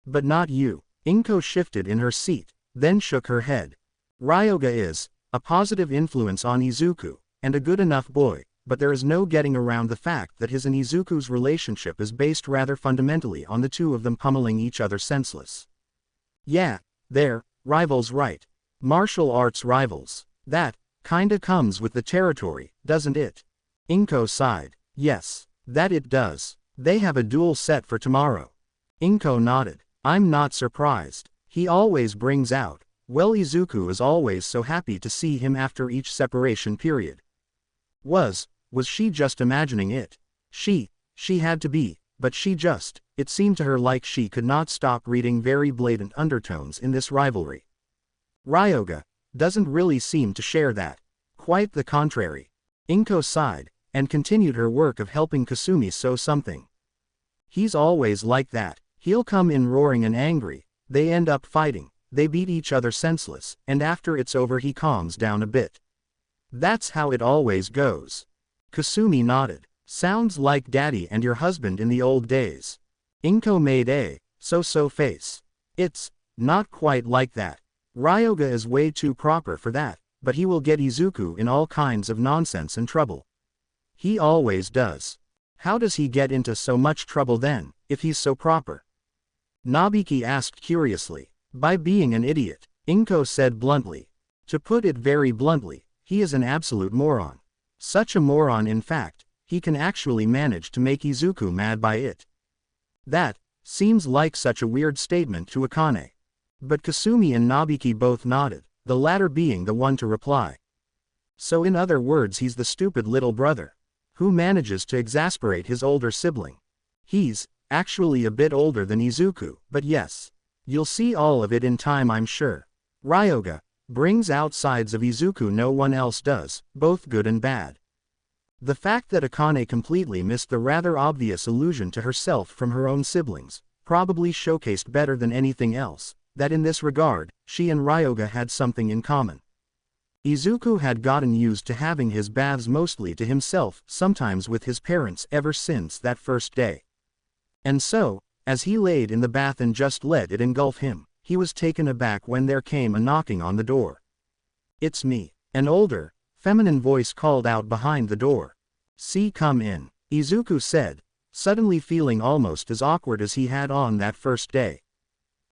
But not you. Inko shifted in her seat, then shook her head. Ryoga is a positive influence on Izuku, and a good enough boy, but there is no getting around the fact that his and Izuku's relationship is based rather fundamentally on the two of them pummeling each other senseless. Yeah, they're rivals, right? Martial arts rivals. That kinda comes with the territory, doesn't it? Inko sighed. Yes, that it does. They have a duel set for tomorrow. Inko nodded. I'm not surprised. He always brings out, well, Izuku is always so happy to see him after each separation period. Was she just imagining it? She had to be, but it seemed to her like she could not stop reading very blatant undertones in this rivalry. Ryoga doesn't really seem to share that. Quite the contrary. Inko sighed, and continued her work of helping Kasumi sew something. He's always like that. He'll come in roaring and angry, they end up fighting, they beat each other senseless, and after it's over he calms down a bit. That's how it always goes. Kasumi nodded. Sounds like Daddy and your husband in the old days. Inko made a so-so face. It's not quite like that. Ryoga is way too proper for that, but he will get Izuku in all kinds of nonsense and trouble. He always does. How does he get into so much trouble then, if he's so proper? Nabiki asked curiously. By being an idiot, Inko said bluntly. To put it very bluntly, he is an absolute moron. Such a moron, in fact, he can actually manage to make Izuku mad by it. That seems like such a weird statement to Akane. But Kasumi and Nabiki both nodded, the latter being the one to reply. So in other words, he's the stupid little brother who manages to exasperate his older sibling. He's actually a bit older than Izuku, but yes, you'll see all of it in time, I'm sure. Ryoga brings out sides of Izuku no one else does, both good and bad. The fact that Akane completely missed the rather obvious allusion to herself from her own siblings probably showcased better than anything else that in this regard, she and Ryoga had something in common. Izuku had gotten used to having his baths mostly to himself, sometimes with his parents, ever since that first day. And so, as he laid in the bath and just let it engulf him, he was taken aback when there came a knocking on the door. It's me. An older, feminine voice called out behind the door. See, come in, Izuku said, suddenly feeling almost as awkward as he had on that first day.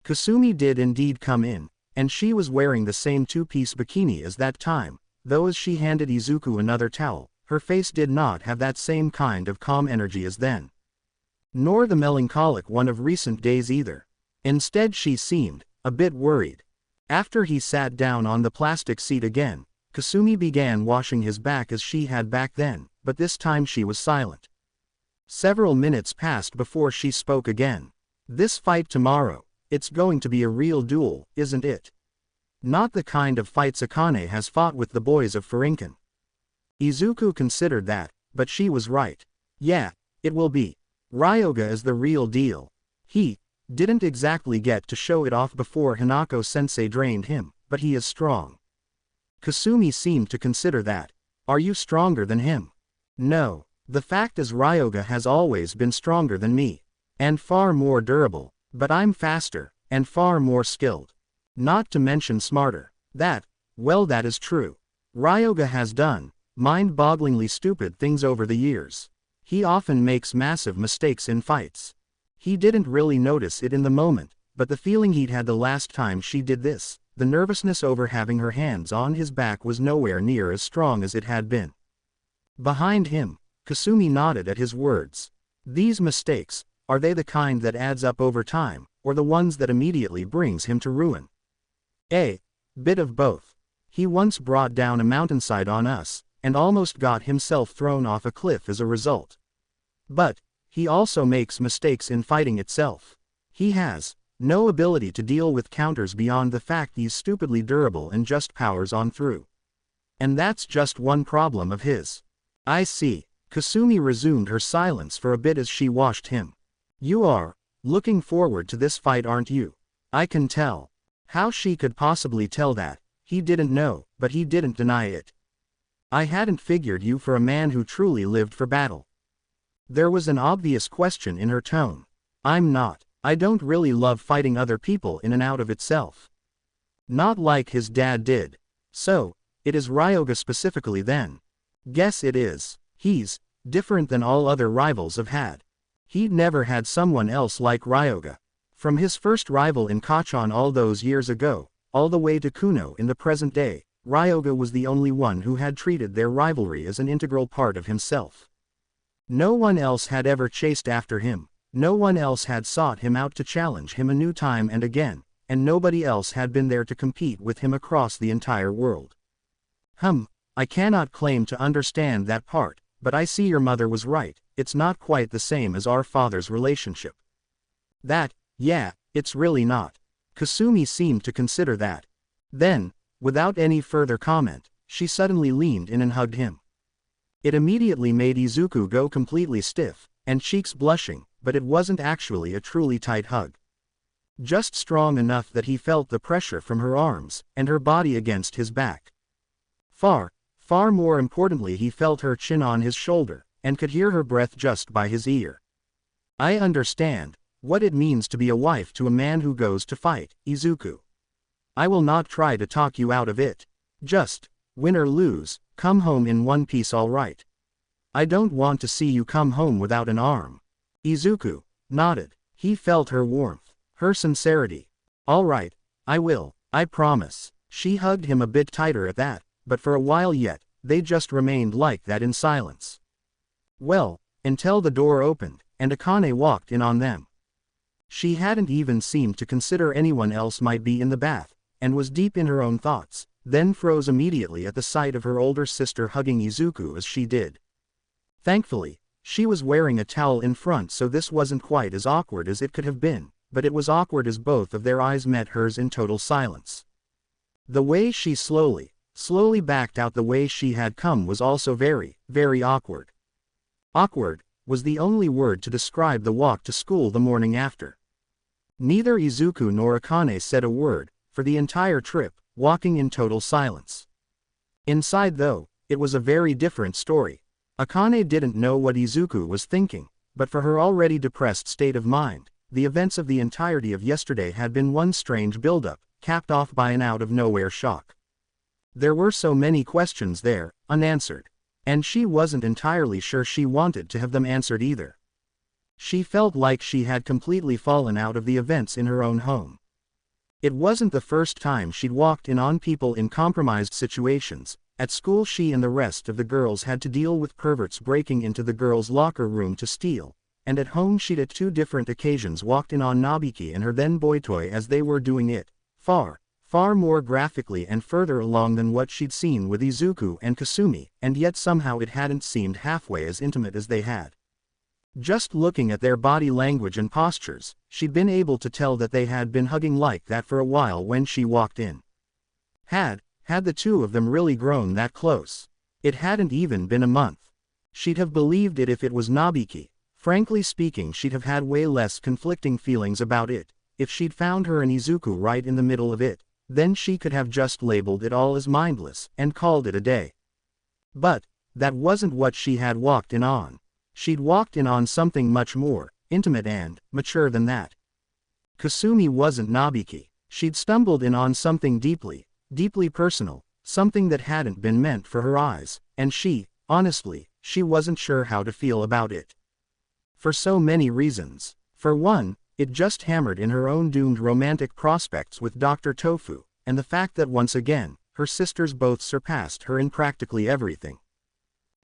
Kasumi did indeed come in, and she was wearing the same two-piece bikini as that time, though as she handed Izuku another towel, her face did not have that same kind of calm energy as then. Nor the melancholic one of recent days either. Instead she seemed a bit worried. After he sat down on the plastic seat again, Kasumi began washing his back as she had back then, but this time she was silent. Several minutes passed before she spoke again. This fight tomorrow, it's going to be a real duel, isn't it? Not the kind of fights Akane has fought with the boys of Furinkan. Izuku considered that, but she was right. Yeah, it will be. Ryoga is the real deal. He didn't exactly get to show it off before Hanako-sensei drained him, but he is strong. Kasumi seemed to consider that. Are you stronger than him? No. The fact is Ryoga has always been stronger than me. And far more durable, but I'm faster, and far more skilled. Not to mention smarter. That is true. Ryoga has done mind-bogglingly stupid things over the years. He often makes massive mistakes in fights. He didn't really notice it in the moment, but the feeling he'd had the last time she did this, the nervousness over having her hands on his back, was nowhere near as strong as it had been. Behind him, Kasumi nodded at his words. These mistakes, are they the kind that adds up over time, or the ones that immediately brings him to ruin? A bit of both. He once brought down a mountainside on us, and almost got himself thrown off a cliff as a result. But he also makes mistakes in fighting itself. He has no ability to deal with counters beyond the fact he's stupidly durable and just powers on through. And that's just one problem of his. I see. Kasumi resumed her silence for a bit as she watched him. You are looking forward to this fight, aren't you? I can tell. How she could possibly tell that, he didn't know, but he didn't deny it. I hadn't figured you for a man who truly lived for battle. There was an obvious question in her tone. I'm not. I don't really love fighting other people in and out of itself. Not like his dad did. So, it is Ryoga specifically then. Guess it is. He's different than all other rivals have had. He'd never had someone else like Ryoga. From his first rival in Kachan all those years ago, all the way to Kuno in the present day, Ryoga was the only one who had treated their rivalry as an integral part of himself. No one else had ever chased after him, no one else had sought him out to challenge him anew time and again, and nobody else had been there to compete with him across the entire world. I cannot claim to understand that part, but I see your mother was right, it's not quite the same as our father's relationship. Yeah, it's really not. Kasumi seemed to consider that. Then, without any further comment, she suddenly leaned in and hugged him. It immediately made Izuku go completely stiff, and cheeks blushing, but it wasn't actually a truly tight hug. Just strong enough that he felt the pressure from her arms, and her body against his back. Far more importantly, he felt her chin on his shoulder, and could hear her breath just by his ear. I understand what it means to be a wife to a man who goes to fight, Izuku. I will not try to talk you out of it. Just, win or lose, come home in one piece, all right? I don't want to see you come home without an arm. Izuku nodded. He felt her warmth, her sincerity. All right, I will, I promise. She hugged him a bit tighter at that, but for a while yet, they just remained like that in silence. Well, until the door opened, and Akane walked in on them. She hadn't even seemed to consider anyone else might be in the bath, and was deep in her own thoughts, then froze immediately at the sight of her older sister hugging Izuku as she did. Thankfully, she was wearing a towel in front, so this wasn't quite as awkward as it could have been, but it was awkward as both of their eyes met hers in total silence. The way she slowly backed out the way she had come was also very, very awkward. Awkward was the only word to describe the walk to school the morning after. Neither Izuku nor Akane said a word, for the entire trip, walking in total silence. Inside though, it was a very different story. Akane didn't know what Izuku was thinking, but for her already depressed state of mind, the events of the entirety of yesterday had been one strange buildup, capped off by an out-of-nowhere shock. There were so many questions there, unanswered. And she wasn't entirely sure she wanted to have them answered either. She felt like she had completely fallen out of the events in her own home. It wasn't the first time she'd walked in on people in compromised situations. At school she and the rest of the girls had to deal with perverts breaking into the girls' locker room to steal, and at home she'd at 2 different occasions walked in on Nabiki and her then boy toy as they were doing it, far more graphically and further along than what she'd seen with Izuku and Kasumi, and yet somehow it hadn't seemed halfway as intimate as they had. Just looking at their body language and postures, she'd been able to tell that they had been hugging like that for a while when she walked in. Had the two of them really grown that close? It hadn't even been a month. She'd have believed it if it was Nabiki. Frankly speaking, she'd have had way less conflicting feelings about it. If she'd found her and Izuku right in the middle of it, then she could have just labeled it all as mindless, and called it a day. But that wasn't what she had walked in on. She'd walked in on something much more intimate and mature than that. Kasumi wasn't Nabiki. She'd stumbled in on something deeply personal, something that hadn't been meant for her eyes, and honestly, she wasn't sure how to feel about it. For so many reasons. For one, it just hammered in her own doomed romantic prospects with Dr. Tofu, and the fact that once again, her sisters both surpassed her in practically everything.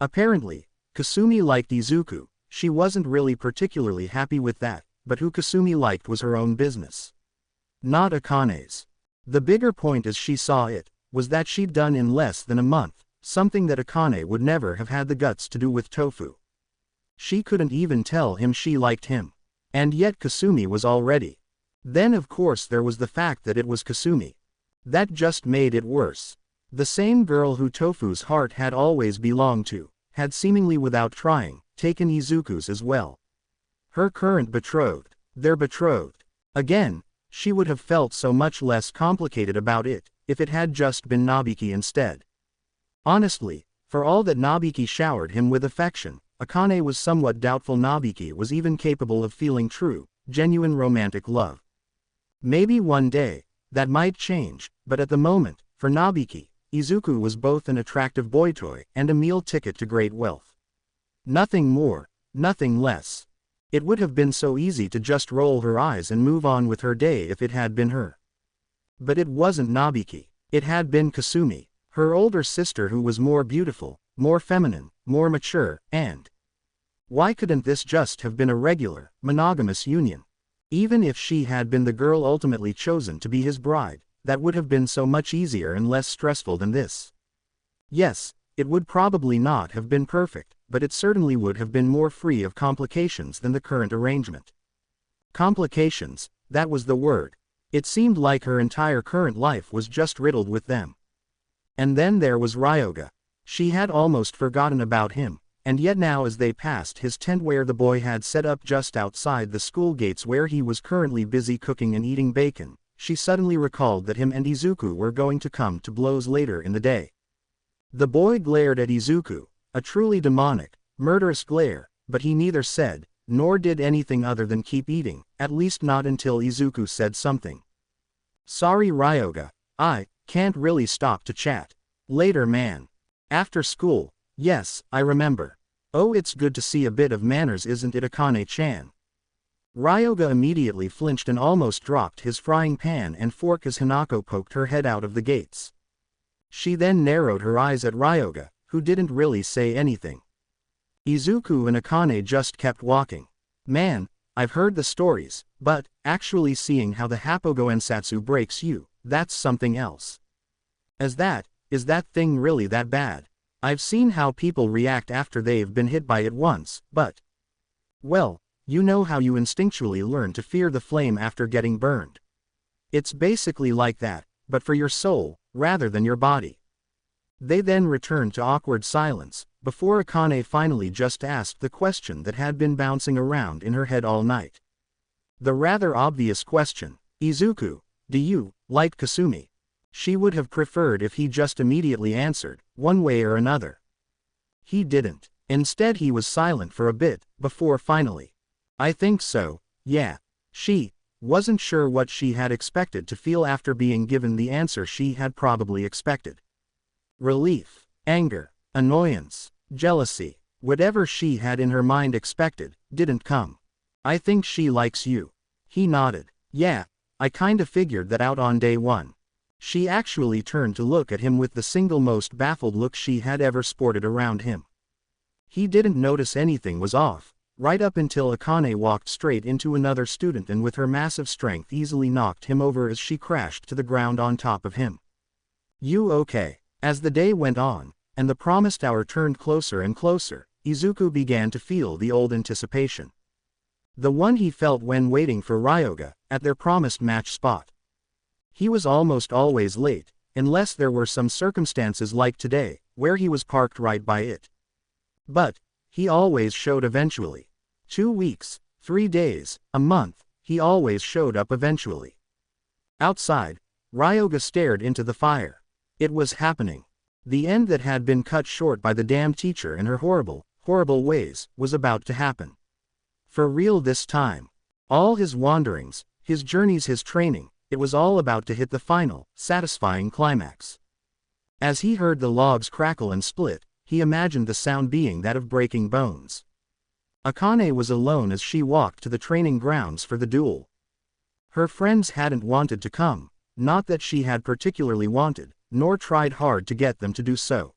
Apparently, Kasumi liked Izuku. She wasn't really particularly happy with that, but who Kasumi liked was her own business, not Akane's. The bigger point as she saw it, was that she'd done in less than a month, something that Akane would never have had the guts to do with Tofu. She couldn't even tell him she liked him. And yet Kasumi was already. Then of course there was the fact that it was Kasumi. That just made it worse. The same girl who Tofu's heart had always belonged to, had seemingly without trying, taken Izuku's as well. Her current betrothed, their betrothed. Again, she would have felt so much less complicated about it, if it had just been Nabiki instead. Honestly, for all that Nabiki showered him with affection, Akane was somewhat doubtful Nabiki was even capable of feeling true, genuine romantic love. Maybe one day, that might change, but at the moment, for Nabiki, Izuku was both an attractive boy toy and a meal ticket to great wealth. Nothing more, nothing less. It would have been so easy to just roll her eyes and move on with her day if it had been her. But it wasn't Nabiki, it had been Kasumi, her older sister who was more beautiful, more feminine, more mature, and why couldn't this just have been a regular, monogamous union? Even if she had been the girl ultimately chosen to be his bride, that would have been so much easier and less stressful than this. Yes, it would probably not have been perfect, but it certainly would have been more free of complications than the current arrangement. Complications, that was the word. It seemed like her entire current life was just riddled with them. And then there was Ryoga. She had almost forgotten about him. And yet now as they passed his tent where the boy had set up just outside the school gates where he was currently busy cooking and eating bacon, she suddenly recalled that him and Izuku were going to come to blows later in the day. The boy glared at Izuku, a truly demonic, murderous glare, but he neither said, nor did anything other than keep eating, at least not until Izuku said something. Sorry Ryoga, I can't really stop to chat. Later man. After school. Yes, I remember. Oh, it's good to see a bit of manners, isn't it, Akane-chan? Ryoga immediately flinched and almost dropped his frying pan and fork as Hinako poked her head out of the gates. She then narrowed her eyes at Ryoga, who didn't really say anything. Izuku and Akane just kept walking. Man, I've heard the stories, but actually seeing how the Hapogo Ensatsu breaks you, that's something else. Is that thing really that bad? I've seen how people react after they've been hit by it once, but well, you know how you instinctually learn to fear the flame after getting burned. It's basically like that, but for your soul, rather than your body. They then returned to awkward silence, before Akane finally just asked the question that had been bouncing around in her head all night. The rather obvious question, Izuku, do you like Kasumi? She would have preferred if he just immediately answered, one way or another. He didn't. Instead he was silent for a bit, before finally. I think so, yeah. She wasn't sure what she had expected to feel after being given the answer she had probably expected. Relief, anger, annoyance, jealousy, whatever she had in her mind expected, didn't come. I think she likes you. He nodded. Yeah, I kinda figured that out on day one. She actually turned to look at him with the single most baffled look she had ever sported around him. He didn't notice anything was off, right up until Akane walked straight into another student and with her massive strength easily knocked him over as she crashed to the ground on top of him. You okay? As the day went on, and the promised hour turned closer and closer, Izuku began to feel the old anticipation. The one he felt when waiting for Ryoga, at their promised match spot. He was almost always late, unless there were some circumstances like today, where he was parked right by it. But he always showed eventually. 2 weeks, 3 days, a month, he always showed up eventually. Outside, Ryoga stared into the fire. It was happening. The end that had been cut short by the damn teacher and her horrible, horrible ways, was about to happen. For real this time. All his wanderings, his journeys, his training, it was all about to hit the final, satisfying climax. As he heard the logs crackle and split, he imagined the sound being that of breaking bones. Akane was alone as she walked to the training grounds for the duel. Her friends hadn't wanted to come, not that she had particularly wanted, nor tried hard to get them to do so.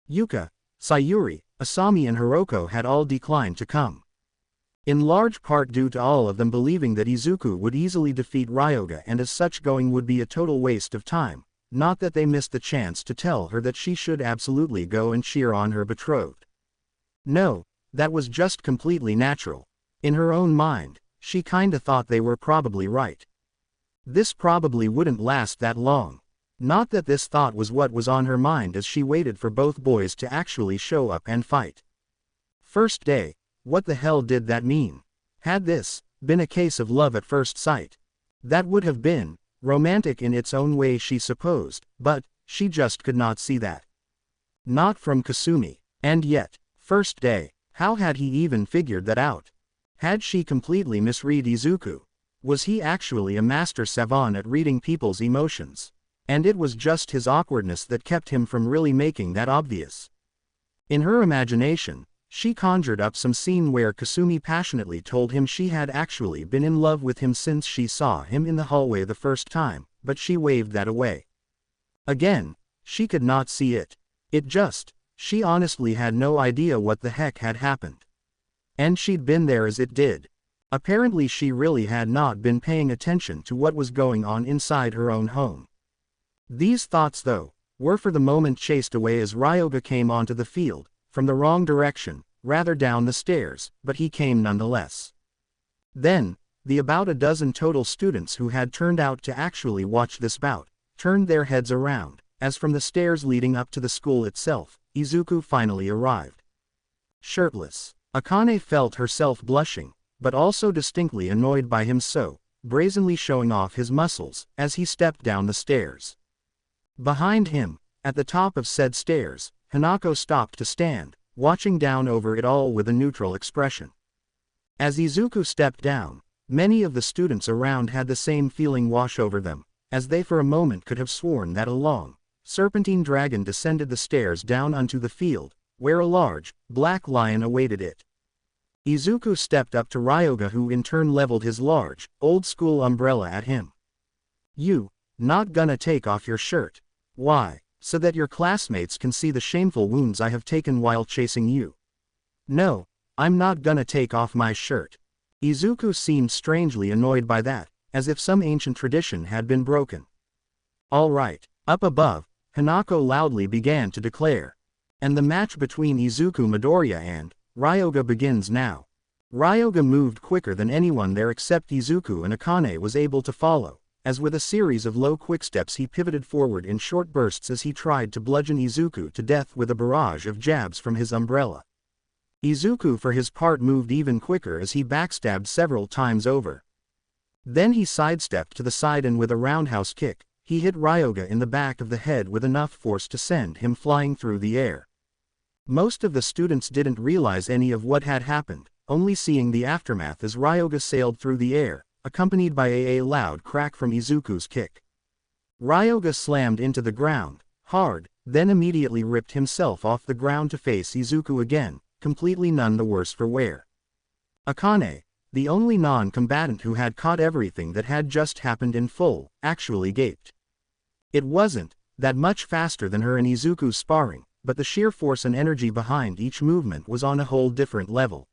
Yuka, Sayuri, Asami and Hiroko had all declined to come. In large part due to all of them believing that Izuku would easily defeat Ryoga and as such going would be a total waste of time, not that they missed the chance to tell her that she should absolutely go and cheer on her betrothed. No, that was just completely natural. In her own mind, she kinda thought they were probably right. This probably wouldn't last that long. Not that this thought was what was on her mind as she waited for both boys to actually show up and fight. First day, what the hell did that mean? Had this been a case of love at first sight? That would have been romantic in its own way, she supposed, but she just could not see that. Not from Kasumi. And yet, first day, how had he even figured that out? Had she completely misread Izuku? Was he actually a master savant at reading people's emotions? And it was just his awkwardness that kept him from really making that obvious. In her imagination, she conjured up some scene where Kasumi passionately told him she had actually been in love with him since she saw him in the hallway the first time, but she waved that away. Again, she could not see it. She honestly had no idea what the heck had happened. And she'd been there as it did. Apparently she really had not been paying attention to what was going on inside her own home. These thoughts though, were for the moment chased away as Ryoga came onto the field, from the wrong direction, rather down the stairs, but he came nonetheless. Then, the about a dozen total students who had turned out to actually watch this bout, turned their heads around, as from the stairs leading up to the school itself, Izuku finally arrived. Shirtless, Akane felt herself blushing, but also distinctly annoyed by him so brazenly showing off his muscles, as he stepped down the stairs. Behind him, at the top of said stairs, Hanako stopped to stand, watching down over it all with a neutral expression. As Izuku stepped down, many of the students around had the same feeling wash over them, as they for a moment could have sworn that a long, serpentine dragon descended the stairs down onto the field, where a large, black lion awaited it. Izuku stepped up to Ryoga, who in turn leveled his large, old-school umbrella at him. "You, not gonna take off your shirt? Why? So that your classmates can see the shameful wounds I have taken while chasing you?" "No, I'm not gonna take off my shirt." Izuku seemed strangely annoyed by that, as if some ancient tradition had been broken. "All right." Up above, Hanako loudly began to declare. "And the match between Izuku Midoriya and Ryoga begins now." Ryoga moved quicker than anyone there except Izuku, and Akane was able to follow, as with a series of low quicksteps he pivoted forward in short bursts as he tried to bludgeon Izuku to death with a barrage of jabs from his umbrella. Izuku for his part moved even quicker as he backstabbed several times over. Then he sidestepped to the side and with a roundhouse kick, he hit Ryoga in the back of the head with enough force to send him flying through the air. Most of the students didn't realize any of what had happened, only seeing the aftermath as Ryoga sailed through the air, accompanied by a loud crack from Izuku's kick. Ryoga slammed into the ground, hard, then immediately ripped himself off the ground to face Izuku again, completely none the worse for wear. Akane, the only non-combatant who had caught everything that had just happened in full, actually gaped. It wasn't that much faster than her and Izuku's sparring, but the sheer force and energy behind each movement was on a whole different level.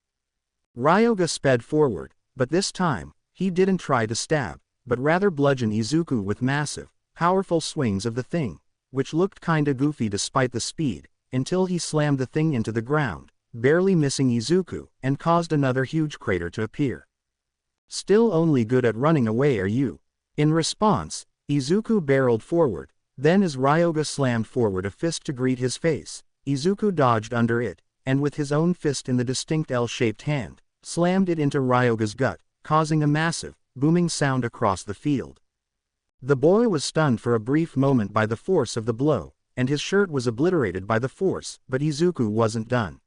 Ryoga sped forward, but this time, he didn't try to stab, but rather bludgeon Izuku with massive, powerful swings of the thing, which looked kinda goofy despite the speed, until he slammed the thing into the ground, barely missing Izuku, and caused another huge crater to appear. "Still only good at running away, are you?" In response, Izuku barreled forward, then as Ryoga slammed forward a fist to greet his face, Izuku dodged under it, and with his own fist in the distinct L-shaped hand, slammed it into Ryoga's gut, causing a massive, booming sound across the field. The boy was stunned for a brief moment by the force of the blow, and his shirt was obliterated by the force, but Izuku wasn't done.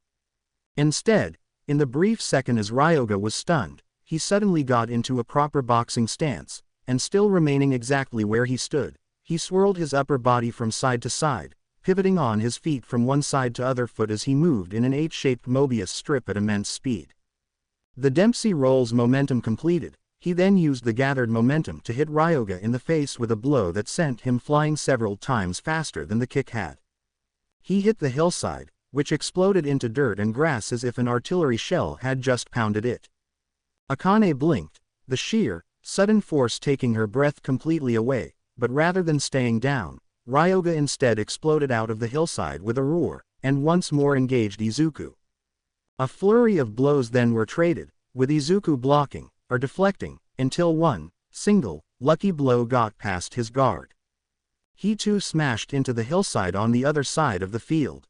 Instead, in the brief second as Ryoga was stunned, he suddenly got into a proper boxing stance, and still remaining exactly where he stood, he swirled his upper body from side to side, pivoting on his feet from one side to other foot as he moved in an H-shaped Mobius strip at immense speed. The Dempsey roll's momentum completed, he then used the gathered momentum to hit Ryoga in the face with a blow that sent him flying several times faster than the kick had. He hit the hillside, which exploded into dirt and grass as if an artillery shell had just pounded it. Akane blinked, the sheer, sudden force taking her breath completely away, but rather than staying down, Ryoga instead exploded out of the hillside with a roar, and once more engaged Izuku. A flurry of blows then were traded, with Izuku blocking, or deflecting, until one single, lucky blow got past his guard. He too smashed into the hillside on the other side of the field.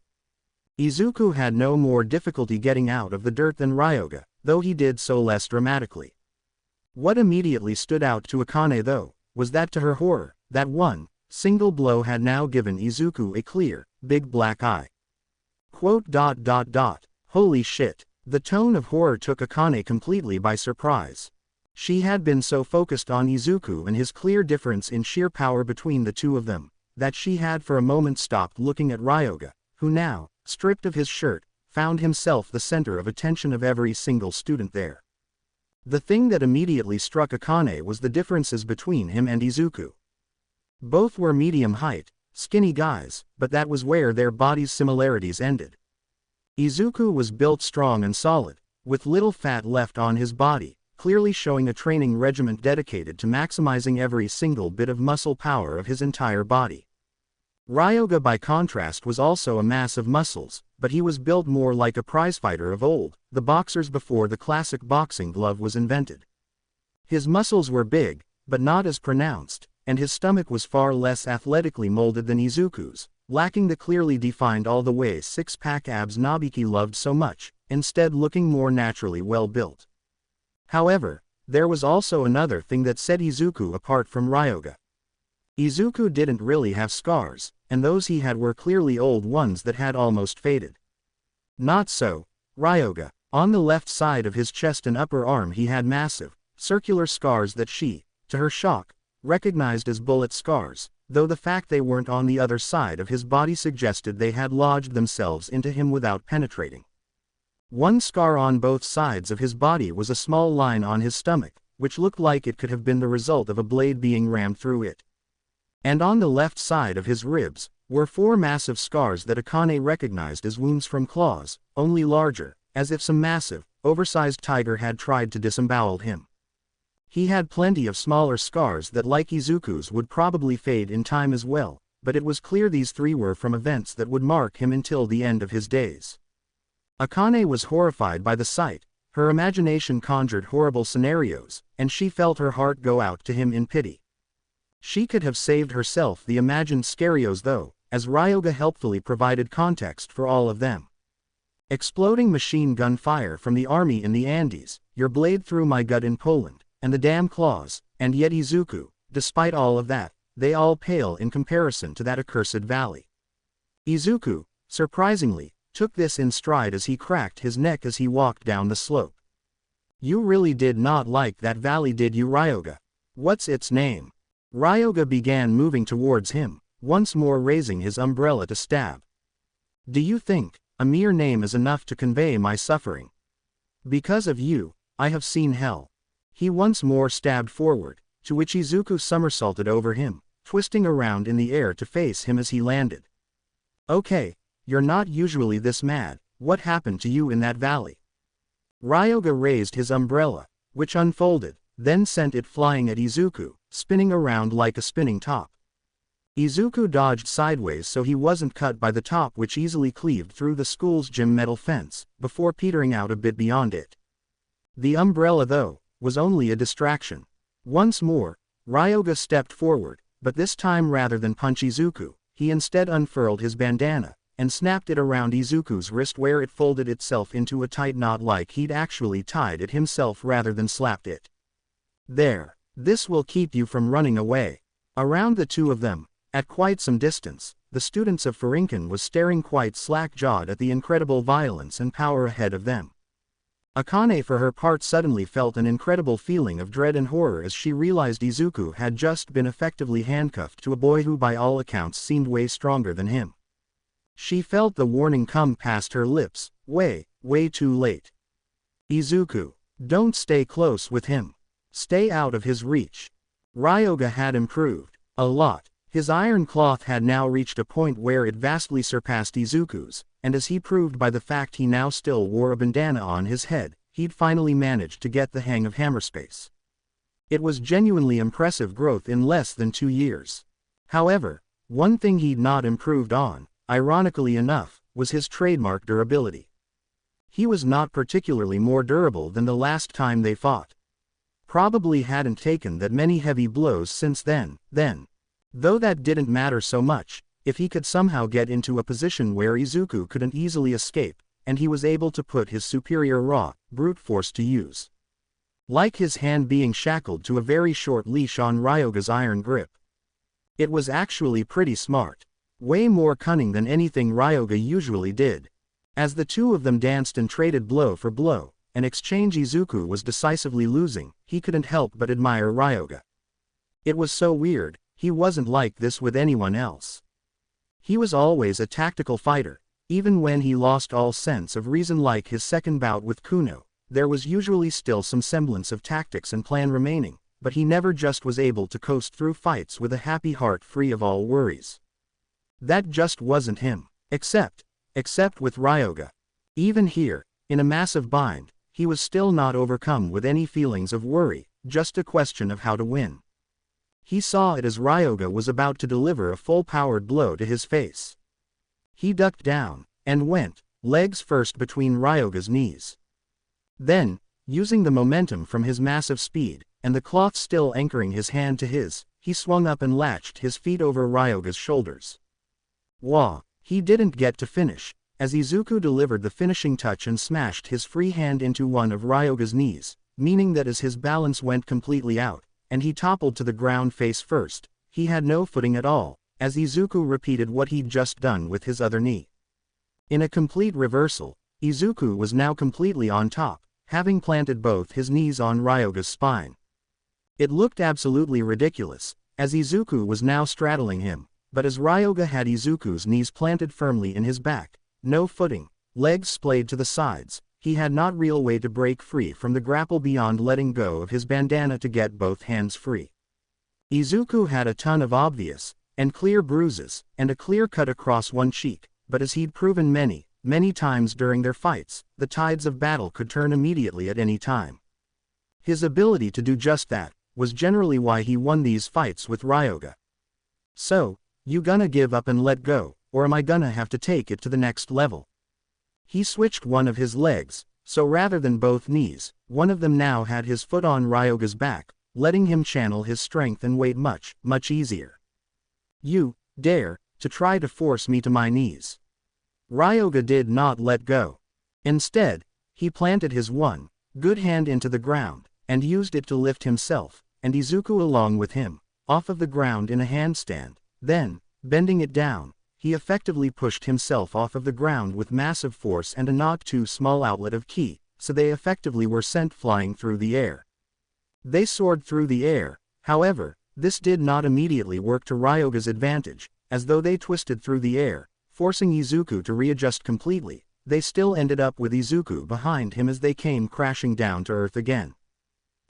Izuku had no more difficulty getting out of the dirt than Ryoga, though he did so less dramatically. What immediately stood out to Akane though, was that to her horror, that one single blow had now given Izuku a clear, big black eye. Holy shit. The tone of horror took Akane completely by surprise. She had been so focused on Izuku and his clear difference in sheer power between the two of them, that she had for a moment stopped looking at Ryoga, who now, stripped of his shirt, found himself the center of attention of every single student there. The thing that immediately struck Akane was the differences between him and Izuku. Both were medium height, skinny guys, but that was where their bodies' similarities ended. Izuku was built strong and solid, with little fat left on his body, clearly showing a training regimen dedicated to maximizing every single bit of muscle power of his entire body. Ryoga by contrast was also a mass of muscles, but he was built more like a prizefighter of old, the boxers before the classic boxing glove was invented. His muscles were big, but not as pronounced, and his stomach was far less athletically molded than Izuku's, lacking the clearly defined all-the-way six-pack abs Nobiki loved so much, instead looking more naturally well-built. However, there was also another thing that set Izuku apart from Ryoga. Izuku didn't really have scars, and those he had were clearly old ones that had almost faded. Not so, Ryoga. On the left side of his chest and upper arm he had massive, circular scars that she, to her shock, recognized as bullet scars, though the fact they weren't on the other side of his body suggested they had lodged themselves into him without penetrating. One scar on both sides of his body was a small line on his stomach, which looked like it could have been the result of a blade being rammed through it. And on the left side of his ribs were 4 massive scars that Akane recognized as wounds from claws, only larger, as if some massive, oversized tiger had tried to disembowel him. He had plenty of smaller scars that, like Izuku's, would probably fade in time as well, but it was clear these 3 were from events that would mark him until the end of his days. Akane was horrified by the sight, her imagination conjured horrible scenarios, and she felt her heart go out to him in pity. She could have saved herself the imagined scarios though, as Ryoga helpfully provided context for all of them. Exploding machine gun fire from the army in the Andes, your blade through my gut in Poland, and the damn claws, and yet Izuku, despite all of that, they all pale in comparison to that accursed valley. Izuku, surprisingly, took this in stride as he cracked his neck as he walked down the slope. You really did not like that valley, did you, Ryoga? What's its name? Ryoga began moving towards him, once more raising his umbrella to stab. Do you think a mere name is enough to convey my suffering? Because of you, I have seen hell. He once more stabbed forward, to which Izuku somersaulted over him, twisting around in the air to face him as he landed. Okay, you're not usually this mad, what happened to you in that valley? Ryoga raised his umbrella, which unfolded, then sent it flying at Izuku, spinning around like a spinning top. Izuku dodged sideways so he wasn't cut by the top, which easily cleaved through the school's gym metal fence, before petering out a bit beyond it. The umbrella though, was only a distraction. Once more, Ryoga stepped forward, but this time rather than punch Izuku, he instead unfurled his bandana, and snapped it around Izuku's wrist where it folded itself into a tight knot like he'd actually tied it himself rather than slapped it. There. This will keep you from running away. Around the two of them, at quite some distance, the students of Furinkan was staring quite slack-jawed at the incredible violence and power ahead of them. Akane for her part suddenly felt an incredible feeling of dread and horror as she realized Izuku had just been effectively handcuffed to a boy who by all accounts seemed way stronger than him. She felt the warning come past her lips, way too late. Izuku, Don't stay close with him. Stay out of his reach. Ryoga had improved a lot. His iron cloth had now reached a point where it vastly surpassed Izuku's, and as he proved by the fact he now still wore a bandana on his head, he'd finally managed to get the hang of hammerspace. It was genuinely impressive growth in less than 2 years. However, one thing he'd not improved on, ironically enough, was his trademark durability. He was not particularly more durable than the last time they fought. Probably hadn't taken that many heavy blows since then. Though that didn't matter so much, if he could somehow get into a position where Izuku couldn't easily escape, and he was able to put his superior raw, brute force to use. Like his hand being shackled to a very short leash on Ryoga's iron grip. It was actually pretty smart. Way more cunning than anything Ryoga usually did. As the two of them danced and traded blow for blow, an exchange Izuku was decisively losing, he couldn't help but admire Ryoga. It was so weird, he wasn't like this with anyone else. He was always a tactical fighter, even when he lost all sense of reason like his second bout with Kuno. There was usually still some semblance of tactics and plan remaining, but he never just was able to coast through fights with a happy heart free of all worries. That just wasn't him. Except with Ryoga. Even here, in a massive bind, he was still not overcome with any feelings of worry, just a question of how to win. He saw it as Ryoga was about to deliver a full-powered blow to his face. He ducked down, and went, legs first between Ryoga's knees. Then, using the momentum from his massive speed, and the cloth still anchoring his hand to his, he swung up and latched his feet over Ryoga's shoulders. Wah! He didn't get to finish, as Izuku delivered the finishing touch and smashed his free hand into one of Ryoga's knees, meaning that as his balance went completely out, and he toppled to the ground face first, he had no footing at all, as Izuku repeated what he'd just done with his other knee. In a complete reversal, Izuku was now completely on top, having planted both his knees on Ryoga's spine. It looked absolutely ridiculous, as Izuku was now straddling him, but as Ryoga had Izuku's knees planted firmly in his back, no footing, legs splayed to the sides, he had not real way to break free from the grapple beyond letting go of his bandana to get both hands free. Izuku had a ton of obvious, and clear bruises, and a clear cut across one cheek, but as he'd proven many times during their fights, the tides of battle could turn immediately at any time. His ability to do just that was generally why he won these fights with Ryoga. So, you gonna give up and let go, or am I gonna have to take it to the next level? He switched one of his legs, so rather than both knees, one of them now had his foot on Ryoga's back, letting him channel his strength and weight much easier. You dare to try to force me to my knees. Ryoga did not let go. Instead, he planted his one good hand into the ground, and used it to lift himself, and Izuku along with him, off of the ground in a handstand. Then, bending it down, he effectively pushed himself off of the ground with massive force and a not too small outlet of ki, so they effectively were sent flying through the air. They soared through the air, however, this did not immediately work to Ryoga's advantage, as though they twisted through the air, forcing Izuku to readjust completely. They still ended up with Izuku behind him as they came crashing down to earth again.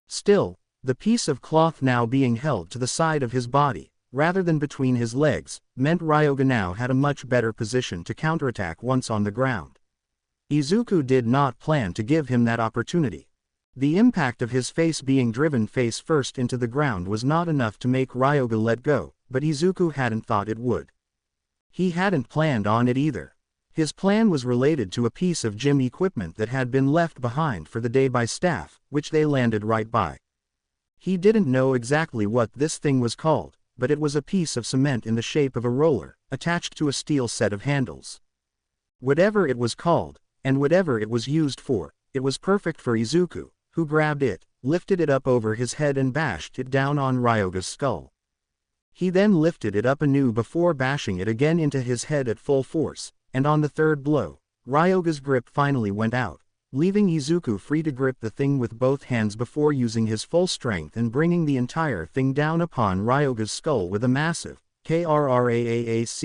Still, the piece of cloth now being held to the side of his body, rather than between his legs, meant Ryoga now had a much better position to counterattack once on the ground. Izuku did not plan to give him that opportunity. The impact of his face being driven face first into the ground was not enough to make Ryoga let go, but Izuku hadn't thought it would. He hadn't planned on it either. His plan was related to a piece of gym equipment that had been left behind for the day by staff, which they landed right by. He didn't know exactly what this thing was called, but it was a piece of cement in the shape of a roller, attached to a steel set of handles. Whatever it was called, and whatever it was used for, it was perfect for Izuku, who grabbed it, lifted it up over his head and bashed it down on Ryoga's skull. He then lifted it up anew before bashing it again into his head at full force, and on the third blow, Ryoga's grip finally went out, leaving Izuku free to grip the thing with both hands before using his full strength and bringing the entire thing down upon Ryoga's skull with a massive KRRAAACKKK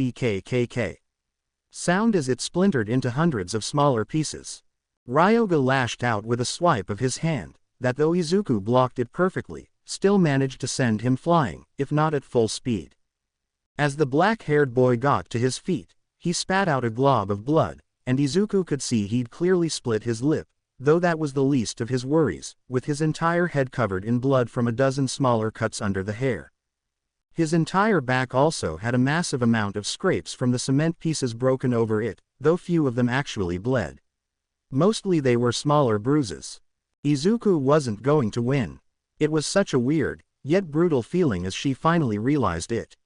sound as it splintered into hundreds of smaller pieces. Ryoga lashed out with a swipe of his hand, that though Izuku blocked it perfectly, still managed to send him flying, if not at full speed. As the black-haired boy got to his feet, he spat out a glob of blood, and Izuku could see he'd clearly split his lip, though that was the least of his worries, with his entire head covered in blood from a dozen smaller cuts under the hair. His entire back also had a massive amount of scrapes from the cement pieces broken over it, though few of them actually bled. Mostly they were smaller bruises. Izuku wasn't going to win. It was such a weird, yet brutal feeling as she finally realized it.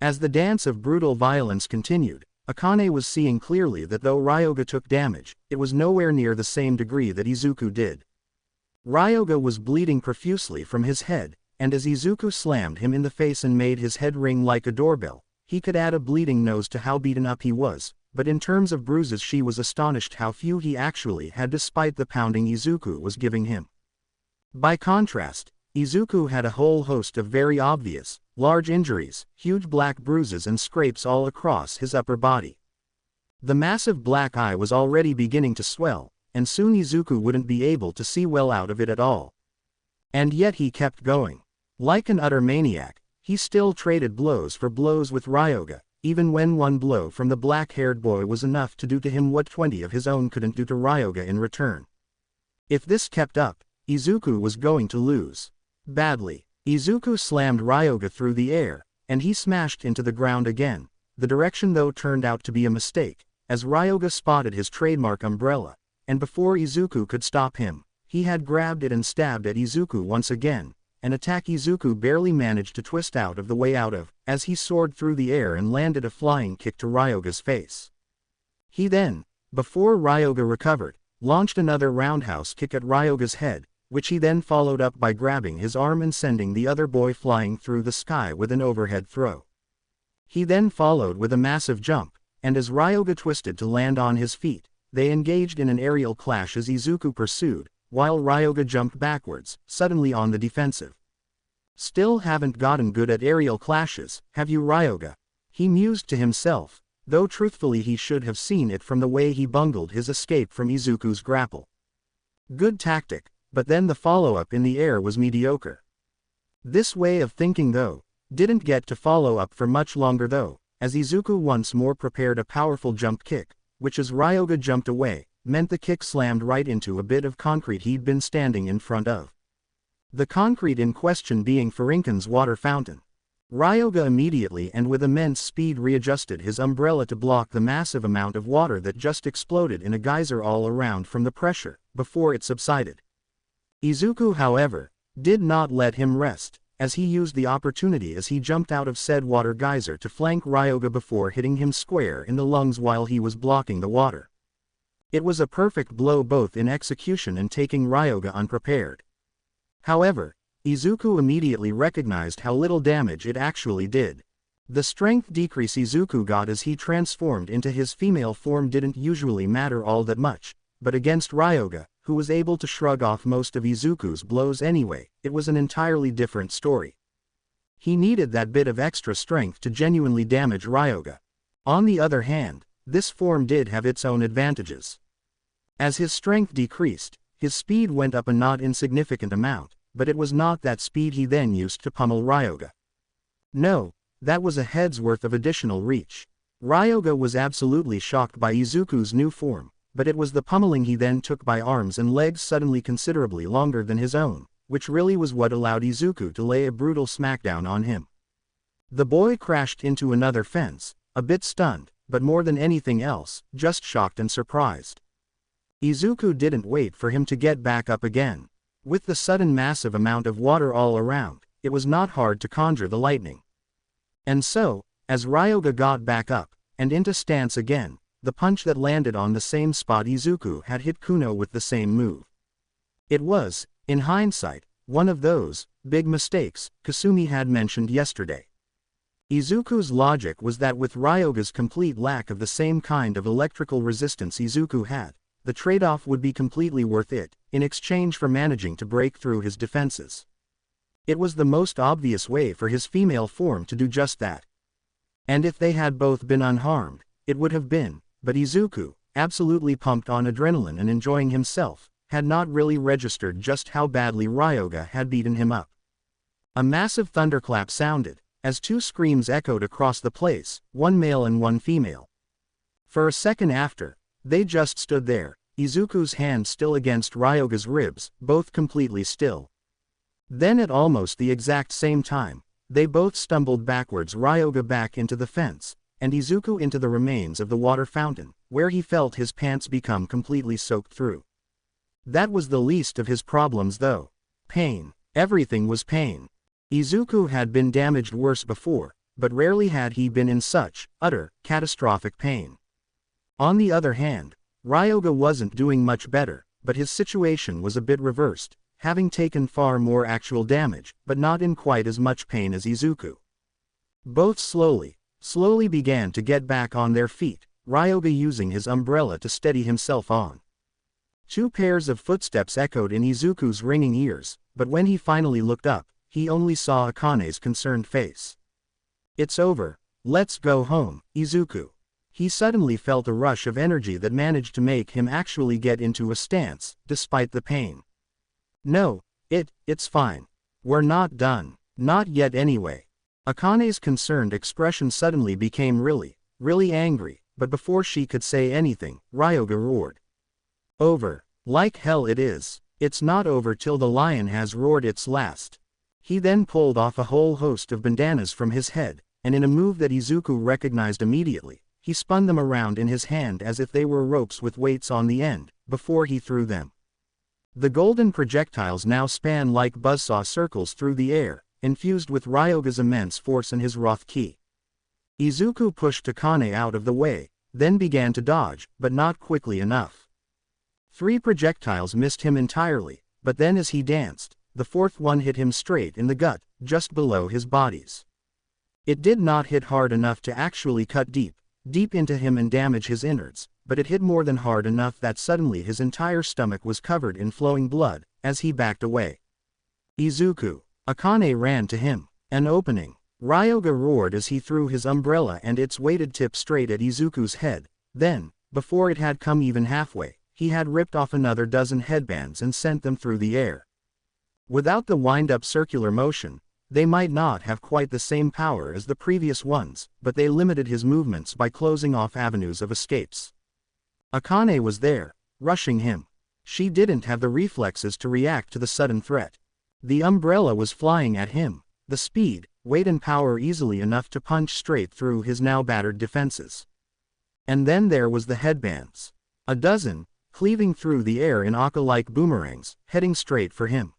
As the dance of brutal violence continued, Akane was seeing clearly that though Ryoga took damage, it was nowhere near the same degree that Izuku did. Ryoga was bleeding profusely from his head, and as Izuku slammed him in the face and made his head ring like a doorbell, he could add a bleeding nose to how beaten up he was, but in terms of bruises she was astonished how few he actually had despite the pounding Izuku was giving him. By contrast, Izuku had a whole host of very obvious, large injuries, huge black bruises and scrapes all across his upper body. The massive black eye was already beginning to swell, and soon Izuku wouldn't be able to see well out of it at all. And yet he kept going. Like an utter maniac, he still traded blows for blows with Ryoga, even when one blow from the black-haired boy was enough to do to him what 20 of his own couldn't do to Ryoga in return. If this kept up, Izuku was going to lose. Badly. Izuku slammed Ryoga through the air, and he smashed into the ground again. The direction though turned out to be a mistake, as Ryoga spotted his trademark umbrella, and before Izuku could stop him, he had grabbed it and stabbed at Izuku once again, an attack Izuku barely managed to twist out of the way out of, as he soared through the air and landed a flying kick to Ryoga's face. He then, before Ryoga recovered, launched another roundhouse kick at Ryoga's head, which he then followed up by grabbing his arm and sending the other boy flying through the sky with an overhead throw. He then followed with a massive jump, and as Ryoga twisted to land on his feet, they engaged in an aerial clash as Izuku pursued, while Ryoga jumped backwards, suddenly on the defensive. "Still haven't gotten good at aerial clashes, have you, Ryoga?" he mused to himself, though truthfully he should have seen it from the way he bungled his escape from Izuku's grapple. Good tactic, but then the follow-up in the air was mediocre. This way of thinking though, didn't get to follow up for much longer though, as Izuku once more prepared a powerful jump kick, which as Ryoga jumped away, meant the kick slammed right into a bit of concrete he'd been standing in front of. The concrete in question being Furinken's water fountain. Ryoga immediately and with immense speed readjusted his umbrella to block the massive amount of water that just exploded in a geyser all around from the pressure, before it subsided. Izuku, however, did not let him rest, as he used the opportunity as he jumped out of said water geyser to flank Ryoga before hitting him square in the lungs while he was blocking the water. It was a perfect blow both in execution and taking Ryoga unprepared. However, Izuku immediately recognized how little damage it actually did. The strength decrease Izuku got as he transformed into his female form didn't usually matter all that much, but against Ryoga, who was able to shrug off most of Izuku's blows anyway, it was an entirely different story. He needed that bit of extra strength to genuinely damage Ryoga. On the other hand, this form did have its own advantages. As his strength decreased, his speed went up a not insignificant amount, but it was not that speed he then used to pummel Ryoga. No, that was a head's worth of additional reach. Ryoga was absolutely shocked by Izuku's new form, but it was the pummeling he then took by arms and legs suddenly considerably longer than his own, which really was what allowed Izuku to lay a brutal smackdown on him. The boy crashed into another fence, a bit stunned, but more than anything else, just shocked and surprised. Izuku didn't wait for him to get back up again. With the sudden massive amount of water all around, it was not hard to conjure the lightning. And so, as Ryoga got back up, and into stance again, the punch that landed on the same spot Izuku had hit Kuno with the same move. It was, in hindsight, one of those big mistakes Kasumi had mentioned yesterday. Izuku's logic was that with Ryoga's complete lack of the same kind of electrical resistance Izuku had, the trade-off would be completely worth it, in exchange for managing to break through his defenses. It was the most obvious way for his female form to do just that. And if they had both been unharmed, it would have been, but Izuku, absolutely pumped on adrenaline and enjoying himself, had not really registered just how badly Ryoga had beaten him up. A massive thunderclap sounded, as two screams echoed across the place, one male and one female. For a second after, they just stood there, Izuku's hand still against Ryoga's ribs, both completely still. Then at almost the exact same time, they both stumbled backwards, Ryoga back into the fence, and Izuku into the remains of the water fountain, where he felt his pants become completely soaked through. That was the least of his problems though. Pain. Everything was pain. Izuku had been damaged worse before, but rarely had he been in such utter, catastrophic pain. On the other hand, Ryoga wasn't doing much better, but his situation was a bit reversed, having taken far more actual damage, but not in quite as much pain as Izuku. Both slowly began to get back on their feet, Ryoga using his umbrella to steady himself on. Two pairs of footsteps echoed in Izuku's ringing ears, but when he finally looked up, he only saw Akane's concerned face. "It's over, let's go home, Izuku." He suddenly felt a rush of energy that managed to make him actually get into a stance, despite the pain. "No, it's fine. We're not done. Not yet anyway." Akane's concerned expression suddenly became really angry, but before she could say anything, Ryoga roared. "Over. Like hell it is. It's not over till the lion has roared its last." He then pulled off a whole host of bandanas from his head, and in a move that Izuku recognized immediately, he spun them around in his hand as if they were ropes with weights on the end, before he threw them. The golden projectiles now span like buzzsaw circles through the air, infused with Ryoga's immense force and his wrath ki. Izuku pushed Akane out of the way, then began to dodge, but not quickly enough. 3 projectiles missed him entirely, but then as he danced, the 4th one hit him straight in the gut, just below his bodies. It did not hit hard enough to actually cut deep into him and damage his innards, but it hit more than hard enough that suddenly his entire stomach was covered in flowing blood, as he backed away. "Izuku!" Akane ran to him. "An opening!" Ryoga roared as he threw his umbrella and its weighted tip straight at Izuku's head. Then, before it had come even halfway, he had ripped off another dozen headbands and sent them through the air. Without the wind-up circular motion, they might not have quite the same power as the previous ones, but they limited his movements by closing off avenues of escapes. Akane was there, rushing him. She didn't have the reflexes to react to the sudden threat. The umbrella was flying at him, the speed, weight and power easily enough to punch straight through his now battered defenses. And then there was the headbands. A dozen, cleaving through the air in Aka-like boomerangs, heading straight for him.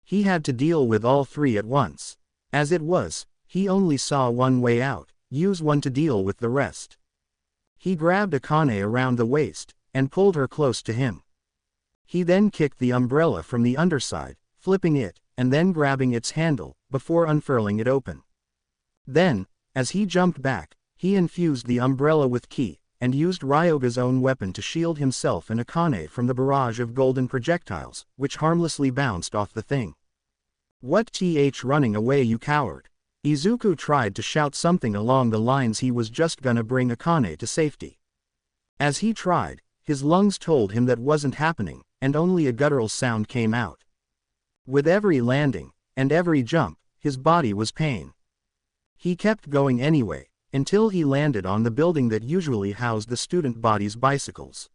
He had to deal with all 3 at once. As it was, he only saw one way out: use one to deal with the rest. He grabbed Akane around the waist, and pulled her close to him. He then kicked the umbrella from the underside, flipping it, and then grabbing its handle, before unfurling it open. Then, as he jumped back, he infused the umbrella with ki, and used Ryoga's own weapon to shield himself and Akane from the barrage of golden projectiles, which harmlessly bounced off the thing. "What running away, you coward?" Izuku tried to shout something along the lines he was just gonna bring Akane to safety. As he tried, his lungs told him that wasn't happening, and only a guttural sound came out. With every landing, and every jump, his body was pain. He kept going anyway, until he landed on the building that usually housed the student body's bicycles.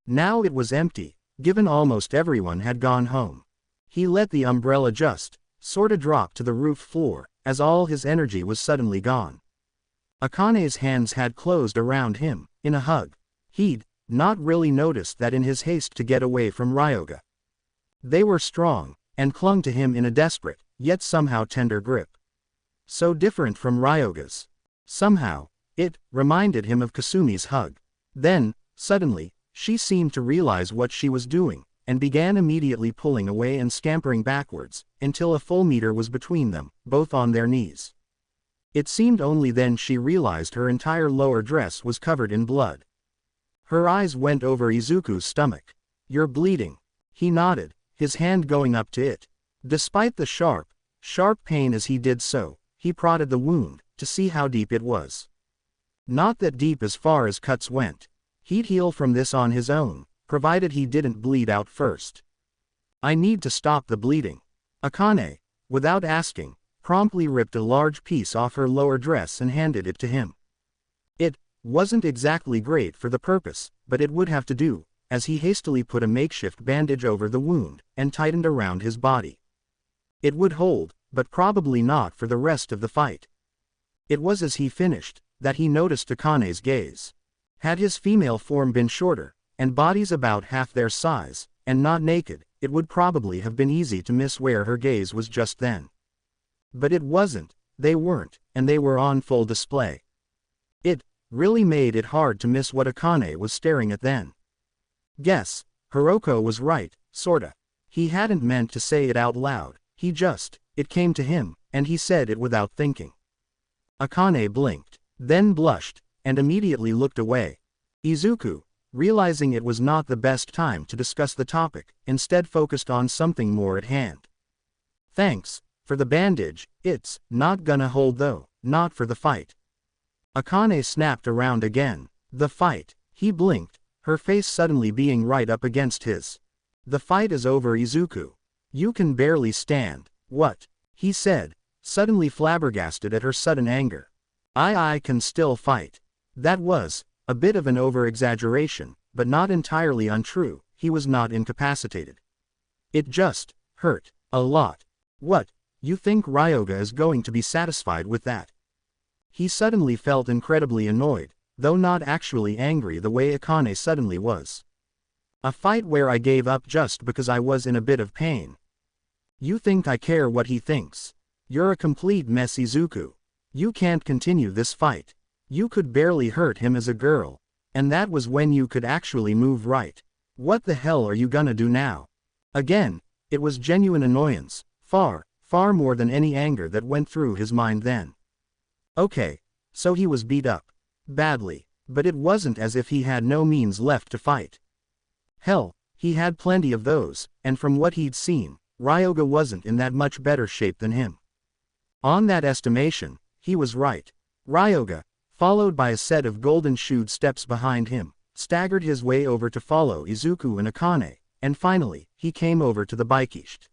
Now it was empty, given almost everyone had gone home. He let the umbrella just, sorta drop to the roof floor, as all his energy was suddenly gone. Akane's hands had closed around him, in a hug. He'd not really noticed that in his haste to get away from Ryoga. They were strong, and clung to him in a desperate, yet somehow tender grip. So different from Ryoga's. Somehow, it reminded him of Kasumi's hug. Then, suddenly, she seemed to realize what she was doing, and began immediately pulling away and scampering backwards, until a full meter was between them, both on their knees. It seemed only then she realized her entire lower dress was covered in blood. Her eyes went over Izuku's stomach. "You're bleeding." He nodded, his hand going up to it. Despite the sharp pain as he did so, he prodded the wound, to see how deep it was. Not that deep as far as cuts went. He'd heal from this on his own, provided he didn't bleed out first. I need to stop the bleeding. Akane, without asking, promptly ripped a large piece off her lower dress and handed it to him. It wasn't exactly great for the purpose, but it would have to do, as he hastily put a makeshift bandage over the wound and tightened around his body. It would hold, but probably not for the rest of the fight. It was as he finished that he noticed Akane's gaze. Had his female form been shorter, and bodies about half their size, and not naked, it would probably have been easy to miss where her gaze was just then. But it wasn't, they weren't, and they were on full display. It really made it hard to miss what Akane was staring at then. Guess, Hiroko was right, sorta. He hadn't meant to say it out loud, it came to him, and he said it without thinking. Akane blinked, then blushed, and immediately looked away. Izuku, realizing it was not the best time to discuss the topic, instead focused on something more at hand. Thanks for the bandage, it's not gonna hold though, not for the fight. Akane snapped around again. The fight, he blinked, her face suddenly being right up against his. The fight is over, Izuku. You can barely stand. What? He said, suddenly flabbergasted at her sudden anger. I can still fight. That was a bit of an over-exaggeration, but not entirely untrue. He was not incapacitated. It just hurt a lot. What? You think Ryoga is going to be satisfied with that? He suddenly felt incredibly annoyed, though not actually angry the way Akane suddenly was. A fight where I gave up just because I was in a bit of pain. You think I care what he thinks? You're a complete mess, Izuku. You can't continue this fight. You could barely hurt him as a girl. And that was when you could actually move right. What the hell are you gonna do now? Again, it was genuine annoyance, far more than any anger that went through his mind then. Okay, so he was beat up. Badly, but it wasn't as if he had no means left to fight. Hell, he had plenty of those, and from what he'd seen, Ryoga wasn't in that much better shape than him. On that estimation, he was right. Ryoga, followed by a set of golden-shoed steps behind him, staggered his way over to follow Izuku and Akane, and finally, he came over to the Baikisht.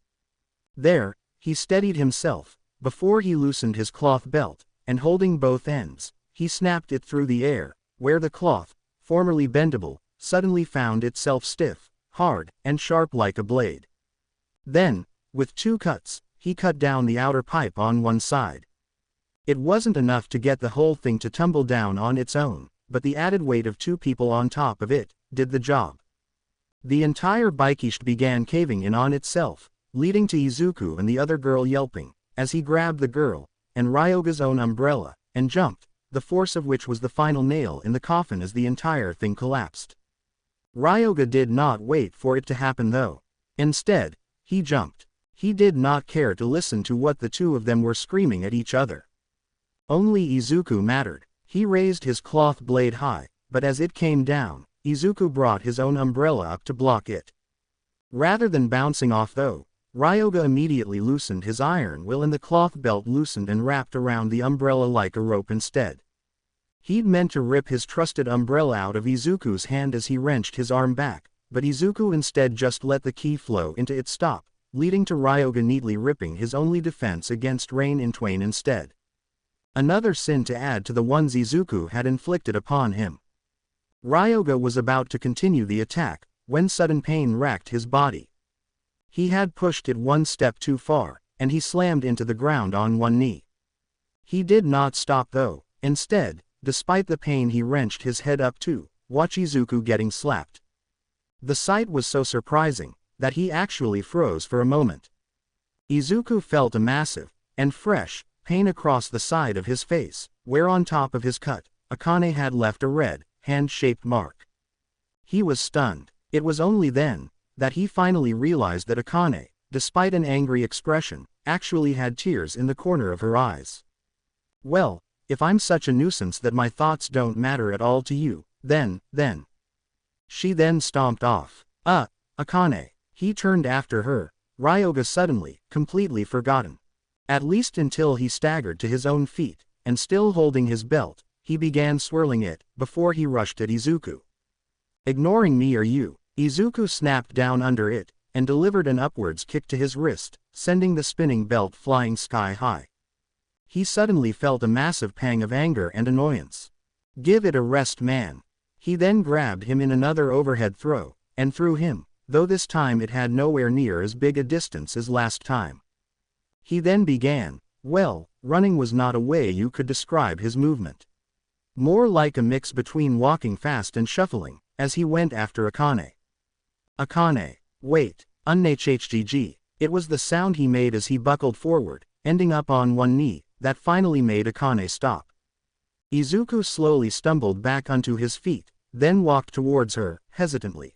There, he steadied himself, before he loosened his cloth belt, and holding both ends, he snapped it through the air, where the cloth, formerly bendable, suddenly found itself stiff, hard, and sharp like a blade. Then, with two cuts, he cut down the outer pipe on one side. It wasn't enough to get the whole thing to tumble down on its own, but the added weight of two people on top of it did the job. The entire Baikisht began caving in on itself, leading to Izuku and the other girl yelping, as he grabbed the girl, and Ryoga's own umbrella, and jumped, the force of which was the final nail in the coffin as the entire thing collapsed. Ryoga did not wait for it to happen though. Instead, he jumped. He did not care to listen to what the two of them were screaming at each other. Only Izuku mattered. He raised his cloth blade high, but as it came down, Izuku brought his own umbrella up to block it. Rather than bouncing off though, Ryoga immediately loosened his iron will and the cloth belt loosened and wrapped around the umbrella like a rope instead. He'd meant to rip his trusted umbrella out of Izuku's hand as he wrenched his arm back, but Izuku instead just let the ki flow into its stop, leading to Ryoga neatly ripping his only defense against rain in twain instead. Another sin to add to the ones Izuku had inflicted upon him. Ryoga was about to continue the attack, when sudden pain racked his body. He had pushed it one step too far, and he slammed into the ground on one knee. He did not stop though. Instead, despite the pain, he wrenched his head up to watch Izuku getting slapped. The sight was so surprising that he actually froze for a moment. Izuku felt a massive and fresh pain across the side of his face, where on top of his cut, Akane had left a red, hand-shaped mark. He was stunned. It was only then that he finally realized that Akane, despite an angry expression, actually had tears in the corner of her eyes. Well, if I'm such a nuisance that my thoughts don't matter at all to you, then. She then stomped off. Akane. He turned after her, Ryoga suddenly, completely forgotten. At least until he staggered to his own feet, and still holding his belt, he began swirling it, before he rushed at Izuku. Ignoring me or you. Izuku snapped down under it, and delivered an upwards kick to his wrist, sending the spinning belt flying sky high. He suddenly felt a massive pang of anger and annoyance. Give it a rest, man. He then grabbed him in another overhead throw, and threw him, though this time it had nowhere near as big a distance as last time. He then began, well, running was not a way you could describe his movement. More like a mix between walking fast and shuffling, as he went after Akane. Akane, wait, unhhgg. It was the sound he made as he buckled forward, ending up on one knee, that finally made Akane stop. Izuku slowly stumbled back onto his feet, then walked towards her, hesitantly.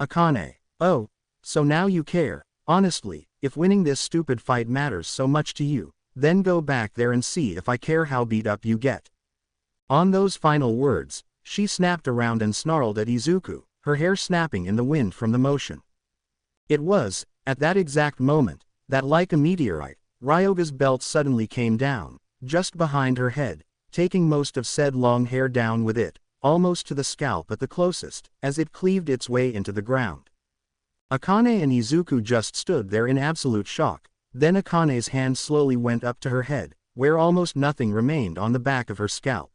Akane, oh, so now you care. Honestly, if winning this stupid fight matters so much to you, then go back there and see if I care how beat up you get. On those final words, she snapped around and snarled at Izuku, her hair snapping in the wind from the motion. It was, at that exact moment, that like a meteorite, Ryoga's belt suddenly came down, just behind her head, taking most of said long hair down with it, almost to the scalp at the closest, as it cleaved its way into the ground. Akane and Izuku just stood there in absolute shock, then Akane's hand slowly went up to her head, where almost nothing remained on the back of her scalp.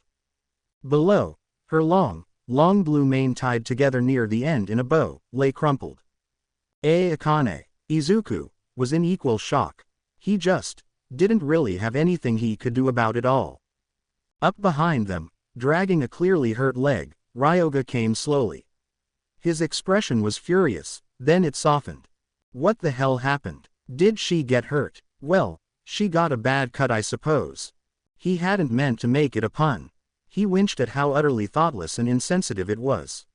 Below, her long blue mane tied together near the end in a bow, lay crumpled. Akane, Izuku, was in equal shock. He just didn't really have anything he could do about it all. Up behind them, dragging a clearly hurt leg, Ryoga came slowly. His expression was furious, then it softened. What the hell happened? Did she get hurt? Well, she got a bad cut, I suppose. He hadn't meant to make it a pun. He winced at how utterly thoughtless and insensitive it was.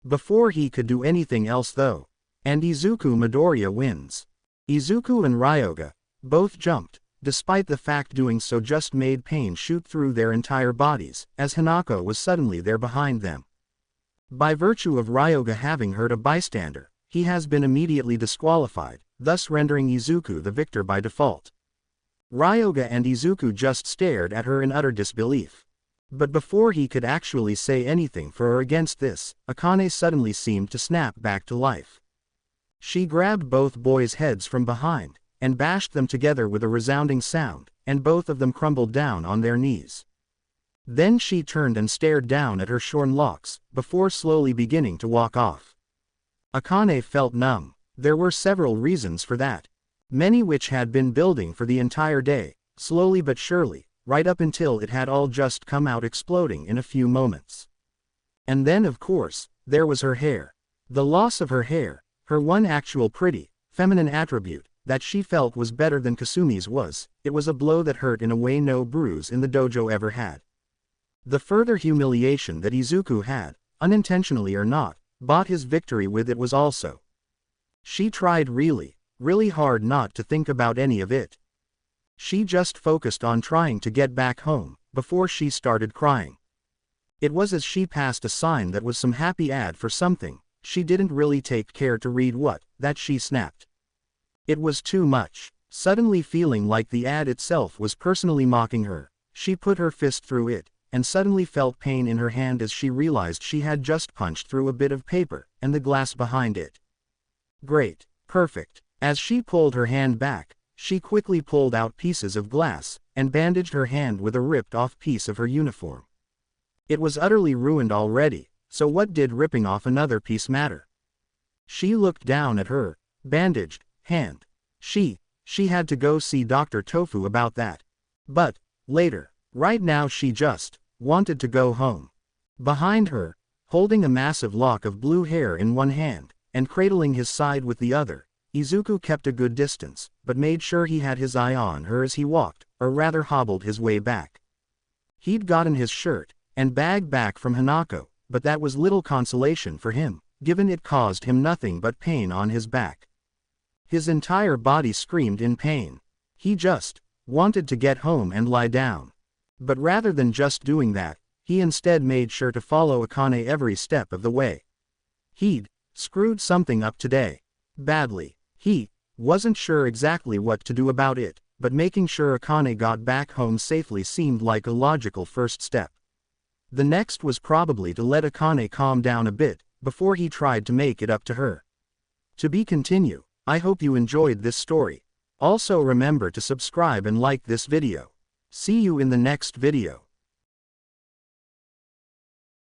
Before he could do anything else though. And Izuku Midoriya wins. Izuku and Ryoga both jumped, despite the fact doing so just made pain shoot through their entire bodies, as Hanako was suddenly there behind them. By virtue of Ryoga having hurt a bystander, he has been immediately disqualified, thus rendering Izuku the victor by default. Ryoga and Izuku just stared at her in utter disbelief. But before he could actually say anything for or against this, Akane suddenly seemed to snap back to life. She grabbed both boys' heads from behind, and bashed them together with a resounding sound, and both of them crumbled down on their knees. Then she turned and stared down at her shorn locks, before slowly beginning to walk off. Akane felt numb. There were several reasons for that. Many which had been building for the entire day, slowly but surely, right up until it had all just come out exploding in a few moments. And then of course, there was her hair. The loss of her hair, her one actual pretty, feminine attribute, that she felt was better than Kasumi's was, it was a blow that hurt in a way no bruise in the dojo ever had. The further humiliation that Izuku had, unintentionally or not, bought his victory with it was also. She tried really hard not to think about any of it. She just focused on trying to get back home, before she started crying. It was as she passed a sign that was some happy ad for something, she didn't really take care to read what, that she snapped. It was too much. Suddenly feeling like the ad itself was personally mocking her, she put her fist through it, and suddenly felt pain in her hand as she realized she had just punched through a bit of paper, and the glass behind it. Great. Perfect. As she pulled her hand back, she quickly pulled out pieces of glass, and bandaged her hand with a ripped-off piece of her uniform. It was utterly ruined already, so what did ripping off another piece matter? She looked down at her bandaged hand. She had to go see Dr. Tofu about that. But, later. Right now she just wanted to go home. Behind her, holding a massive lock of blue hair in one hand, and cradling his side with the other, Izuku kept a good distance, but made sure he had his eye on her as he walked, or rather hobbled his way back. He'd gotten his shirt and bag back from Hanako, but that was little consolation for him, given it caused him nothing but pain on his back. His entire body screamed in pain. He just wanted to get home and lie down. But rather than just doing that, he instead made sure to follow Akane every step of the way. He'd screwed something up today. Badly. He wasn't sure exactly what to do about it, but making sure Akane got back home safely seemed like a logical first step. The next was probably to let Akane calm down a bit, before he tried to make it up to her. To be continued. I hope you enjoyed this story. Also remember to subscribe and like this video. See you in the next video.